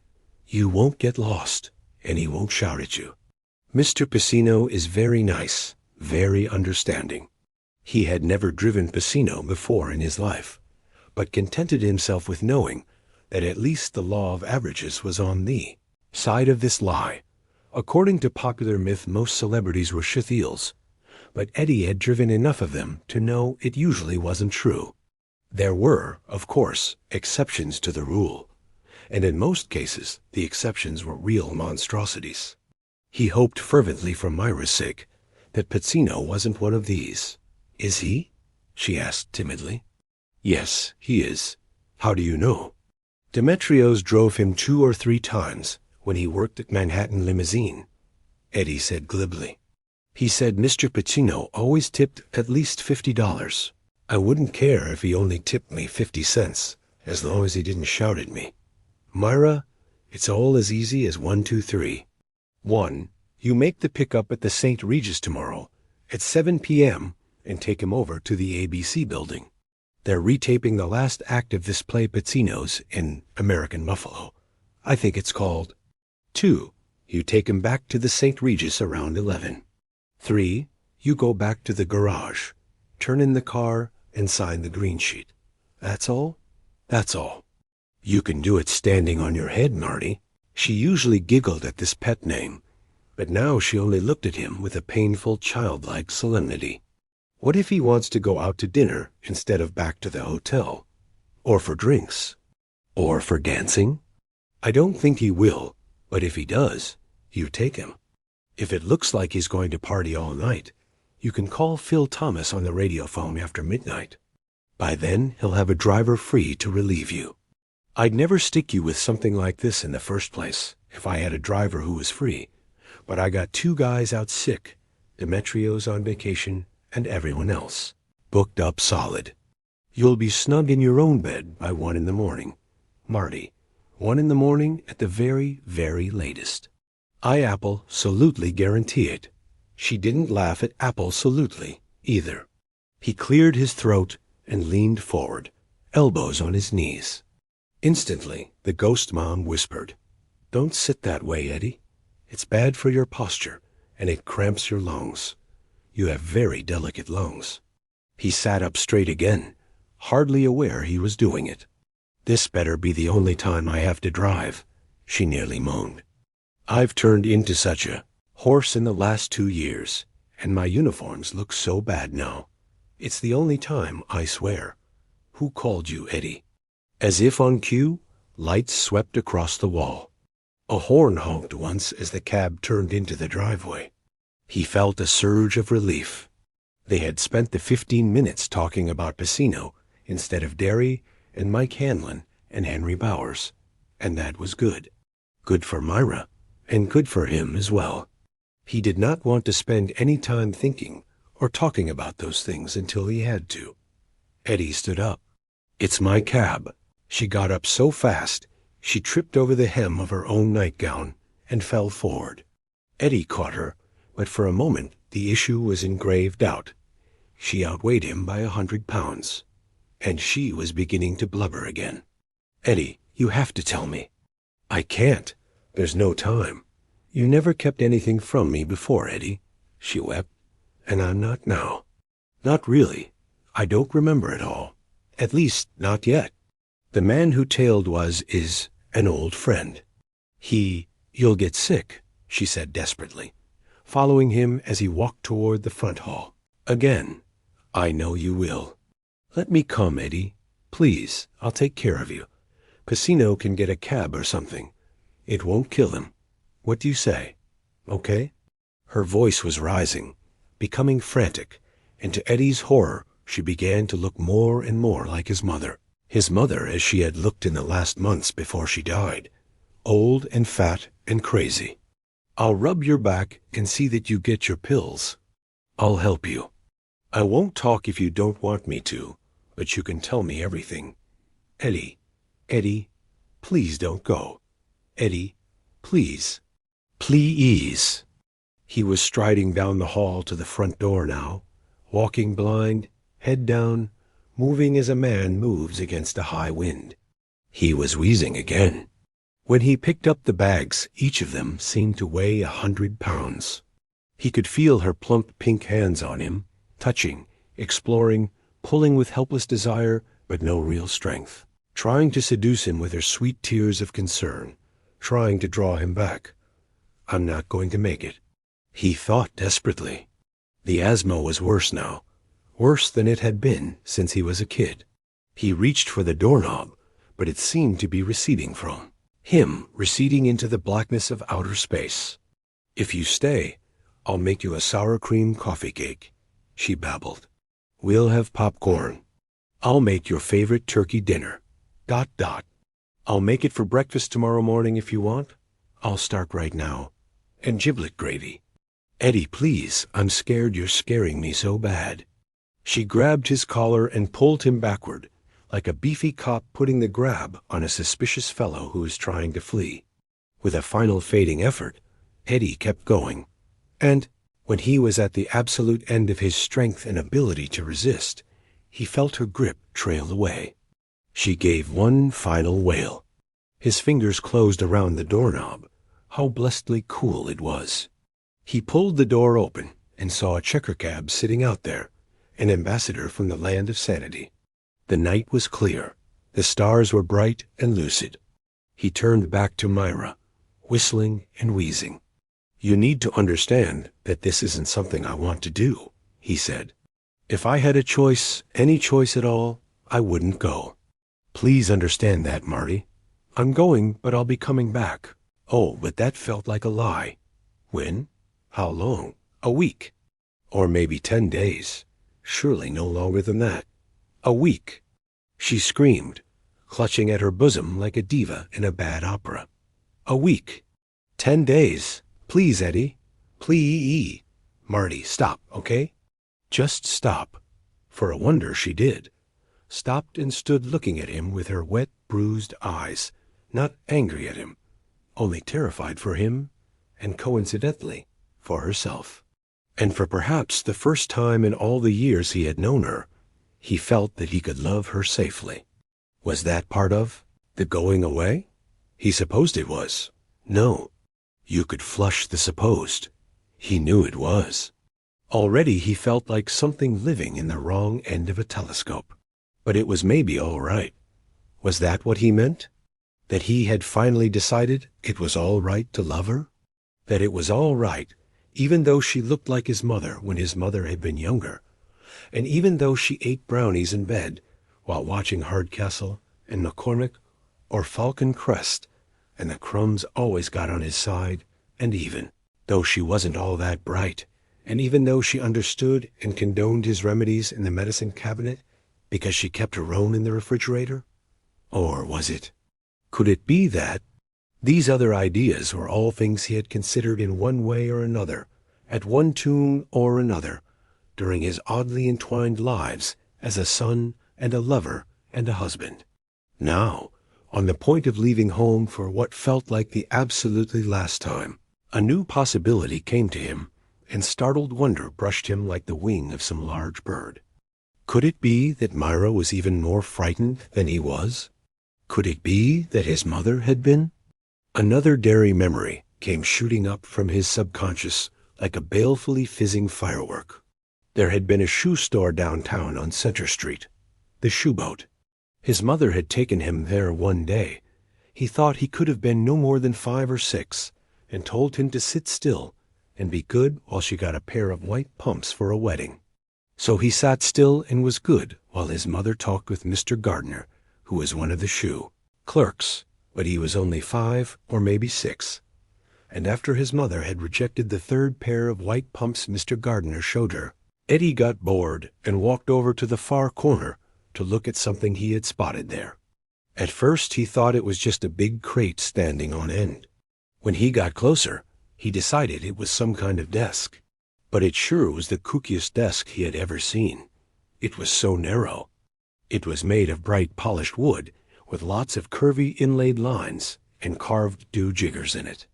You won't get lost, and he won't shout at you. Mr. Pacino is very nice, very understanding. He had never driven Pacino before in his life, but contented himself with knowing that at least the law of averages was on the side of this lie. According to popular myth, most celebrities were shitheels, but Eddie had driven enough of them to know it usually wasn't true. There were, of course, exceptions to the rule, and in most cases the exceptions were real monstrosities. He hoped fervently for Myra's sake that Pacino wasn't one of these. Is he? She asked timidly. Yes, he is. How do you know? Demetrios drove him 2 or 3 times when he worked at Manhattan Limousine, Eddie said glibly. He said Mr. Pacino always tipped at least $50. I wouldn't care if he only tipped me 50 cents, as long as he didn't shout at me. Myra, it's all as easy as 1, 2, 3. 1. You make the pickup at the St. Regis tomorrow at 7 p.m. and take him over to the ABC building. They're retaping the last act of this play Pacino's in American Buffalo. I think it's called. 2. You take him back to the St. Regis around 11. 3. You go back to the garage. turn in the car, and sign the green sheet. That's all? That's all. You can do it standing on your head, Marty. She usually giggled at this pet name, but now she only looked at him with a painful, childlike solemnity. What if he wants to go out to dinner instead of back to the hotel? Or for drinks? Or for dancing? I don't think he will, but if he does, you take him. If it looks like he's going to party all night, you can call Phil Thomas on the radiophone after midnight. By then, he'll have a driver free to relieve you. I'd never stick you with something like this in the first place if I had a driver who was free, but I got 2 guys out sick, Demetrio's on vacation, and everyone else, booked up solid. You'll be snug in your own bed by 1 in the morning. Marty, 1 in the morning at the very, very latest. I absolutely guarantee it. She didn't laugh at absolutely either. He cleared his throat and leaned forward, elbows on his knees. Instantly, the ghost mom whispered, "Don't sit that way, Eddie. It's bad for your posture, and it cramps your lungs. You have very delicate lungs." He sat up straight again, hardly aware he was doing it. "This better be the only time I have to drive," she nearly moaned. "I've turned into such a horse in the last 2 years, and my uniforms look so bad now. It's the only time, I swear. Who called you, Eddie?" As if on cue, lights swept across the wall. A horn honked once as the cab turned into the driveway. He felt a surge of relief. They had spent the 15 minutes talking about Pacino instead of Derry and Mike Hanlon and Henry Bowers, and that was good. Good for Myra, and good for him as well. He did not want to spend any time thinking or talking about those things until he had to. Eddie stood up. "It's my cab." She got up so fast, she tripped over the hem of her own nightgown and fell forward. Eddie caught her, but for a moment the issue was in grave doubt. She outweighed him by 100 pounds, and she was beginning to blubber again. "Eddie, you have to tell me." "I can't. There's no time. You never kept anything from me before, Eddie," she wept, "and I'm not now. Not really. I don't remember it all. At least, not yet. The man who tailed is an old friend. You'll get sick," she said desperately, following him as he walked toward the front hall. "Again, I know you will. Let me come, Eddie. Please, I'll take care of you. Pacino can get a cab or something. It won't kill him. What do you say? Okay?" Her voice was rising, becoming frantic, and to Eddie's horror, she began to look more and more like his mother. His mother as she had looked in the last months before she died, old and fat and crazy. "I'll rub your back and see that you get your pills. I'll help you. I won't talk if you don't want me to, but you can tell me everything. Eddie, please don't go. Eddie, please. Please." He was striding down the hall to the front door now, walking blind, head down, moving as a man moves against a high wind. He was wheezing again. When he picked up the bags, each of them seemed to weigh 100 pounds. He could feel her plump pink hands on him, touching, exploring, pulling with helpless desire, but no real strength, trying to seduce him with her sweet tears of concern, trying to draw him back. "I'm not going to make it," he thought desperately. The asthma was worse now, worse than it had been since he was a kid. He reached for the doorknob, but it seemed to be receding from him, receding into the blackness of outer space. "If you stay, I'll make you a sour cream coffee cake," she babbled. "We'll have popcorn. I'll make your favorite turkey dinner. ... I'll make it for breakfast tomorrow morning if you want. I'll start right now. And giblet gravy. Eddie, please, I'm scared you're scaring me so bad." She grabbed his collar and pulled him backward, like a beefy cop putting the grab on a suspicious fellow who is trying to flee. With a final fading effort, Eddie kept going, and when he was at the absolute end of his strength and ability to resist, he felt her grip trail away. She gave one final wail. His fingers closed around the doorknob. How blessedly cool it was. He pulled the door open and saw a checker cab sitting out there, an ambassador from the land of sanity. The night was clear. The stars were bright and lucid. He turned back to Myra, whistling and wheezing. "You need to understand that this isn't something I want to do," he said. "If I had a choice, any choice at all, I wouldn't go. Please understand that, Marty. I'm going, but I'll be coming back." Oh, but that felt like a lie. When? How long? A week? Or maybe 10 days. Surely no longer than that. A week. She screamed, clutching at her bosom like a diva in a bad opera. A week. 10 days. Please, Eddie. Please. Marty, stop, okay? Just stop. For a wonder, she did. Stopped and stood looking at him with her wet, bruised eyes, not angry at him, only terrified for him, and coincidentally, for herself. And for perhaps the first time in all the years he had known her, he felt that he could love her safely. Was that part of the going away? He supposed it was. No. You could flush the supposed. He knew it was. Already he felt like something living in the wrong end of a telescope. But it was maybe all right. Was that what he meant? That he had finally decided it was all right to love her? That it was all right, even though she looked like his mother when his mother had been younger, and even though she ate brownies in bed while watching Hardcastle and McCormick or Falcon Crest, and the crumbs always got on his side, and even though she wasn't all that bright, and even though she understood and condoned his remedies in the medicine cabinet because she kept her own in the refrigerator? Or was it? Could it be that these other ideas were all things he had considered in one way or another, at one tune or another, during his oddly entwined lives as a son and a lover and a husband? Now, on the point of leaving home for what felt like the absolutely last time, a new possibility came to him, and startled wonder brushed him like the wing of some large bird. Could it be that Myra was even more frightened than he was? Could it be that his mother had been? Another Derry memory came shooting up from his subconscious like a balefully fizzing firework. There had been a shoe store downtown on Center Street, the Shoe Boat. His mother had taken him there one day. He thought he could have been no more than 5 or 6, and told him to sit still and be good while she got a pair of white pumps for a wedding. So he sat still and was good while his mother talked with Mr. Gardner, who was one of the shoe clerks, but he was only 5 or maybe 6. And after his mother had rejected the 3rd pair of white pumps Mr. Gardner showed her, Eddie got bored and walked over to the far corner to look at something he had spotted there. At first he thought it was just a big crate standing on end. When he got closer, he decided it was some kind of desk. But it sure was the kookiest desk he had ever seen. It was so narrow. It was made of bright polished wood, with lots of curvy inlaid lines and carved do-jiggers in it.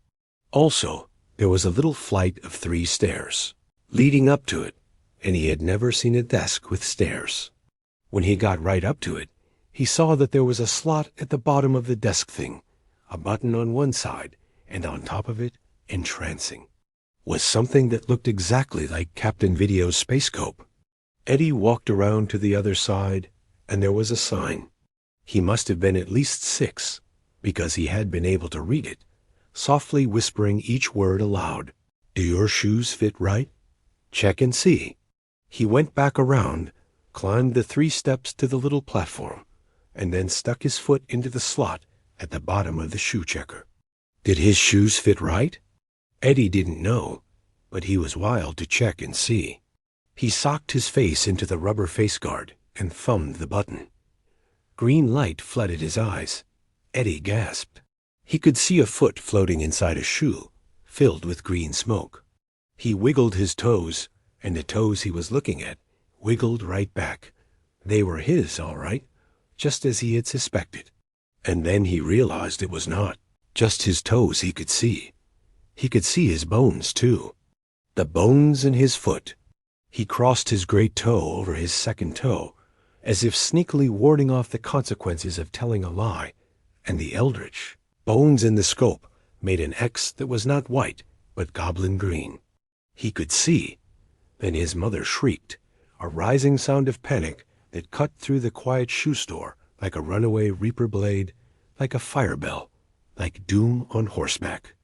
Also, there was a little flight of 3 stairs leading up to it, and he had never seen a desk with stairs. When he got right up to it, he saw that there was a slot at the bottom of the desk thing, a button on one side, and on top of it, entrancing, was something that looked exactly like Captain Video's spacecope. Eddie walked around to the other side, and there was a sign. He must have been at least 6, because he had been able to read it, softly whispering each word aloud. "Do your shoes fit right? Check and see." He went back around, climbed the 3 steps to the little platform, and then stuck his foot into the slot at the bottom of the shoe checker. Did his shoes fit right? Eddie didn't know, but he was wild to check and see. He socked his face into the rubber face guard and thumbed the button. Green light flooded his eyes. Eddie gasped. He could see a foot floating inside a shoe, filled with green smoke. He wiggled his toes, and the toes he was looking at wiggled right back. They were his, all right, just as he had suspected. And then he realized it was not just his toes he could see. He could see his bones, too. The bones in his foot. He crossed his great toe over his second toe, as if sneakily warding off the consequences of telling a lie, and the eldritch bones in the scope made an X that was not white, but goblin green. He could see. Then his mother shrieked, a rising sound of panic that cut through the quiet shoe store like a runaway reaper blade, like a fire bell, like doom on horseback.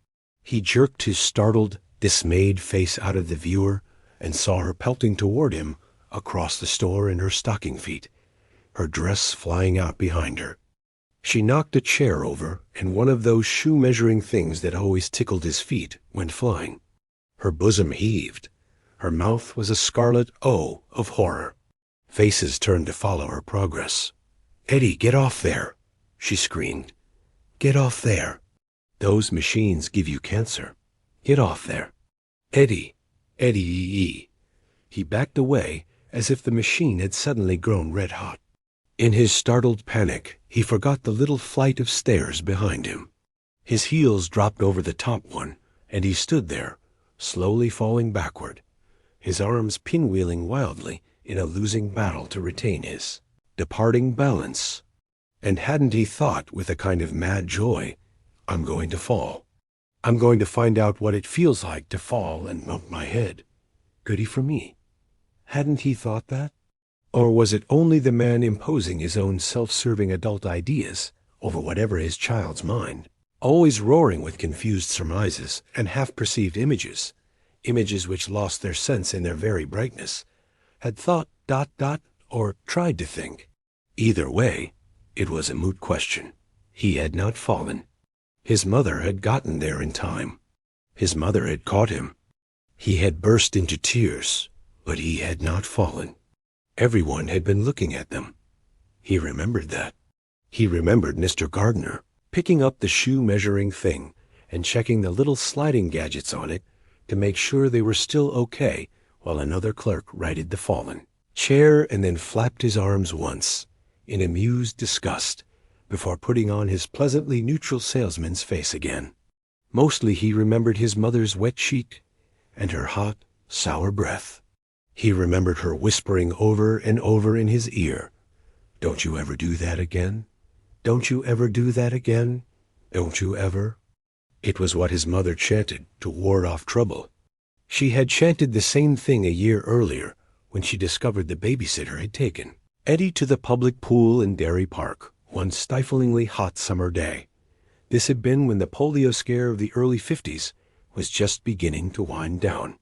He jerked his startled, dismayed face out of the viewer and saw her pelting toward him across the store in her stocking feet, her dress flying out behind her. She knocked a chair over, and one of those shoe-measuring things that always tickled his feet went flying. Her bosom heaved. Her mouth was a scarlet O of horror. Faces turned to follow her progress. "Eddie, get off there!" she screamed. "Get off there! Those machines give you cancer. Get off there! Eddie! Eddie!" He backed away as if the machine had suddenly grown red-hot. In his startled panic, he forgot the little flight of stairs behind him. His heels dropped over the top one, and he stood there, slowly falling backward, his arms pinwheeling wildly in a losing battle to retain his departing balance. And hadn't he thought with a kind of mad joy, "I'm going to fall. I'm going to find out what it feels like to fall and bump my head. Goody for me." Hadn't he thought that? Or was it only the man imposing his own self-serving adult ideas over whatever his child's mind, always roaring with confused surmises and half-perceived images, images which lost their sense in their very brightness, had thought ... or tried to think? Either way, it was a moot question. He had not fallen. His mother had gotten there in time. His mother had caught him. He had burst into tears, but he had not fallen. Everyone had been looking at them. He remembered that. He remembered Mr. Gardner picking up the shoe-measuring thing and checking the little sliding gadgets on it to make sure they were still okay while another clerk righted the fallen chair and then flapped his arms once, in amused disgust, before putting on his pleasantly neutral salesman's face again. Mostly he remembered his mother's wet cheek and her hot, sour breath. He remembered her whispering over and over in his ear, "Don't you ever do that again? Don't you ever do that again? Don't you ever?" It was what his mother chanted to ward off trouble. She had chanted the same thing a year earlier when she discovered the babysitter had taken Eddie to the public pool in Derry Park one stiflingly hot summer day. This had been when the polio scare of the early 50s was just beginning to wind down.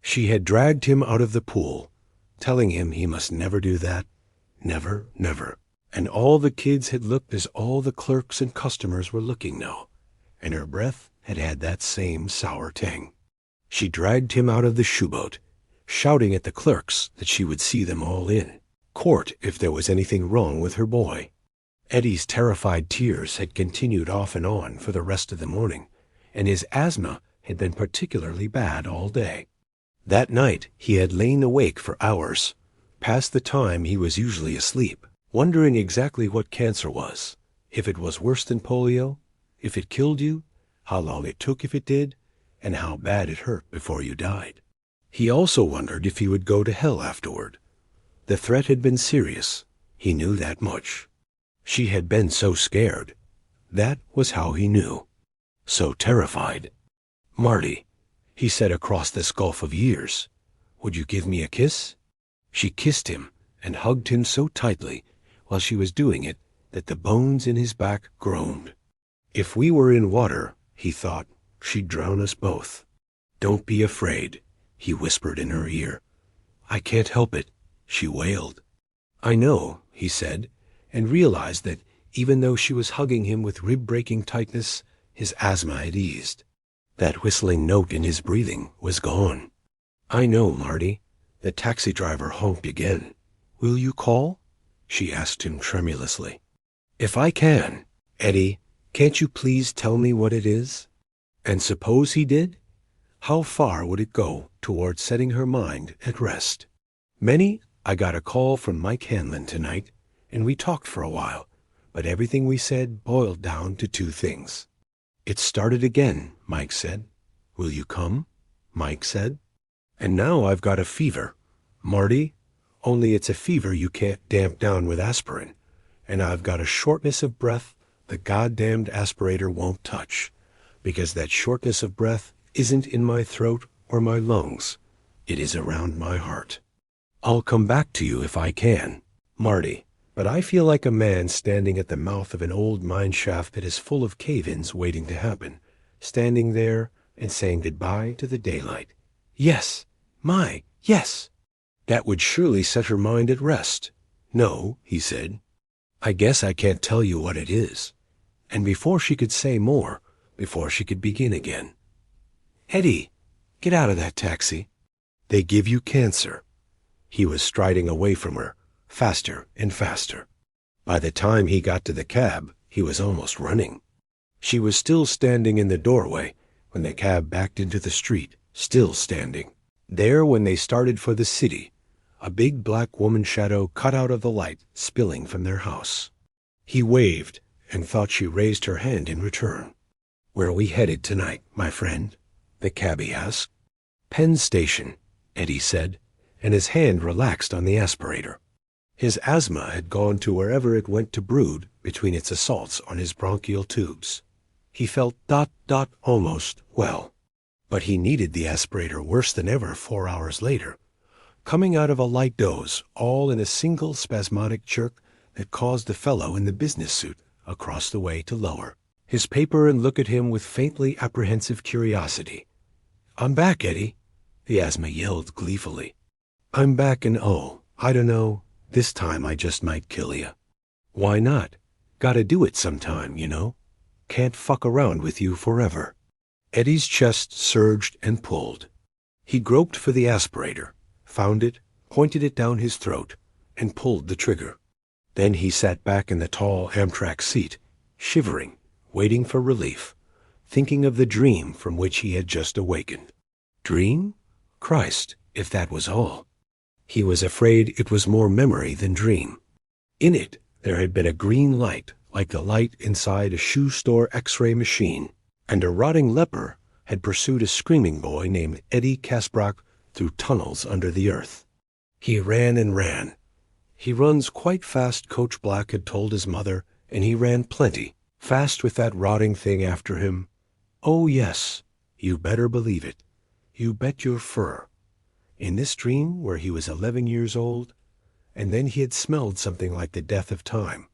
She had dragged him out of the pool, telling him he must never do that, never, never. And all the kids had looked as all the clerks and customers were looking now, and her breath had had that same sour tang. She dragged him out of the shoeboat, shouting at the clerks that she would see them all in court if there was anything wrong with her boy. Eddie's terrified tears had continued off and on for the rest of the morning, and his asthma had been particularly bad all day. That night he had lain awake for hours, past the time he was usually asleep, wondering exactly what cancer was, if it was worse than polio, if it killed you, how long it took if it did, and how bad it hurt before you died. He also wondered if he would go to hell afterward. The threat had been serious. He knew that much. She had been so scared. That was how he knew. So terrified. "Marty," he said across this gulf of years, "would you give me a kiss?" She kissed him and hugged him so tightly while she was doing it that the bones in his back groaned. If we were in water, he thought, she'd drown us both. "Don't be afraid," he whispered in her ear. "I can't help it," she wailed. "I know," he said, and realized that even though she was hugging him with rib-breaking tightness, his asthma had eased. That whistling note in his breathing was gone. "I know, Marty." The taxi driver honked again. "Will you call?" she asked him tremulously. "If I can. Eddie, can't you please tell me what it is?" And suppose he did? How far would it go toward setting her mind at rest? "Minnie, I got a call from Mike Hanlon tonight, and we talked for a while, but everything we said boiled down to two things." "It started again," Mike said. "Will you come?" Mike said. "And now I've got a fever, Marty, only it's a fever you can't damp down with aspirin, and I've got a shortness of breath the goddamned aspirator won't touch, because that shortness of breath isn't in my throat or my lungs. It is around my heart." I'll come back to you if I can, Marty. But I feel like a man standing at the mouth of an old mine shaft that is full of cave-ins waiting to happen, standing there and saying goodbye to the daylight. Yes, yes. That would surely set her mind at rest. No, he said. I guess I can't tell you what it is. And before she could say more, before she could begin again. Eddie, get out of that taxi. They give you cancer. He was striding away from her, faster and faster. By the time he got to the cab, he was almost running. She was still standing in the doorway when the cab backed into the street, still standing. There when they started for the city, a big black woman shadow cut out of the light spilling from their house. He waved and thought she raised her hand in return. Where are we headed tonight, my friend? The cabbie asked. Penn Station, Eddie said, and his hand relaxed on the aspirator. His asthma had gone to wherever it went to brood between its assaults on his bronchial tubes. He felt almost well. But he needed the aspirator worse than ever 4 hours later, coming out of a light doze, all in a single spasmodic jerk that caused the fellow in the business suit across the way to lower his paper and look at him with faintly apprehensive curiosity. I'm back, Eddie, the asthma yelled gleefully. I'm back and I don't know, this time I just might kill you. Why not? Gotta do it sometime, you know. Can't fuck around with you forever. Eddie's chest surged and pulled. He groped for the aspirator, found it, pointed it down his throat, and pulled the trigger. Then he sat back in the tall Amtrak seat, shivering, waiting for relief, thinking of the dream from which he had just awakened. Dream? Christ, if that was all. He was afraid it was more memory than dream. In it, there had been a green light, like the light inside a shoe store X-ray machine, and a rotting leper had pursued a screaming boy named Eddie Kasbrock through tunnels under the earth. He ran and ran. He runs quite fast, Coach Black had told his mother, and he ran plenty, fast with that rotting thing after him. Oh, yes, you better believe it. You bet your fur. In this dream, where he was 11 years old, and then he had smelled something like the death of time,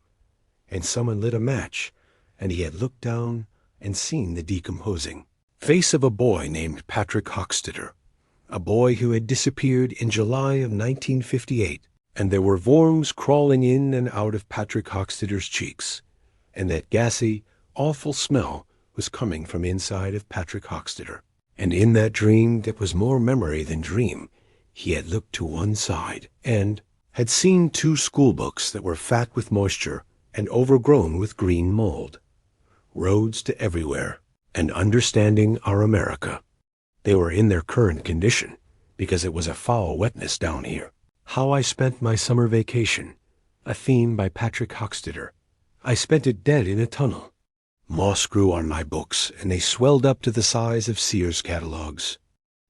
and someone lit a match, and he had looked down and seen the decomposing face of a boy named Patrick Hochstetter, a boy who had disappeared in July of 1958, and there were worms crawling in and out of Patrick Hochstetter's cheeks, and that gassy, awful smell was coming from inside of Patrick Hochstetter. And in that dream that was more memory than dream, he had looked to one side and had seen 2 school books that were fat with moisture and overgrown with green mold. Roads to Everywhere and Understanding Our America. They were in their current condition because it was a foul wetness down here. How I Spent My Summer Vacation, a theme by Patrick Hochstetter. I spent it dead in a tunnel. Moss grew on my books, and they swelled up to the size of Sears catalogs.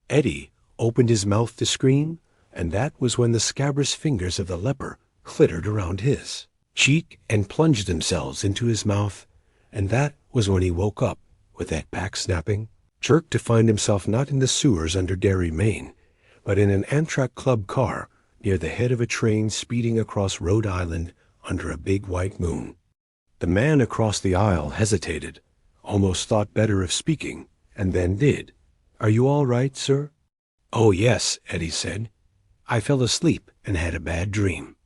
Eddie opened his mouth to scream, and that was when the scabrous fingers of the leper clittered around his cheek and plunged themselves into his mouth, and that was when he woke up with that back-snapping jerk to find himself not in the sewers under Derry, Maine, but in an Amtrak Club car near the head of a train speeding across Rhode Island under a big white moon. The man across the aisle hesitated, almost thought better of speaking, and then did. Are you all right, sir? Oh, yes, Eddie said. I fell asleep and had a bad dream.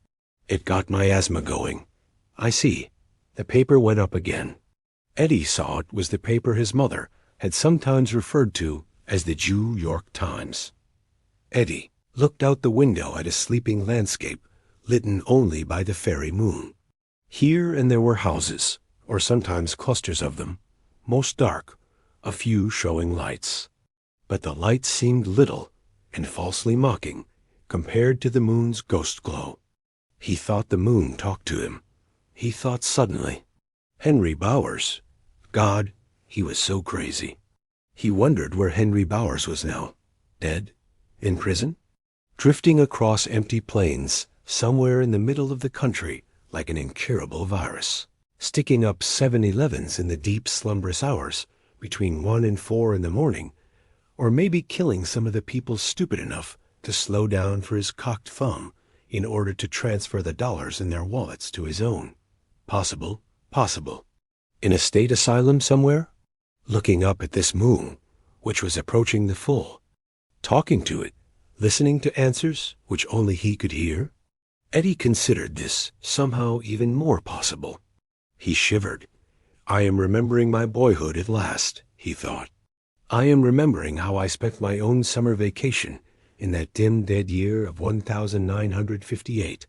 It got my asthma going. I see. The paper went up again. Eddie saw it was the paper his mother had sometimes referred to as the New York Times. Eddie looked out the window at a sleeping landscape lit only by the fairy moon. Here and there were houses, or sometimes clusters of them, most dark, a few showing lights. But the lights seemed little and falsely mocking compared to the moon's ghost glow. He thought the moon talked to him. He thought suddenly, Henry Bowers. God, he was so crazy. He wondered where Henry Bowers was now. Dead? In prison? Drifting across empty plains, somewhere in the middle of the country, like an incurable virus, sticking up 7-Elevens in the deep slumberous hours between 1 and 4 in the morning, or maybe killing some of the people stupid enough to slow down for his cocked thumb in order to transfer the dollars in their wallets to his own. Possible, possible. In a state asylum somewhere? Looking up at this moon, which was approaching the full. Talking to it, listening to answers which only he could hear? Eddie considered this somehow even more possible. He shivered. I am remembering my boyhood at last, he thought. I am remembering how I spent my own summer vacation in that dim dead year of 1958.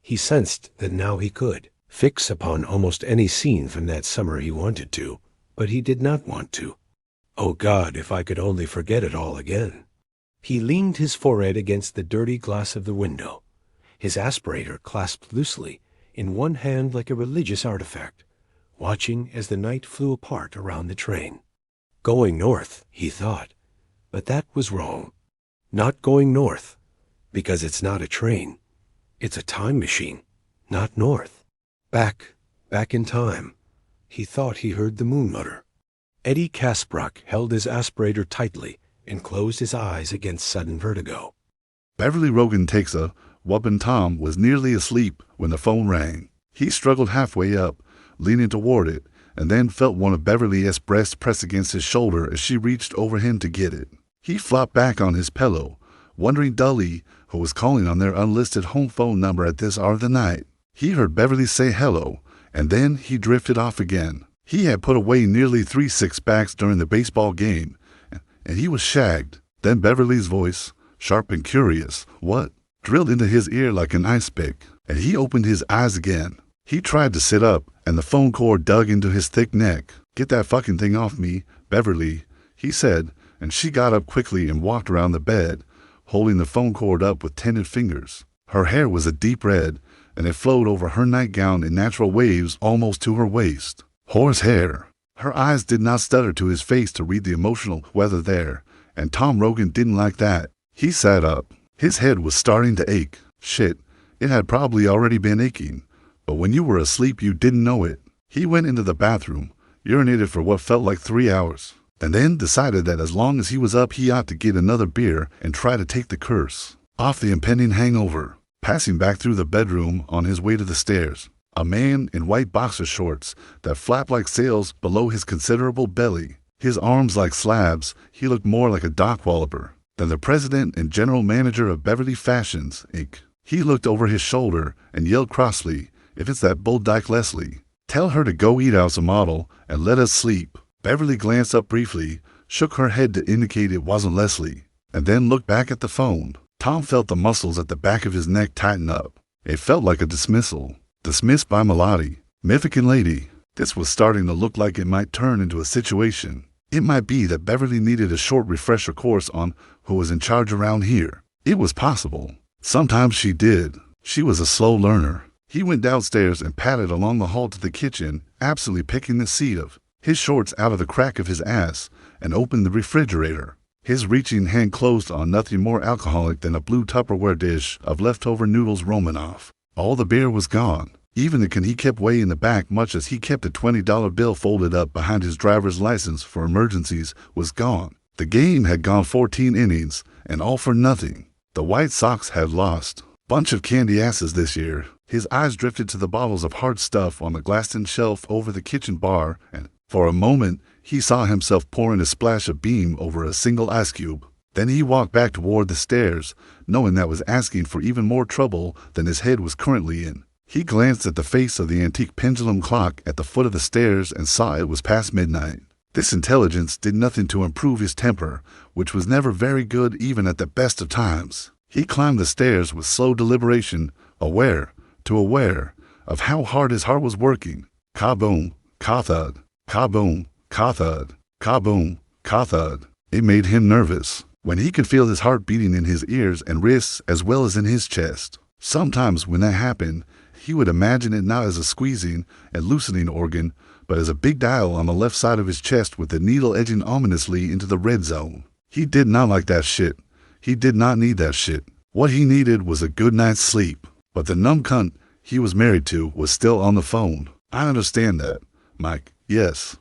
He sensed that now he could fix upon almost any scene from that summer he wanted to, but he did not want to. Oh God, if I could only forget it all again. He leaned his forehead against the dirty glass of the window, his aspirator clasped loosely in one hand like a religious artifact, watching as the night flew apart around the train. Going north, he thought, but that was wrong. Not going north, because it's not a train. It's a time machine, not north. Back in time. He thought he heard the moon mutter. Eddie Kaspbrak held his aspirator tightly and closed his eyes against sudden vertigo. Beverly Rogan takes a Wubbin Tom was nearly asleep when the phone rang. He struggled halfway up, leaning toward it, and then felt one of Beverly's breasts press against his shoulder as she reached over him to get it. He flopped back on his pillow, wondering dully who was calling on their unlisted home phone number at this hour of the night. He heard Beverly say hello, and then he drifted off again. He had put away nearly 3 six-packs during the baseball game, and he was shagged. Then Beverly's voice, sharp and curious, drilled into his ear like an ice pick, and he opened his eyes again. He tried to sit up, and the phone cord dug into his thick neck. Get that fucking thing off me, Beverly, he said, and she got up quickly and walked around the bed, holding the phone cord up with tended fingers. Her hair was a deep red, and it flowed over her nightgown in natural waves almost to her waist. Horsehair. Her eyes did not stutter to his face to read the emotional weather there, and Tom Rogan didn't like that. He sat up. His head was starting to ache. Shit, it had probably already been aching, but when you were asleep you didn't know it. He went into the bathroom, urinated for what felt like 3 hours, and then decided that as long as he was up he ought to get another beer and try to take the curse off the impending hangover. Passing back through the bedroom on his way to the stairs, a man in white boxer shorts that flapped like sails below his considerable belly, his arms like slabs, he looked more like a dock walloper than the president and general manager of Beverly Fashions, Inc. He looked over his shoulder and yelled crossly, "If it's that bull dyke Leslie, tell her to go eat out a model and let us sleep." Beverly glanced up briefly, shook her head to indicate it wasn't Leslie, and then looked back at the phone. Tom felt the muscles at the back of his neck tighten up. It felt like a dismissal. Dismissed by Melody. Miffican lady. This was starting to look like it might turn into a situation. It might be that Beverly needed a short refresher course on who was in charge around here. It was possible. Sometimes she did. She was a slow learner. He went downstairs and padded along the hall to the kitchen, absently picking the seat of his shorts out of the crack of his ass, and opened the refrigerator. His reaching hand closed on nothing more alcoholic than a blue Tupperware dish of leftover noodles Romanoff. All the beer was gone. Even the can he kept way in the back, much as he kept a $20 bill folded up behind his driver's license for emergencies, was gone. The game had gone 14 innings, and all for nothing. The White Sox had lost. Bunch of candy asses this year. His eyes drifted to the bottles of hard stuff on the glassed-in shelf over the kitchen bar, and for a moment he saw himself pouring a splash of beam over a single ice cube. Then he walked back toward the stairs, knowing that was asking for even more trouble than his head was currently in. He glanced at the face of the antique pendulum clock at the foot of the stairs and saw it was past midnight. This intelligence did nothing to improve his temper, which was never very good even at the best of times. He climbed the stairs with slow deliberation, aware of how hard his heart was working. Kaboom, ka-thud, kaboom, ka-thud, kaboom, ka-thud. It made him nervous when he could feel his heart beating in his ears and wrists as well as in his chest. Sometimes when that happened, he would imagine it not as a squeezing and loosening organ, but as a big dial on the left side of his chest with the needle edging ominously into the red zone. He did not like that shit. He did not need that shit. What he needed was a good night's sleep. But the numb cunt he was married to was still on the phone. "I understand that, Mike. Yes,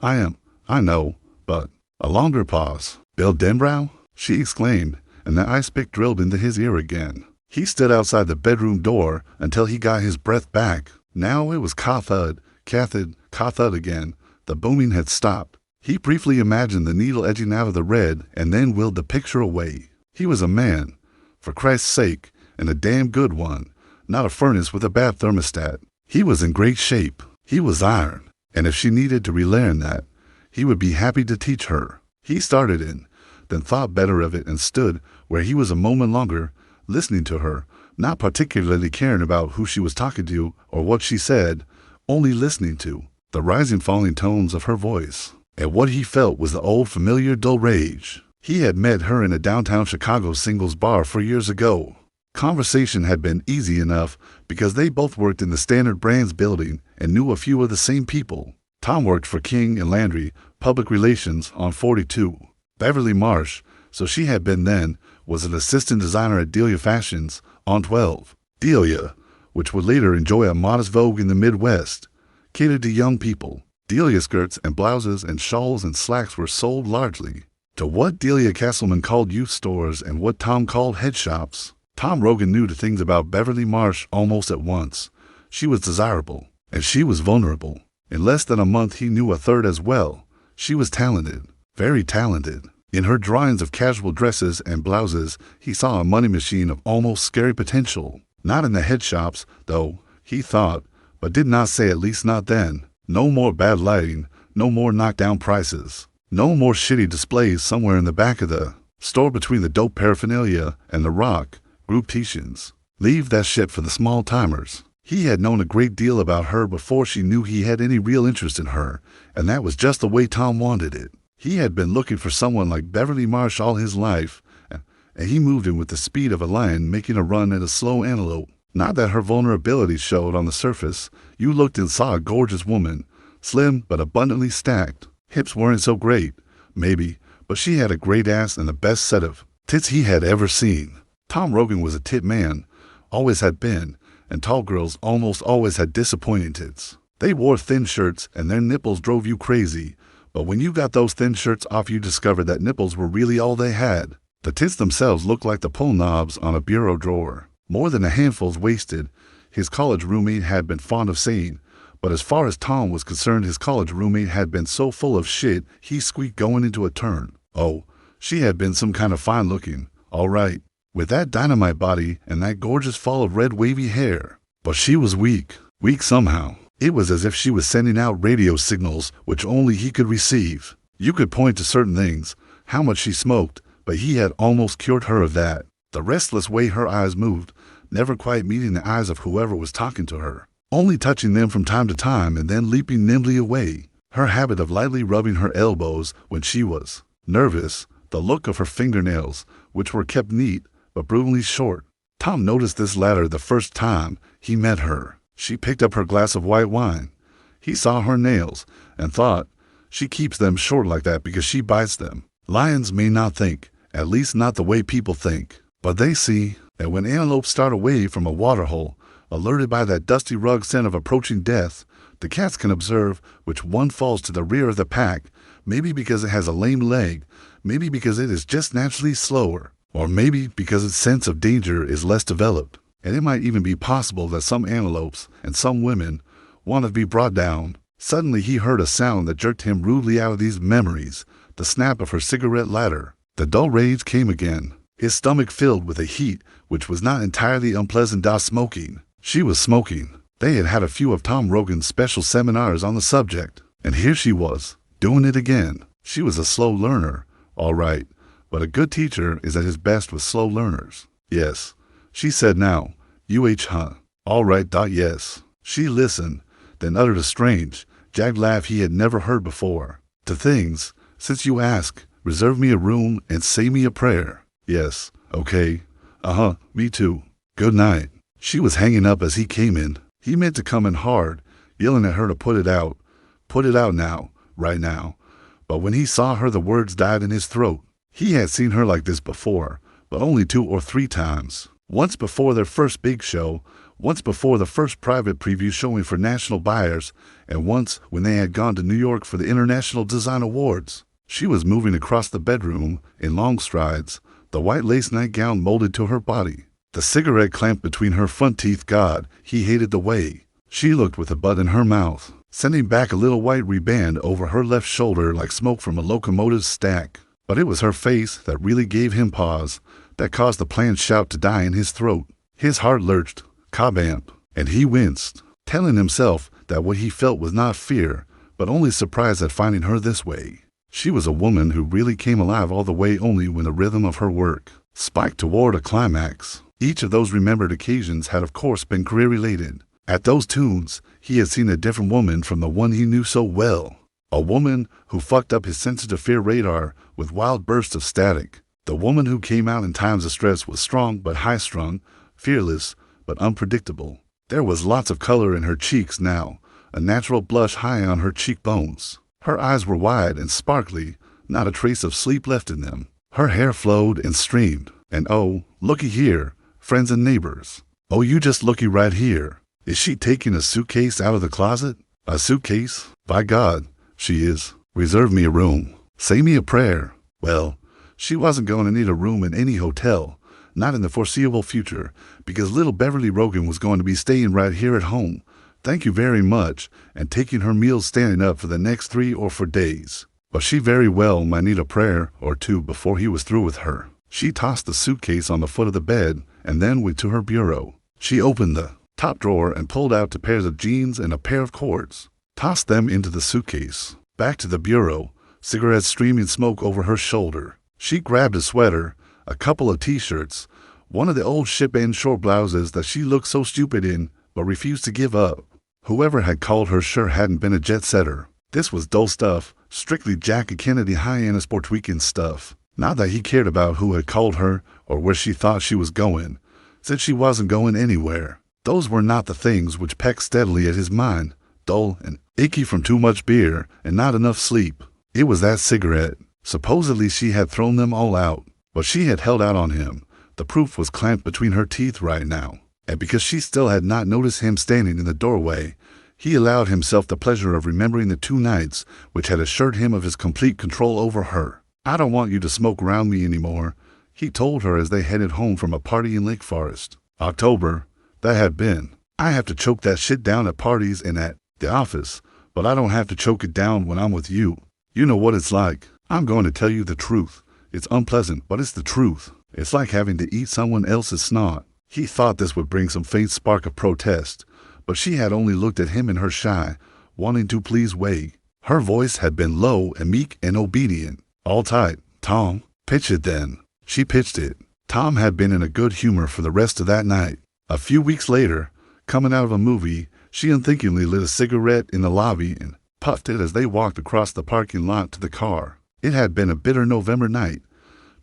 I know, but..." A longer pause. "Bill Denbrow?" she exclaimed, and the ice pick drilled into his ear again. He stood outside the bedroom door until he got his breath back. Now it was ka-thud, ka-thud, ka-thud again. The booming had stopped. He briefly imagined the needle edging out of the red and then willed the picture away. He was a man, for Christ's sake, and a damn good one, not a furnace with a bad thermostat. He was in great shape. He was iron, and if she needed to relearn that, he would be happy to teach her. He started in, then thought better of it and stood where he was a moment longer, listening to her, not particularly caring about who she was talking to or what she said, only listening to the rising falling tones of her voice. And what he felt was the old familiar dull rage. He had met her in a downtown Chicago singles bar 4 years ago. Conversation had been easy enough because they both worked in the Standard Brands building and knew a few of the same people. Tom worked for King & Landry Public Relations on 42. Beverly Marsh, so she had been then, was an assistant designer at Delia Fashions on 12. Delia, which would later enjoy a modest vogue in the Midwest, catered to young people. Delia skirts and blouses and shawls and slacks were sold largely to what Delia Castleman called youth stores and what Tom called head shops. Tom Rogan knew the things about Beverly Marsh almost at once. She was desirable, and she was vulnerable. In less than a month he knew a third as well. She was talented, very talented. In her drawings of casual dresses and blouses, he saw a money machine of almost scary potential. Not in the head shops, though, he thought, but did not say, at least not then. No more bad lighting, no more knockdown prices, no more shitty displays somewhere in the back of the store between the dope paraphernalia and the rock group-titions. Leave that shit for the small timers. He had known a great deal about her before she knew he had any real interest in her, and that was just the way Tom wanted it. He had been looking for someone like Beverly Marsh all his life, and he moved in with the speed of a lion making a run at a slow antelope. Not that her vulnerability showed on the surface. You looked and saw a gorgeous woman, slim but abundantly stacked. Hips weren't so great, maybe, but she had a great ass and the best set of tits he had ever seen. Tom Rogan was a tit man, always had been, and tall girls almost always had disappointing tits. They wore thin shirts and their nipples drove you crazy, but when you got those thin shirts off you discovered that nipples were really all they had. The tits themselves looked like the pull knobs on a bureau drawer. More than a handful's wasted, his college roommate had been fond of saying, but as far as Tom was concerned his college roommate had been so full of shit he squeaked going into a turn. Oh, she had been some kind of fine looking, all right, with that dynamite body and that gorgeous fall of red wavy hair. But she was weak somehow. It was as if she was sending out radio signals which only he could receive. You could point to certain things, how much she smoked, but he had almost cured her of that. The restless way her eyes moved, never quite meeting the eyes of whoever was talking to her, only touching them from time to time and then leaping nimbly away. Her habit of lightly rubbing her elbows when she was nervous, the look of her fingernails, which were kept neat but brutally short. Tom noticed this latter the first time he met her. She picked up her glass of white wine. He saw her nails and thought, she keeps them short like that because she bites them. Lions may not think, at least not the way people think, but they see that when antelopes start away from a waterhole, alerted by that dusty rug scent of approaching death, the cats can observe which one falls to the rear of the pack, maybe because it has a lame leg, maybe because it is just naturally slower, or maybe because its sense of danger is less developed. And it might even be possible that some antelopes and some women want to be brought down. Suddenly he heard a sound that jerked him rudely out of these memories, the snap of her cigarette lighter. The dull rage came again, his stomach filled with a heat which was not entirely unpleasant. Smoking. She was smoking. They had had a few of Tom Rogan's special seminars on the subject, and here she was, doing it again. She was a slow learner, all right, but a good teacher is at his best with slow learners. Yes, she said now, huh? All right. Yes. She listened, then uttered a strange, jagged laugh he had never heard before. To things, since you ask, reserve me a room and say me a prayer. Yes, okay. Me too. Good night. She was hanging up as he came in. He meant to come in hard, yelling at her to put it out. Put it out now, right now. But when he saw her, the words died in his throat. He had seen her like this before, but only 2 or 3 times. Once before their first big show, once before the first private preview showing for national buyers, and once when they had gone to New York for the International Design Awards. She was moving across the bedroom in long strides, the white lace nightgown molded to her body, the cigarette clamped between her front teeth. God, he hated the way she looked with the butt in her mouth, sending back a little white reband over her left shoulder like smoke from a locomotive's stack. But it was her face that really gave him pause, that caused the planned shout to die in his throat. His heart lurched, kabamp, and he winced, telling himself that what he felt was not fear, but only surprise at finding her this way. She was a woman who really came alive all the way only when the rhythm of her work spiked toward a climax. Each of those remembered occasions had of course been career-related. At those tunes, he had seen a different woman from the one he knew so well. A woman who fucked up his sensitive fear radar with wild bursts of static. The woman who came out in times of stress was strong but high-strung, fearless but unpredictable. There was lots of color in her cheeks now, a natural blush high on her cheekbones. Her eyes were wide and sparkly, not a trace of sleep left in them. Her hair flowed and streamed. And oh, looky here, friends and neighbors. Oh, you just looky right here. Is she taking a suitcase out of the closet? A suitcase? By God, she is. Reserve me a room. Say me a prayer. Well, she wasn't going to need a room in any hotel, not in the foreseeable future, because little Beverly Rogan was going to be staying right here at home. Thank you very much, and taking her meals standing up for the next 3 or 4 days. But she very well might need a prayer or two before he was through with her. She tossed the suitcase on the foot of the bed and then went to her bureau. She opened the top drawer and pulled out 2 pairs of jeans and a pair of cords. Tossed them into the suitcase. Back to the bureau, cigarettes streaming smoke over her shoulder. She grabbed a sweater, a couple of t-shirts, one of the old ship-end short blouses that she looked so stupid in but refused to give up. Whoever had called her sure hadn't been a jet-setter. This was dull stuff, strictly Jackie Kennedy high-end sport weekend stuff. Not that he cared about who had called her or where she thought she was going, since she wasn't going anywhere. Those were not the things which pecked steadily at his mind, dull and achy from too much beer and not enough sleep. It was that cigarette. Supposedly she had thrown them all out, but she had held out on him. The proof was clamped between her teeth right now. And because she still had not noticed him standing in the doorway, he allowed himself the pleasure of remembering the 2 nights which had assured him of his complete control over her. I don't want you to smoke around me anymore, he told her as they headed home from a party in Lake Forest. October, that had been. I have to choke that shit down at parties and at the office, but I don't have to choke it down when I'm with you. You know what it's like. I'm going to tell you the truth. It's unpleasant, but it's the truth. It's like having to eat someone else's snot. He thought this would bring some faint spark of protest, but she had only looked at him in her shy, wanting to please way. Her voice had been low and meek and obedient. All tight, Tom. Pitch it then. She pitched it. Tom had been in a good humor for the rest of that night. A few weeks later, coming out of a movie, she unthinkingly lit a cigarette in the lobby and puffed it as they walked across the parking lot to the car. It had been a bitter November night,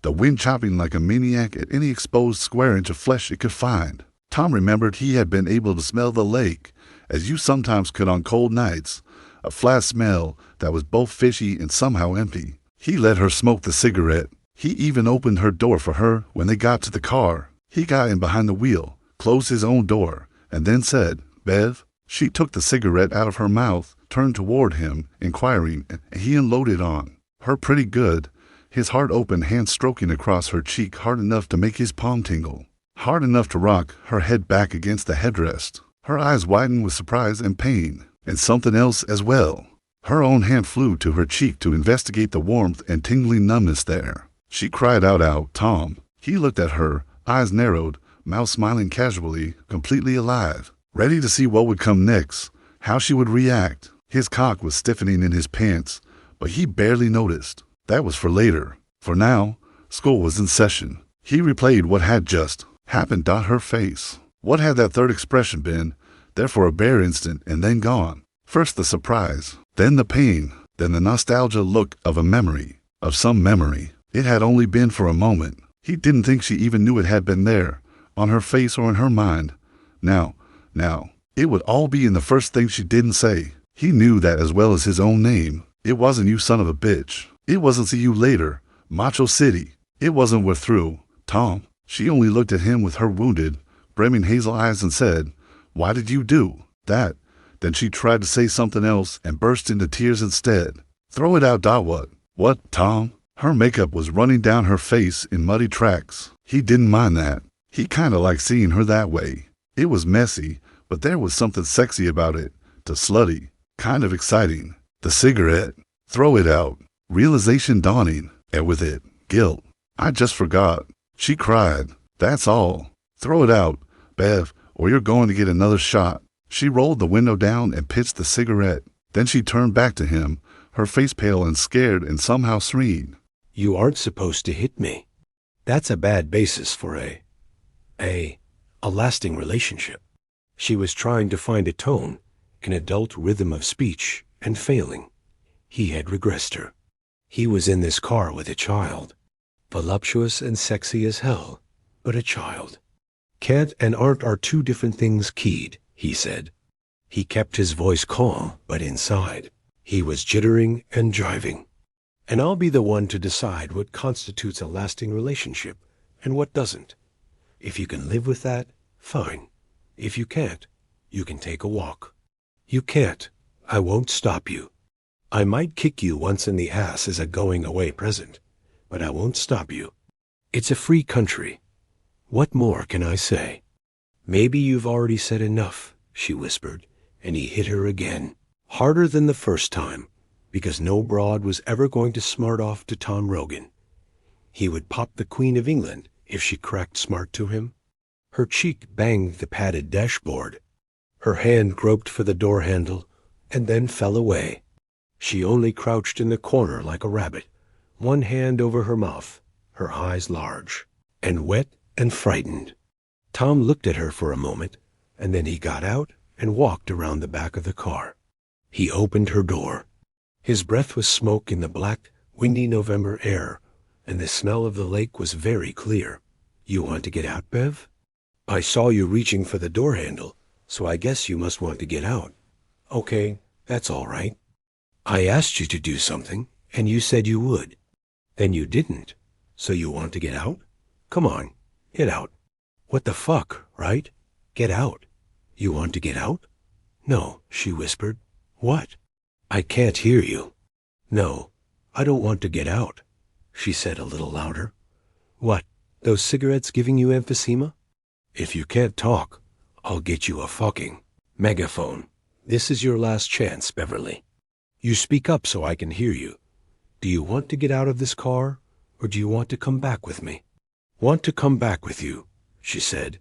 the wind chopping like a maniac at any exposed square inch of flesh it could find. Tom remembered he had been able to smell the lake, as you sometimes could on cold nights, a flat smell that was both fishy and somehow empty. He let her smoke the cigarette. He even opened her door for her when they got to the car. He got in behind the wheel, closed his own door, and then said, "Bev." She took the cigarette out of her mouth, turned toward him, inquiring, and he unloaded on her pretty good, his heart-open hand stroking across her cheek hard enough to make his palm tingle, hard enough to rock her head back against the headrest. Her eyes widened with surprise and pain, and something else as well. Her own hand flew to her cheek to investigate the warmth and tingling numbness there. She cried out, "Tom." He looked at her, eyes narrowed, mouth smiling casually, completely alive, ready to see what would come next, how she would react. His cock was stiffening in his pants, but he barely noticed. That was for later. For now, school was in session. He replayed what had just happened. Her face. What had that third expression been, there for a bare instant and then gone? First the surprise, then the pain, then the nostalgia look of a memory, of some memory. It had only been for a moment. He didn't think she even knew it had been there, on her face or in her mind. Now, it would all be in the first thing she didn't say. He knew that as well as his own name. It wasn't "you son of a bitch." It wasn't "see you later," Macho City. It wasn't "we're through," Tom. She only looked at him with her wounded, brimming hazel eyes and said, "Why did you do that?" Then she tried to say something else and burst into tears instead. "Throw it out, What? What, Tom?" Her makeup was running down her face in muddy tracks. He didn't mind that. He kinda liked seeing her that way. It was messy, but there was something sexy about it, to slutty, kind of exciting. The cigarette. Throw it out. Realization dawning, and with it, guilt. I just forgot. She cried. That's all. Throw it out, Bev, or you're going to get another shot. She rolled the window down and pitched the cigarette. Then she turned back to him, her face pale and scared and somehow serene. You aren't supposed to hit me. That's a bad basis for a lasting relationship. She was trying to find a tone, an adult rhythm of speech, and failing. He had regressed her. He was in this car with a child, voluptuous and sexy as hell, but a child. Can't and aren't are two different things keyed, he said. He kept his voice calm, but inside, he was jittering and jiving. And I'll be the one to decide what constitutes a lasting relationship and what doesn't. If you can live with that, fine. If you can't, you can take a walk. You can't, I won't stop you. I might kick you once in the ass as a going-away present, but I won't stop you. It's a free country. What more can I say? Maybe you've already said enough, she whispered, and he hit her again, harder than the first time, because no broad was ever going to smart off to Tom Rogan. He would pop the Queen of England if she cracked smart to him. Her cheek banged the padded dashboard. Her hand groped for the door handle and then fell away. She only crouched in the corner like a rabbit, one hand over her mouth, her eyes large, and wet and frightened. Tom looked at her for a moment, and then he got out and walked around the back of the car. He opened her door. His breath was smoke in the black, windy November air, and the smell of the lake was very clear. You want to get out, Bev? I saw you reaching for the door handle, so I guess you must want to get out. Okay, that's all right. I asked you to do something, and you said you would. Then you didn't. So you want to get out? Come on, get out. What the fuck, right? Get out. You want to get out? No, she whispered. What? I can't hear you. No, I don't want to get out, she said a little louder. What, those cigarettes giving you emphysema? If you can't talk, I'll get you a fucking megaphone. This is your last chance, Beverly. You speak up so I can hear you. Do you want to get out of this car, or do you want to come back with me? Want to come back with you, she said,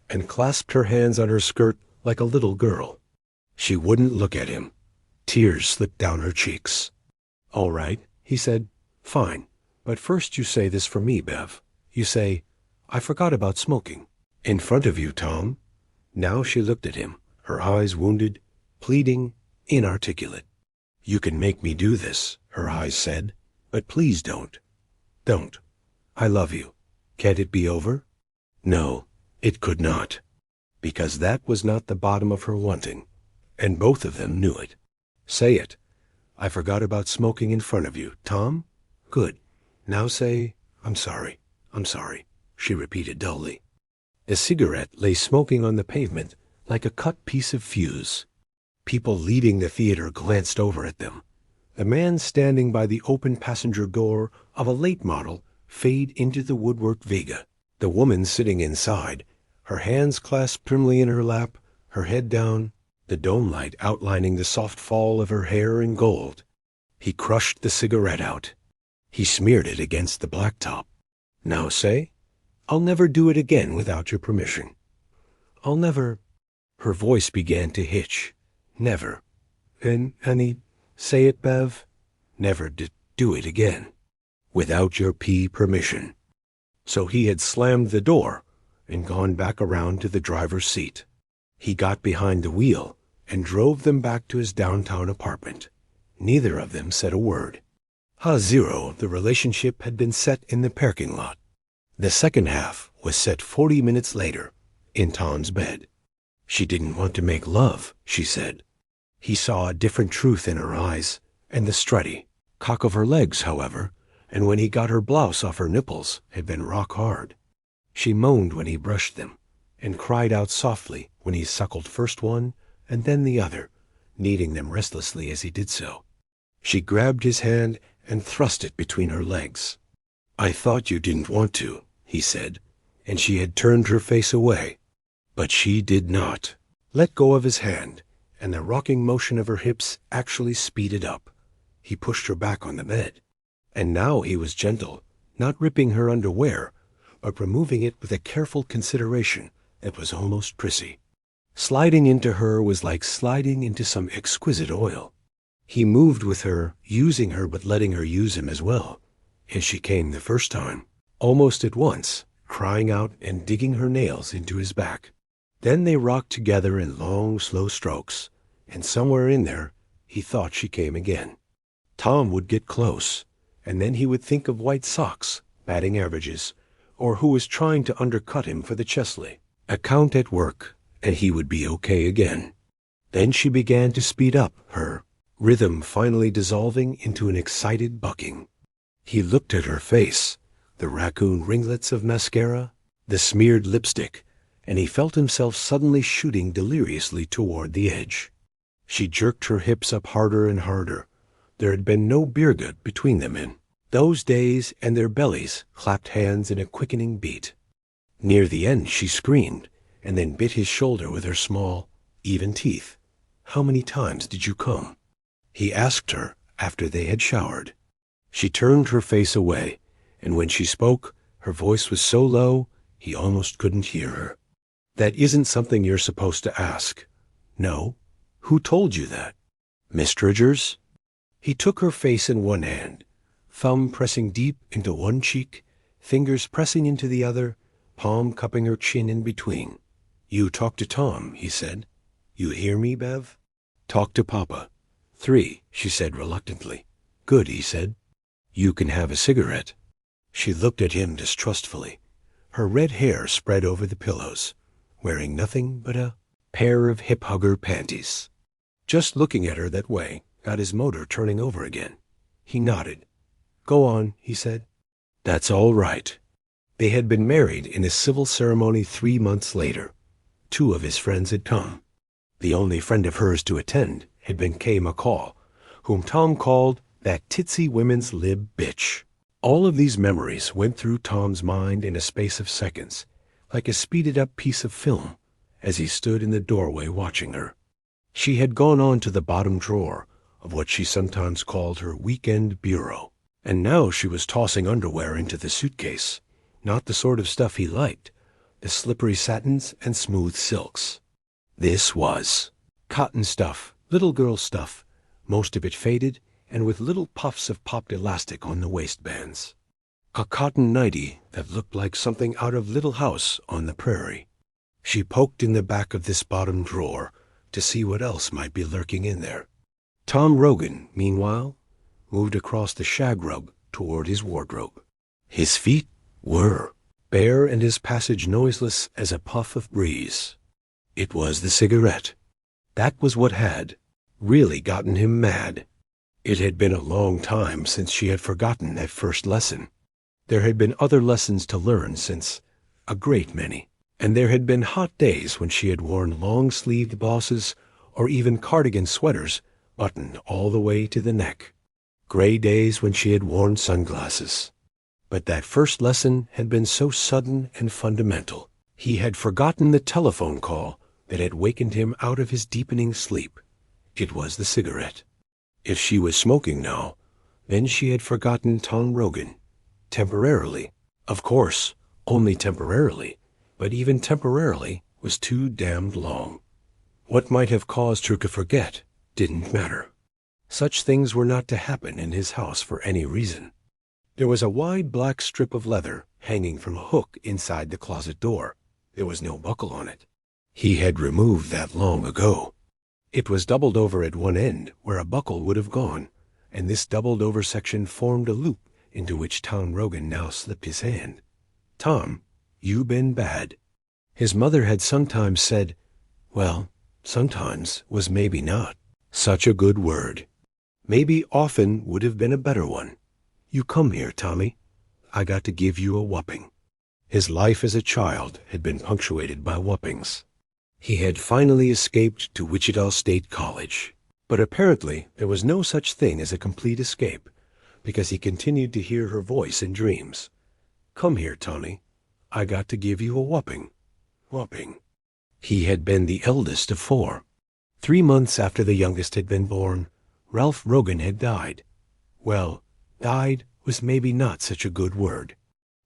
and clasped her hands on her skirt like a little girl. She wouldn't look at him. Tears slipped down her cheeks. All right, he said. Fine. But first you say this for me, Bev. You say, I forgot about smoking. In front of you, Tom. Now she looked at him, her eyes wounded, pleading, inarticulate. You can make me do this, her eyes said, but please don't. Don't. I love you. Can't it be over? No, it could not. Because that was not the bottom of her wanting, and both of them knew it. Say it. I forgot about smoking in front of you, Tom. Good. Now say, I'm sorry, she repeated dully. A cigarette lay smoking on the pavement like a cut piece of fuse. People leaving the theater glanced over at them. The man standing by the open passenger door of a late model fade into the woodwork Vega. The woman sitting inside, her hands clasped primly in her lap, her head down, the dome light outlining the soft fall of her hair in gold. He crushed the cigarette out. He smeared it against the blacktop. Now say, I'll never do it again without your permission. I'll never... Her voice began to hitch. Never. And, honey, say it, Bev. Never do it again. Without your permission. So he had slammed the door and gone back around to the driver's seat. He got behind the wheel and drove them back to his downtown apartment. Neither of them said a word. Ha-0, the relationship had been set in the parking lot. The second half was set 40 minutes later, in Tom's bed. She didn't want to make love, she said. He saw a different truth in her eyes, and the strutty cock of her legs, however, and when he got her blouse off her nipples, had been rock hard. She moaned when he brushed them, and cried out softly when he suckled first one and then the other, kneading them restlessly as he did so. She grabbed his hand and thrust it between her legs. "I thought you didn't want to," he said, and she had turned her face away. But she did not. Let go of his hand, and the rocking motion of her hips actually speeded up. He pushed her back on the bed. And now he was gentle, not ripping her underwear, but removing it with a careful consideration that was almost prissy. Sliding into her was like sliding into some exquisite oil. He moved with her, using her but letting her use him as well, as she came the first time, almost at once, crying out and digging her nails into his back. Then they rocked together in long, slow strokes, and somewhere in there he thought she came again. Tom would get close, and then he would think of White Sox, batting averages, or who was trying to undercut him for the Chesley account at work, and he would be okay again. Then she began to speed up, her rhythm finally dissolving into an excited bucking. He looked at her face, the raccoon ringlets of mascara, the smeared lipstick, and he felt himself suddenly shooting deliriously toward the edge. She jerked her hips up harder and harder. There had been no beer gut between them in those days, and their bellies clapped hands in a quickening beat. Near the end she screamed, and then bit his shoulder with her small, even teeth. "How many times did you come?" he asked her after they had showered. She turned her face away, and when she spoke, her voice was so low he almost couldn't hear her. "That isn't something you're supposed to ask." "No? Who told you that? Miss Tridgers?" He took her face in one hand, thumb pressing deep into one cheek, fingers pressing into the other, palm cupping her chin in between. "You talk to Tom," he said. "You hear me, Bev?" "Talk to Papa." "3," she said reluctantly. "Good," he said. "You can have a cigarette." She looked at him distrustfully, her red hair spread over the pillows, wearing nothing but a pair of hip-hugger panties. Just looking at her that way got his motor turning over again. He nodded. "Go on," he said. "That's all right." They had been married in a civil ceremony 3 months later. 2 of his friends had come. The only friend of hers to attend had been Kay McCall, whom Tom called that titsy women's lib bitch. All of these memories went through Tom's mind in a space of seconds, like a speeded-up piece of film, as he stood in the doorway watching her. She had gone on to the bottom drawer of what she sometimes called her weekend bureau, and now she was tossing underwear into the suitcase, not the sort of stuff he liked, the slippery satins and smooth silks. This was cotton stuff, little girl stuff, most of it faded and with little puffs of popped elastic on the waistbands. A cotton nightie that looked like something out of Little House on the Prairie. She poked in the back of this bottom drawer to see what else might be lurking in there. Tom Rogan, meanwhile, moved across the shag rug toward his wardrobe. His feet were bare and his passage noiseless as a puff of breeze. It was the cigarette. That was what had really gotten him mad. It had been a long time since she had forgotten that first lesson. There had been other lessons to learn since, a great many, and there had been hot days when she had worn long-sleeved bosses or even cardigan sweaters buttoned all the way to the neck. Gray days when she had worn sunglasses. But that first lesson had been so sudden and fundamental. He had forgotten the telephone call that had wakened him out of his deepening sleep. It was the cigarette. If she was smoking now, then she had forgotten Tom Rogan. Temporarily. Of course, only temporarily. But even temporarily was too damned long. What might have caused her to forget didn't matter. Such things were not to happen in his house for any reason. There was a wide black strip of leather hanging from a hook inside the closet door. There was no buckle on it. He had removed that long ago. It was doubled over at one end where a buckle would have gone, and this doubled-over section formed a loop into which Tom Rogan now slipped his hand. "Tom, you been bad." His mother had sometimes said, well, sometimes was maybe not such a good word. Maybe often would have been a better one. "You come here, Tommy. I got to give you a whopping." His life as a child had been punctuated by whoppings. He had finally escaped to Wichita State College. But apparently there was no such thing as a complete escape. because he continued to hear her voice in dreams. "Come here, Tony. I got to give you a whopping. Whopping." He had been the eldest of 4. 3 months after the youngest had been born, Ralph Rogan had died. Well, died was maybe not such a good word.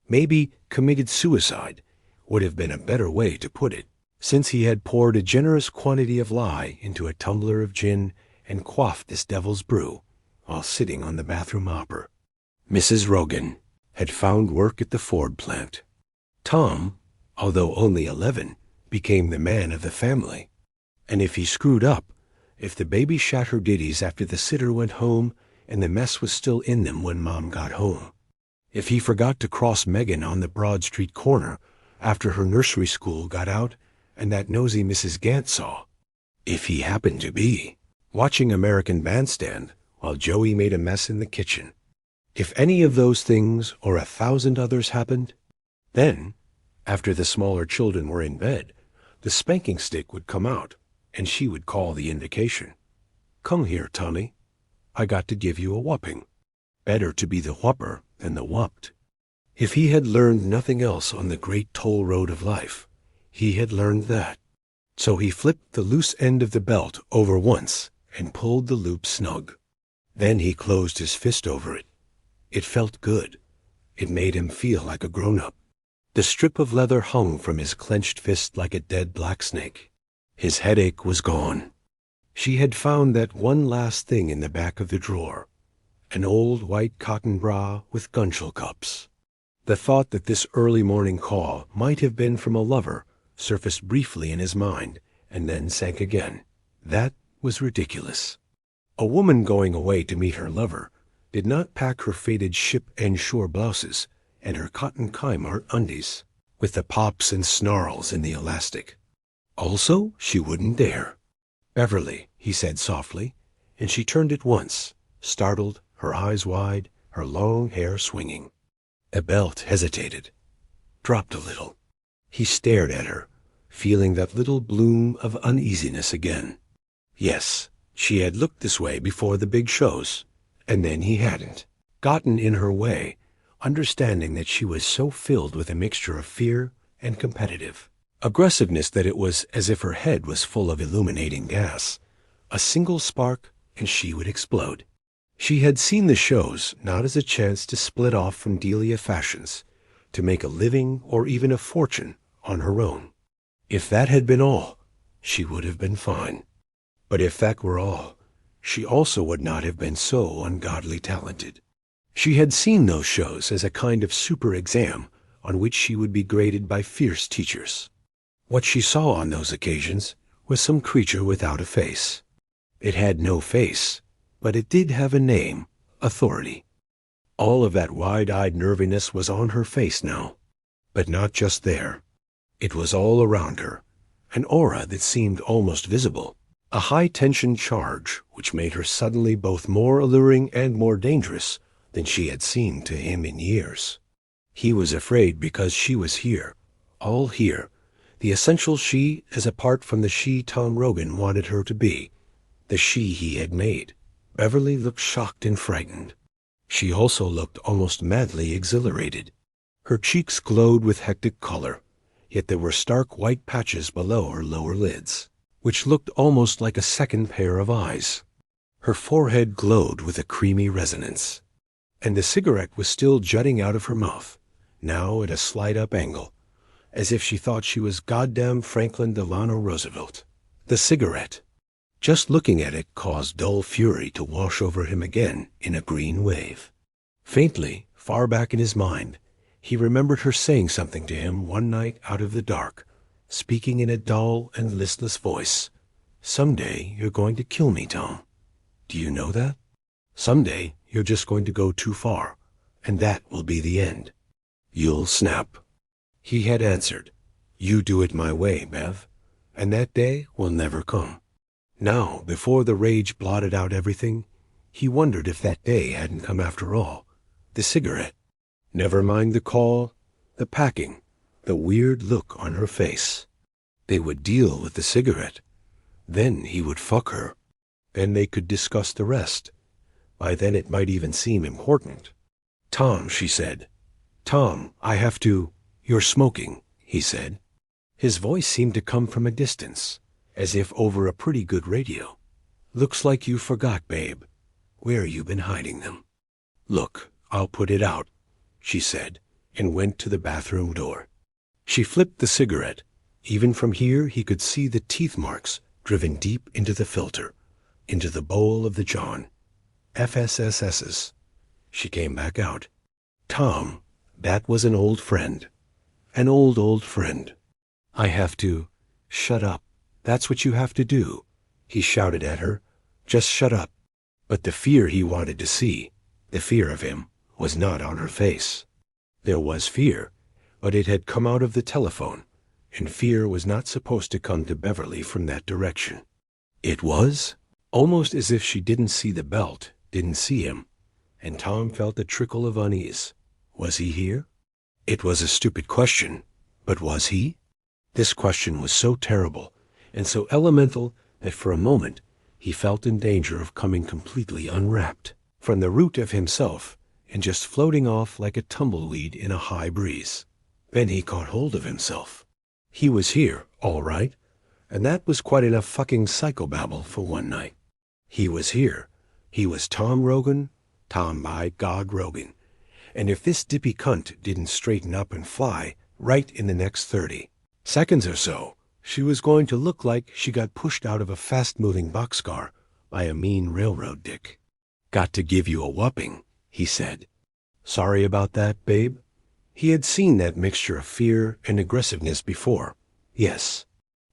Maybe committed suicide would have been a better way to put it, since he had poured a generous quantity of lye into a tumbler of gin and quaffed this devil's brew while sitting on the bathroom hopper. Mrs. Rogan had found work at the Ford plant. Tom, although only 11, became the man of the family. And if he screwed up, if the baby shat her ditties after the sitter went home and the mess was still in them when Mom got home, if he forgot to cross Megan on the Broad Street corner after her nursery school got out and that nosy Mrs. Gant saw, if he happened to be watching American Bandstand while Joey made a mess in the kitchen, if any of those things or 1,000 others happened, then, after the smaller children were in bed, the spanking stick would come out and she would call the indication. "Come here, Tony. I got to give you a whopping." Better to be the whopper than the whopped. If he had learned nothing else on the great toll road of life, he had learned that. So he flipped the loose end of the belt over once and pulled the loop snug. Then he closed his fist over it. It felt good. It made him feel like a grown-up. The strip of leather hung from his clenched fist like a dead black snake. His headache was gone. She had found that one last thing in the back of the drawer, an old white cotton bra with gunchill cups. The thought that this early morning call might have been from a lover surfaced briefly in his mind and then sank again. That was ridiculous. A woman going away to meet her lover did not pack her faded ship and shore blouses and her cotton Kymar undies with the pops and snarls in the elastic. Also, she wouldn't dare. "Beverly," he said softly, and she turned at once, startled, her eyes wide, her long hair swinging. A belt hesitated, dropped a little. He stared at her, feeling that little bloom of uneasiness again. Yes, she had looked this way before the big shows, and then he hadn't. Gotten in her way, understanding that she was so filled with a mixture of fear and competitive aggressiveness that it was as if her head was full of illuminating gas. A single spark and she would explode. She had seen the shows not as a chance to split off from Delia fashions, to make a living or even a fortune on her own. If that had been all, she would have been fine. But if that were all, she also would not have been so ungodly talented. She had seen those shows as a kind of super exam on which she would be graded by fierce teachers. What she saw on those occasions was some creature without a face. It had no face, but it did have a name, authority. All of that wide-eyed nerviness was on her face now, but not just there. It was all around her, an aura that seemed almost visible, a high-tension charge which made her suddenly both more alluring and more dangerous than she had seemed to him in years. He was afraid because she was here, all here, the essential she as apart from the she Tom Rogan wanted her to be, the she he had made. Beverly looked shocked and frightened. She also looked almost madly exhilarated. Her cheeks glowed with hectic color, yet there were stark white patches below her lower lids, which looked almost like a second pair of eyes. Her forehead glowed with a creamy resonance, and the cigarette was still jutting out of her mouth, now at a slight-up angle, as if she thought she was goddamn Franklin Delano Roosevelt. The cigarette. Just looking at it caused dull fury to wash over him again in a green wave. Faintly, far back in his mind, he remembered her saying something to him one night out of the dark, speaking in a dull and listless voice. "Someday you're going to kill me, Tom. Do you know that? Someday you're just going to go too far, and that will be the end. You'll snap." He had answered, "You do it my way, Bev, and that day will never come." Now, before the rage blotted out everything, he wondered if that day hadn't come after all. The cigarette. Never mind the call, the packing, the weird look on her face. They would deal with the cigarette. Then he would fuck her. Then they could discuss the rest. By then it might even seem important. "Tom," she said. "Tom, I have to—" "You're smoking," he said. His voice seemed to come from a distance, as if over a pretty good radio. "Looks like you forgot, babe. Where you been hiding them?" "Look, I'll put it out," she said, and went to the bathroom door. She flipped the cigarette. Even from here he could see the teeth marks driven deep into the filter, into the bowl of the John. FSSS's. She came back out. "Tom, that was an old friend. An old friend. I have to—" "Shut up. That's what you have to do," he shouted at her. "Just shut up." But the fear he wanted to see, the fear of him, was not on her face. There was fear, but it had come out of the telephone, and fear was not supposed to come to Beverly from that direction. It was almost as if she didn't see the belt, didn't see him, and Tom felt a trickle of unease. Was he here? It was a stupid question, but was he? This question was so terrible and so elemental that for a moment he felt in danger of coming completely unwrapped from the root of himself and just floating off like a tumbleweed in a high breeze. Then he caught hold of himself. He was here, all right, and that was quite enough fucking psychobabble for one night. He was here. He was Tom Rogan, Tom by God Rogan. And if this dippy cunt didn't straighten up and fly right in the next 30 seconds or so, she was going to look like she got pushed out of a fast-moving boxcar by a mean railroad dick. "Got to give you a whopping," he said. "Sorry about that, babe?" He had seen that mixture of fear and aggressiveness before. Yes.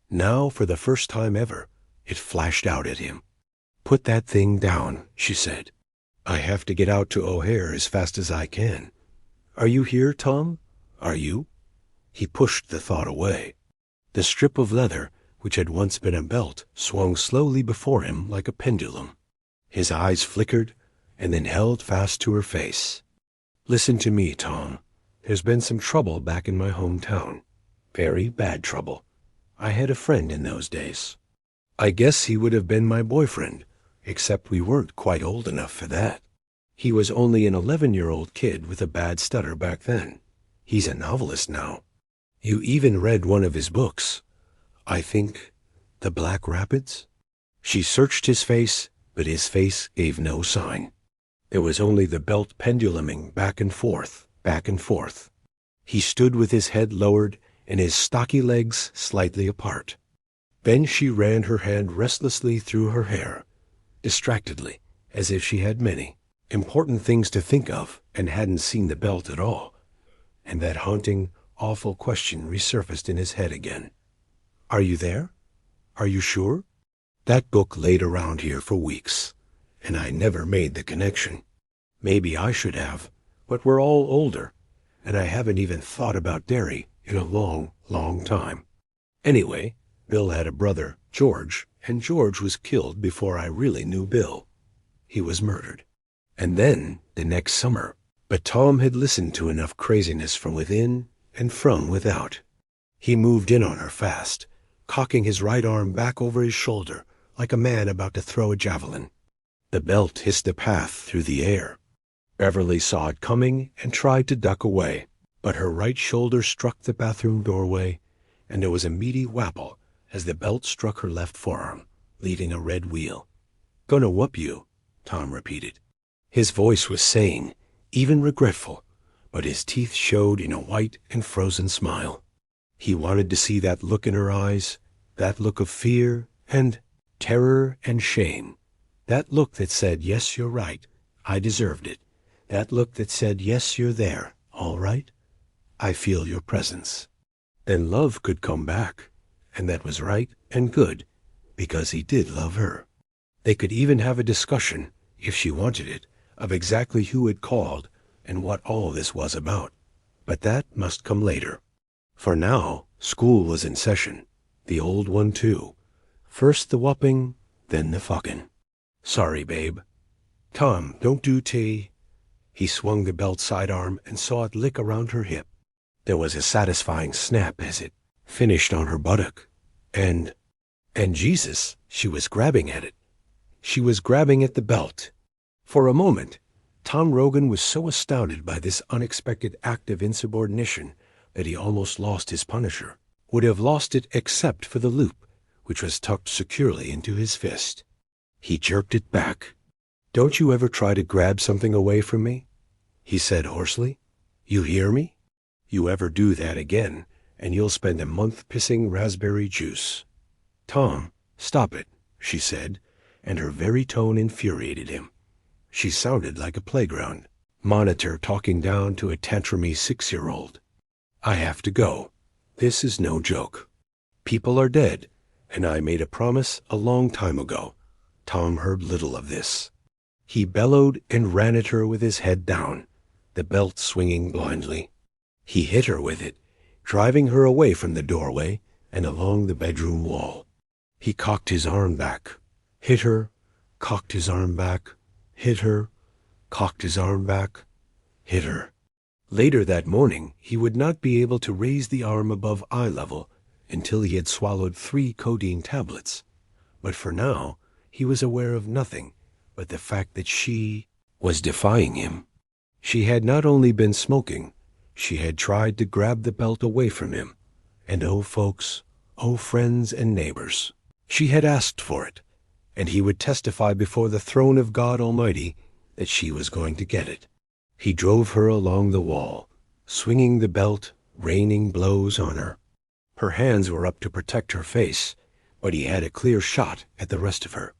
Now, for the first time ever, it flashed out at him. "Put that thing down," she said. "I have to get out to O'Hare as fast as I can. Are you here, Tom? Are you?" He pushed the thought away. The strip of leather, which had once been a belt, swung slowly before him like a pendulum. His eyes flickered and then held fast to her face. "Listen to me, Tom. There's been some trouble back in my hometown. Very bad trouble. I had a friend in those days. I guess he would have been my boyfriend, except we weren't quite old enough for that. He was only an 11-year-old kid with a bad stutter back then. He's a novelist now. You even read one of his books. I think, The Black Rapids?" She searched his face, but his face gave no sign. There was only the belt penduluming back and forth, back and forth. He stood with his head lowered and his stocky legs slightly apart. Then she ran her hand restlessly through her hair, distractedly, as if she had many important things to think of and hadn't seen the belt at all. And that haunting, awful question resurfaced in his head again. "Are you there? Are you sure? That book laid around here for weeks, and I never made the connection. Maybe I should have, but we're all older, and I haven't even thought about Derry in a long, long time. Anyway, Bill had a brother, George, and George was killed before I really knew Bill. He was murdered. And then, the next summer, but Tom had listened to enough craziness from within and from without. He moved in on her fast, cocking his right arm back over his shoulder like a man about to throw a javelin. The belt hissed a path through the air. Beverly saw it coming and tried to duck away, but her right shoulder struck the bathroom doorway, and there was a meaty wapple as the belt struck her left forearm, leaving a red wheal. "Gonna whoop you," Tom repeated. His voice was saying, even regretful, but his teeth showed in a white and frozen smile. He wanted to see that look in her eyes, that look of fear and terror and shame. That look that said, "Yes, you're right. I deserved it." That look that said, "Yes, you're there. All right. I feel your presence." Then love could come back, and that was right and good, because he did love her. They could even have a discussion, if she wanted it, of exactly who had called and what all this was about. But that must come later. For now, school was in session, the old one too. First the whopping, then the fucking. "Sorry, babe." "Tom, don't do tea." He swung the belt sidearm and saw it lick around her hip. There was a satisfying snap as it finished on her buttock. And Jesus, she was grabbing at it. She was grabbing at the belt. For a moment, Tom Rogan was so astounded by this unexpected act of insubordination that he almost lost his Punisher, would have lost it except for the loop, which was tucked securely into his fist. He jerked it back. "Don't you ever try to grab something away from me?" he said hoarsely. "You hear me? You ever do that again, and you'll spend a month pissing raspberry juice." "Tom, stop it," she said, and her very tone infuriated him. She sounded like a playground monitor talking down to a tantrumy 6-year-old. "I have to go. This is no joke. People are dead, and I made a promise a long time ago." Tom heard little of this. He bellowed and ran at her with his head down, the belt swinging blindly. He hit her with it, driving her away from the doorway and along the bedroom wall. He cocked his arm back, hit her, cocked his arm back, hit her, cocked his arm back, hit her. Later that morning, he would not be able to raise the arm above eye level until he had swallowed 3 codeine tablets. But for now, he was aware of nothing but the fact that she was defying him. She had not only been smoking, she had tried to grab the belt away from him. And oh folks, oh friends and neighbors, she had asked for it, and he would testify before the throne of God Almighty that she was going to get it. He drove her along the wall, swinging the belt, raining blows on her. Her hands were up to protect her face, but he had a clear shot at the rest of her.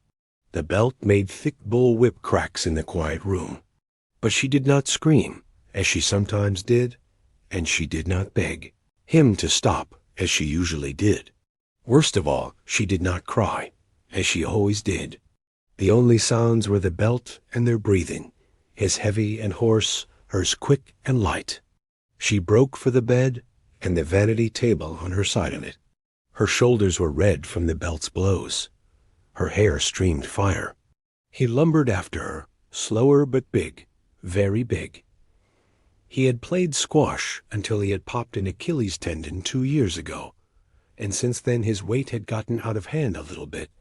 The belt made thick bull-whip cracks in the quiet room. But she did not scream, as she sometimes did, and she did not beg him to stop, as she usually did. Worst of all, she did not cry, as she always did. The only sounds were the belt and their breathing, his heavy and hoarse, hers quick and light. She broke for the bed and the vanity table on her side of it. Her shoulders were red from the belt's blows. Her hair streamed fire. He lumbered after her, slower but big, very big. He had played squash until he had popped an Achilles tendon 2 years ago, and since then his weight had gotten out of hand a little bit,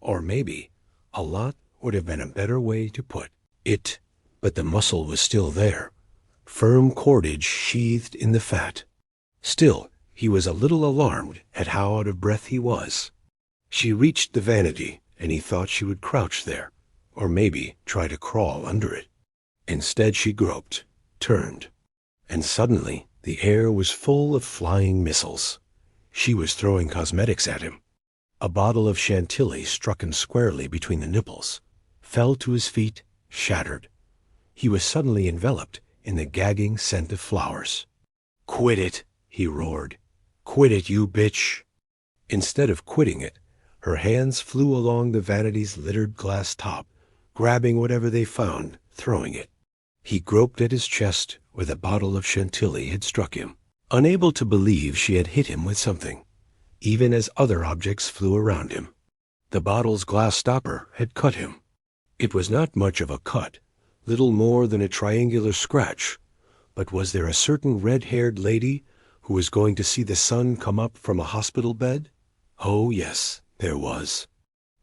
or maybe a lot would have been a better way to put it, but the muscle was still there, firm cordage sheathed in the fat. Still, he was a little alarmed at how out of breath he was. She reached the vanity, and he thought she would crouch there, or maybe try to crawl under it. Instead she groped, turned, and suddenly the air was full of flying missiles. She was throwing cosmetics at him. A bottle of Chantilly struck him squarely between the nipples, fell to his feet, shattered. He was suddenly enveloped in the gagging scent of flowers. "Quit it," he roared. "Quit it, you bitch." Instead of quitting it, her hands flew along the vanity's littered glass top, grabbing whatever they found, throwing it. He groped at his chest where the bottle of Chantilly had struck him, unable to believe she had hit him with something, even as other objects flew around him. The bottle's glass stopper had cut him. It was not much of a cut, little more than a triangular scratch, but was there a certain red-haired lady who was going to see the sun come up from a hospital bed? Oh, yes, there was.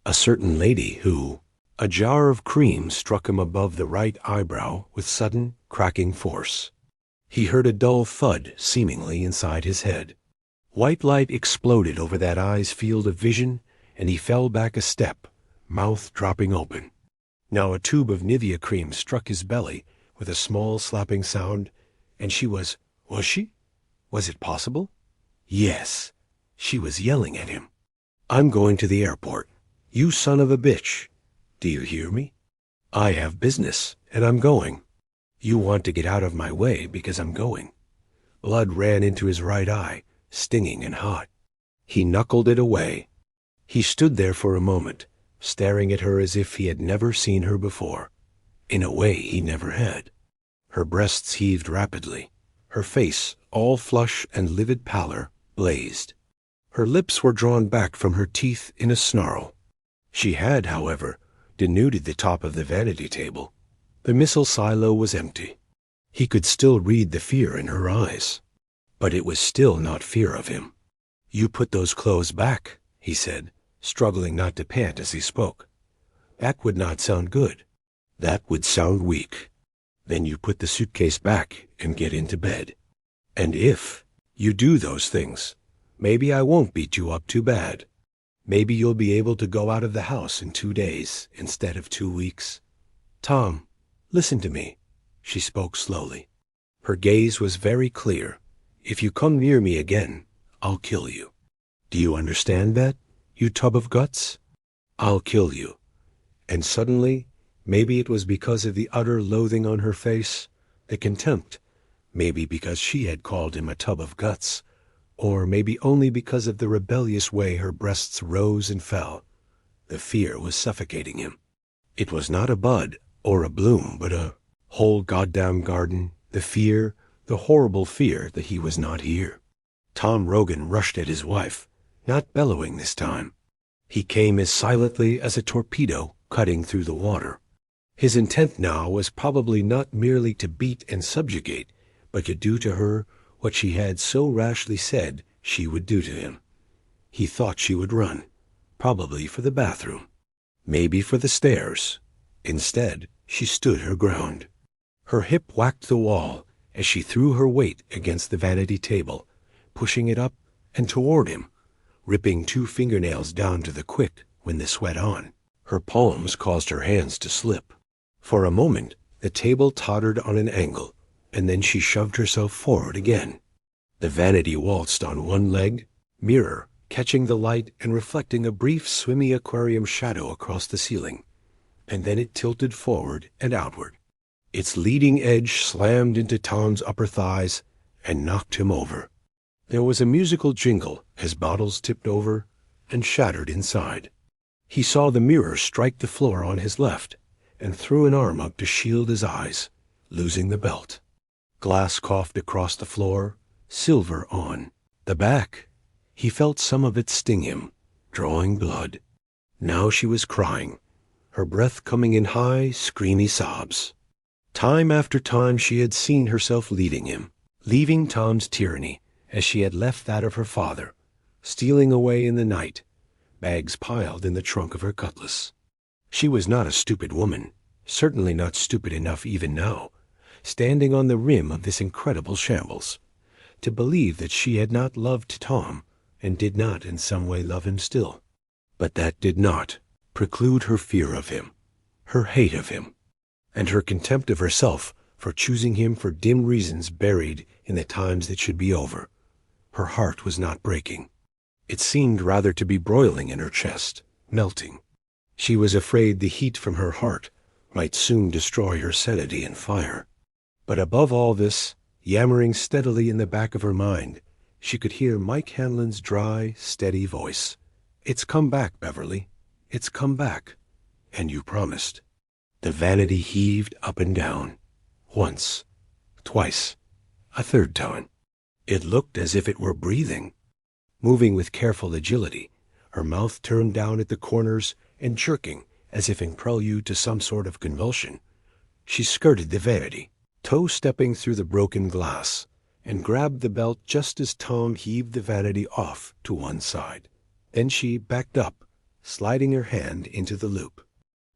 A certain lady who... A jar of cream struck him above the right eyebrow with sudden, cracking force. He heard a dull thud seemingly inside his head. White light exploded over that eye's field of vision, and he fell back a step, mouth dropping open. Now a tube of Nivea cream struck his belly with a small slapping sound, and she was she? Was it possible? Yes. She was yelling at him. "I'm going to the airport. You son of a bitch. Do you hear me? I have business, and I'm going. You want to get out of my way because I'm going." Blood ran into his right eye, stinging and hot. He knuckled it away. He stood there for a moment, staring at her as if he had never seen her before. In a way he never had. Her breasts heaved rapidly. Her face, all flush and livid pallor, blazed. Her lips were drawn back from her teeth in a snarl. She had, however, denuded the top of the vanity table. The missile silo was empty. He could still read the fear in her eyes. But it was still not fear of him. "You put those clothes back," he said, struggling not to pant as he spoke. "That would not sound good." That would sound weak. Then you put the suitcase back and get into bed. And if you do those things, maybe I won't beat you up too bad. Maybe you'll be able to go out of the house in 2 days instead of 2 weeks. Tom, listen to me. She spoke slowly. Her gaze was very clear. If you come near me again, I'll kill you. Do you understand that, you tub of guts? I'll kill you. And suddenly, maybe it was because of the utter loathing on her face, the contempt, maybe because she had called him a tub of guts, or maybe only because of the rebellious way her breasts rose and fell. The fear was suffocating him. It was not a bud or a bloom, but a whole goddamn garden, the fear, the horrible fear that he was not here. Tom Rogan rushed at his wife, not bellowing this time. He came as silently as a torpedo cutting through the water. His intent now was probably not merely to beat and subjugate, but to do to her what she had so rashly said she would do to him. He thought she would run, probably for the bathroom, maybe for the stairs. Instead, she stood her ground. Her hip whacked the wall as she threw her weight against the vanity table, pushing it up and toward him, ripping 2 fingernails down to the quick when the sweat on. Her palms caused her hands to slip. For a moment, the table tottered on an angle, and then she shoved herself forward again. The vanity waltzed on one leg, mirror, catching the light and reflecting a brief swimmy aquarium shadow across the ceiling, and then it tilted forward and outward. Its leading edge slammed into Tom's upper thighs and knocked him over. There was a musical jingle as bottles tipped over and shattered inside. He saw the mirror strike the floor on his left and threw an arm up to shield his eyes, losing the belt. Glass coughed across the floor, silver on. The back. He felt some of it sting him, drawing blood. Now she was crying, her breath coming in high, screamy sobs. Time after time she had seen herself leading him, leaving Tom's tyranny as she had left that of her father, stealing away in the night, bags piled in the trunk of her cutlass. She was not a stupid woman, certainly not stupid enough even now, standing on the rim of this incredible shambles, to believe that she had not loved Tom and did not in some way love him still. But that did not preclude her fear of him, her hate of him, and her contempt of herself for choosing him for dim reasons buried in the times that should be over. Her heart was not breaking. It seemed rather to be broiling in her chest, melting. She was afraid the heat from her heart might soon destroy her sanity and fire. But above all this, yammering steadily in the back of her mind, she could hear Mike Hanlon's dry, steady voice. "It's come back, Beverly. It's come back. And you promised." The vanity heaved up and down. Once, twice, a third time. It looked as if it were breathing. Moving with careful agility, her mouth turned down at the corners and jerking as if in prelude to some sort of convulsion, she skirted the vanity, toe-stepping through the broken glass, and grabbed the belt just as Tom heaved the vanity off to one side. Then she backed up, sliding her hand into the loop.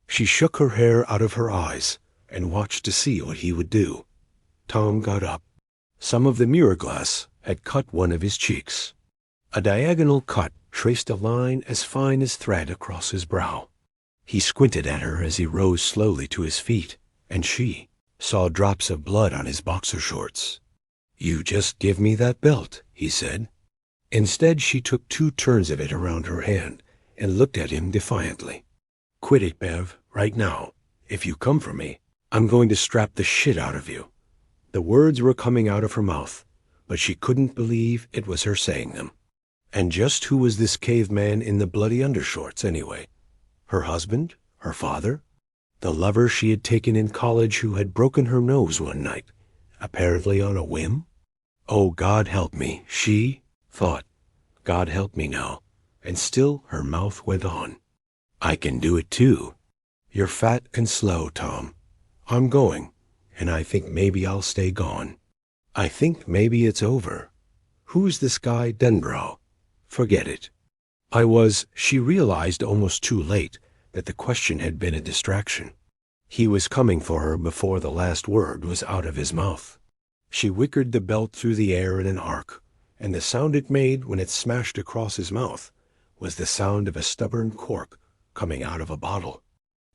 She shook her hair out of her eyes and watched to see what he would do. Tom got up. Some of the mirror glass had cut one of his cheeks. A diagonal cut traced a line as fine as thread across his brow. He squinted at her as he rose slowly to his feet, and she saw drops of blood on his boxer shorts. "You just give me that belt," he said. Instead, she took 2 turns of it around her hand and looked at him defiantly. "Quit it, Bev, right now. If you come for me, I'm going to strap the shit out of you." The words were coming out of her mouth, but she couldn't believe it was her saying them. And just who was this caveman in the bloody undershorts, anyway? Her husband? Her father? The lover she had taken in college who had broken her nose one night, apparently on a whim? Oh, God help me, she thought. God help me now. And still her mouth went on. "I can do it too. You're fat and slow, Tom. I'm going, and I think maybe I'll stay gone. I think maybe it's over. Who's this guy Denbrough? Forget it." She realized almost too late that the question had been a distraction. He was coming for her before the last word was out of his mouth. She wickered the belt through the air in an arc, and the sound it made when it smashed across his mouth was the sound of a stubborn cork coming out of a bottle.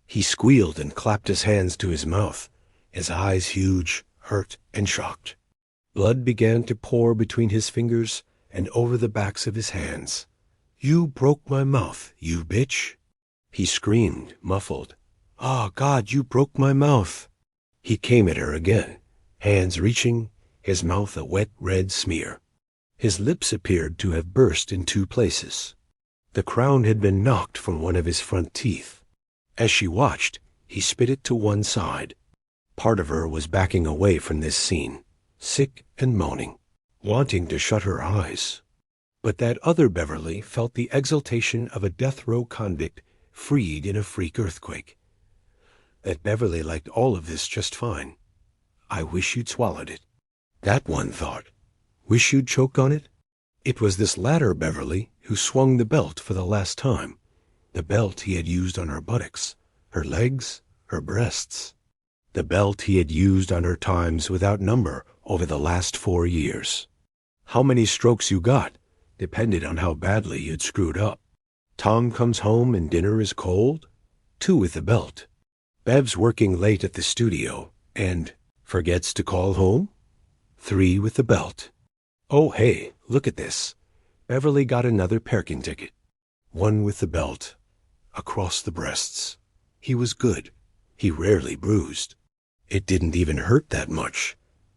He squealed and clapped his hands to his mouth, his eyes huge, hurt, and shocked. Blood began to pour between his fingers and over the backs of his hands. "You broke my mouth, you bitch!" He screamed, muffled. "Ah, God, you broke my mouth!" He came at her again, hands reaching, his mouth a wet red smear. His lips appeared to have burst in 2 places. The crown had been knocked from one of his front teeth. As she watched, he spit it to one side. Part of her was backing away from this scene, sick and moaning, wanting to shut her eyes. But that other Beverly felt the exultation of a death row convict freed in a freak earthquake. That Beverly liked all of this just fine. "I wish you'd swallowed it." That one thought. Wish you'd choked on it? It was this latter Beverly who swung the belt for the last time, the belt he had used on her buttocks, her legs, her breasts. The belt he had used on her times without number over the last 4 years. How many strokes you got depended on how badly you'd screwed up. Tom comes home and dinner is cold? 2 with the belt. Bev's working late at the studio and forgets to call home? 3 with the belt. Oh, hey, look at this. Beverly got another Perkin ticket. 1 with the belt. Across the breasts. He was good. He rarely bruised. It didn't even hurt that much,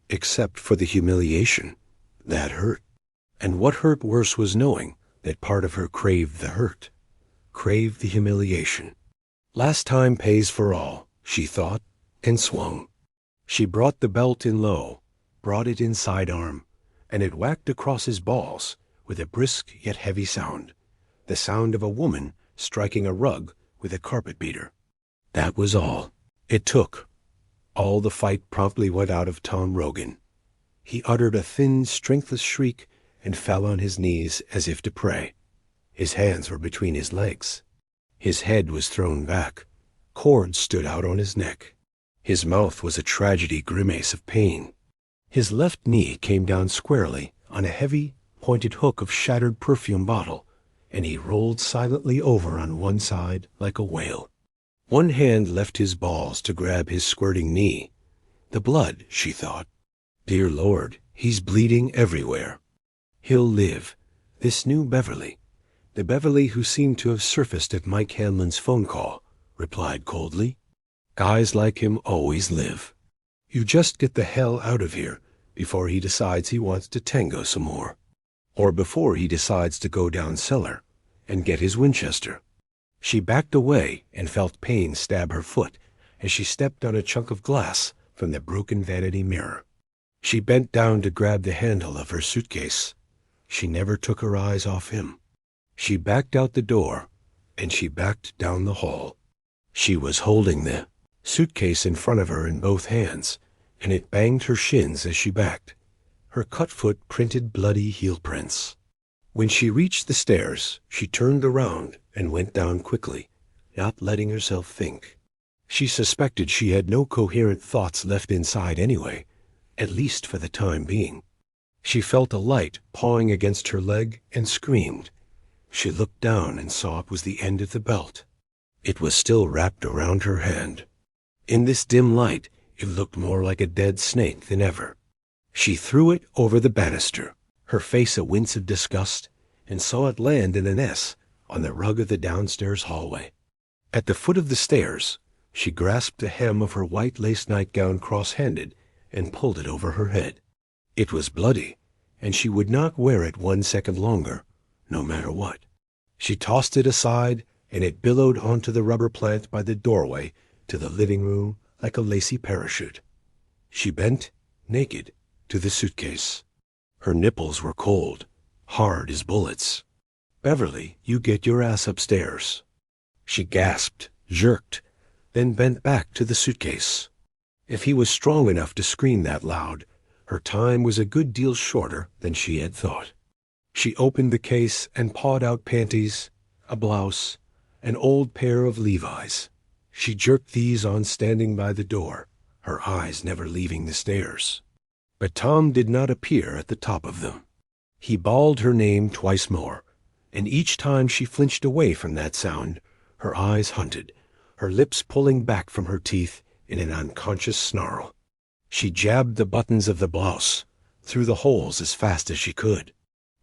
except for the humiliation. That hurt. And what hurt worse was knowing that part of her craved the hurt, craved the humiliation. Last time pays for all, she thought, and swung. She brought the belt in low, brought it in sidearm, and it whacked across his balls with a brisk yet heavy sound, the sound of a woman striking a rug with a carpet beater. That was all it took. All the fight promptly went out of Tom Rogan. He uttered a thin, strengthless shriek and fell on his knees as if to pray. His hands were between his legs. His head was thrown back. Cords stood out on his neck. His mouth was a tragedy grimace of pain. His left knee came down squarely on a heavy, pointed hook of shattered perfume bottle, and he rolled silently over on one side like a whale. One hand left his balls to grab his squirting knee. The blood, she thought. Dear Lord, he's bleeding everywhere. He'll live. This new Beverly, the Beverly who seemed to have surfaced at Mike Hanlon's phone call, replied coldly. Guys like him always live. You just get the hell out of here before he decides he wants to tango some more. Or before he decides to go down cellar and get his Winchester. She backed away and felt pain stab her foot as she stepped on a chunk of glass from the broken vanity mirror. She bent down to grab the handle of her suitcase. She never took her eyes off him. She backed out the door, and she backed down the hall. She was holding the suitcase in front of her in both hands, and it banged her shins as she backed. Her cut foot printed bloody heel prints. When she reached the stairs, she turned around and went down quickly, not letting herself think. She suspected she had no coherent thoughts left inside anyway, at least for the time being. She felt a light pawing against her leg and screamed. She looked down and saw it was the end of the belt. It was still wrapped around her hand. In this dim light, it looked more like a dead snake than ever. She threw it over the banister, her face a wince of disgust, and saw it land in an S on the rug of the downstairs hallway. At the foot of the stairs, she grasped the hem of her white lace nightgown cross-handed and pulled it over her head. It was bloody, and she would not wear it 1 second longer, no matter what. She tossed it aside, and it billowed onto the rubber plant by the doorway to the living room like a lacy parachute. She bent, naked, to the suitcase. Her nipples were cold, hard as bullets. Beverly, you get your ass upstairs. She gasped, jerked, then bent back to the suitcase. If he was strong enough to scream that loud, her time was a good deal shorter than she had thought. She opened the case and pawed out panties, a blouse, an old pair of Levi's. She jerked these on standing by the door, her eyes never leaving the stairs. But Tom did not appear at the top of them. He bawled her name twice more, and each time she flinched away from that sound, her eyes hunted, her lips pulling back from her teeth in an unconscious snarl. She jabbed the buttons of the blouse, through the holes as fast as she could.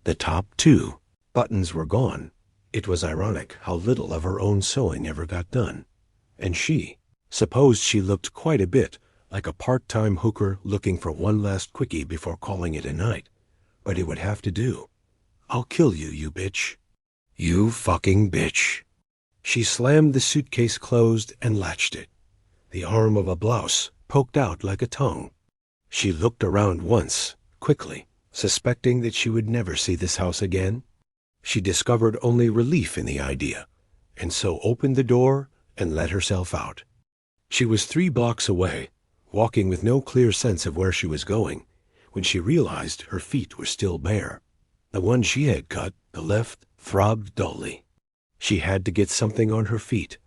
The top, too, buttons were gone. It was ironic how little of her own sewing ever got done. And she supposed she looked quite a bit like a part-time hooker looking for one last quickie before calling it a night. But it would have to do. I'll kill you, you bitch. You fucking bitch. She slammed the suitcase closed and latched it. The arm of a blouse poked out like a tongue. She looked around once, quickly, suspecting that she would never see this house again. She discovered only relief in the idea, and so opened the door and let herself out. She was 3 blocks away, walking with no clear sense of where she was going, when she realized her feet were still bare. The one she had cut, the left, throbbed dully. She had to get something on her feet,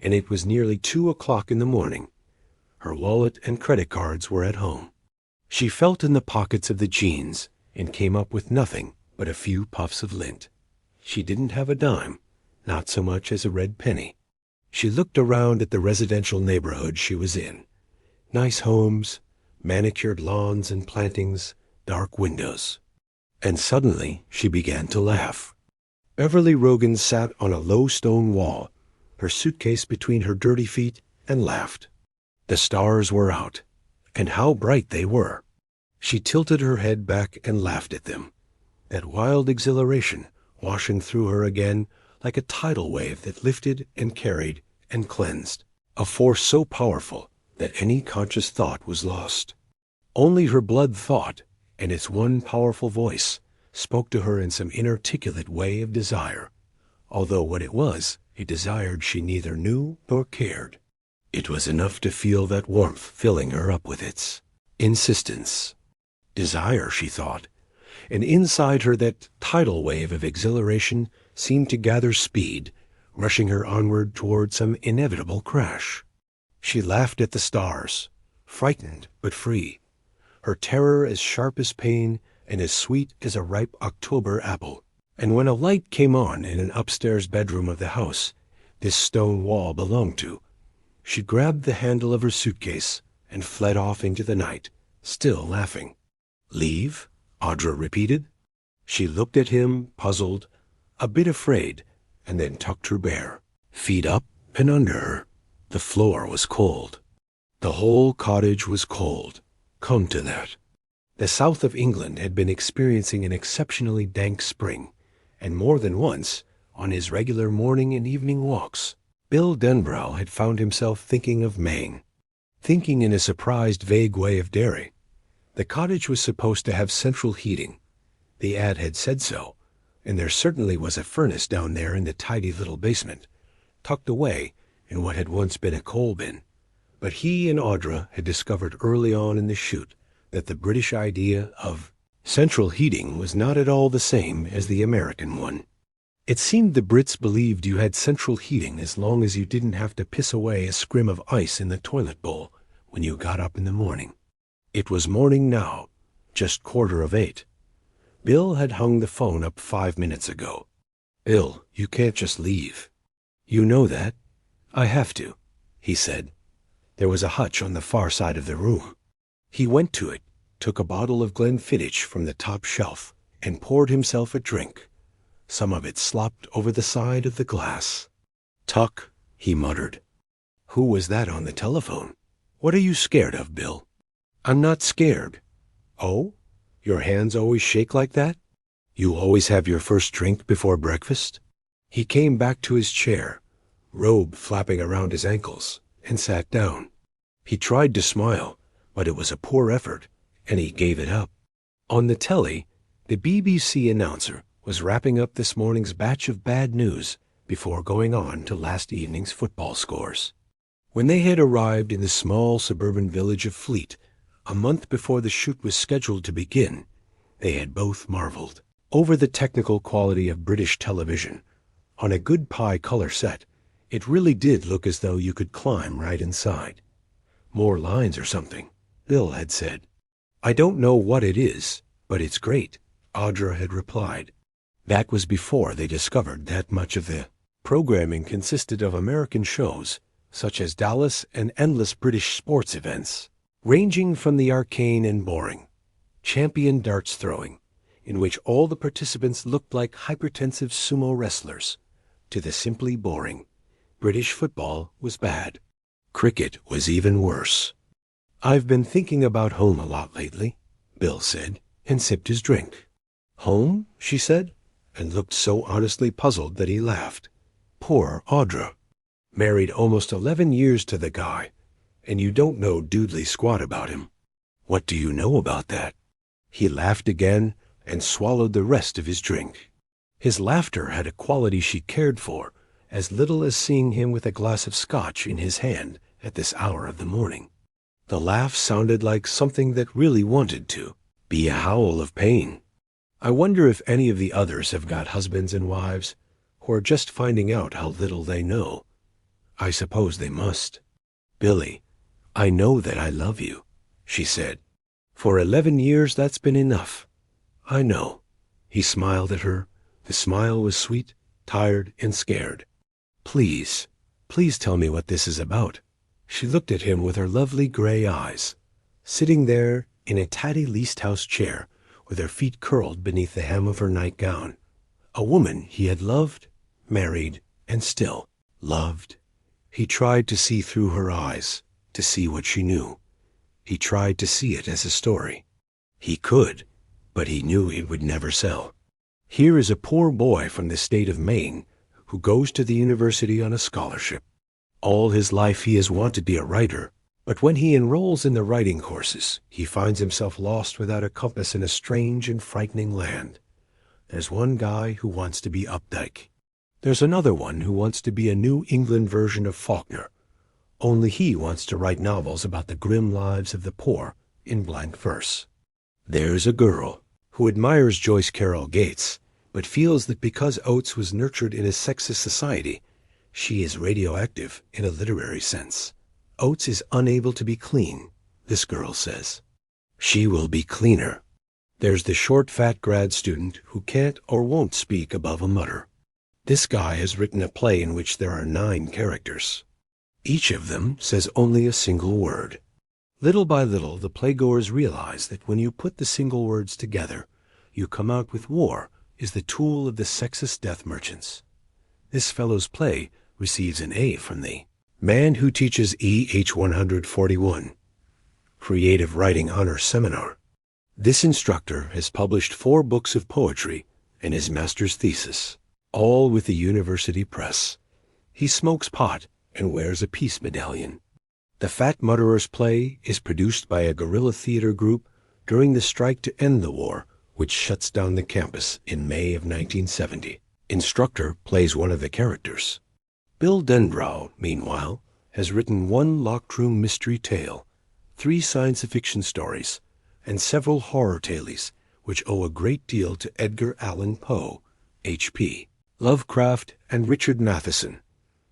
and it was nearly 2 o'clock in the morning. Her wallet and credit cards were at home. She felt in the pockets of the jeans and came up with nothing but a few puffs of lint. She didn't have a dime, not so much as a red penny. She looked around at the residential neighborhood she was in. Nice homes, manicured lawns and plantings, dark windows. And suddenly she began to laugh. Beverly Rogan sat on a low stone wall, her suitcase between her dirty feet, and laughed. The stars were out, and how bright they were. She tilted her head back and laughed at them, that wild exhilaration washing through her again like a tidal wave that lifted and carried and cleansed, a force so powerful that any conscious thought was lost. Only her blood thought, and its one powerful voice spoke to her in some inarticulate way of desire, although what it was, it desired she neither knew nor cared. It was enough to feel that warmth filling her up with its insistence. Desire, she thought, and inside her that tidal wave of exhilaration seemed to gather speed, rushing her onward toward some inevitable crash. She laughed at the stars, frightened but free, her terror as sharp as pain and as sweet as a ripe October apple. And when a light came on in an upstairs bedroom of the house this stone wall belonged to, she grabbed the handle of her suitcase and fled off into the night, still laughing. Leave? Audra repeated. She looked at him, puzzled, a bit afraid, and then tucked her bare, feet up and under her. The floor was cold. The whole cottage was cold. Come to that. The south of England had been experiencing an exceptionally dank spring, and more than once, on his regular morning and evening walks, Bill Denbrow had found himself thinking of Maine, thinking in a surprised, vague way of Derry. The cottage was supposed to have central heating. The ad had said so, and there certainly was a furnace down there in the tidy little basement, tucked away in what had once been a coal bin. But he and Audra had discovered early on in the shoot that the British idea of central heating was not at all the same as the American one. It seemed the Brits believed you had central heating as long as you didn't have to piss away a scrim of ice in the toilet bowl when you got up in the morning. It was morning now, just 7:15. Bill had hung the phone up 5 minutes ago. Bill, you can't just leave. You know that. I have to, he said. There was a hutch on the far side of the room. He went to it, took a bottle of Glenfiddich from the top shelf, and poured himself a drink. Some of it slopped over the side of the glass. Tuck, he muttered. Who was that on the telephone? What are you scared of, Bill? I'm not scared. Oh? Your hands always shake like that? You always have your first drink before breakfast? He came back to his chair, robe flapping around his ankles, and sat down. He tried to smile, but it was a poor effort, and he gave it up. On the telly, the BBC announcer was wrapping up this morning's batch of bad news before going on to last evening's football scores. When they had arrived in the small suburban village of Fleet, a month before the shoot was scheduled to begin, they had both marveled over the technical quality of British television. On a good pie color set, It really did look as though you could climb right inside. More lines or something, Bill had said. I don't know what it is, but it's great, Audra had replied. That was before they discovered that much of the programming consisted of American shows, such as Dallas and endless British sports events, ranging from the arcane and boring champion darts throwing, in which all the participants looked like hypertensive sumo wrestlers, to the simply boring British football was bad. Cricket was even worse. I've been thinking about home a lot lately, Bill said, and sipped his drink. Home? She said, and looked so honestly puzzled that he laughed. Poor Audra. Married almost 11 years to the guy, and you don't know doodly squat about him. What do you know about that? He laughed again and swallowed the rest of his drink. His laughter had a quality she cared for, as little as seeing him with a glass of scotch in his hand at this hour of the morning. The laugh sounded like something that really wanted to be a howl of pain. I wonder if any of the others have got husbands and wives, who are just finding out how little they know. I suppose they must. Billy, I know that I love you, she said. For 11 years that's been enough. I know. He smiled at her. The smile was sweet, tired, and scared. Please, please tell me what this is about. She looked at him with her lovely gray eyes, sitting there in a tatty leased house chair with her feet curled beneath the hem of her nightgown. A woman he had loved, married, and still loved. He tried to see through her eyes, to see what she knew. He tried to see it as a story. He could, but he knew it would never sell. Here is a poor boy from the state of Maine who goes to the university on a scholarship. All his life he has wanted to be a writer, but when he enrolls in the writing courses, he finds himself lost without a compass in a strange and frightening land. There's one guy who wants to be Updike. There's another one who wants to be a New England version of Faulkner, only he wants to write novels about the grim lives of the poor in blank verse. There's a girl who admires Joyce Carol Gates, but feels that because Oates was nurtured in a sexist society, she is radioactive in a literary sense. Oates is unable to be clean, this girl says. She will be cleaner. There's the short, fat grad student who can't or won't speak above a mutter. This guy has written a play in which there are 9 characters. Each of them says only a single word. Little by little, the playgoers realize that when you put the single words together, you come out with war is the tool of the sexist death merchants. This fellow's play receives an A from the man who teaches EH 141, Creative Writing Honor Seminar. This instructor has published 4 books of poetry and his master's thesis, all with the university press. He smokes pot and wears a peace medallion. The Fat Mutterer's play is produced by a guerrilla theater group during the strike to end the war, which shuts down the campus in May of 1970. Instructor plays one of the characters. Bill Dendrow, meanwhile, has written 1 locked-room mystery tale, 3 science fiction stories, and several horror tales, which owe a great deal to Edgar Allan Poe, H.P., Lovecraft, and Richard Matheson.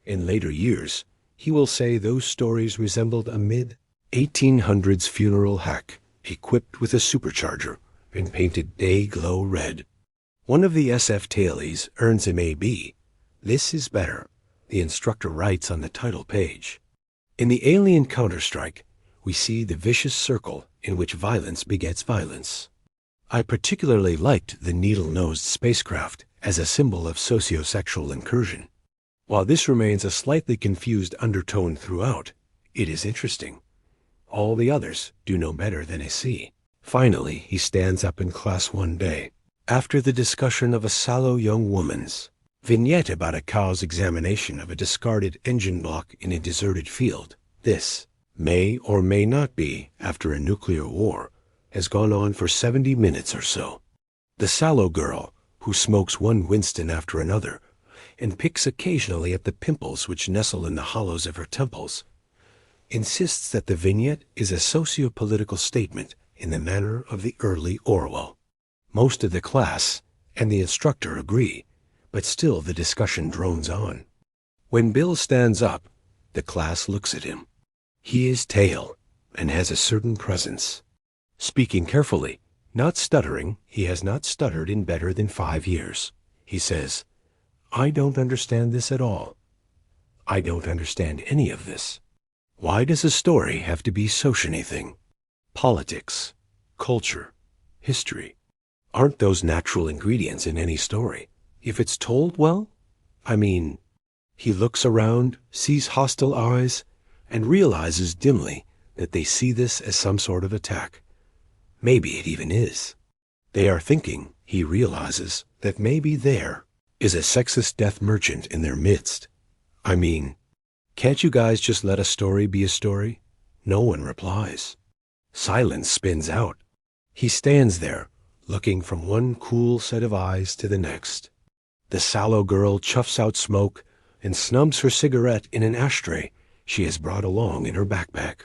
In later years, he will say those stories resembled a mid-1800s funeral hack equipped with a supercharger and painted day-glow red. One of the SF tailies earns him A.B. This is better, the instructor writes on the title page. In the Alien Counter-Strike, we see the vicious circle in which violence begets violence. I particularly liked the needle-nosed spacecraft as a symbol of sociosexual incursion. While this remains a slightly confused undertone throughout, it is interesting. All the others do no better than a C. Finally, he stands up in class one day, after the discussion of a sallow young woman's vignette about a cow's examination of a discarded engine block in a deserted field. This may or may not be after a nuclear war has gone on for 70 minutes or so. The sallow girl, who smokes one Winston after another, and picks occasionally at the pimples which nestle in the hollows of her temples, insists that the vignette is a socio-political statement in the manner of the early Orwell. Most of the class and the instructor agree, but still the discussion drones on. When Bill stands up, the class looks at him. He is tail and has a certain presence. Speaking carefully, not stuttering, he has not stuttered in better than 5 years. He says, "I don't understand this at all. I don't understand any of this. Why does a story have to be such anything? Politics, culture, history. Aren't those natural ingredients in any story, if it's told well? I mean," he looks around, sees hostile eyes, and realizes dimly that they see this as some sort of attack. Maybe it even is. They are thinking, he realizes, that maybe there is a sexist death merchant in their midst. I mean, can't you guys just let a story be a story? No one replies. Silence spins out. He stands there, looking from one cool set of eyes to the next. The sallow girl chuffs out smoke and snubs her cigarette in an ashtray she has brought along in her backpack.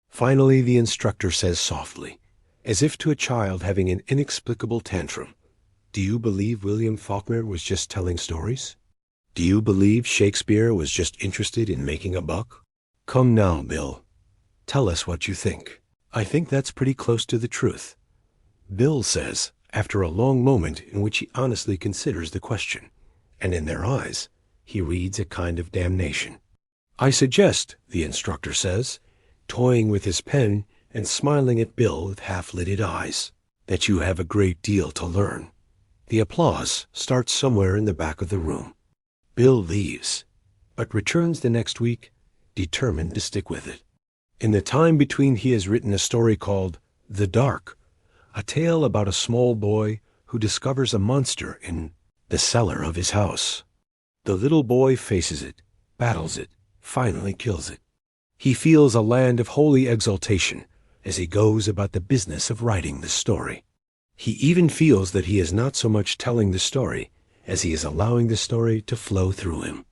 Finally, the instructor says softly, as if to a child having an inexplicable tantrum, "Do you believe William Faulkner was just telling stories? Do you believe Shakespeare was just interested in making a buck? Come now, Bill. Tell us what you think." "I think that's pretty close to the truth," Bill says, after a long moment in which he honestly considers the question, and in their eyes he reads a kind of damnation. "I suggest," the instructor says, toying with his pen and smiling at Bill with half-lidded eyes, "that you have a great deal to learn." The applause starts somewhere in the back of the room. Bill leaves, but returns the next week, determined to stick with it. In the time between, he has written a story called The Dark, a tale about a small boy who discovers a monster in the cellar of his house. The little boy faces it, battles it, finally kills it. He feels a land of holy exaltation as he goes about the business of writing the story. He even feels that he is not so much telling the story as he is allowing the story to flow through him.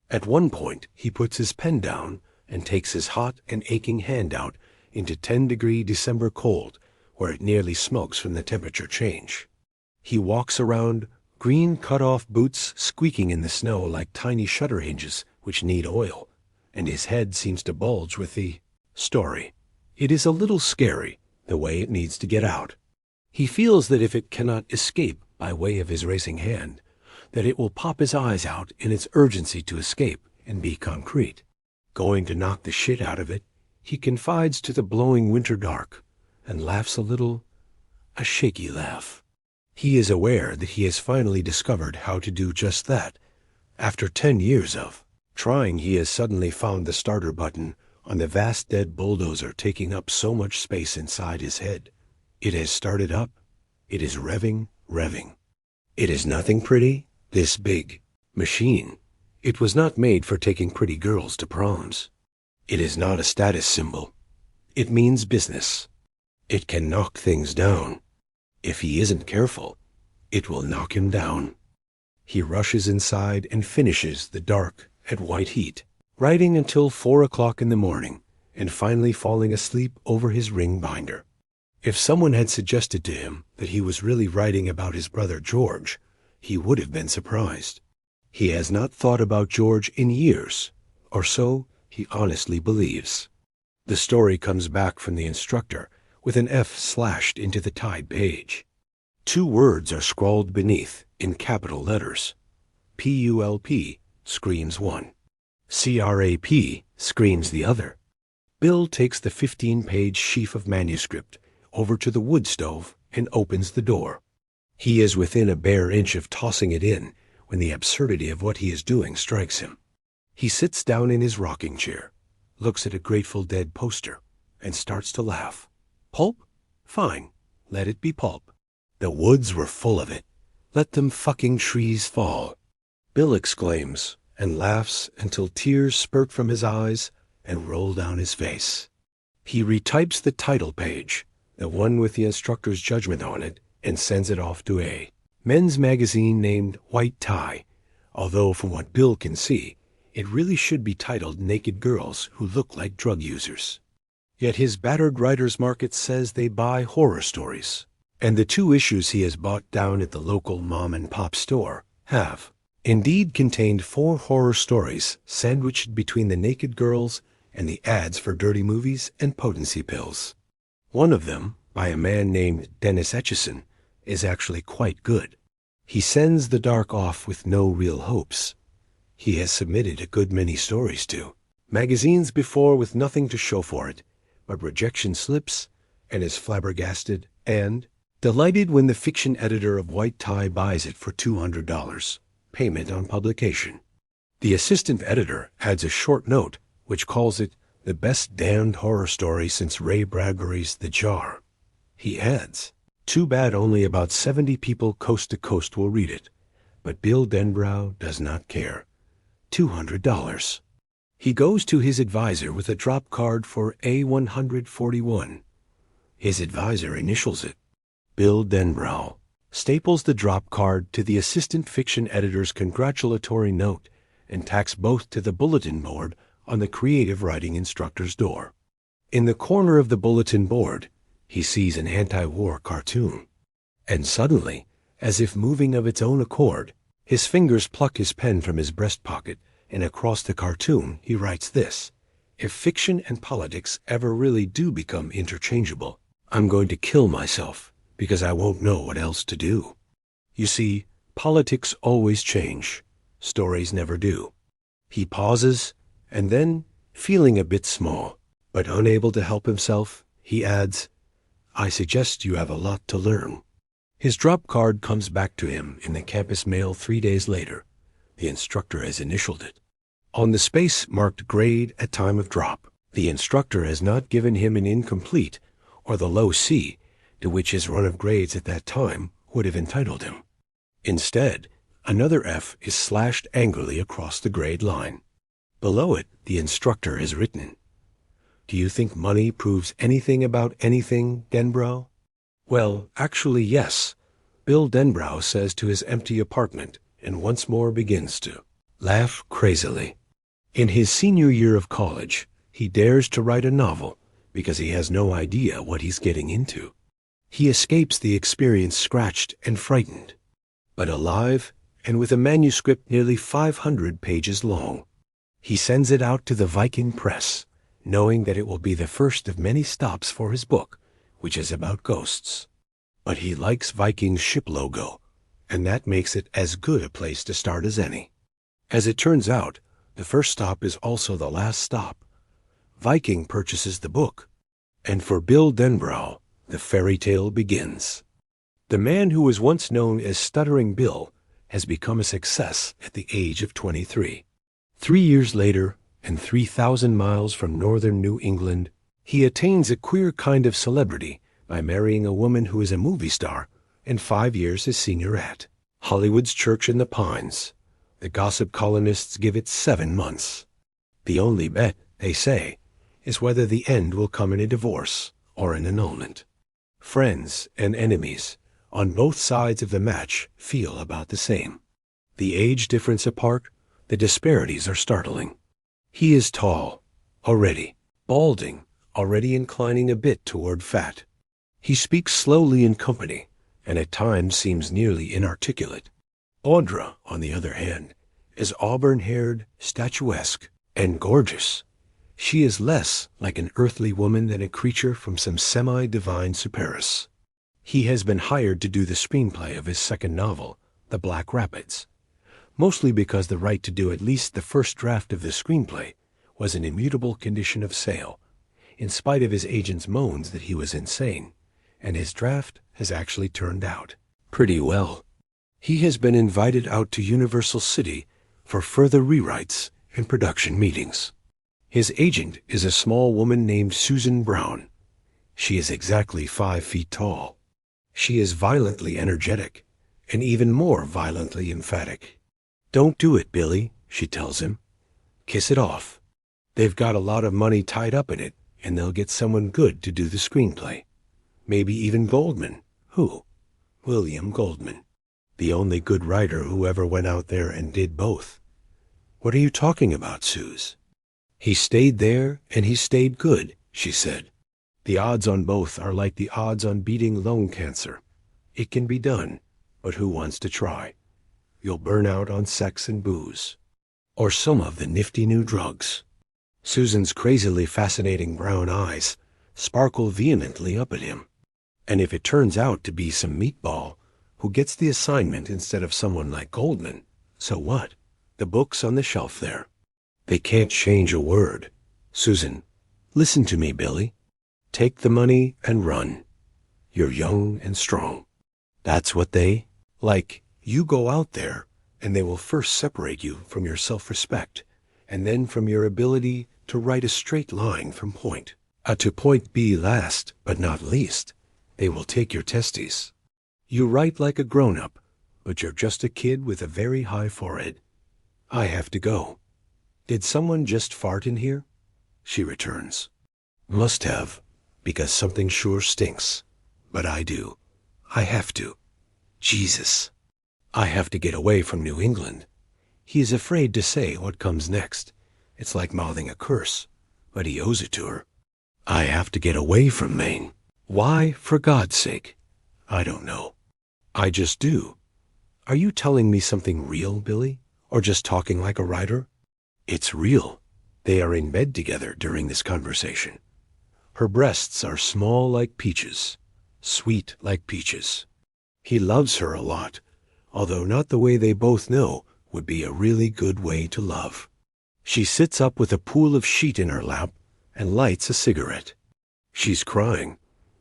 At one point, he puts his pen down and takes his hot and aching hand out into 10-degree December cold, where it nearly smokes from the temperature change. He walks around, green cut-off boots squeaking in the snow like tiny shutter hinges which need oil, and his head seems to bulge with the story. It is a little scary, the way it needs to get out. He feels that if it cannot escape by way of his racing hand, that it will pop his eyes out in its urgency to escape and be concrete. Going to knock the shit out of it, he confides to the blowing winter dark and laughs a shaky laugh. He is aware that he has finally discovered how to do just that. After 10 years of trying, he has suddenly found the starter button on the vast dead bulldozer taking up so much space inside his head. It has started up. It is revving. It is nothing pretty, this big machine. It was not made for taking pretty girls to proms. It is not a status symbol. It means business. It can knock things down. If he isn't careful, it will knock him down. He rushes inside and finishes The Dark at white heat, writing until 4 o'clock in the morning, and finally falling asleep over his ring binder. If someone had suggested to him that he was really writing about his brother George, he would have been surprised. He has not thought about George in years, or so he honestly believes. The story comes back from the instructor with an F slashed into the tied page. 2 words are scrawled beneath in capital letters. PULP screams one. CRAP screams the other. Bill takes the 15-page sheaf of manuscript over to the wood stove and opens the door. He is within a bare inch of tossing it in when the absurdity of what he is doing strikes him. He sits down in his rocking chair, looks at a Grateful Dead poster, and starts to laugh. Pulp? Fine. Let it be pulp. The woods were full of it. Let them fucking trees fall. Bill exclaims and laughs until tears spurt from his eyes and roll down his face. He retypes the title page, the one with the instructor's judgment on it, and sends it off to a men's magazine named White Tie, although from what Bill can see, it really should be titled Naked Girls Who Look Like Drug Users. Yet his battered writer's market says they buy horror stories, and the 2 issues he has bought down at the local mom-and-pop store have, Indeed contained 4 horror stories sandwiched between the naked girls and the ads for dirty movies and potency pills. One of them, by a man named Dennis Etchison, is actually quite good. He sends the dark off with no real hopes. He has submitted a good many stories to magazines before with nothing to show for it, but rejection slips, and is flabbergasted and delighted when the fiction editor of White Tie buys it for $200, payment on publication. The assistant editor adds a short note which calls it the best damned horror story since Ray Bradbury's The Jar. He adds, too bad only about 70 people coast to coast will read it, but Bill Denbrough does not care. $200. He goes to his advisor with a drop card for A141. His advisor initials it. Bill Denbrough staples the drop card to the assistant fiction editor's congratulatory note and tacks both to the bulletin board on the creative writing instructor's door. In the corner of the bulletin board, he sees an anti-war cartoon. And suddenly, as if moving of its own accord, his fingers pluck his pen from his breast pocket, and across the cartoon he writes this: if fiction and politics ever really do become interchangeable, I'm going to kill myself because I won't know what else to do. You see, politics always change. Stories never do. He pauses, and then, feeling a bit small, but unable to help himself, he adds, I suggest you have a lot to learn. His drop card comes back to him in the campus mail 3 days later. The instructor has initialed it. On the space marked grade at time of drop, the instructor has not given him an incomplete or the low C to which his run of grades at that time would have entitled him. Instead, another F is slashed angrily across the grade line. Below it, the instructor has written, do you think money proves anything about anything, Denbrough? Well, actually, yes, Bill Denbrough says to his empty apartment, and once more begins to laugh crazily. In his senior year of college, he dares to write a novel because he has no idea what he's getting into. He escapes the experience scratched and frightened, but alive and with a manuscript nearly 500 pages long. He sends it out to the Viking press, knowing that it will be the first of many stops for his book, which is about ghosts. But he likes Viking's ship logo, and that makes it as good a place to start as any. As it turns out, the first stop is also the last stop. Viking purchases the book, and for Bill Denbrough, the fairy tale begins. The man who was once known as Stuttering Bill has become a success at the age of 23. 3 years later, and 3,000 miles from northern New England, he attains a queer kind of celebrity by marrying a woman who is a movie star and 5 years his senior at Hollywood's Church in the Pines. The gossip columnists give it 7 months. The only bet, they say, is whether the end will come in a divorce or an annulment. Friends and enemies on both sides of the match feel about the same. The age difference apart, the disparities are startling. He is tall, already, balding, already inclining a bit toward fat. He speaks slowly in company, and at times seems nearly inarticulate. Audra, on the other hand, is auburn-haired, statuesque, and gorgeous. She is less like an earthly woman than a creature from some semi-divine Superis. He has been hired to do the screenplay of his second novel, The Black Rapids, mostly because the right to do at least the first draft of the screenplay was an immutable condition of sale, in spite of his agent's moans that he was insane, and his draft has actually turned out pretty well. He has been invited out to Universal City for further rewrites and production meetings. His agent is a small woman named Susan Brown. She is exactly 5 feet tall. She is violently energetic, and even more violently emphatic. Don't do it, Billy, she tells him. Kiss it off. They've got a lot of money tied up in it, and they'll get someone good to do the screenplay. Maybe even Goldman. Who? William Goldman. The only good writer who ever went out there and did both. What are you talking about, Suze? He stayed there, and he stayed good, she said. The odds on both are like the odds on beating lung cancer. It can be done, but who wants to try? you'll burn out on sex and booze. Or some of the nifty new drugs. Susan's crazily fascinating brown eyes sparkle vehemently up at him. And if it turns out to be some meatball who gets the assignment instead of someone like Goldman, so what? The book's on the shelf there. They can't change a word. Susan, listen to me, Billy. Take the money and run. You're young and strong. That's what they, like, you go out there and they will first separate you from your self-respect and then from your ability to write a straight line from point A to point B. Last but not least, they will take your testes. You write like a grown-up, but you're just a kid with a very high forehead. I have to go. Did someone just fart in here? She returns. Must have, because something sure stinks. But I do. I have to. Jesus. I have to get away from New England. He is afraid to say what comes next. It's like mouthing a curse, but he owes it to her. I have to get away from Maine. Why, for God's sake? I don't know. I just do. Are you telling me something real, Billy? Or just talking like a writer? It's real. They are in bed together during this conversation. Her breasts are small like peaches, sweet like peaches. He loves her a lot, although not the way they both know would be a really good way to love. She sits up with a pool of sheet in her lap and lights a cigarette. She's crying,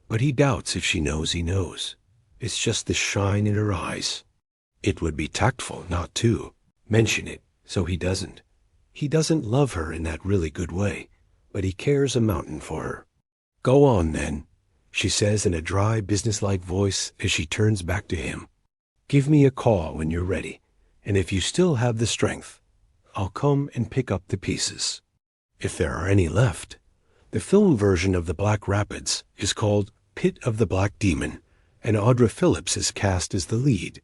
but he doubts if she knows he knows. It's just the shine in her eyes. It would be tactful not to mention it, so he doesn't. He doesn't love her in that really good way, but he cares a mountain for her. Go on, then, she says in a dry, businesslike voice as she turns back to him. Give me a call when you're ready, and if you still have the strength, I'll come and pick up the pieces. If there are any left. The film version of The Black Rapids is called Pit of the Black Demon, and Audra Phillips is cast as the lead.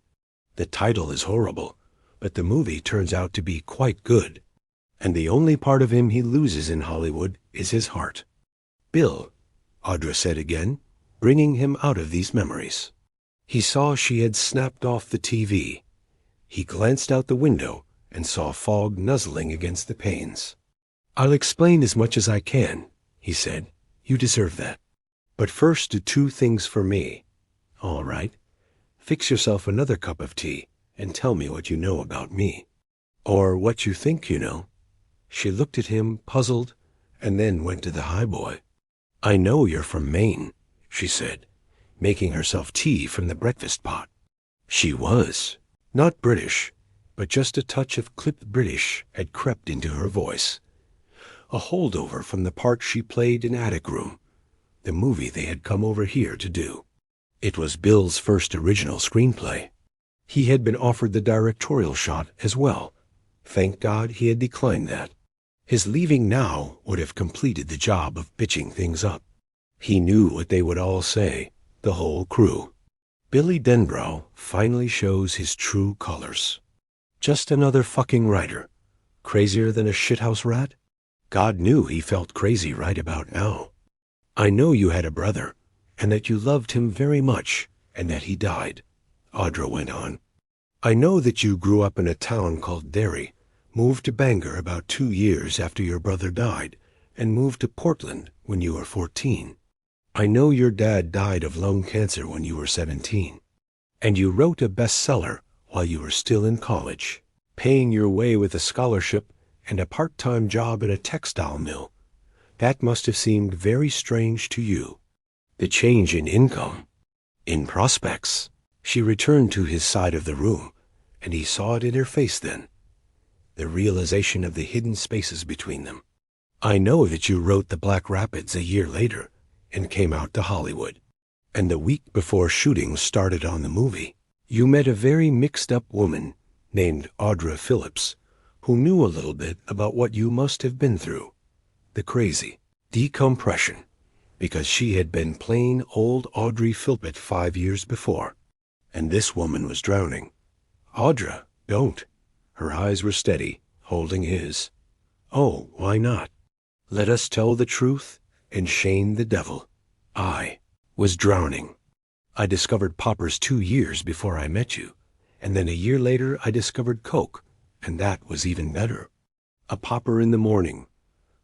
The title is horrible, but the movie turns out to be quite good. And the only part of him he loses in Hollywood is his heart. Bill, Audra said again, bringing him out of these memories. He saw she had snapped off the TV. He glanced out the window and saw fog nuzzling against the panes. I'll explain as much as I can, he said. You deserve that. But first do 2 things for me. All right. Fix yourself another cup of tea and tell me what you know about me. Or what you think you know. She looked at him, puzzled, and then went to the highboy. I know you're from Maine, she said, making herself tea from the breakfast pot. She was. Not British, but just a touch of clipped British had crept into her voice. A holdover from the part she played in Attic Room, the movie they had come over here to do. It was Bill's first original screenplay. He had been offered the directorial shot as well. Thank God he had declined that. His leaving now would have completed the job of pitching things up. He knew what they would all say, the whole crew. Billy Denbrough finally shows his true colors. Just another fucking writer. Crazier than a shithouse rat? God knew he felt crazy right about now. I know you had a brother, and that you loved him very much, and that he died, Audra went on. I know that you grew up in a town called Derry, moved to Bangor about 2 years after your brother died, and moved to Portland when you were 14. I know your dad died of lung cancer when you were 17. And you wrote a bestseller while you were still in college, paying your way with a scholarship and a part-time job at a textile mill. That must have seemed very strange to you. The change in income, in prospects. She returned to his side of the room, and he saw it in her face then. The realization of the hidden spaces between them. I know that you wrote The Black Rapids a year later and came out to Hollywood. And the week before shooting started on the movie, you met a very mixed-up woman named Audra Phillips, who knew a little bit about what you must have been through. The crazy decompression, because she had been plain old Audrey Philpott 5 years before. And this woman was drowning. Audra, don't. Her eyes were steady, holding his. Oh, why not? Let us tell the truth and shame the devil. I was drowning. I discovered poppers 2 years before I met you, And then a year later I discovered Coke, and that was even better. A popper in the morning,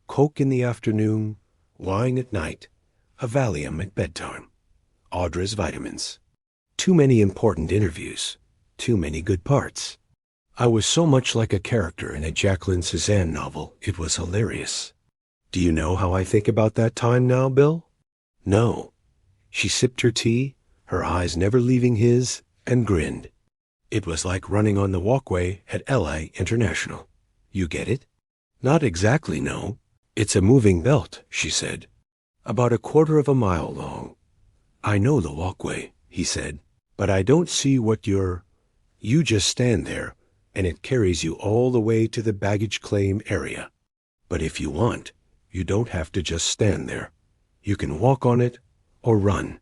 Coke in the afternoon, wine at night, a Valium at bedtime. Audra's vitamins. Too many important interviews, too many good parts. I was so much like a character in a Jacqueline Suzanne novel, it was hilarious. Do you know how I think about that time now, Bill? No. She sipped her tea, her eyes never leaving his, and grinned. It was like running on the walkway at L.A. International. You get it? Not exactly, no. It's a moving belt, she said. About 1/4 of a mile long. I know the walkway, he said, but I don't see what You just stand there, and it carries you all the way to the baggage claim area. But if you want, you don't have to just stand there. You can walk on it or run.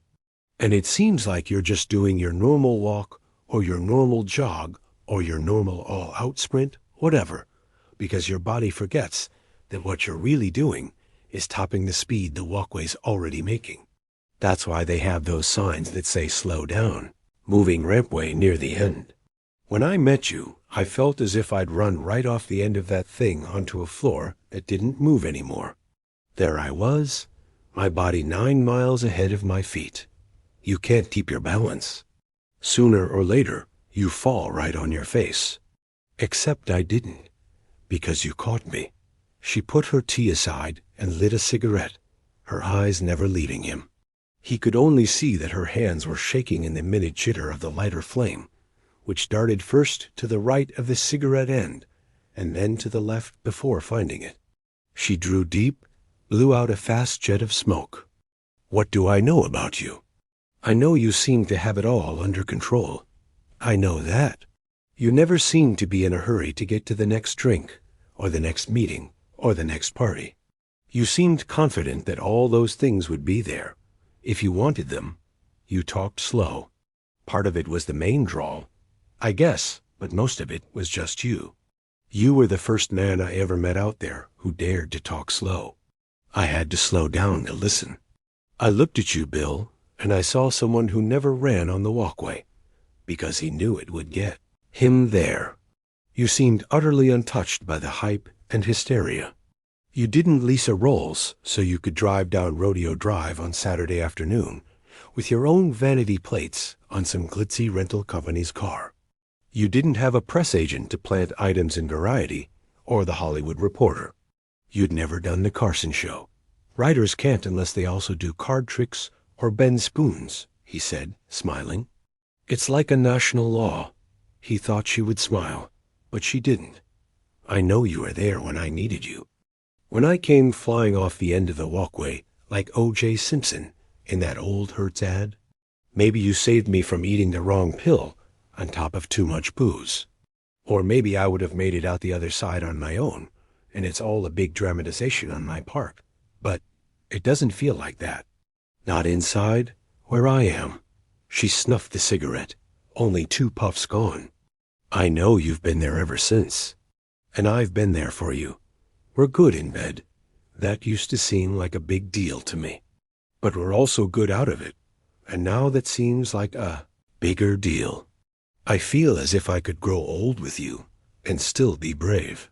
And it seems like you're just doing your normal walk or your normal jog or your normal all-out sprint, whatever, because your body forgets that what you're really doing is topping the speed the walkway's already making. That's why they have those signs that say slow down, moving rampway near the end. When I met you, I felt as if I'd run right off the end of that thing onto a floor that didn't move anymore. There I was, my body 9 miles ahead of my feet. You can't keep your balance. Sooner or later, you fall right on your face. Except I didn't, because you caught me. She put her tea aside and lit a cigarette, her eyes never leaving him. He could only see that her hands were shaking in the minute jitter of the lighter flame, which darted first to the right of the cigarette end, and then to the left before finding it. She drew deep, blew out a fast jet of smoke. What do I know about you? I know you seem to have it all under control. I know that. You never seem to be in a hurry to get to the next drink, or the next meeting, or the next party. You seemed confident that all those things would be there. If you wanted them, you talked slow. Part of it was the main drawl, I guess, but most of it was just you. You were the first man I ever met out there who dared to talk slow. I had to slow down to listen. I looked at you, Bill, and I saw someone who never ran on the walkway, because he knew it would get him there. You seemed utterly untouched by the hype and hysteria. You didn't lease a Rolls so you could drive down Rodeo Drive on Saturday afternoon with your own vanity plates on some glitzy rental company's car. You didn't have a press agent to plant items in Variety or the Hollywood Reporter. You'd never done the Carson Show. Writers can't unless they also do card tricks or bend spoons, he said, smiling. It's like a national law. He thought she would smile, but she didn't. I know you were there when I needed you. When I came flying off the end of the walkway, like O.J. Simpson in that old Hertz ad, maybe you saved me from eating the wrong pill on top of too much booze. Or maybe I would have made it out the other side on my own, and it's all a big dramatization on my part. But it doesn't feel like that. Not inside, where I am. She snuffed the cigarette, only 2 puffs gone. I know you've been there ever since. And I've been there for you. We're good in bed. That used to seem like a big deal to me. But we're also good out of it. And now that seems like a bigger deal. I feel as if I could grow old with you and still be brave.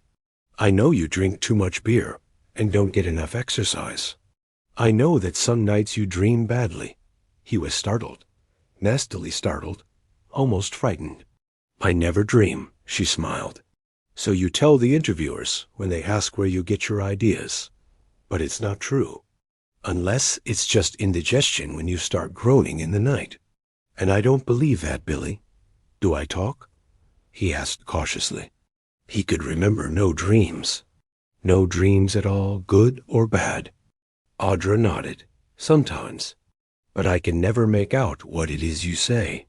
I know you drink too much beer and don't get enough exercise. I know that some nights you dream badly. He was startled, nastily startled, almost frightened. I never dream, she smiled. So you tell the interviewers when they ask where you get your ideas. But it's not true. Unless it's just indigestion when you start groaning in the night. And I don't believe that, Billy. Do I talk? He asked cautiously. He could remember no dreams. No dreams at all, good or bad. Audra nodded. Sometimes. But I can never make out what it is you say.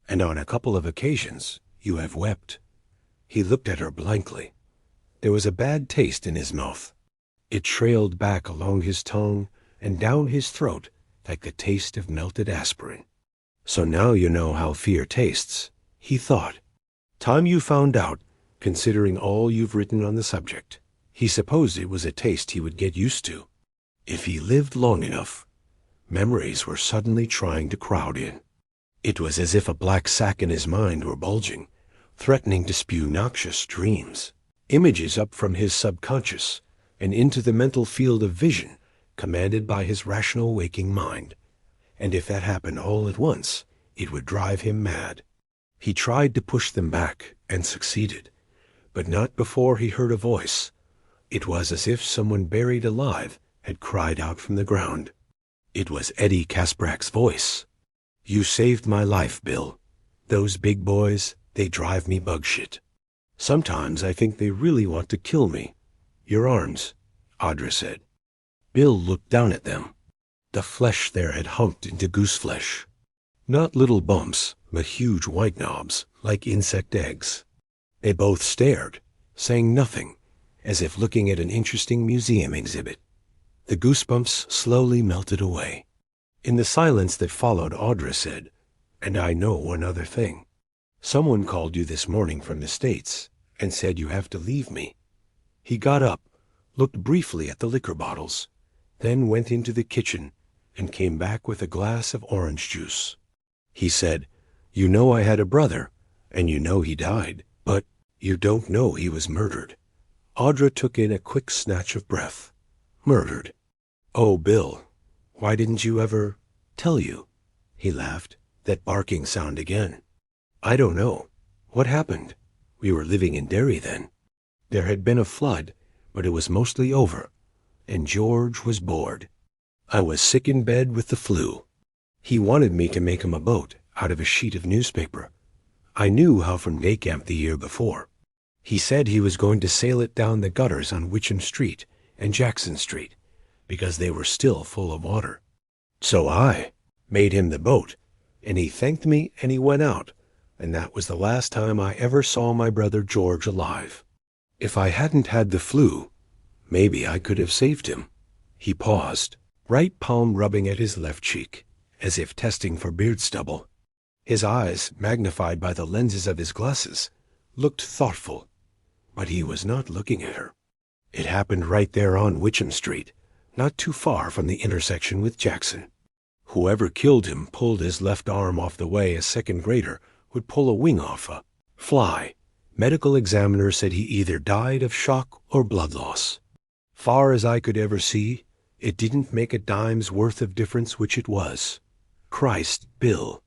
And on a couple of occasions, you have wept. He looked at her blankly. There was a bad taste in his mouth. It trailed back along his tongue and down his throat like the taste of melted aspirin. So now you know how fear tastes, he thought. Time you found out, considering all you've written on the subject. He supposed it was a taste he would get used to. If he lived long enough, memories were suddenly trying to crowd in. It was as if a black sack in his mind were bulging threatening to spew noxious dreams, images up from his subconscious and into the mental field of vision commanded by his rational waking mind. And if that happened all at once, it would drive him mad. He tried to push them back and succeeded, but not before he heard a voice. It was as if someone buried alive had cried out from the ground. It was Eddie Kasprak's voice. "You saved my life, Bill. Those big boys, they drive me bugshit. Sometimes I think they really want to kill me." "Your arms," Audra said. Bill looked down at them. The flesh there had humped into goose flesh. Not little bumps, but huge white knobs, like insect eggs. They both stared, saying nothing, as if looking at an interesting museum exhibit. The goosebumps slowly melted away. In the silence that followed, Audra said, "And I know one other thing. Someone called you this morning from the States and said you have to leave me." He got up, looked briefly at the liquor bottles, then went into the kitchen and came back with a glass of orange juice. He said, "You know I had a brother, and you know he died, but you don't know he was murdered." Audra took in a quick snatch of breath. "Murdered? Oh, Bill, why didn't you ever tell you?" He laughed, that barking sound again. "I don't know. What happened? We were living in Derry then. There had been a flood, but it was mostly over, and George was bored. I was sick in bed with the flu. He wanted me to make him a boat out of a sheet of newspaper. I knew how from day camp the year before. He said he was going to sail it down the gutters on Witcham Street and Jackson Street, because they were still full of water. So I made him the boat, and he thanked me and he went out, and that was the last time I ever saw my brother George alive. If I hadn't had the flu, maybe I could have saved him." He paused, right palm rubbing at his left cheek, as if testing for beard stubble. His eyes, magnified by the lenses of his glasses, looked thoughtful, but he was not looking at her. "It happened right there on Witcham Street, not too far from the intersection with Jackson. Whoever killed him pulled his left arm off the way a second grader would pull a wing off a fly. Medical examiner said he either died of shock or blood loss. Far as I could ever see, it didn't make a dime's worth of difference which it was. Christ, Bill,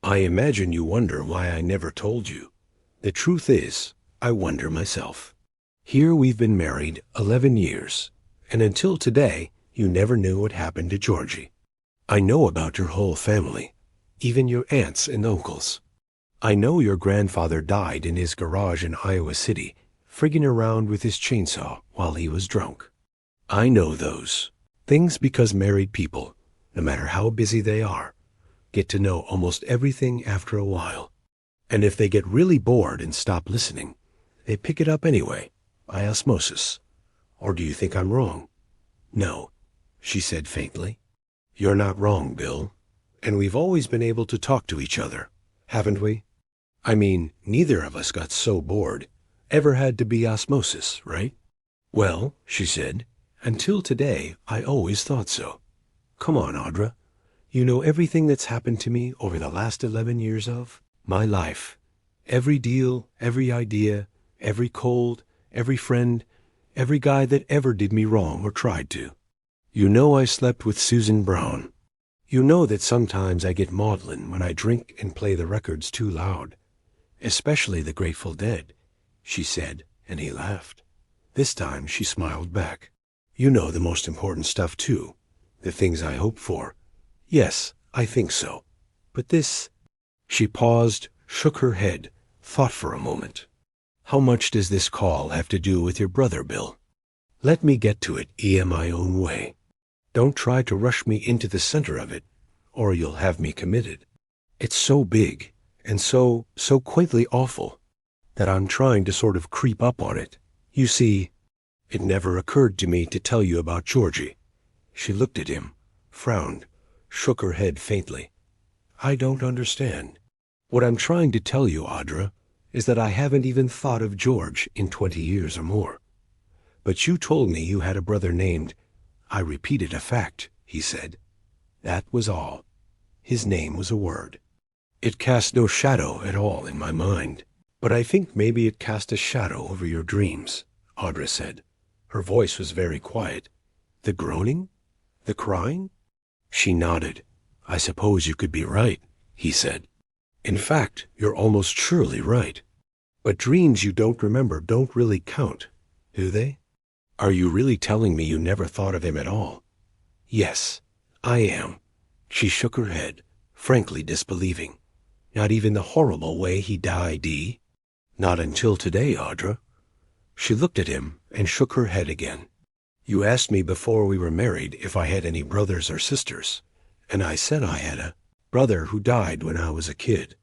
I imagine you wonder why I never told you. The truth is, I wonder myself. Here we've been married 11 years, and until today, you never knew what happened to Georgie. I know about your whole family, even your aunts and uncles. I know your grandfather died in his garage in Iowa City, frigging around with his chainsaw while he was drunk. I know those things because married people, no matter how busy they are, get to know almost everything after a while. And if they get really bored and stop listening, they pick it up anyway, by osmosis. Or do you think I'm wrong?" "No," she said faintly. "You're not wrong, Bill. And we've always been able to talk to each other, haven't we? I mean, neither of us got so bored, ever had to be osmosis, right?" "Well," she said, "until today, I always thought so. Come on, Audra. You know everything that's happened to me over the last 11 years of my life. Every deal, every idea, every cold, every friend, every guy that ever did me wrong or tried to. You know I slept with Susan Brown. You know that sometimes I get maudlin when I drink and play the records too loud. Especially the Grateful Dead," she said, and he laughed. This time she smiled back. "You know the most important stuff too, the things I hope for. Yes, I think so. But this—" She paused, shook her head, thought for a moment. "How much does this call have to do with your brother, Bill? Let me get to it my own way. Don't try to rush me into the center of it, or you'll have me committed. It's so big, and so quaintly awful, that I'm trying to sort of creep up on it. You see, it never occurred to me to tell you about Georgie." She looked at him, frowned, shook her head faintly. "I don't understand. What I'm trying to tell you, Audra, is that I haven't even thought of George in 20 years or more. But you told me you had a brother named—" "I repeated a fact," he said. "That was all. His name was a word. It cast no shadow at all in my mind. But I think maybe it cast a shadow over your dreams, Audra said. Her voice was very quiet. The groaning? The crying? She nodded. I suppose you could be right, he said. In fact, you're almost surely right. But dreams you don't remember don't really count, do they? Are you really telling me you never thought of him at all? Yes, I am. She shook her head, frankly disbelieving. Not even the horrible way he died, Not until today, Audra. She looked at him and shook her head again. You asked me before we were married if I had any brothers or sisters, and I said I had a brother who died when I was a kid.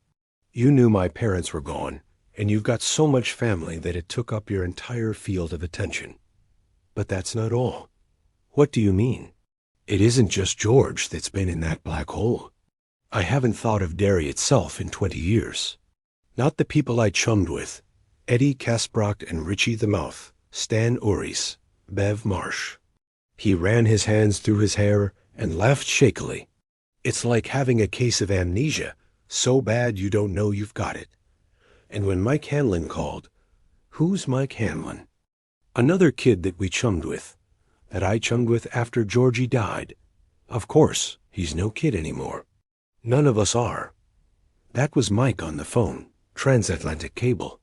You knew my parents were gone, and you've got so much family that it took up your entire field of attention. But that's not all. What do you mean? It isn't just George that's been in that black hole. I haven't thought of Derry itself in 20 years. Not the people I chummed with, Eddie Kasbrock and Richie the Mouth, Stan Uris, Bev Marsh. He ran his hands through his hair and laughed shakily. It's like having a case of amnesia, so bad you don't know you've got it. And when Mike Hanlon called, who's Mike Hanlon? Another kid that we chummed with, that I chummed with after Georgie died. Of course, he's no kid anymore. None of us are. That was Mike on the phone, transatlantic cable.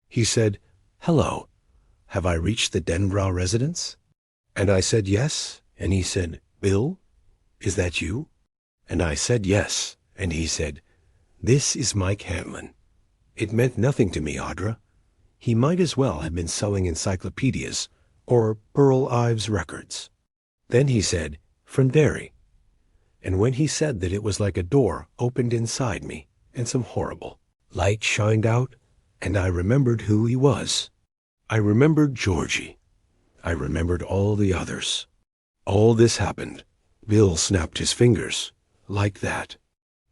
He said, hello, have I reached the Denbrow residence? And I said yes, and he said, Bill, is that you? And I said yes, and he said, this is Mike Hanlon. It meant nothing to me, Audra. He might as well have been selling encyclopedias or Burl Ives records. Then he said, from Derry. And when he said that, it was like a door opened inside me and some horrible light shined out, and I remembered who he was. I remembered Georgie. I remembered all the others. All this happened. Bill snapped his fingers, like that.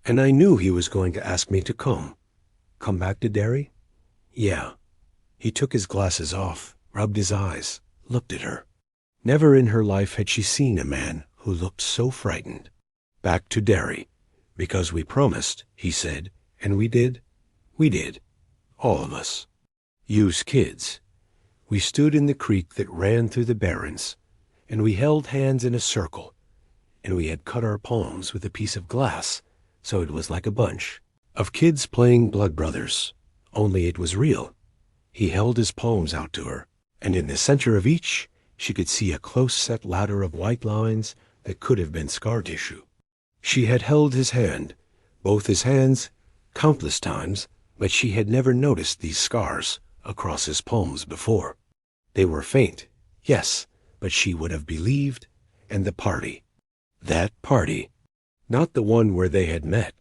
And I knew he was going to ask me to come. Come back to Derry? Yeah. He took his glasses off, rubbed his eyes, looked at her. Never in her life had she seen a man who looked so frightened. Back to Derry, because we promised, he said, and we did. We did. All of us. You's kids. We stood in the creek that ran through the barrens, and we held hands in a circle, and we had cut our palms with a piece of glass, so it was like a bunch of kids playing blood brothers, only it was real. He held his palms out to her, and in the center of each, she could see a close-set ladder of white lines that could have been scar tissue. She had held his hand, both his hands, countless times, but she had never noticed these scars across his palms before. They were faint, yes, but she would have believed, and the party. That party. Not the one where they had met,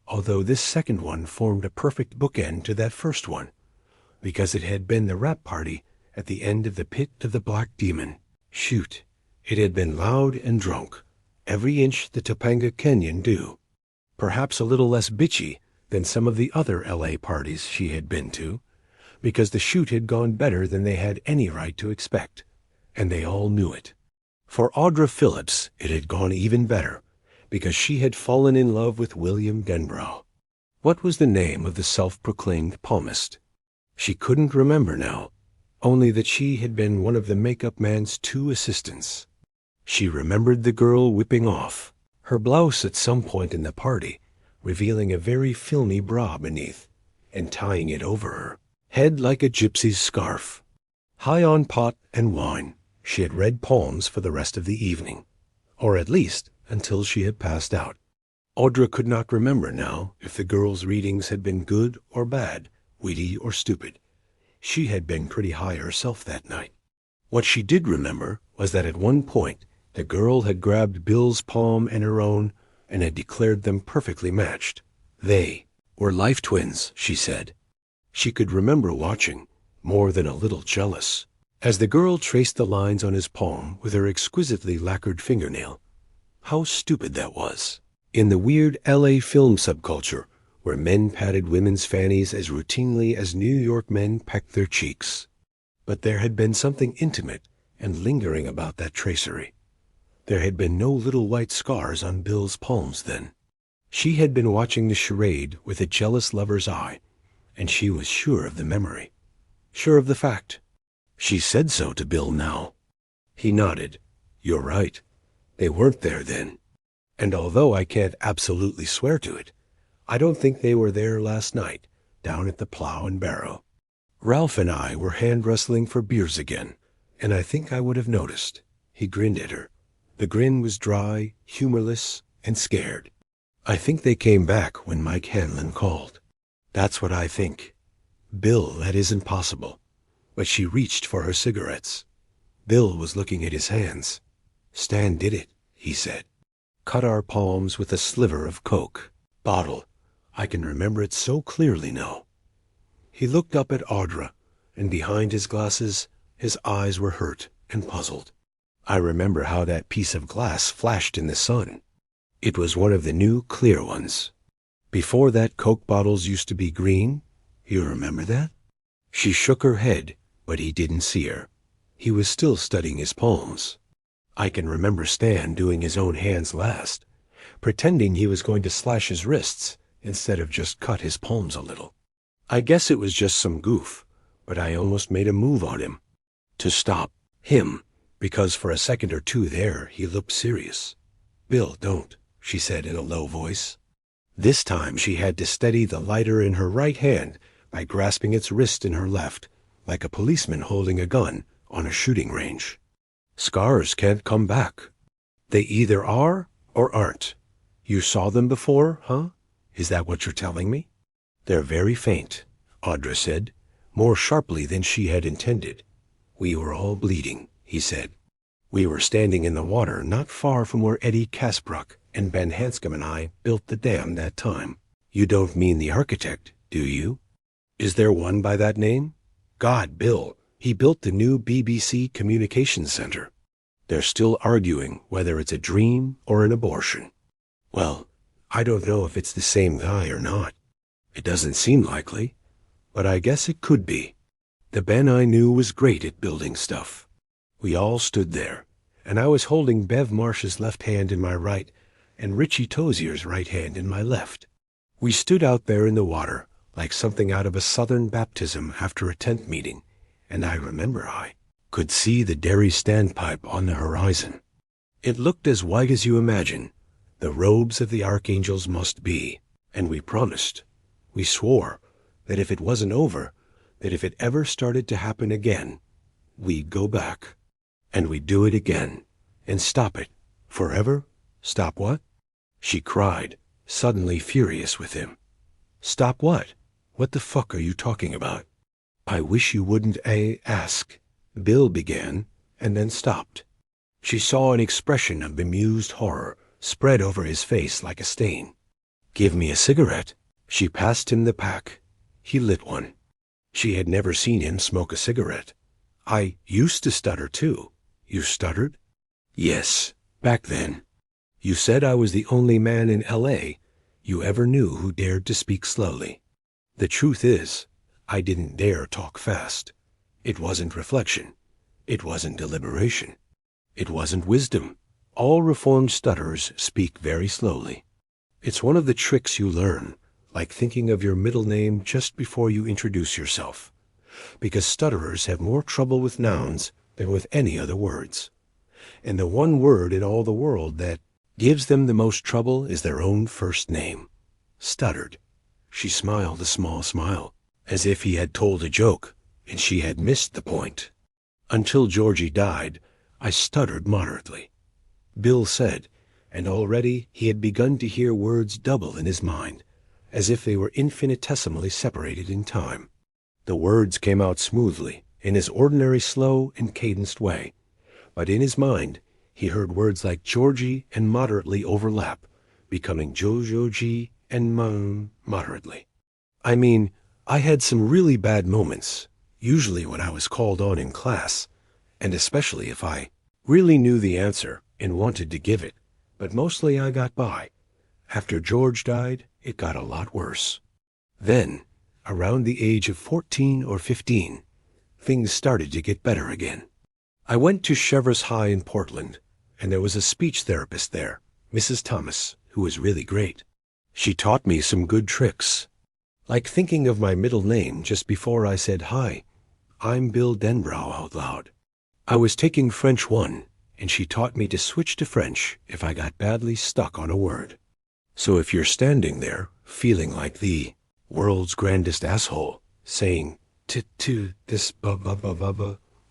although this second one formed a perfect bookend to that first one, because it had been the rap party at the end of the Pit of the Black Demon. Shoot, it had been loud and drunk, every inch the Topanga Canyon do. Perhaps a little less bitchy than some of the other L.A. parties she had been to, because the shoot had gone better than they had any right to expect, and they all knew it. For Audra Phillips it had gone even better, because she had fallen in love with William Denbrow. What was the name of the self-proclaimed palmist? She couldn't remember now, only that she had been one of the makeup man's 2 assistants. She remembered the girl whipping off, her blouse at some point in the party, revealing a very filmy bra beneath, and tying it over her head like a gypsy's scarf. High on pot and wine, she had red palms for the rest of the evening, or at least until she had passed out. Audra could not remember now if the girl's readings had been good or bad, witty or stupid. She had been pretty high herself that night. What she did remember was that at one point the girl had grabbed Bill's palm and her own and had declared them perfectly matched. They were life twins, she said. She could remember watching, more than a little jealous, as the girl traced the lines on his palm with her exquisitely lacquered fingernail. How stupid that was. In the weird L.A. film subculture, where men patted women's fannies as routinely as New York men pecked their cheeks. But there had been something intimate and lingering about that tracery. There had been no little white scars on Bill's palms then. She had been watching the charade with a jealous lover's eye, and she was sure of the memory, sure of the fact. She said so to Bill now. He nodded. You're right. They weren't there then. And although I can't absolutely swear to it, I don't think they were there last night, down at the Plough and Barrow. Ralph and I were hand-wrestling for beers again, and I think I would have noticed. He grinned at her. The grin was dry, humorless, and scared. I think they came back when Mike Hanlon called. That's what I think. Bill, that isn't possible. But she reached for her cigarettes. Bill was looking at his hands. Stan did it, he said. Cut our palms with a sliver of coke. Bottle. I can remember it so clearly now. He looked up at Audra, and behind his glasses, his eyes were hurt and puzzled. I remember how that piece of glass flashed in the sun. It was one of the new clear ones. Before that, Coke bottles used to be green. You remember that? She shook her head, but he didn't see her. He was still studying his palms. I can remember Stan doing his own hands last, pretending he was going to slash his wrists instead of just cut his palms a little. I guess it was just some goof, but I almost made a move on him. To stop him, because for a second or two there he looked serious. Bill, don't, she said in a low voice. This time she had to steady the lighter in her right hand by grasping its wrist in her left, like a policeman holding a gun on a shooting range. Scars can't come back. They either are or aren't. You saw them before, huh? Is that what you're telling me? They're very faint, Audra said, more sharply than she had intended. We were all bleeding, he said. We were standing in the water not far from where Eddie Kasbruck and Ben Hanscom and I built the dam that time. You don't mean the architect, do you? Is there one by that name? God, Bill, he built the new BBC Communications Center. They're still arguing whether it's a dream or an abortion. Well, I don't know if it's the same guy or not. It doesn't seem likely, but I guess it could be. The Ben I knew was great at building stuff. We all stood there, and I was holding Bev Marsh's left hand in my right and Richie Tozier's right hand in my left. We stood out there in the water like something out of a Southern baptism after a tent meeting, and I remember I could see the Derry standpipe on the horizon. It looked as white as you imagine. The robes of the archangels must be, and we promised. We swore that if it wasn't over, that if it ever started to happen again, we'd go back, and we'd do it again, and stop it, forever. Stop what? She cried, suddenly furious with him. Stop what? What the fuck are you talking about? I wish you wouldn't ask, Bill began, and then stopped. She saw an expression of bemused horror spread over his face like a stain. Give me a cigarette. She passed him the pack. He lit one. She had never seen him smoke a cigarette. I used to stutter too. You stuttered? Yes, back then. You said I was the only man in L.A. you ever knew who dared to speak slowly. The truth is, I didn't dare talk fast. It wasn't reflection. It wasn't deliberation. It wasn't wisdom. All reformed stutterers speak very slowly. It's one of the tricks you learn, like thinking of your middle name just before you introduce yourself, because stutterers have more trouble with nouns than with any other words. And the one word in all the world that gives them the most trouble is their own first name. Stuttered. She smiled a small smile, as if he had told a joke, and she had missed the point. Until Georgie died, I stuttered moderately. Bill said, and already he had begun to hear words double in his mind, as if they were infinitesimally separated in time. The words came out smoothly, in his ordinary slow and cadenced way, but in his mind he heard words like Georgie and moderately overlap, becoming Joji and moderately. I mean, I had some really bad moments, usually when I was called on in class, and especially if I really knew the answer and wanted to give it, but mostly I got by. After George died, it got a lot worse. Then, around the age of 14 or 15, things started to get better again. I went to Cheverus High in Portland, and there was a speech therapist there, Mrs. Thomas, who was really great. She taught me some good tricks, Like thinking of my middle name just before I said, "Hi, I'm Bill Denbrow," out loud. I was taking French 1, and she taught me to switch to French if I got badly stuck on a word. So if you're standing there, feeling like the world's grandest asshole, saying to this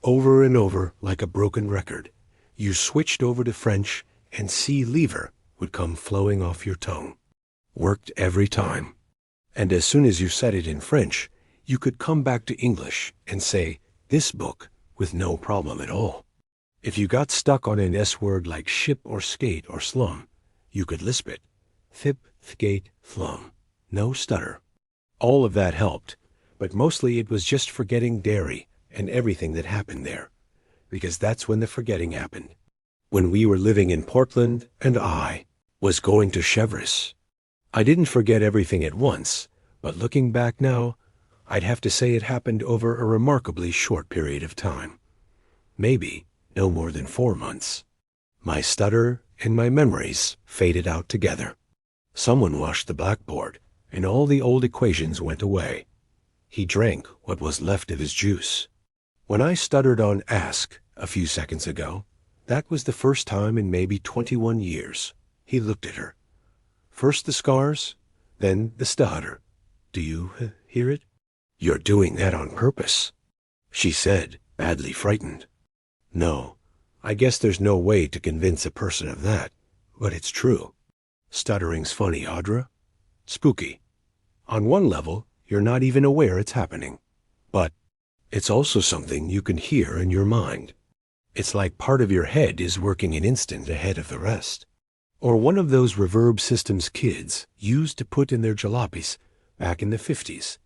over and over like a broken record, you switched over to French and "see lever" would come flowing off your tongue. Worked every time. And as soon as you said it in French, you could come back to English and say "this book" with no problem at all. If you got stuck on an S word like ship or skate or slum, you could lisp it. Thip, thgate, thlum. No stutter. All of that helped, but mostly it was just forgetting Derry and everything that happened there, because that's when the forgetting happened. When we were living in Portland and I was going to Chevreuse. I didn't forget everything at once, but looking back now, I'd have to say it happened over a remarkably short period of time. Maybe no more than 4 months. My stutter and my memories faded out together. Someone washed the blackboard, and all the old equations went away. He drank what was left of his juice. When I stuttered on "ask" a few seconds ago, that was the first time in maybe 21 years. He looked at her. First the scars, then the stutter. "Do you hear it?" "You're doing that on purpose," she said, badly frightened. "No, I guess there's no way to convince a person of that, but it's true. Stuttering's funny, Audra. Spooky. On one level, you're not even aware it's happening. But it's also something you can hear in your mind. It's like part of your head is working an instant ahead of the rest. Or one of those reverb systems kids used to put in their jalopies back in the 50s,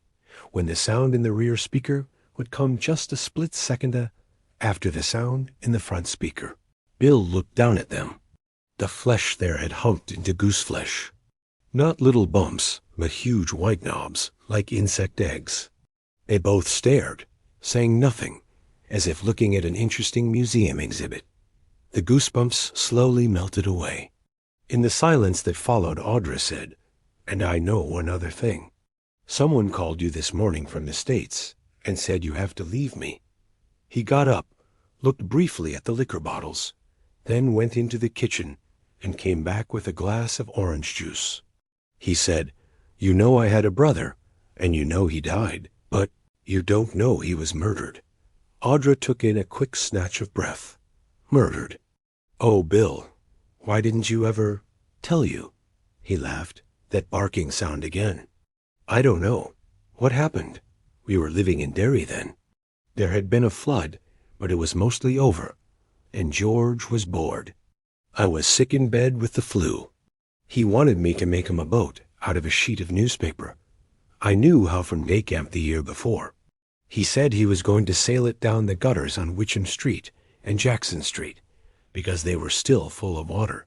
when the sound in the rear speaker would come just a split second after the sound in the front speaker. Bill looked down at them. The flesh there had humped into goose flesh. Not little bumps, but huge white knobs, like insect eggs. They both stared, saying nothing, as if looking at an interesting museum exhibit. The goosebumps slowly melted away. In the silence that followed, Audra said, "And I know one other thing. Someone called you this morning from the States and said you have to leave me." He got up, looked briefly at the liquor bottles, then went into the kitchen and came back with a glass of orange juice. He said, "You know I had a brother, and you know he died, but you don't know he was murdered." Audra took in a quick snatch of breath. "Murdered? Oh, Bill, why didn't you ever tell you?" He laughed, that barking sound again. "I don't know. What happened? We were living in Derry then. There had been a flood, but it was mostly over, and George was bored. I was sick in bed with the flu. He wanted me to make him a boat out of a sheet of newspaper. I knew how from day camp the year before. He said he was going to sail it down the gutters on Witcham Street and Jackson Street, because they were still full of water.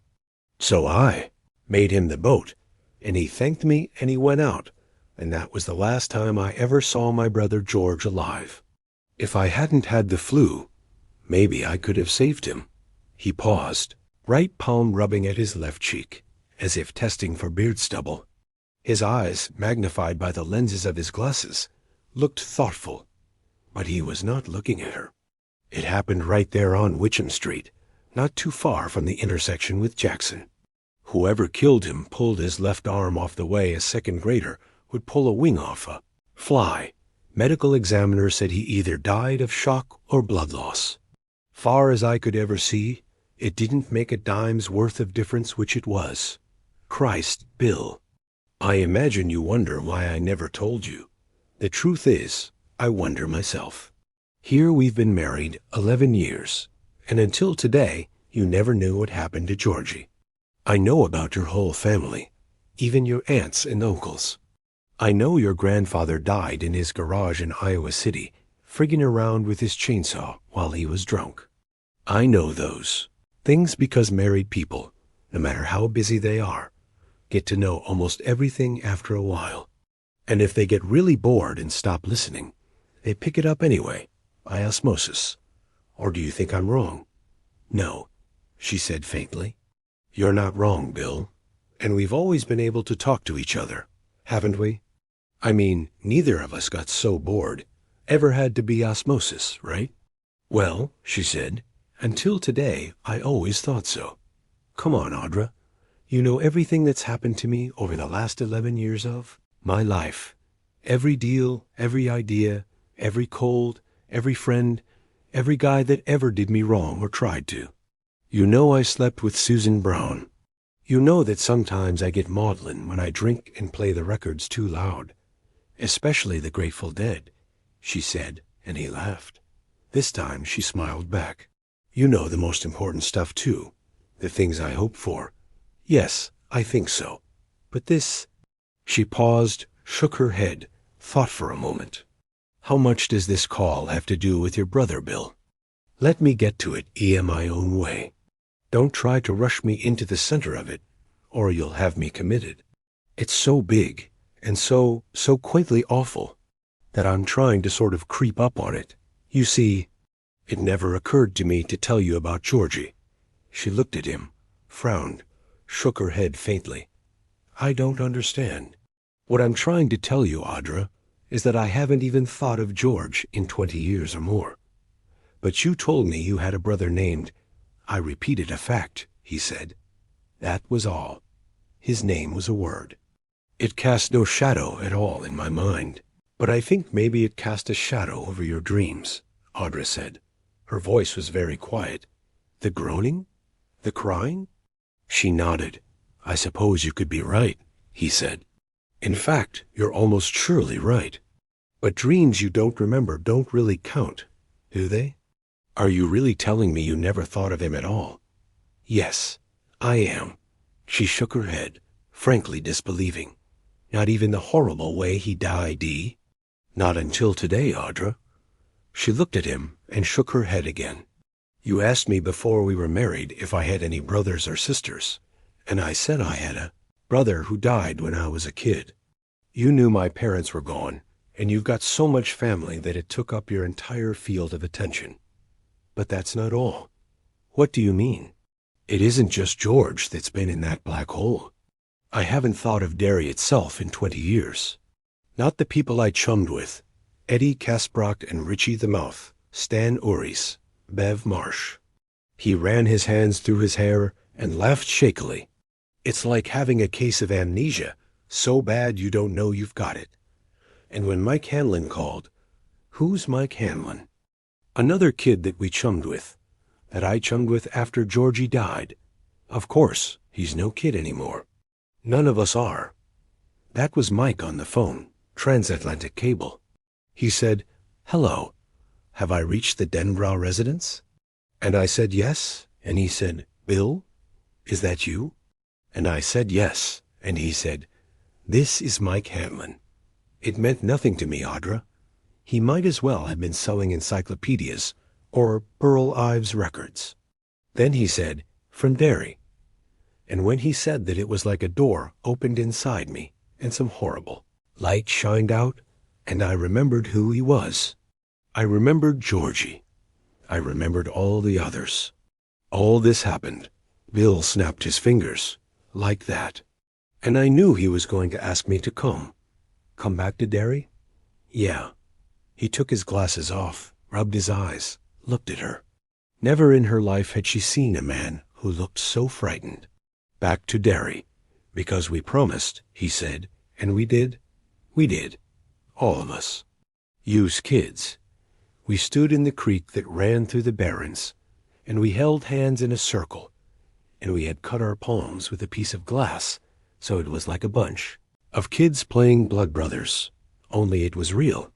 So I made him the boat, and he thanked me and he went out, and that was the last time I ever saw my brother George alive. If I hadn't had the flu, maybe I could have saved him." He paused, right palm rubbing at his left cheek, as if testing for beard stubble. His eyes, magnified by the lenses of his glasses, looked thoughtful, but he was not looking at her. "It happened right there on Witcham Street, not too far from the intersection with Jackson. Whoever killed him pulled his left arm off the way a second grader would pull a wing off a fly. Medical examiner said he either died of shock or blood loss. Far as I could ever see, it didn't make a dime's worth of difference which it was. Christ, Bill. I imagine you wonder why I never told you. The truth is, I wonder myself. Here we've been married 11 years, and until today, you never knew what happened to Georgie. I know about your whole family, even your aunts and uncles. I know your grandfather died in his garage in Iowa City, frigging around with his chainsaw while he was drunk. I know those things because married people, no matter how busy they are, get to know almost everything after a while. And if they get really bored and stop listening, they pick it up anyway, by osmosis. Or do you think I'm wrong?" "No," she said faintly. "You're not wrong, Bill. And we've always been able to talk to each other, haven't we?" I mean, neither of us got so bored. Ever had to be osmosis, right? Well, she said, until today, I always thought so. Come on, Audra. You know everything that's happened to me over the last 11 years of my life. Every deal, every idea, every cold, every friend, every guy that ever did me wrong or tried to. You know I slept with Susan Brown. You know that sometimes I get maudlin when I drink and play the records too loud. Especially the Grateful Dead, she said, and he laughed. This time she smiled back. You know the most important stuff too, the things I hope for. Yes, I think so. But this... She paused, shook her head, thought for a moment. How much does this call have to do with your brother, Bill? Let me get to it my own way. Don't try to rush me into the center of it, or you'll have me committed. It's so big, and so quaintly awful, that I'm trying to sort of creep up on it. You see, it never occurred to me to tell you about Georgie. She looked at him, frowned, shook her head faintly. I don't understand. What I'm trying to tell you, Audra, is that I haven't even thought of George in 20 years or more. But you told me you had a brother named... I repeated a fact, he said. That was all. His name was a word. It cast no shadow at all in my mind. But I think maybe it cast a shadow over your dreams, Audra said. Her voice was very quiet. The groaning? The crying? She nodded. I suppose you could be right, he said. In fact, you're almost surely right. But dreams you don't remember don't really count, do they? Are you really telling me you never thought of him at all? Yes, I am. She shook her head, frankly disbelieving. Not even the horrible way he died, Dee? Not until today, Audra. She looked at him and shook her head again. You asked me before we were married if I had any brothers or sisters, and I said I had a brother who died when I was a kid. You knew my parents were gone, and you've got so much family that it took up your entire field of attention. But that's not all. What do you mean? It isn't just George that's been in that black hole. I haven't thought of Derry itself in 20 years. Not the people I chummed with. Eddie Kasbrock and Richie the Mouth, Stan Uris, Bev Marsh. He ran his hands through his hair and laughed shakily. It's like having a case of amnesia, so bad you don't know you've got it. And when Mike Hanlon called, who's Mike Hanlon? Another kid that we chummed with, that I chummed with after Georgie died. Of course, he's no kid anymore. None of us are. That was Mike on the phone, transatlantic cable. He said, hello, have I reached the Denbrow residence? And I said yes, and he said, Bill, is that you? And I said yes, and he said, this is Mike Hanlon. It meant nothing to me, Audra. He might as well have been selling encyclopedias or Burl Ives records. Then he said, from Derry. And when he said that, it was like a door opened inside me, and some horrible light shined out, and I remembered who he was. I remembered Georgie. I remembered all the others. All this happened. Bill snapped his fingers, like that. And I knew he was going to ask me to come. Come back to Derry? Yeah. He took his glasses off, rubbed his eyes, looked at her. Never in her life had she seen a man who looked so frightened. Back to Derry, because we promised, he said, and we did. We did. All of us. You's kids. We stood in the creek that ran through the barrens, and we held hands in a circle, and we had cut our palms with a piece of glass, so it was like a bunch of kids playing blood brothers, only it was real.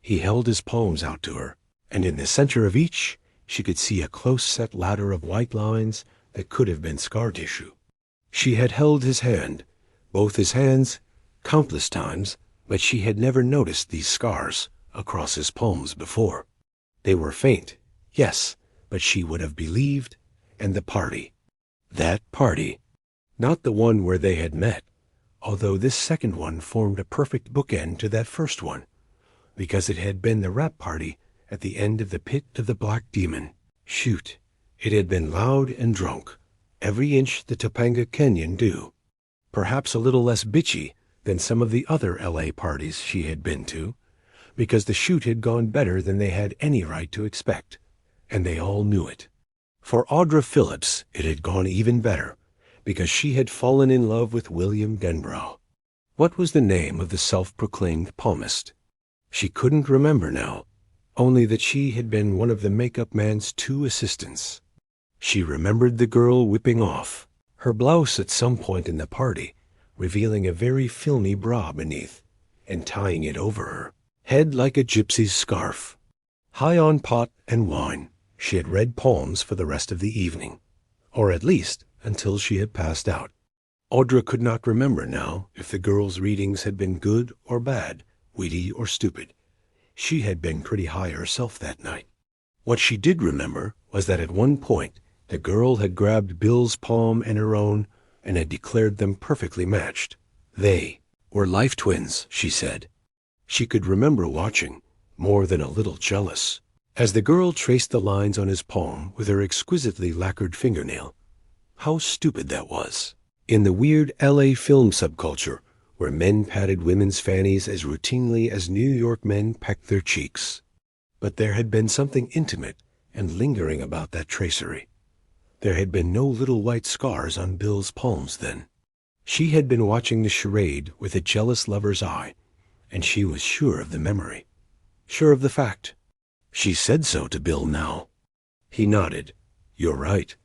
He held his palms out to her, and in the center of each, she could see a close-set ladder of white lines that could have been scar tissue. She had held his hand, both his hands, countless times, but she had never noticed these scars across his palms before. They were faint, yes, but she would have believed, and the party. That party. Not the one where they had met, although this second one formed a perfect bookend to that first one, because it had been the rap party at the end of the pit of the Black Demon. Shoot, it had been loud and drunk, every inch the Topanga Canyon do. Perhaps a little less bitchy than some of the other LA parties she had been to, because the shoot had gone better than they had any right to expect, and they all knew it. For Audra Phillips, it had gone even better, because she had fallen in love with William Denbrough. What was the name of the self-proclaimed palmist? She couldn't remember now, only that she had been one of the makeup man's 2 assistants. She remembered the girl whipping off, her blouse at some point in the party, revealing a very filmy bra beneath, and tying it over her head like a gypsy's scarf. High on pot and wine, she had read poems for the rest of the evening, or at least until she had passed out. Audra could not remember now if the girl's readings had been good or bad, witty or stupid. She had been pretty high herself that night. What she did remember was that at one point the girl had grabbed Bill's palm and her own and had declared them perfectly matched. They were life twins, she said. She could remember watching, more than a little jealous, as the girl traced the lines on his palm with her exquisitely lacquered fingernail. How stupid that was. In the weird LA film subculture, where men patted women's fannies as routinely as New York men pecked their cheeks. But there had been something intimate and lingering about that tracery. There had been no little white scars on Bill's palms then. She had been watching the charade with a jealous lover's eye, and she was sure of the memory, sure of the fact. She said so to Bill now. He nodded. You're right.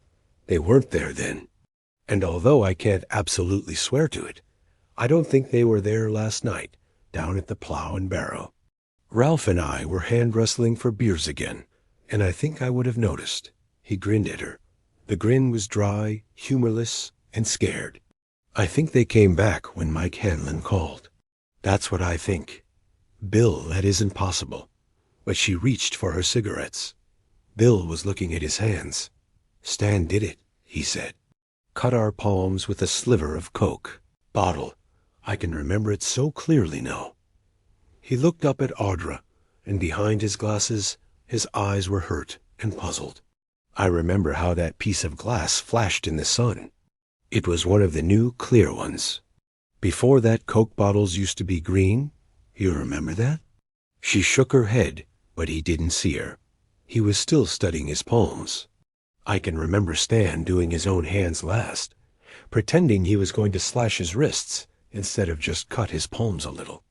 They weren't there then. And although I can't absolutely swear to it, I don't think they were there last night, down at the Plow and Barrow. Ralph and I were hand-wrestling for beers again, and I think I would have noticed. He grinned at her. The grin was dry, humorless, and scared. I think they came back when Mike Hanlon called. That's what I think. Bill, that isn't possible. But she reached for her cigarettes. Bill was looking at his hands. Stan did it, he said. Cut our palms with a sliver of Coke. Bottle. I can remember it so clearly now. He looked up at Audra, and behind his glasses, his eyes were hurt and puzzled. I remember how that piece of glass flashed in the sun. It was one of the new clear ones. Before that, Coke bottles used to be green. You remember that? She shook her head, but he didn't see her. He was still studying his palms. I can remember Stan doing his own hands last, pretending he was going to slash his wrists instead of just cut his palms a little.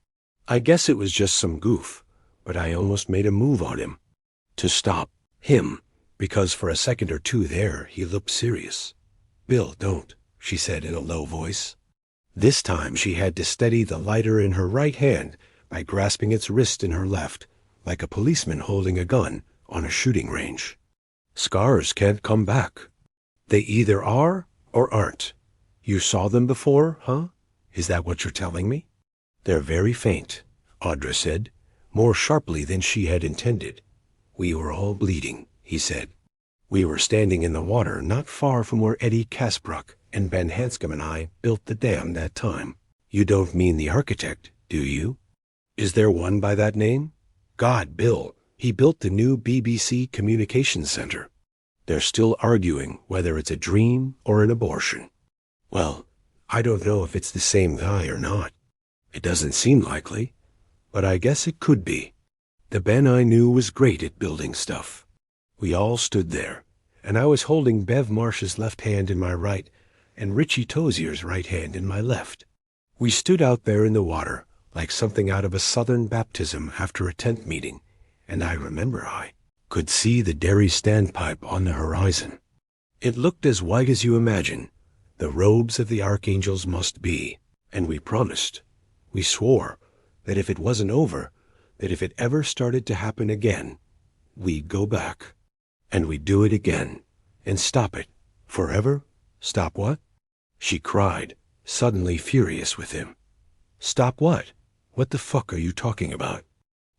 I guess it was just some goof, but I almost made a move on him. To stop him, because for a second or two there he looked serious. Bill, don't, she said in a low voice. This time she had to steady the lighter in her right hand by grasping its wrist in her left, like a policeman holding a gun on a shooting range. Scars can't come back. They either are or aren't. You saw them before, huh? Is that what you're telling me? They're very faint, Audra said, more sharply than she had intended. We were all bleeding, he said. We were standing in the water not far from where Eddie Kasbruck and Ben Hanscom and I built the dam that time. You don't mean the architect, do you? Is there one by that name? God, Bill, he built the new BBC Communications Center. They're still arguing whether it's a dream or an abortion. Well, I don't know if it's the same guy or not. It doesn't seem likely, but I guess it could be. The Ben I knew was great at building stuff. We all stood there, and I was holding Bev Marsh's left hand in my right and Richie Tozier's right hand in my left. We stood out there in the water like something out of a Southern baptism after a tent meeting, and I remember I could see the Derry standpipe on the horizon. It looked as white as you imagine. The robes of the archangels must be, and we promised. We swore that if it wasn't over, that if it ever started to happen again, we'd go back, and we'd do it again, and stop it. Forever? Stop what? She cried, suddenly furious with him. Stop what? What the fuck are you talking about?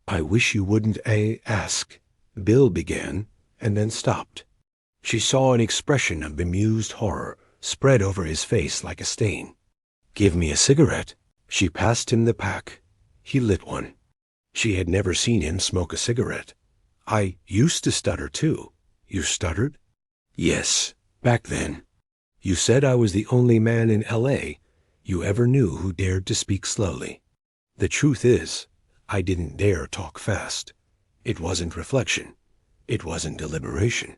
I wish you wouldn't ask. Bill began, and then stopped. She saw an expression of bemused horror spread over his face like a stain. Give me a cigarette. She passed him the pack. He lit one. She had never seen him smoke a cigarette. I used to stutter too. You stuttered? Yes, back then. You said I was the only man in L.A., you ever knew who dared to speak slowly. The truth is, I didn't dare talk fast. It wasn't reflection. It wasn't deliberation.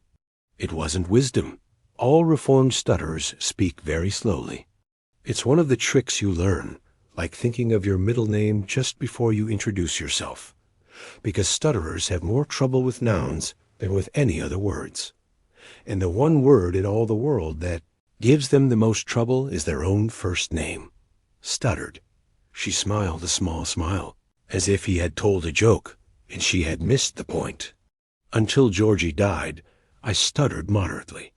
It wasn't wisdom. All reformed stutterers speak very slowly. It's one of the tricks you learn, like thinking of your middle name just before you introduce yourself, because stutterers have more trouble with nouns than with any other words. And the one word in all the world that gives them the most trouble is their own first name. Stuttered. She smiled a small smile, as if he had told a joke, and she had missed the point. Until Georgie died, I stuttered moderately.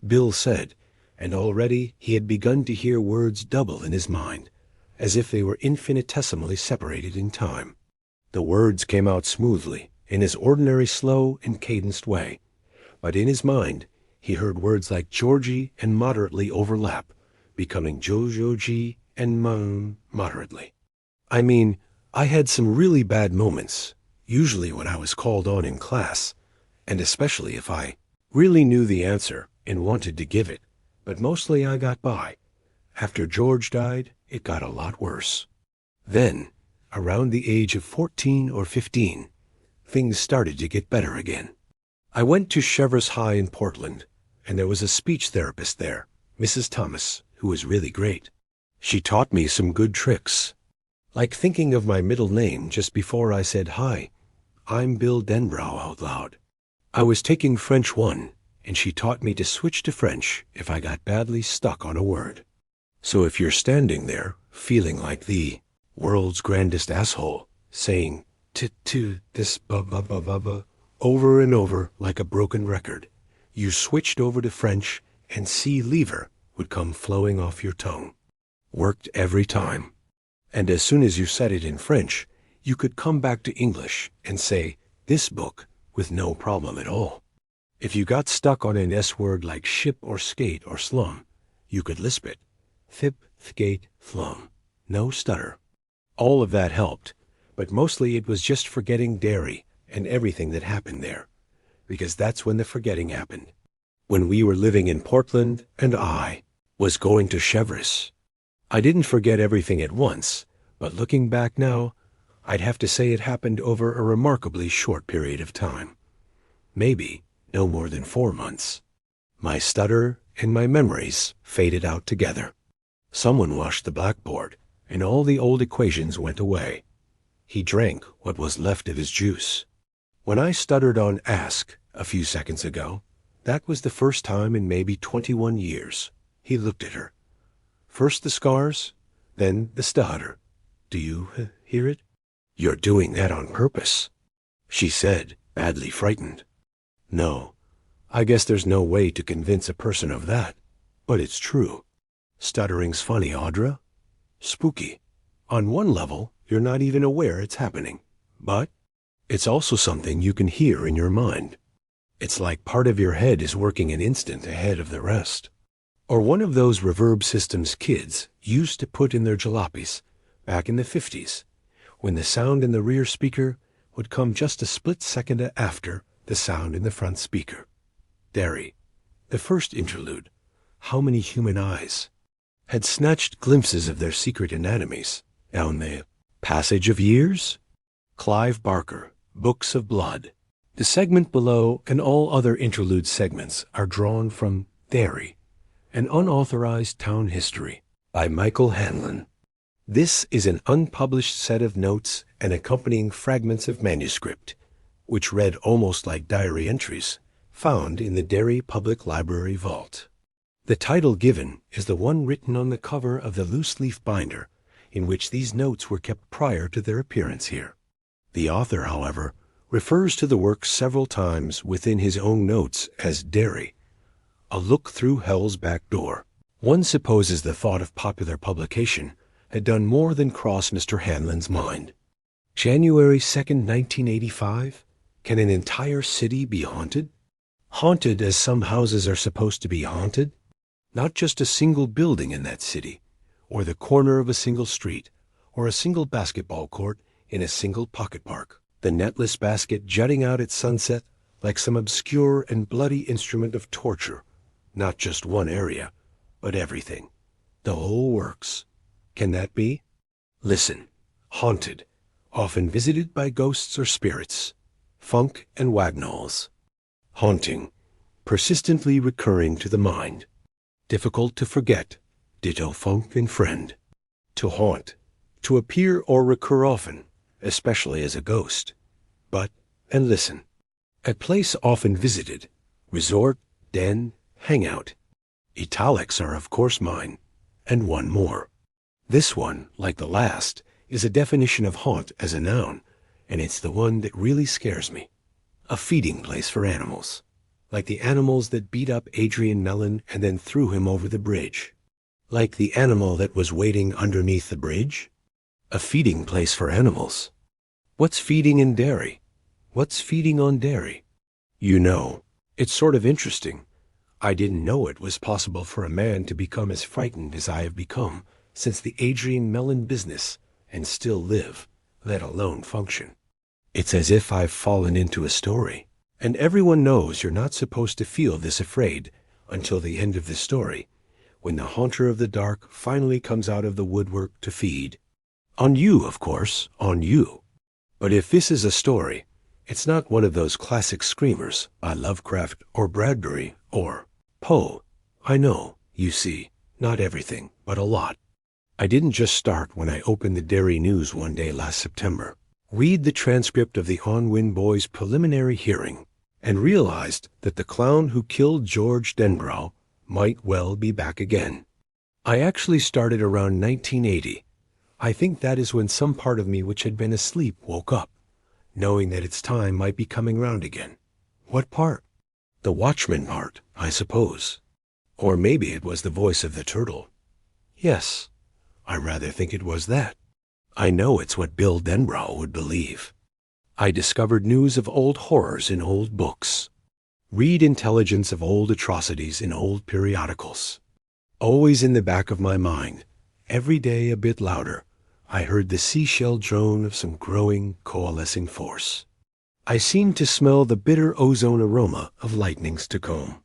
Bill said, and already he had begun to hear words double in his mind, as if they were infinitesimally separated in time. The words came out smoothly, in his ordinary slow and cadenced way, but in his mind he heard words like Georgie and moderately overlap, becoming Jojoji and moderately. I mean, I had some really bad moments, usually when I was called on in class, and especially if I really knew the answer and wanted to give it, but mostly I got by. After George died, it got a lot worse. Then, around the age of 14 or 15, things started to get better again. I went to Cheverus High in Portland, and there was a speech therapist there, Mrs. Thomas, who was really great. She taught me some good tricks, like thinking of my middle name just before I said, "Hi, I'm Bill Denbrow," out loud. I was taking French 1, and she taught me to switch to French if I got badly stuck on a word. So if you're standing there, feeling like the world's grandest asshole, saying to this ba over and over like a broken record, you switched over to French and "see lever" would come flowing off your tongue. Worked every time. And as soon as you said it in French, you could come back to English and say "this book" with no problem at all. If you got stuck on an S word like ship or skate or slum, you could lisp it. Thip, thgate, flum. No stutter. All of that helped, but mostly it was just forgetting Derry and everything that happened there, because that's when the forgetting happened. When we were living in Portland and I was going to Cheverus. I didn't forget everything at once, but looking back now, I'd have to say it happened over a remarkably short period of time. Maybe no more than 4 months. My stutter and my memories faded out together. Someone washed the blackboard, and all the old equations went away. He drank what was left of his juice. When I stuttered on "ask" a few seconds ago, that was the first time in maybe 21 years. He looked at her. First the scars, then the stutter. "Do you hear it? You're doing that on purpose," she said, badly frightened. No, I guess there's no way to convince a person of that, but it's true. Stuttering's funny, Audra. Spooky. On one level, you're not even aware it's happening, but it's also something you can hear in your mind. It's like part of your head is working an instant ahead of the rest. Or one of those reverb systems kids used to put in their jalopies back in the 50s, when the sound in the rear speaker would come just a split second after the sound in the front speaker. Derry, the first interlude, how many human eyes had snatched glimpses of their secret anatomies down the passage of years? Clive Barker, Books of Blood. The segment below and all other interlude segments are drawn from Derry, an unauthorized town history by Michael Hanlon. This is an unpublished set of notes and accompanying fragments of manuscript, which read almost like diary entries, found in the Derry Public Library vault. The title given is the one written on the cover of the loose-leaf binder in which these notes were kept prior to their appearance here. The author, however, refers to the work several times within his own notes as Derry, a look through hell's back door. One supposes the thought of popular publication had done more than cross Mr. Hanlon's mind. January 2nd, 1985? Can an entire city be haunted? Haunted as some houses are supposed to be haunted? Not just a single building in that city, or the corner of a single street, or a single basketball court in a single pocket park. The netless basket jutting out at sunset like some obscure and bloody instrument of torture. Not just one area, but everything. The whole works. Can that be? Listen. Haunted, often visited by ghosts or spirits. Funk and Wagnalls. Haunting, persistently recurring to the mind. Difficult to forget. Ditto Funk and Friend. To haunt, to appear or recur often, especially as a ghost. But, and listen. A place often visited. Resort, den, hangout. Italics are of course mine. And one more. This one, like the last, is a definition of haunt as a noun, and it's the one that really scares me. A feeding place for animals. Like the animals that beat up Adrian Mellon and then threw him over the bridge. Like the animal that was waiting underneath the bridge. A feeding place for animals. What's feeding in Derry? What's feeding on Derry? You know, it's sort of interesting. I didn't know it was possible for a man to become as frightened as I have become since the Adrian Mellon business and still live, let alone function. It's as if I've fallen into a story. And everyone knows you're not supposed to feel this afraid until the end of the story, when the haunter of the dark finally comes out of the woodwork to feed. On you, of course, on you. But if this is a story, it's not one of those classic screamers by Lovecraft or Bradbury or Poe. I know, you see, not everything, but a lot. I didn't just start when I opened the Derry News one day last September, read the transcript of the Onwin boys' preliminary hearing, and realized that the clown who killed George Denbrough might well be back again. I actually started around 1980. I think that is when some part of me which had been asleep woke up, knowing that its time might be coming round again. What part? The Watchman part, I suppose. Or maybe it was the voice of the turtle. Yes, I rather think it was that. I know it's what Bill Denbrough would believe. I discovered news of old horrors in old books. Read intelligence of old atrocities in old periodicals. Always in the back of my mind, every day a bit louder, I heard the seashell drone of some growing, coalescing force. I seemed to smell the bitter ozone aroma of lightnings to come.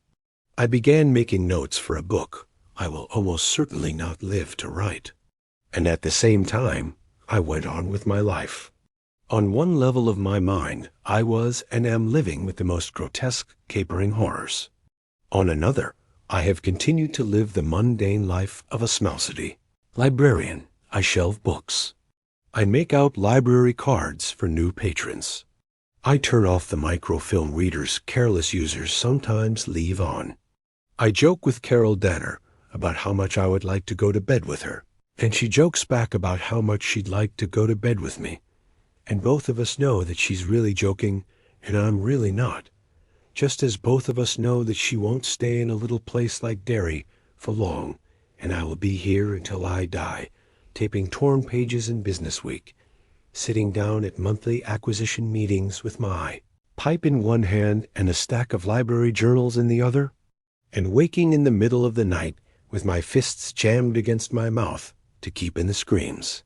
I began making notes for a book I will almost certainly not live to write. And at the same time, I went on with my life. On one level of my mind, I was and am living with the most grotesque, capering horrors. On another, I have continued to live the mundane life of a smousity. Librarian, I shelve books. I make out library cards for new patrons. I turn off the microfilm readers careless users sometimes leave on. I joke with Carol Danner about how much I would like to go to bed with her, and she jokes back about how much she'd like to go to bed with me. And both of us know that she's really joking, and I'm really not. Just as both of us know that she won't stay in a little place like Derry for long, and I will be here until I die, taping torn pages in Business Week, sitting down at monthly acquisition meetings with my pipe in one hand and a stack of library journals in the other, and waking in the middle of the night with my fists jammed against my mouth to keep in the screams.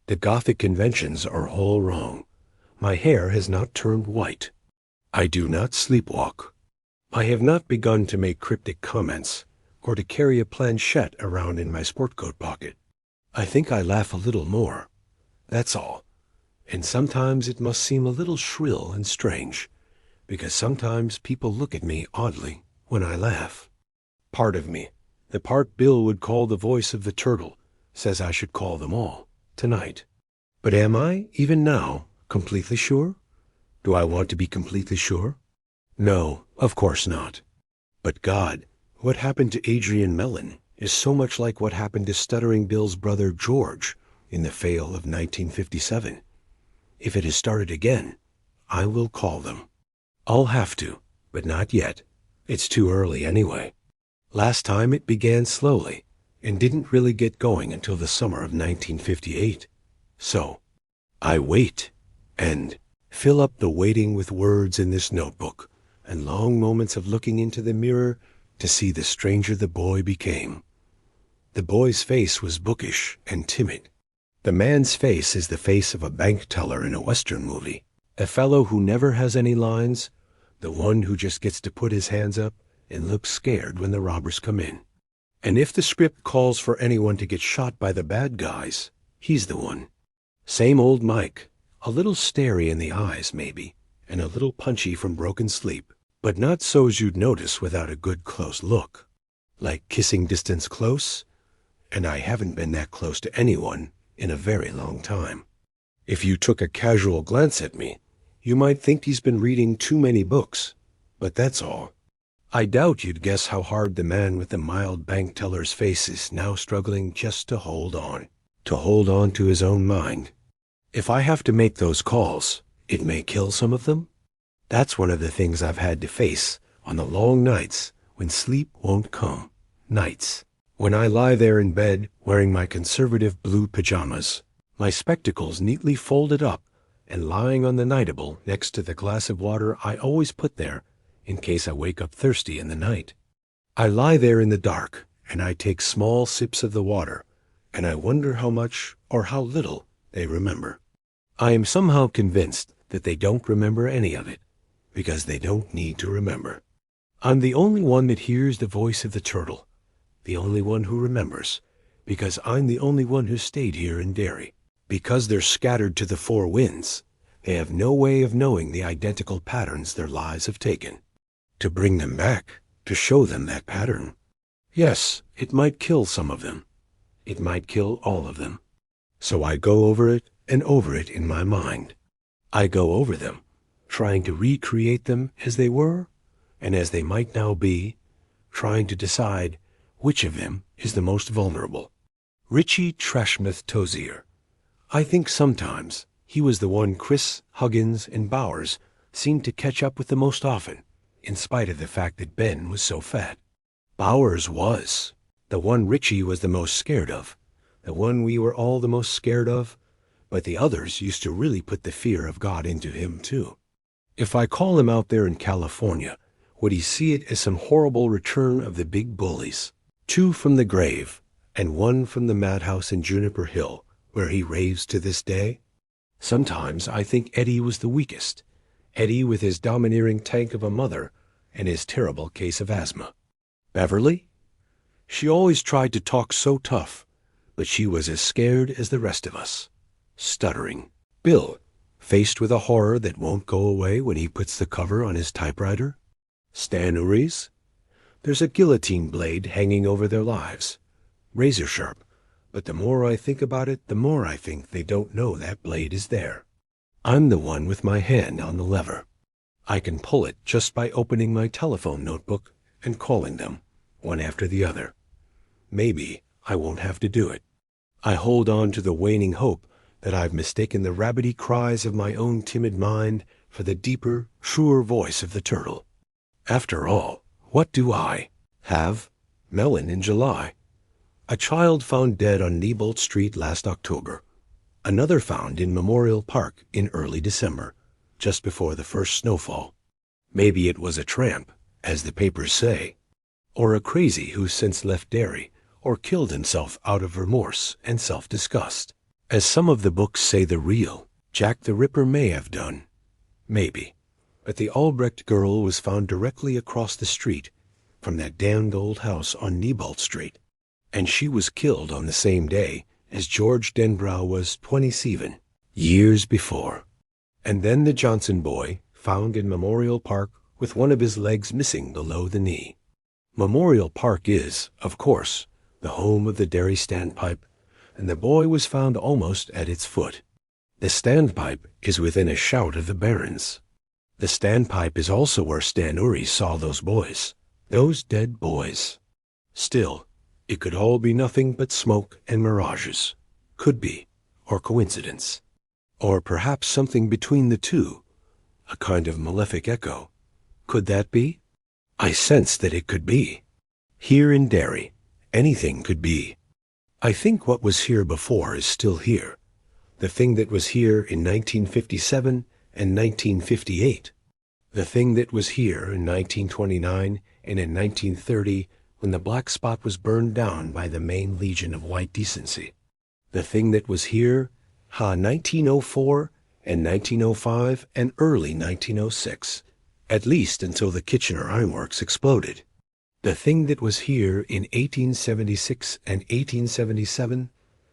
The Gothic conventions are all wrong. My hair has not turned white. I do not sleepwalk. I have not begun to make cryptic comments or to carry a planchette around in my sport coat pocket. I think I laugh a little more. That's all. And sometimes it must seem a little shrill and strange, because sometimes people look at me oddly when I laugh. Part of me, the part Bill would call the voice of the turtle, says I should call them all. Tonight. But am I, even now, completely sure? Do I want to be completely sure? No, of course not. But God, what happened to Adrian Mellon is so much like what happened to Stuttering Bill's brother George in the fail of 1957. If it has started again, I will call them. I'll have to, but not yet. It's too early anyway. Last time it began slowly, and didn't really get going until the summer of 1958. So, I wait, and fill up the waiting with words in this notebook, and long moments of looking into the mirror to see the stranger the boy became. The boy's face was bookish and timid. The man's face is the face of a bank teller in a Western movie, a fellow who never has any lines, the one who just gets to put his hands up and look scared when the robbers come in. And if the script calls for anyone to get shot by the bad guys, he's the one. Same old Mike, a little starey in the eyes maybe, and a little punchy from broken sleep, but not so's you'd notice without a good close look. Like kissing distance close, and I haven't been that close to anyone in a very long time. If you took a casual glance at me, you might think he's been reading too many books, but that's all. I doubt you'd guess how hard the man with the mild bank teller's face is now struggling just to hold on to his own mind. If I have to make those calls, it may kill some of them. That's one of the things I've had to face on the long nights when sleep won't come. Nights when I lie there in bed wearing my conservative blue pajamas, my spectacles neatly folded up and lying on the nightable next to the glass of water I always put there in case I wake up thirsty in the night. I lie there in the dark and I take small sips of the water, and I wonder how much or how little they remember. I am somehow convinced that they don't remember any of it, because they don't need to remember. I'm the only one that hears the voice of the turtle, the only one who remembers, because I'm the only one who stayed here in Derry. Because they're scattered to the four winds, they have no way of knowing the identical patterns their lives have taken. To bring them back, to show them that pattern. Yes, it might kill some of them. It might kill all of them. So I go over it and over it in my mind. I go over them, trying to recreate them as they were and as they might now be, trying to decide which of them is the most vulnerable. Richie Trashmouth Tozier. I think sometimes he was the one Chris, Huggins, and Bowers seemed to catch up with the most often, in spite of the fact that Ben was so fat. Bowers was the one Richie was the most scared of, the one we were all the most scared of, but the others used to really put the fear of God into him too. If I call him out there in California, would he see it as some horrible return of the big bullies, 2 from the grave and 1 from the madhouse in Juniper Hill, where he raves to this day? Sometimes I think Eddie was the weakest, Eddie with his domineering tank of a mother and his terrible case of asthma. Beverly? She always tried to talk so tough, but she was as scared as the rest of us. Stuttering. Bill, faced with a horror that won't go away when he puts the cover on his typewriter. Stan Uries? There's a guillotine blade hanging over their lives, razor sharp, but the more I think about it, the more I think they don't know that blade is there. I'm the one with my hand on the lever. I can pull it just by opening my telephone notebook and calling them, one after the other. Maybe I won't have to do it. I hold on to the waning hope that I've mistaken the rabbity cries of my own timid mind for the deeper, truer voice of the turtle. After all, what do I have? Melon in July. A child found dead on Neibolt Street last October. Another found in Memorial Park in early December, just before the first snowfall. Maybe it was a tramp, as the papers say, or a crazy who's since left Derry, or killed himself out of remorse and self-disgust, as some of the books say the real Jack the Ripper may have done. Maybe. But the Albrecht girl was found directly across the street from that damned old house on Neibolt Street, and she was killed on the same day as George Denbrow was 27 years before. And then the Johnson boy, found in Memorial Park with one of his legs missing below the knee. Memorial Park is, of course, the home of the Derry standpipe, and the boy was found almost at its foot. The standpipe is within a shout of the Barrens. The standpipe is also where Stan Uries saw those boys, those dead boys. Still, it could all be nothing but smoke and mirages. Could be, or coincidence. Or perhaps something between the two, a kind of malefic echo. Could that be? I sense that it could be. Here in Derry, anything could be. I think what was here before is still here. The thing that was here in 1957 and 1958. The thing that was here in 1929 and in 1930 when the black spot was burned down by the main legion of white decency. The thing that was here, 1904 and 1905 and early 1906, at least until the Kitchener Ironworks exploded. The thing that was here in 1876 and 1877,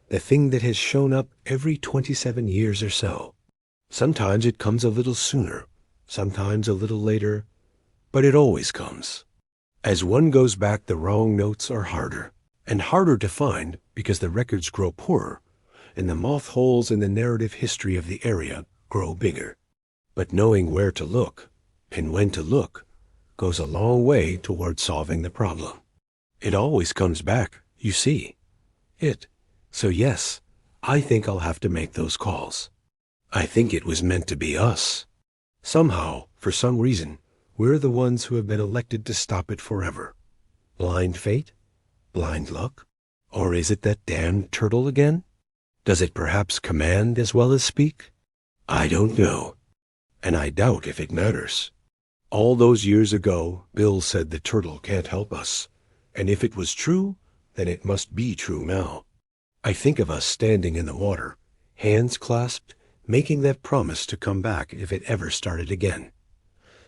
the thing that has shown up every 27 years or so. Sometimes it comes a little sooner, sometimes a little later, but it always comes. As one goes back, the wrong notes are harder, and harder to find because the records grow poorer, and the moth holes in the narrative history of the area grow bigger. But knowing where to look and when to look goes a long way toward solving the problem. It always comes back, you see. So yes, I think I'll have to make those calls. I think it was meant to be us. Somehow, for some reason, we're the ones who have been elected to stop it forever. Blind fate? Blind luck? Or is it that damned turtle again? Does it perhaps command as well as speak? I don't know, and I doubt if it matters. All those years ago, Bill said the turtle can't help us, and if it was true, then it must be true now. I think of us standing in the water, hands clasped, making that promise to come back if it ever started again.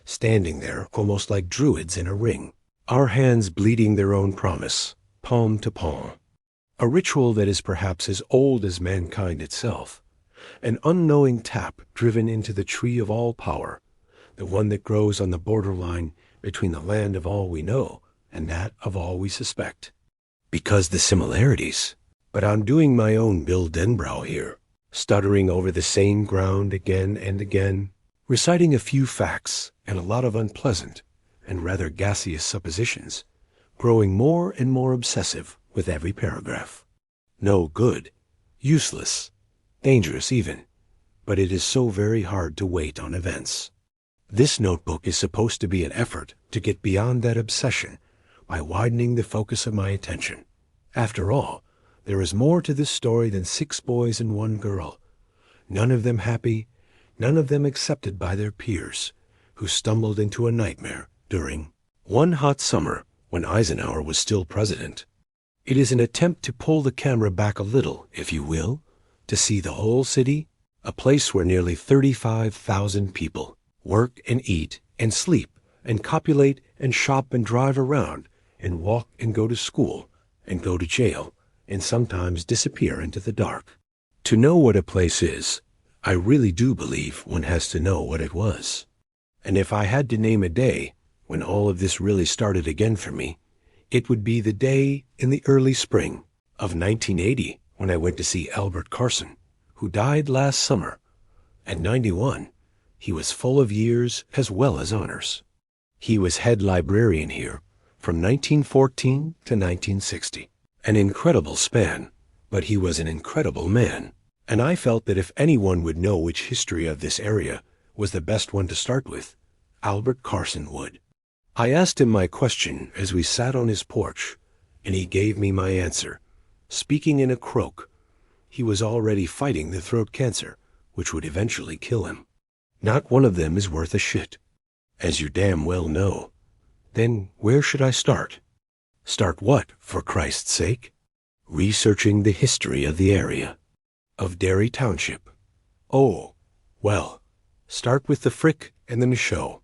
Standing there almost like druids in a ring, our hands bleeding their own promise, palm to palm. A ritual that is perhaps as old as mankind itself, an unknowing tap driven into the tree of all power, the one that grows on the borderline between the land of all we know and that of all we suspect. Because the similarities. But I'm doing my own Bill Denbrough here, stuttering over the same ground again and again, reciting a few facts and a lot of unpleasant and rather gaseous suppositions, growing more and more obsessive with every paragraph. No good, useless, dangerous even, but it is so very hard to wait on events. This notebook is supposed to be an effort to get beyond that obsession by widening the focus of my attention. After all, there is more to this story than 6 boys and 1 girl, none of them happy, none of them accepted by their peers, who stumbled into a nightmare during one hot summer when Eisenhower was still president. It is an attempt to pull the camera back a little, if you will, to see the whole city, a place where nearly 35,000 people work and eat and sleep and copulate and shop and drive around and walk and go to school and go to jail and sometimes disappear into the dark. To know what a place is, I really do believe one has to know what it was. And if I had to name a day when all of this really started again for me, it would be the day in the early spring of 1980 when I went to see Albert Carson, who died last summer. At 91, he was full of years as well as honors. He was head librarian here from 1914 to 1960. An incredible span, but he was an incredible man, and I felt that if anyone would know which history of this area was the best one to start with, Albert Carson would. I asked him my question as we sat on his porch, and he gave me my answer, speaking in a croak. He was already fighting the throat cancer, which would eventually kill him. Not one of them is worth a shit, as you damn well know. Then where should I start? Start what, for Christ's sake? Researching the history of the area, of Derry Township. Oh, well, start with the Frick and the Michaud.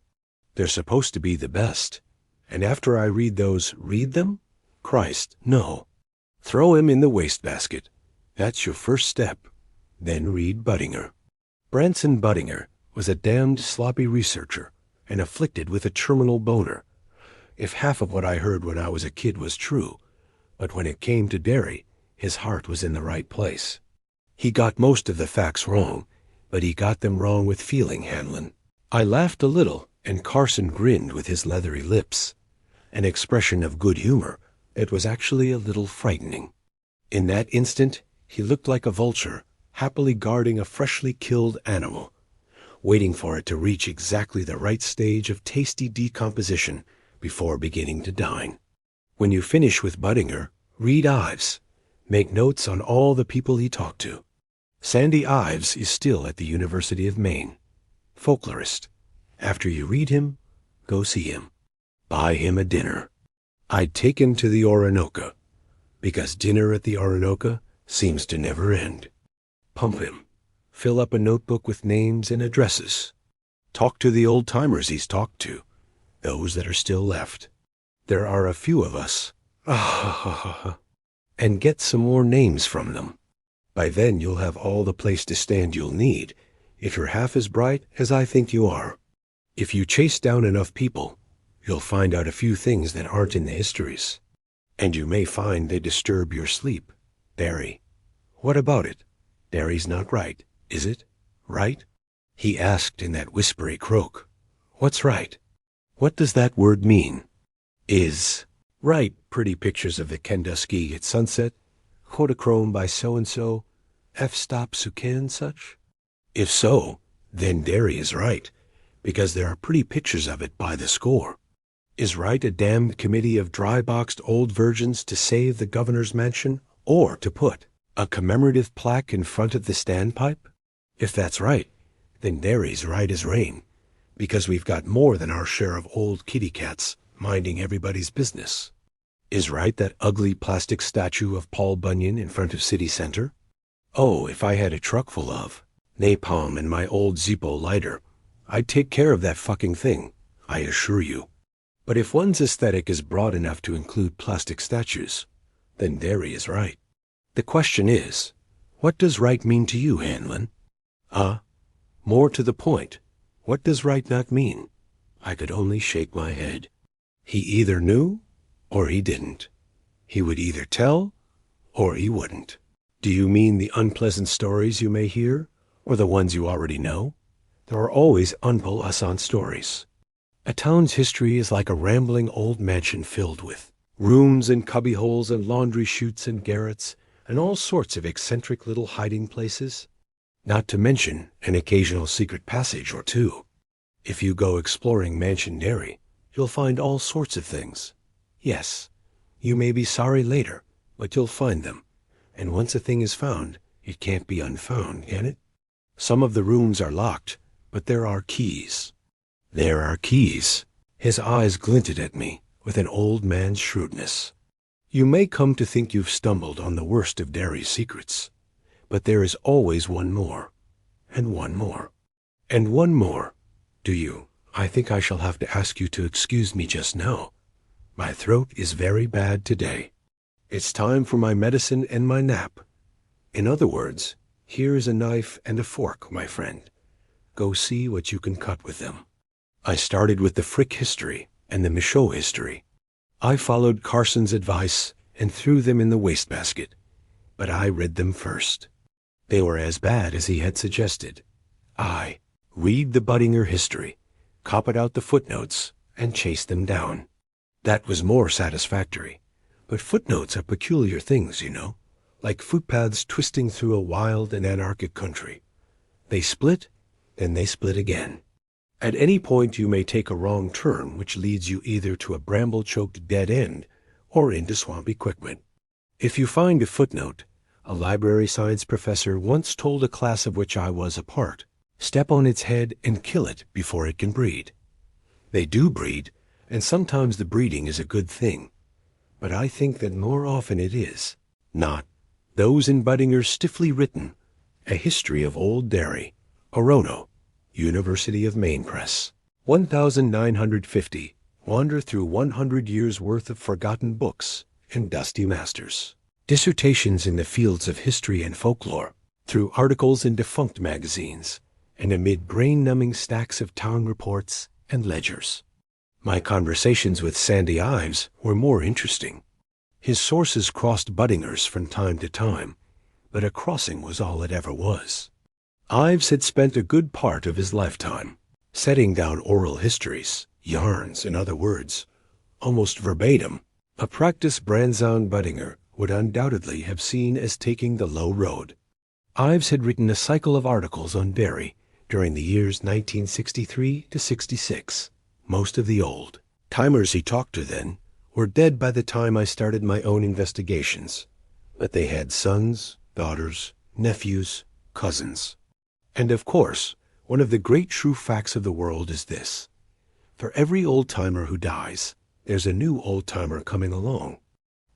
They're supposed to be the best. And after I read those, read them? Christ, no. Throw him in the wastebasket. That's your first step. Then read Budinger. Branson Budinger was a damned sloppy researcher and afflicted with a terminal boner. If half of what I heard when I was a kid was true, but when it came to Derry, his heart was in the right place. He got most of the facts wrong, but he got them wrong with feeling, Hanlon. I laughed a little, and Carson grinned with his leathery lips, an expression of good humor that was actually a little frightening. In that instant, he looked like a vulture, happily guarding a freshly killed animal, waiting for it to reach exactly the right stage of tasty decomposition before beginning to dine. When you finish with Budinger, read Ives. Make notes on all the people he talked to. Sandy Ives is still at the University of Maine. Folklorist. After you read him, go see him. Buy him a dinner. I'd take him to the Orinoco, because dinner at the Orinoco seems to never end. Pump him. Fill up a notebook with names and addresses. Talk to the old-timers he's talked to, those that are still left. There are a few of us. And get some more names from them. By then you'll have all the place to stand you'll need, if you're half as bright as I think you are. If you chase down enough people, you'll find out a few things that aren't in the histories. And you may find they disturb your sleep. Derry. What about it? Derry's not right, is it? Right? He asked in that whispery croak. What's right? What does that word mean? Is. Right, pretty pictures of the Kenduskeag at sunset, Kodachrome by so-and-so, f-stop Sukin and such? If so, then Derry is right, because there are pretty pictures of it by the score. Is right a damned committee of dry-boxed old virgins to save the governor's mansion, or to put a commemorative plaque in front of the standpipe? If that's right, then Derry's right as rain, because we've got more than our share of old kitty cats minding everybody's business. Is right that ugly plastic statue of Paul Bunyan in front of City Center? Oh, if I had a truck full of napalm and my old Zippo lighter, I'd take care of that fucking thing, I assure you. But if one's aesthetic is broad enough to include plastic statues, then Derry is right. The question is, what does right mean to you, Hanlon? More to the point, what does right not mean? I could only shake my head. He either knew, or he didn't. He would either tell, or he wouldn't. Do you mean the unpleasant stories you may hear, or the ones you already know? There are always unpleasant stories. A town's history is like a rambling old mansion filled with rooms and cubbyholes and laundry chutes and garrets and all sorts of eccentric little hiding places, not to mention an occasional secret passage or two. If you go exploring Mansion Derry, you'll find all sorts of things. Yes, you may be sorry later, but you'll find them. And once a thing is found, it can't be unfound, can it? Some of the rooms are locked, but there are keys. There are keys. His eyes glinted at me with an old man's shrewdness. You may come to think you've stumbled on the worst of Derry's secrets, but there is always one more, and one more, and one more. Do you? I think I shall have to ask you to excuse me just now. My throat is very bad today. It's time for my medicine and my nap. In other words, here is a knife and a fork, my friend. Go see what you can cut with them. I started with the Frick history and the Michaud history. I followed Carson's advice and threw them in the wastebasket, but I read them first. They were as bad as he had suggested. Read the Budinger history, copy out the footnotes, and chase them down. That was more satisfactory. But footnotes are peculiar things, you know, like footpaths twisting through a wild and anarchic country. They split, then they split again. At any point you may take a wrong turn which leads you either to a bramble-choked dead end or into swampy quickwood. If you find a footnote, a library science professor once told a class of which I was a part, step on its head and kill it before it can breed. They do breed, and sometimes the breeding is a good thing. But I think that more often it is not. Those in Budinger's stiffly written A History of Old Derry, Orono, University of Maine Press. 1950. Wander through 100 years' worth of forgotten books and dusty masters. Dissertations in the fields of history and folklore, through articles in defunct magazines, and amid brain-numbing stacks of town reports and ledgers. My conversations with Sandy Ives were more interesting. His sources crossed Budinger's from time to time, but a crossing was all it ever was. Ives had spent a good part of his lifetime setting down oral histories, yarns, in other words, almost verbatim, a practice Branzon Budinger would undoubtedly have seen as taking the low road. Ives had written a cycle of articles on Derry during the years 1963 to 66. Most of the old timers he talked to then were dead by the time I started my own investigations, but they had sons, daughters, nephews, cousins. And of course, one of the great true facts of the world is this. For every old-timer who dies, there's a new old-timer coming along.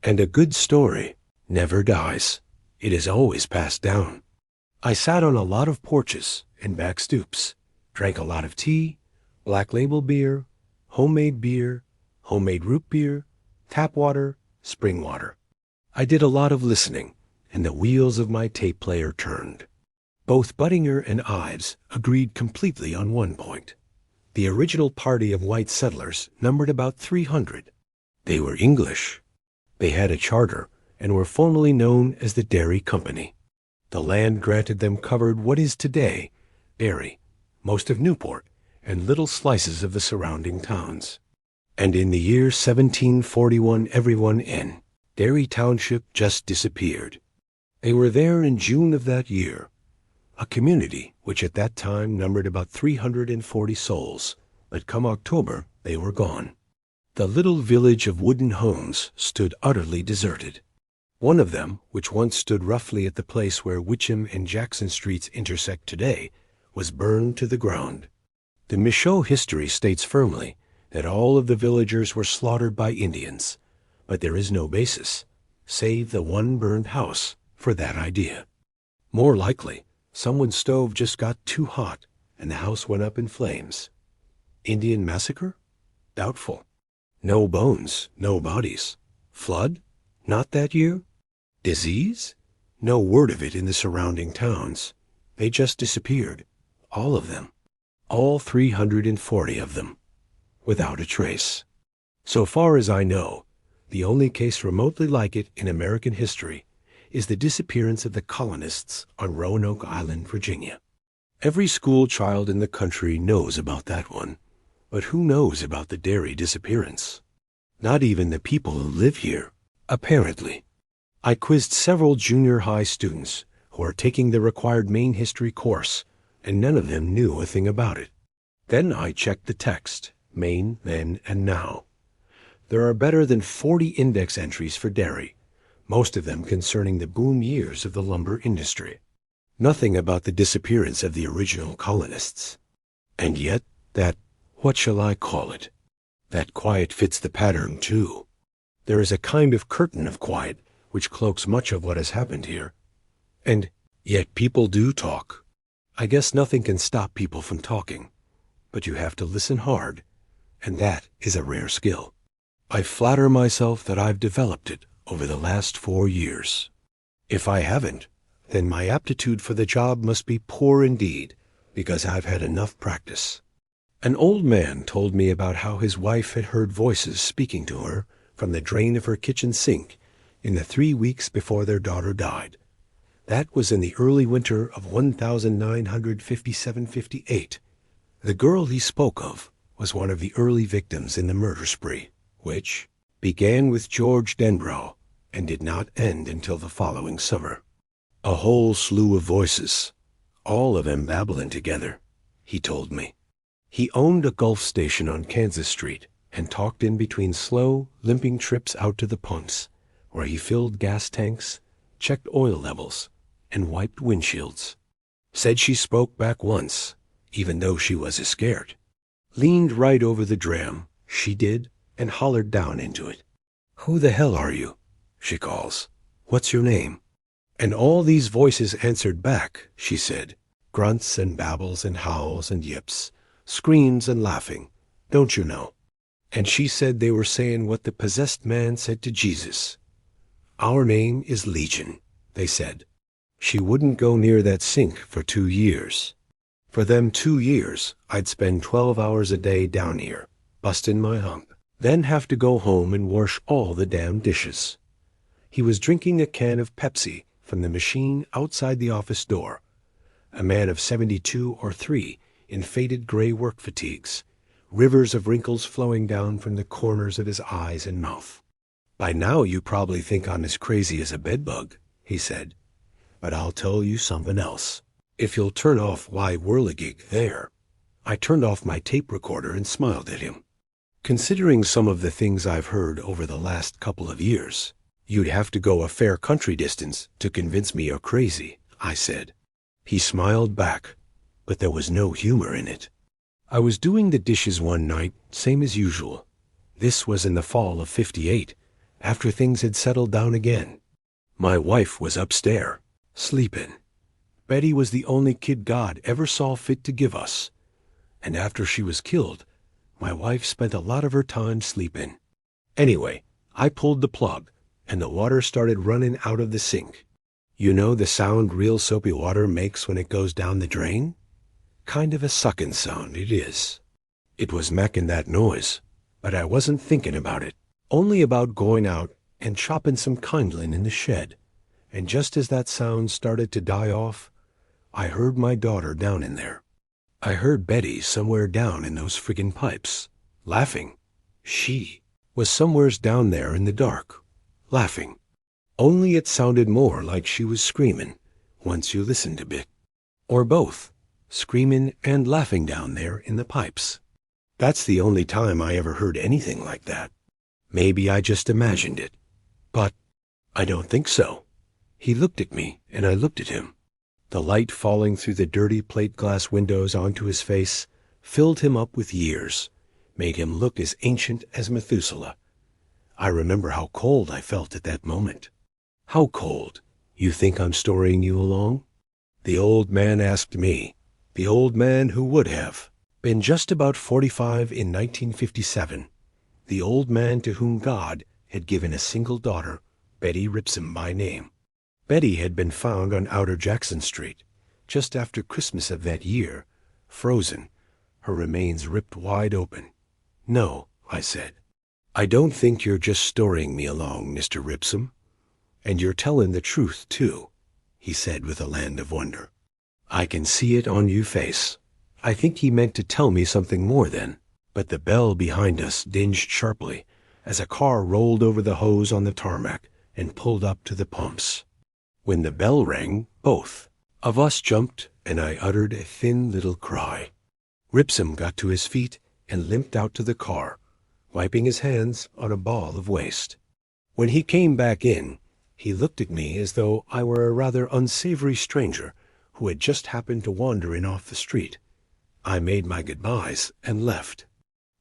And a good story never dies. It is always passed down. I sat on a lot of porches and back stoops, drank a lot of tea, Black Label beer, homemade homemade root beer, tap water, spring water. I did a lot of listening, and the wheels of my tape player turned. Both Buttinger and Ives agreed completely on one point. The original party of white settlers numbered about 300. They were English. They had a charter and were formally known as the Derry Company. The land granted them covered what is today Derry, most of Newport, and little slices of the surrounding towns. And in the year 1741 everyone in Derry Township just disappeared. They were there in June of that year, a community which at that time numbered about 340 souls, but come October they were gone. The little village of wooden homes stood utterly deserted. One of them, which once stood roughly at the place where Witcham and Jackson Streets intersect today, was burned to the ground. The Michaud history states firmly that all of the villagers were slaughtered by Indians, but there is no basis, save the one burned house, for that idea. More likely, someone's stove just got too hot and the house went up in flames. Indian massacre? Doubtful. No bones, no bodies. Flood? Not that year. Disease? No word of it in the surrounding towns. They just disappeared. All of them. All 340 of them. Without a trace. So far as I know, the only case remotely like it in American history is the disappearance of the colonists on Roanoke Island, Virginia. Every school child in the country knows about that one, but who knows about the Derry disappearance? Not even the people who live here, apparently. I quizzed several junior high students who are taking the required main history course, and none of them knew a thing about it. Then I checked the text, Maine, then, and now. There are better than 40 index entries for Derry, most of them concerning the boom years of the lumber industry. Nothing about the disappearance of the original colonists. And yet, what shall I call it? That quiet fits the pattern, too. There is a kind of curtain of quiet which cloaks much of what has happened here. And yet people do talk. I guess nothing can stop people from talking, but you have to listen hard, and that is a rare skill. I flatter myself that I've developed it over the last 4 years. If I haven't, then my aptitude for the job must be poor indeed, because I've had enough practice. An old man told me about how his wife had heard voices speaking to her from the drain of her kitchen sink in the 3 weeks before their daughter died. That was in the early winter of 1957-58. The girl he spoke of was one of the early victims in the murder spree, which began with George Denbrough and did not end until the following summer. A whole slew of voices, all of them babbling together, he told me. He owned a Gulf station on Kansas Street and talked in between slow, limping trips out to the pumps, where he filled gas tanks, checked oil levels, and wiped windshields. Said she spoke back once, even though she was scared. Leaned right over the dram, she did, and hollered down into it. "Who the hell are you?" she calls. "What's your name?" And all these voices answered back, she said. Grunts and babbles and howls and yips, screams and laughing, don't you know? And she said they were saying what the possessed man said to Jesus. "Our name is Legion," they said. She wouldn't go near that sink for 2 years. For them 2 years, I'd spend 12 hours a day down here, busting my hump, then have to go home and wash all the damn dishes. He was drinking a can of Pepsi from the machine outside the office door, a man of 72 or 3 in faded gray work fatigues, rivers of wrinkles flowing down from the corners of his eyes and mouth. "By now you probably think I'm as crazy as a bedbug," he said, "but I'll tell you something else. If you'll turn off Why Whirligig there." I turned off my tape recorder and smiled at him. "Considering some of the things I've heard over the last couple of years, you'd have to go a fair country distance to convince me you're crazy," I said. He smiled back, but there was no humor in it. I was doing the dishes one night, same as usual. This was in the fall of '58, after things had settled down again. My wife was upstairs, sleeping. Betty was the only kid God ever saw fit to give us, and after she was killed, My wife spent a lot of her time sleeping. Anyway, I pulled the plug, and the water started running out of the sink. You know the sound real soapy water makes when it goes down the drain? Kind of a sucking sound, it is. It was making that noise, but I wasn't thinking about it, only about going out and chopping some kindling in the shed. And just as that sound started to die off, I heard my daughter down in there. I heard Betty somewhere down in those friggin' pipes, laughing. She was somewheres down there in the dark, laughing. Only it sounded more like she was screaming, once you listened a bit. Or both, screaming and laughing down there in the pipes. That's the only time I ever heard anything like that. Maybe I just imagined it. But I don't think so. He looked at me, and I looked at him. The light falling through the dirty plate glass windows onto his face filled him up with years, made him look as ancient as Methuselah. I remember how cold I felt at that moment. How cold? You think I'm storying you along? The old man asked me, the old man who would have been just about 45 in 1957, the old man to whom God had given a single daughter, Betty Ripsom by name. Betty had been found on Outer Jackson Street, just after Christmas of that year, frozen, her remains ripped wide open. No, I said. I don't think you're just storying me along, Mr. Ripsom. And you're telling the truth, too, he said with a land of wonder. I can see it on your face. I think he meant to tell me something more then, but the bell behind us dinged sharply as a car rolled over the hose on the tarmac and pulled up to the pumps. When the bell rang, both of us jumped, and I uttered a thin little cry. Ripsom got to his feet and limped out to the car, wiping his hands on a ball of waste. When he came back in, he looked at me as though I were a rather unsavory stranger who had just happened to wander in off the street. I made my goodbyes and left.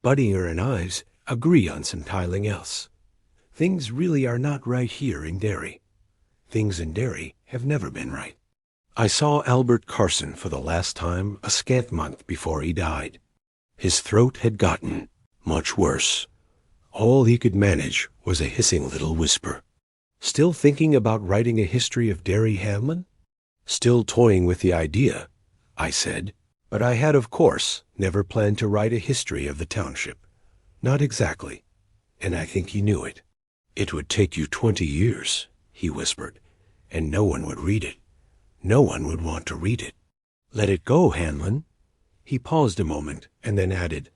Buddinger and Ives agree on some tiling else. Things really are not right here in Derry. Things in Derry have never been right. I saw Albert Carson for the last time a scant month before he died. His throat had gotten much worse. All he could manage was a hissing little whisper. Still thinking about writing a history of Derry, Hamlin? Still toying with the idea, I said, but I had, of course, never planned to write a history of the township. Not exactly, and I think he knew it. It would take you 20 years, he whispered, and no one would read it. No one would want to read it. Let it go, Hanlon. He paused a moment and then added,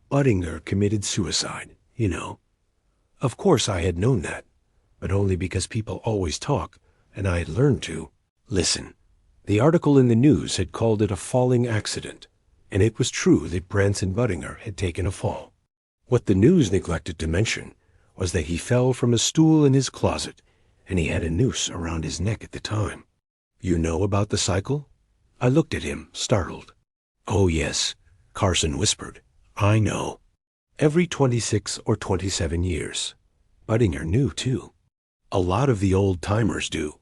Buddinger committed suicide, you know. Of course I had known that, but only because people always talk, and I had learned to. Listen, the article in the news had called it a falling accident, and it was true that Branson Buddinger had taken a fall. What the news neglected to mention was that he fell from a stool in his closet, and he had a noose around his neck at the time. You know about the cycle? I looked at him, startled. Oh, yes, Carson whispered. I know. Every 26 or 27 years. Buddinger knew, too. A lot of the old-timers do,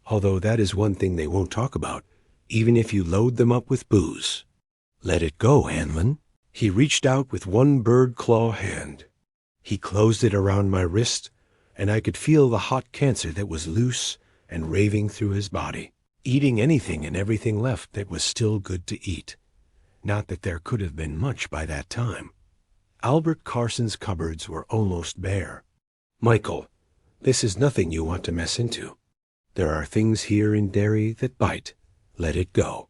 although that is one thing they won't talk about, even if you load them up with booze. Let it go, Hanlon. He reached out with one bird-claw hand. He closed it around my wrist, and I could feel the hot cancer that was loose and raving through his body, eating anything and everything left that was still good to eat. Not that there could have been much by that time. Albert Carson's cupboards were almost bare. Michael, this is nothing you want to mess into. There are things here in Derry that bite. Let it go.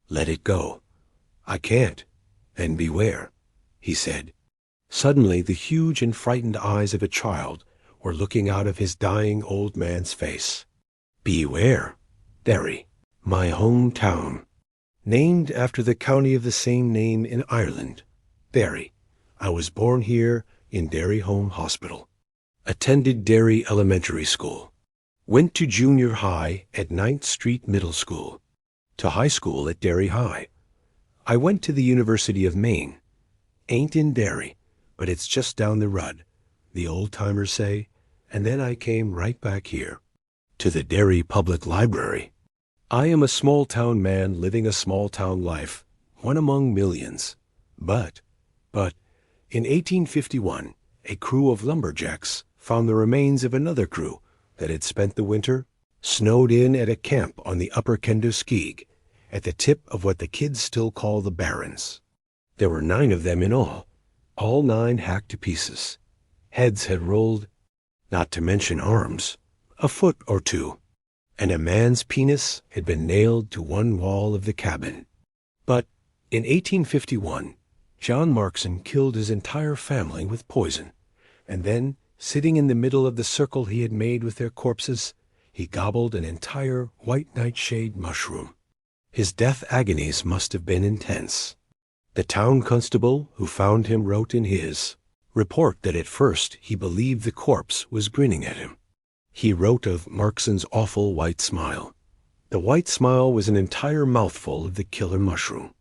Let it go. I can't. And beware, he said. Suddenly the huge and frightened eyes of a child were looking out of his dying old man's face. Beware. Derry, my hometown. Named after the county of the same name in Ireland. Derry. I was born here in Derry Home Hospital. Attended Derry Elementary School. Went to junior high at 9th Street Middle School. To high school at Derry High. I went to the University of Maine. Ain't in Derry, but it's just down the rud, the old-timers say, and then I came right back here. To the Derry Public Library. I am a small-town man living a small-town life, one among millions. But, In 1851, a crew of lumberjacks found the remains of another crew that had spent the winter snowed in at a camp on the upper Kenduskeag, at the tip of what the kids still call the Barrens. There were 9 of them in all 9 hacked to pieces. Heads had rolled, not to mention arms, a foot or two, and a man's penis had been nailed to one wall of the cabin. But in 1851, John Markson killed his entire family with poison, and then, sitting in the middle of the circle he had made with their corpses, he gobbled an entire white nightshade mushroom. His death agonies must have been intense. The town constable who found him wrote in his report that at first he believed the corpse was grinning at him. He wrote of Markson's awful white smile. The white smile was an entire mouthful of the killer mushroom.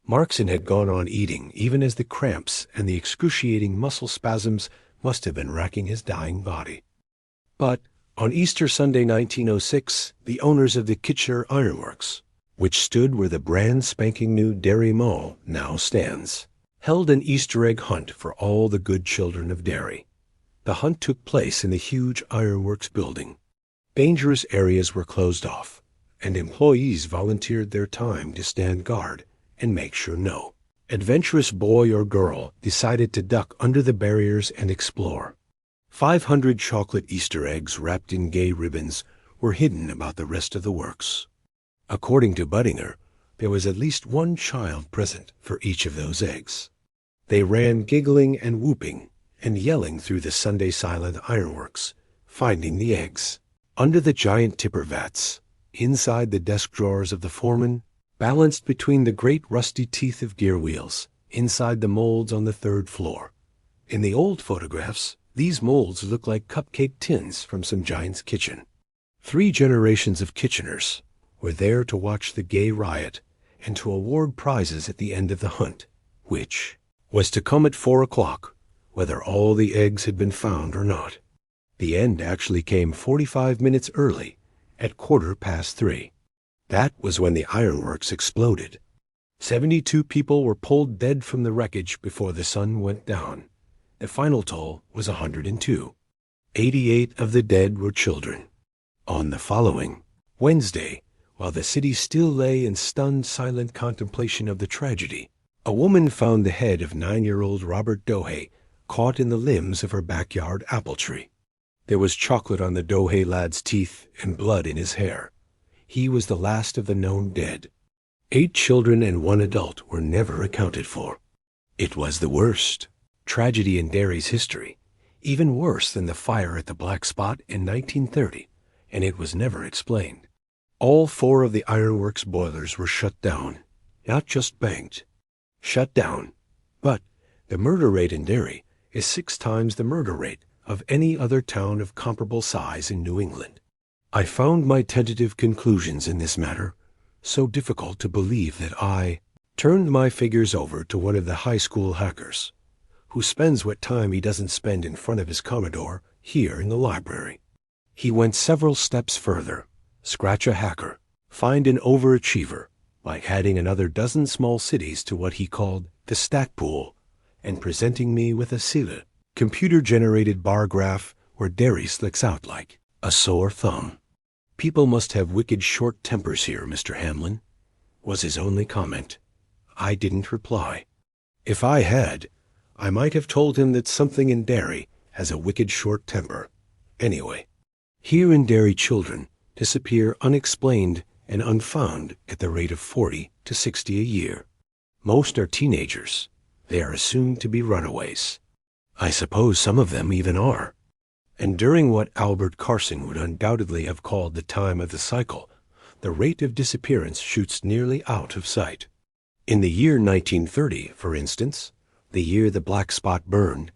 Markson had gone on eating even as the cramps and the excruciating muscle spasms must have been racking his dying body. But on Easter Sunday 1906, the owners of the Kitchener Ironworks, which stood where the brand spanking new Derry Mall now stands, held an Easter egg hunt for all the good children of Derry. The hunt took place in the huge ironworks building. Dangerous areas were closed off, and employees volunteered their time to stand guard and make sure no adventurous boy or girl decided to duck under the barriers and explore. 500 chocolate Easter eggs wrapped in gay ribbons were hidden about the rest of the works. According to Budinger, there was at least 1 child present for each of those eggs. They ran giggling and whooping and yelling through the Sunday silent ironworks, finding the eggs under the giant tipper vats, inside the desk drawers of the foreman, balanced between the great rusty teeth of gear wheels, inside the molds on the 3rd floor. In the old photographs, these molds look like cupcake tins from some giant's kitchen. 3 generations of Kitcheners were there to watch the gay riot and to award prizes at the end of the hunt, which was to come at 4 o'clock, whether all the eggs had been found or not. The end actually came 45 minutes early, at 3:15. That was when the ironworks exploded. 72 people were pulled dead from the wreckage before the sun went down. The final toll was 102. 88 of the dead were children. On the following Wednesday, while the city still lay in stunned, silent contemplation of the tragedy, a woman found the head of 9-year-old Robert Dohe caught in the limbs of her backyard apple tree. There was chocolate on the Dohe lad's teeth and blood in his hair. He was the last of the known dead. 8 children and 1 adult were never accounted for. It was the worst tragedy in Derry's history, even worse than the fire at the Black Spot in 1930, and it was never explained. All 4 of the ironworks boilers were shut down, not just banked. Shut down. But the murder rate in Derry is 6 times the murder rate of any other town of comparable size in New England. I found my tentative conclusions in this matter so difficult to believe that I turned my figures over to one of the high school hackers, who spends what time he doesn't spend in front of his Commodore here in the library. He went several steps further. Scratch a hacker, find an overachiever, by adding another dozen small cities to what he called the stack pool, and presenting me with a SILA, computer-generated bar graph where Derry slicks out like a sore thumb. "People must have wicked short tempers here, Mr. Hamlin," was his only comment. I didn't reply. If I had, I might have told him that something in Derry has a wicked short temper. Anyway, here in Derry children disappear unexplained and unfound at the rate of 40 to 60 a year. Most are teenagers. They are assumed to be runaways. I suppose some of them even are. And during what Albert Carson would undoubtedly have called the time of the cycle, the rate of disappearance shoots nearly out of sight. In the year 1930, for instance, the year the Black Spot burned,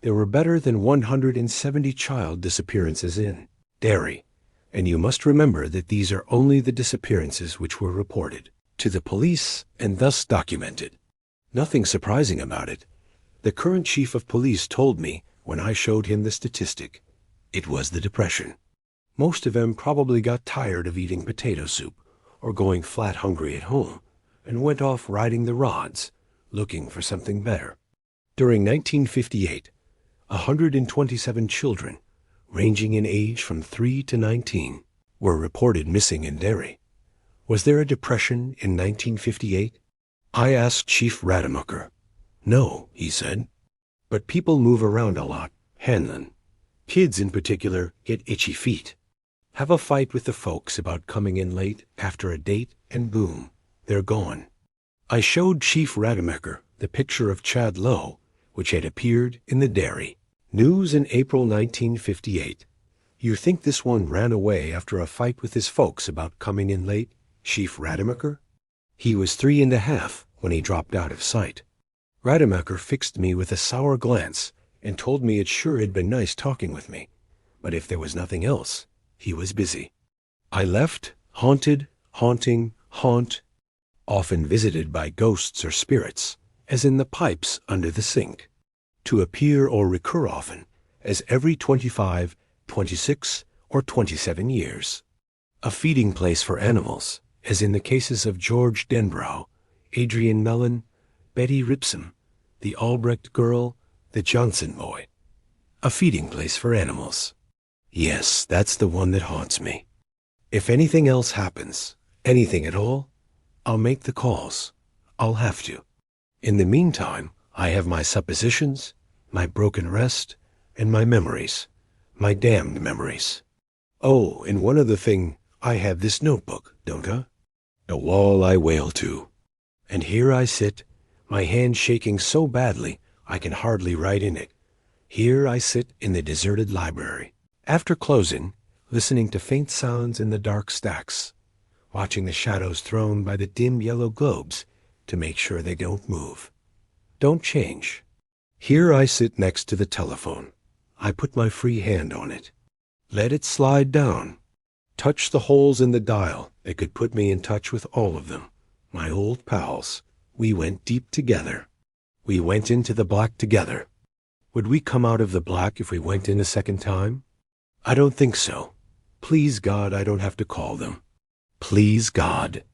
there were better than 170 child disappearances in Derry, and you must remember that these are only the disappearances which were reported to the police and thus documented. Nothing surprising about it. The current chief of police told me when I showed him the statistic. It was the Depression. Most of them probably got tired of eating potato soup or going flat hungry at home and went off riding the rods, looking for something better. During 1958, 127 children, ranging in age from 3 to 19, were reported missing in Derry. Was there a depression in 1958? I asked Chief Rademacher. No, he said. But people move around a lot, Hanlon. Kids in particular get itchy feet. Have a fight with the folks about coming in late after a date, and boom, they're gone. I showed Chief Rademacher the picture of Chad Lowe, which had appeared in the Derry News in April 1958. You think this one ran away after a fight with his folks about coming in late, Chief Rademacher? He was 3.5 when he dropped out of sight. Rademacher fixed me with a sour glance and told me it sure had been nice talking with me, but if there was nothing else, he was busy. I left, haunted, haunting, haunt, often visited by ghosts or spirits, as in the pipes under the sink, to appear or recur often, as every 25, 26, or 27 years. A feeding place for animals, as in the cases of George Denbrough, Adrian Mellon, Betty Ripson, the Albrecht girl, the Johnson boy. A feeding place for animals. Yes, that's the one that haunts me. If anything else happens, anything at all, I'll make the calls. I'll have to. In the meantime, I have my suppositions, my broken rest, and my memories, my damned memories. Oh, and one other thing, I have this notebook, don't I? A wall I wail to. And here I sit, my hand shaking so badly I can hardly write in it. Here I sit in the deserted library. After closing, listening to faint sounds in the dark stacks, watching the shadows thrown by the dim yellow globes to make sure they don't move. Don't change. Here I sit next to the telephone. I put my free hand on it. Let it slide down. Touch the holes in the dial that could put me in touch with all of them. My old pals. We went deep together. We went into the black together. Would we come out of the black if we went in a second time? I don't think so. Please God, I don't have to call them. Please God.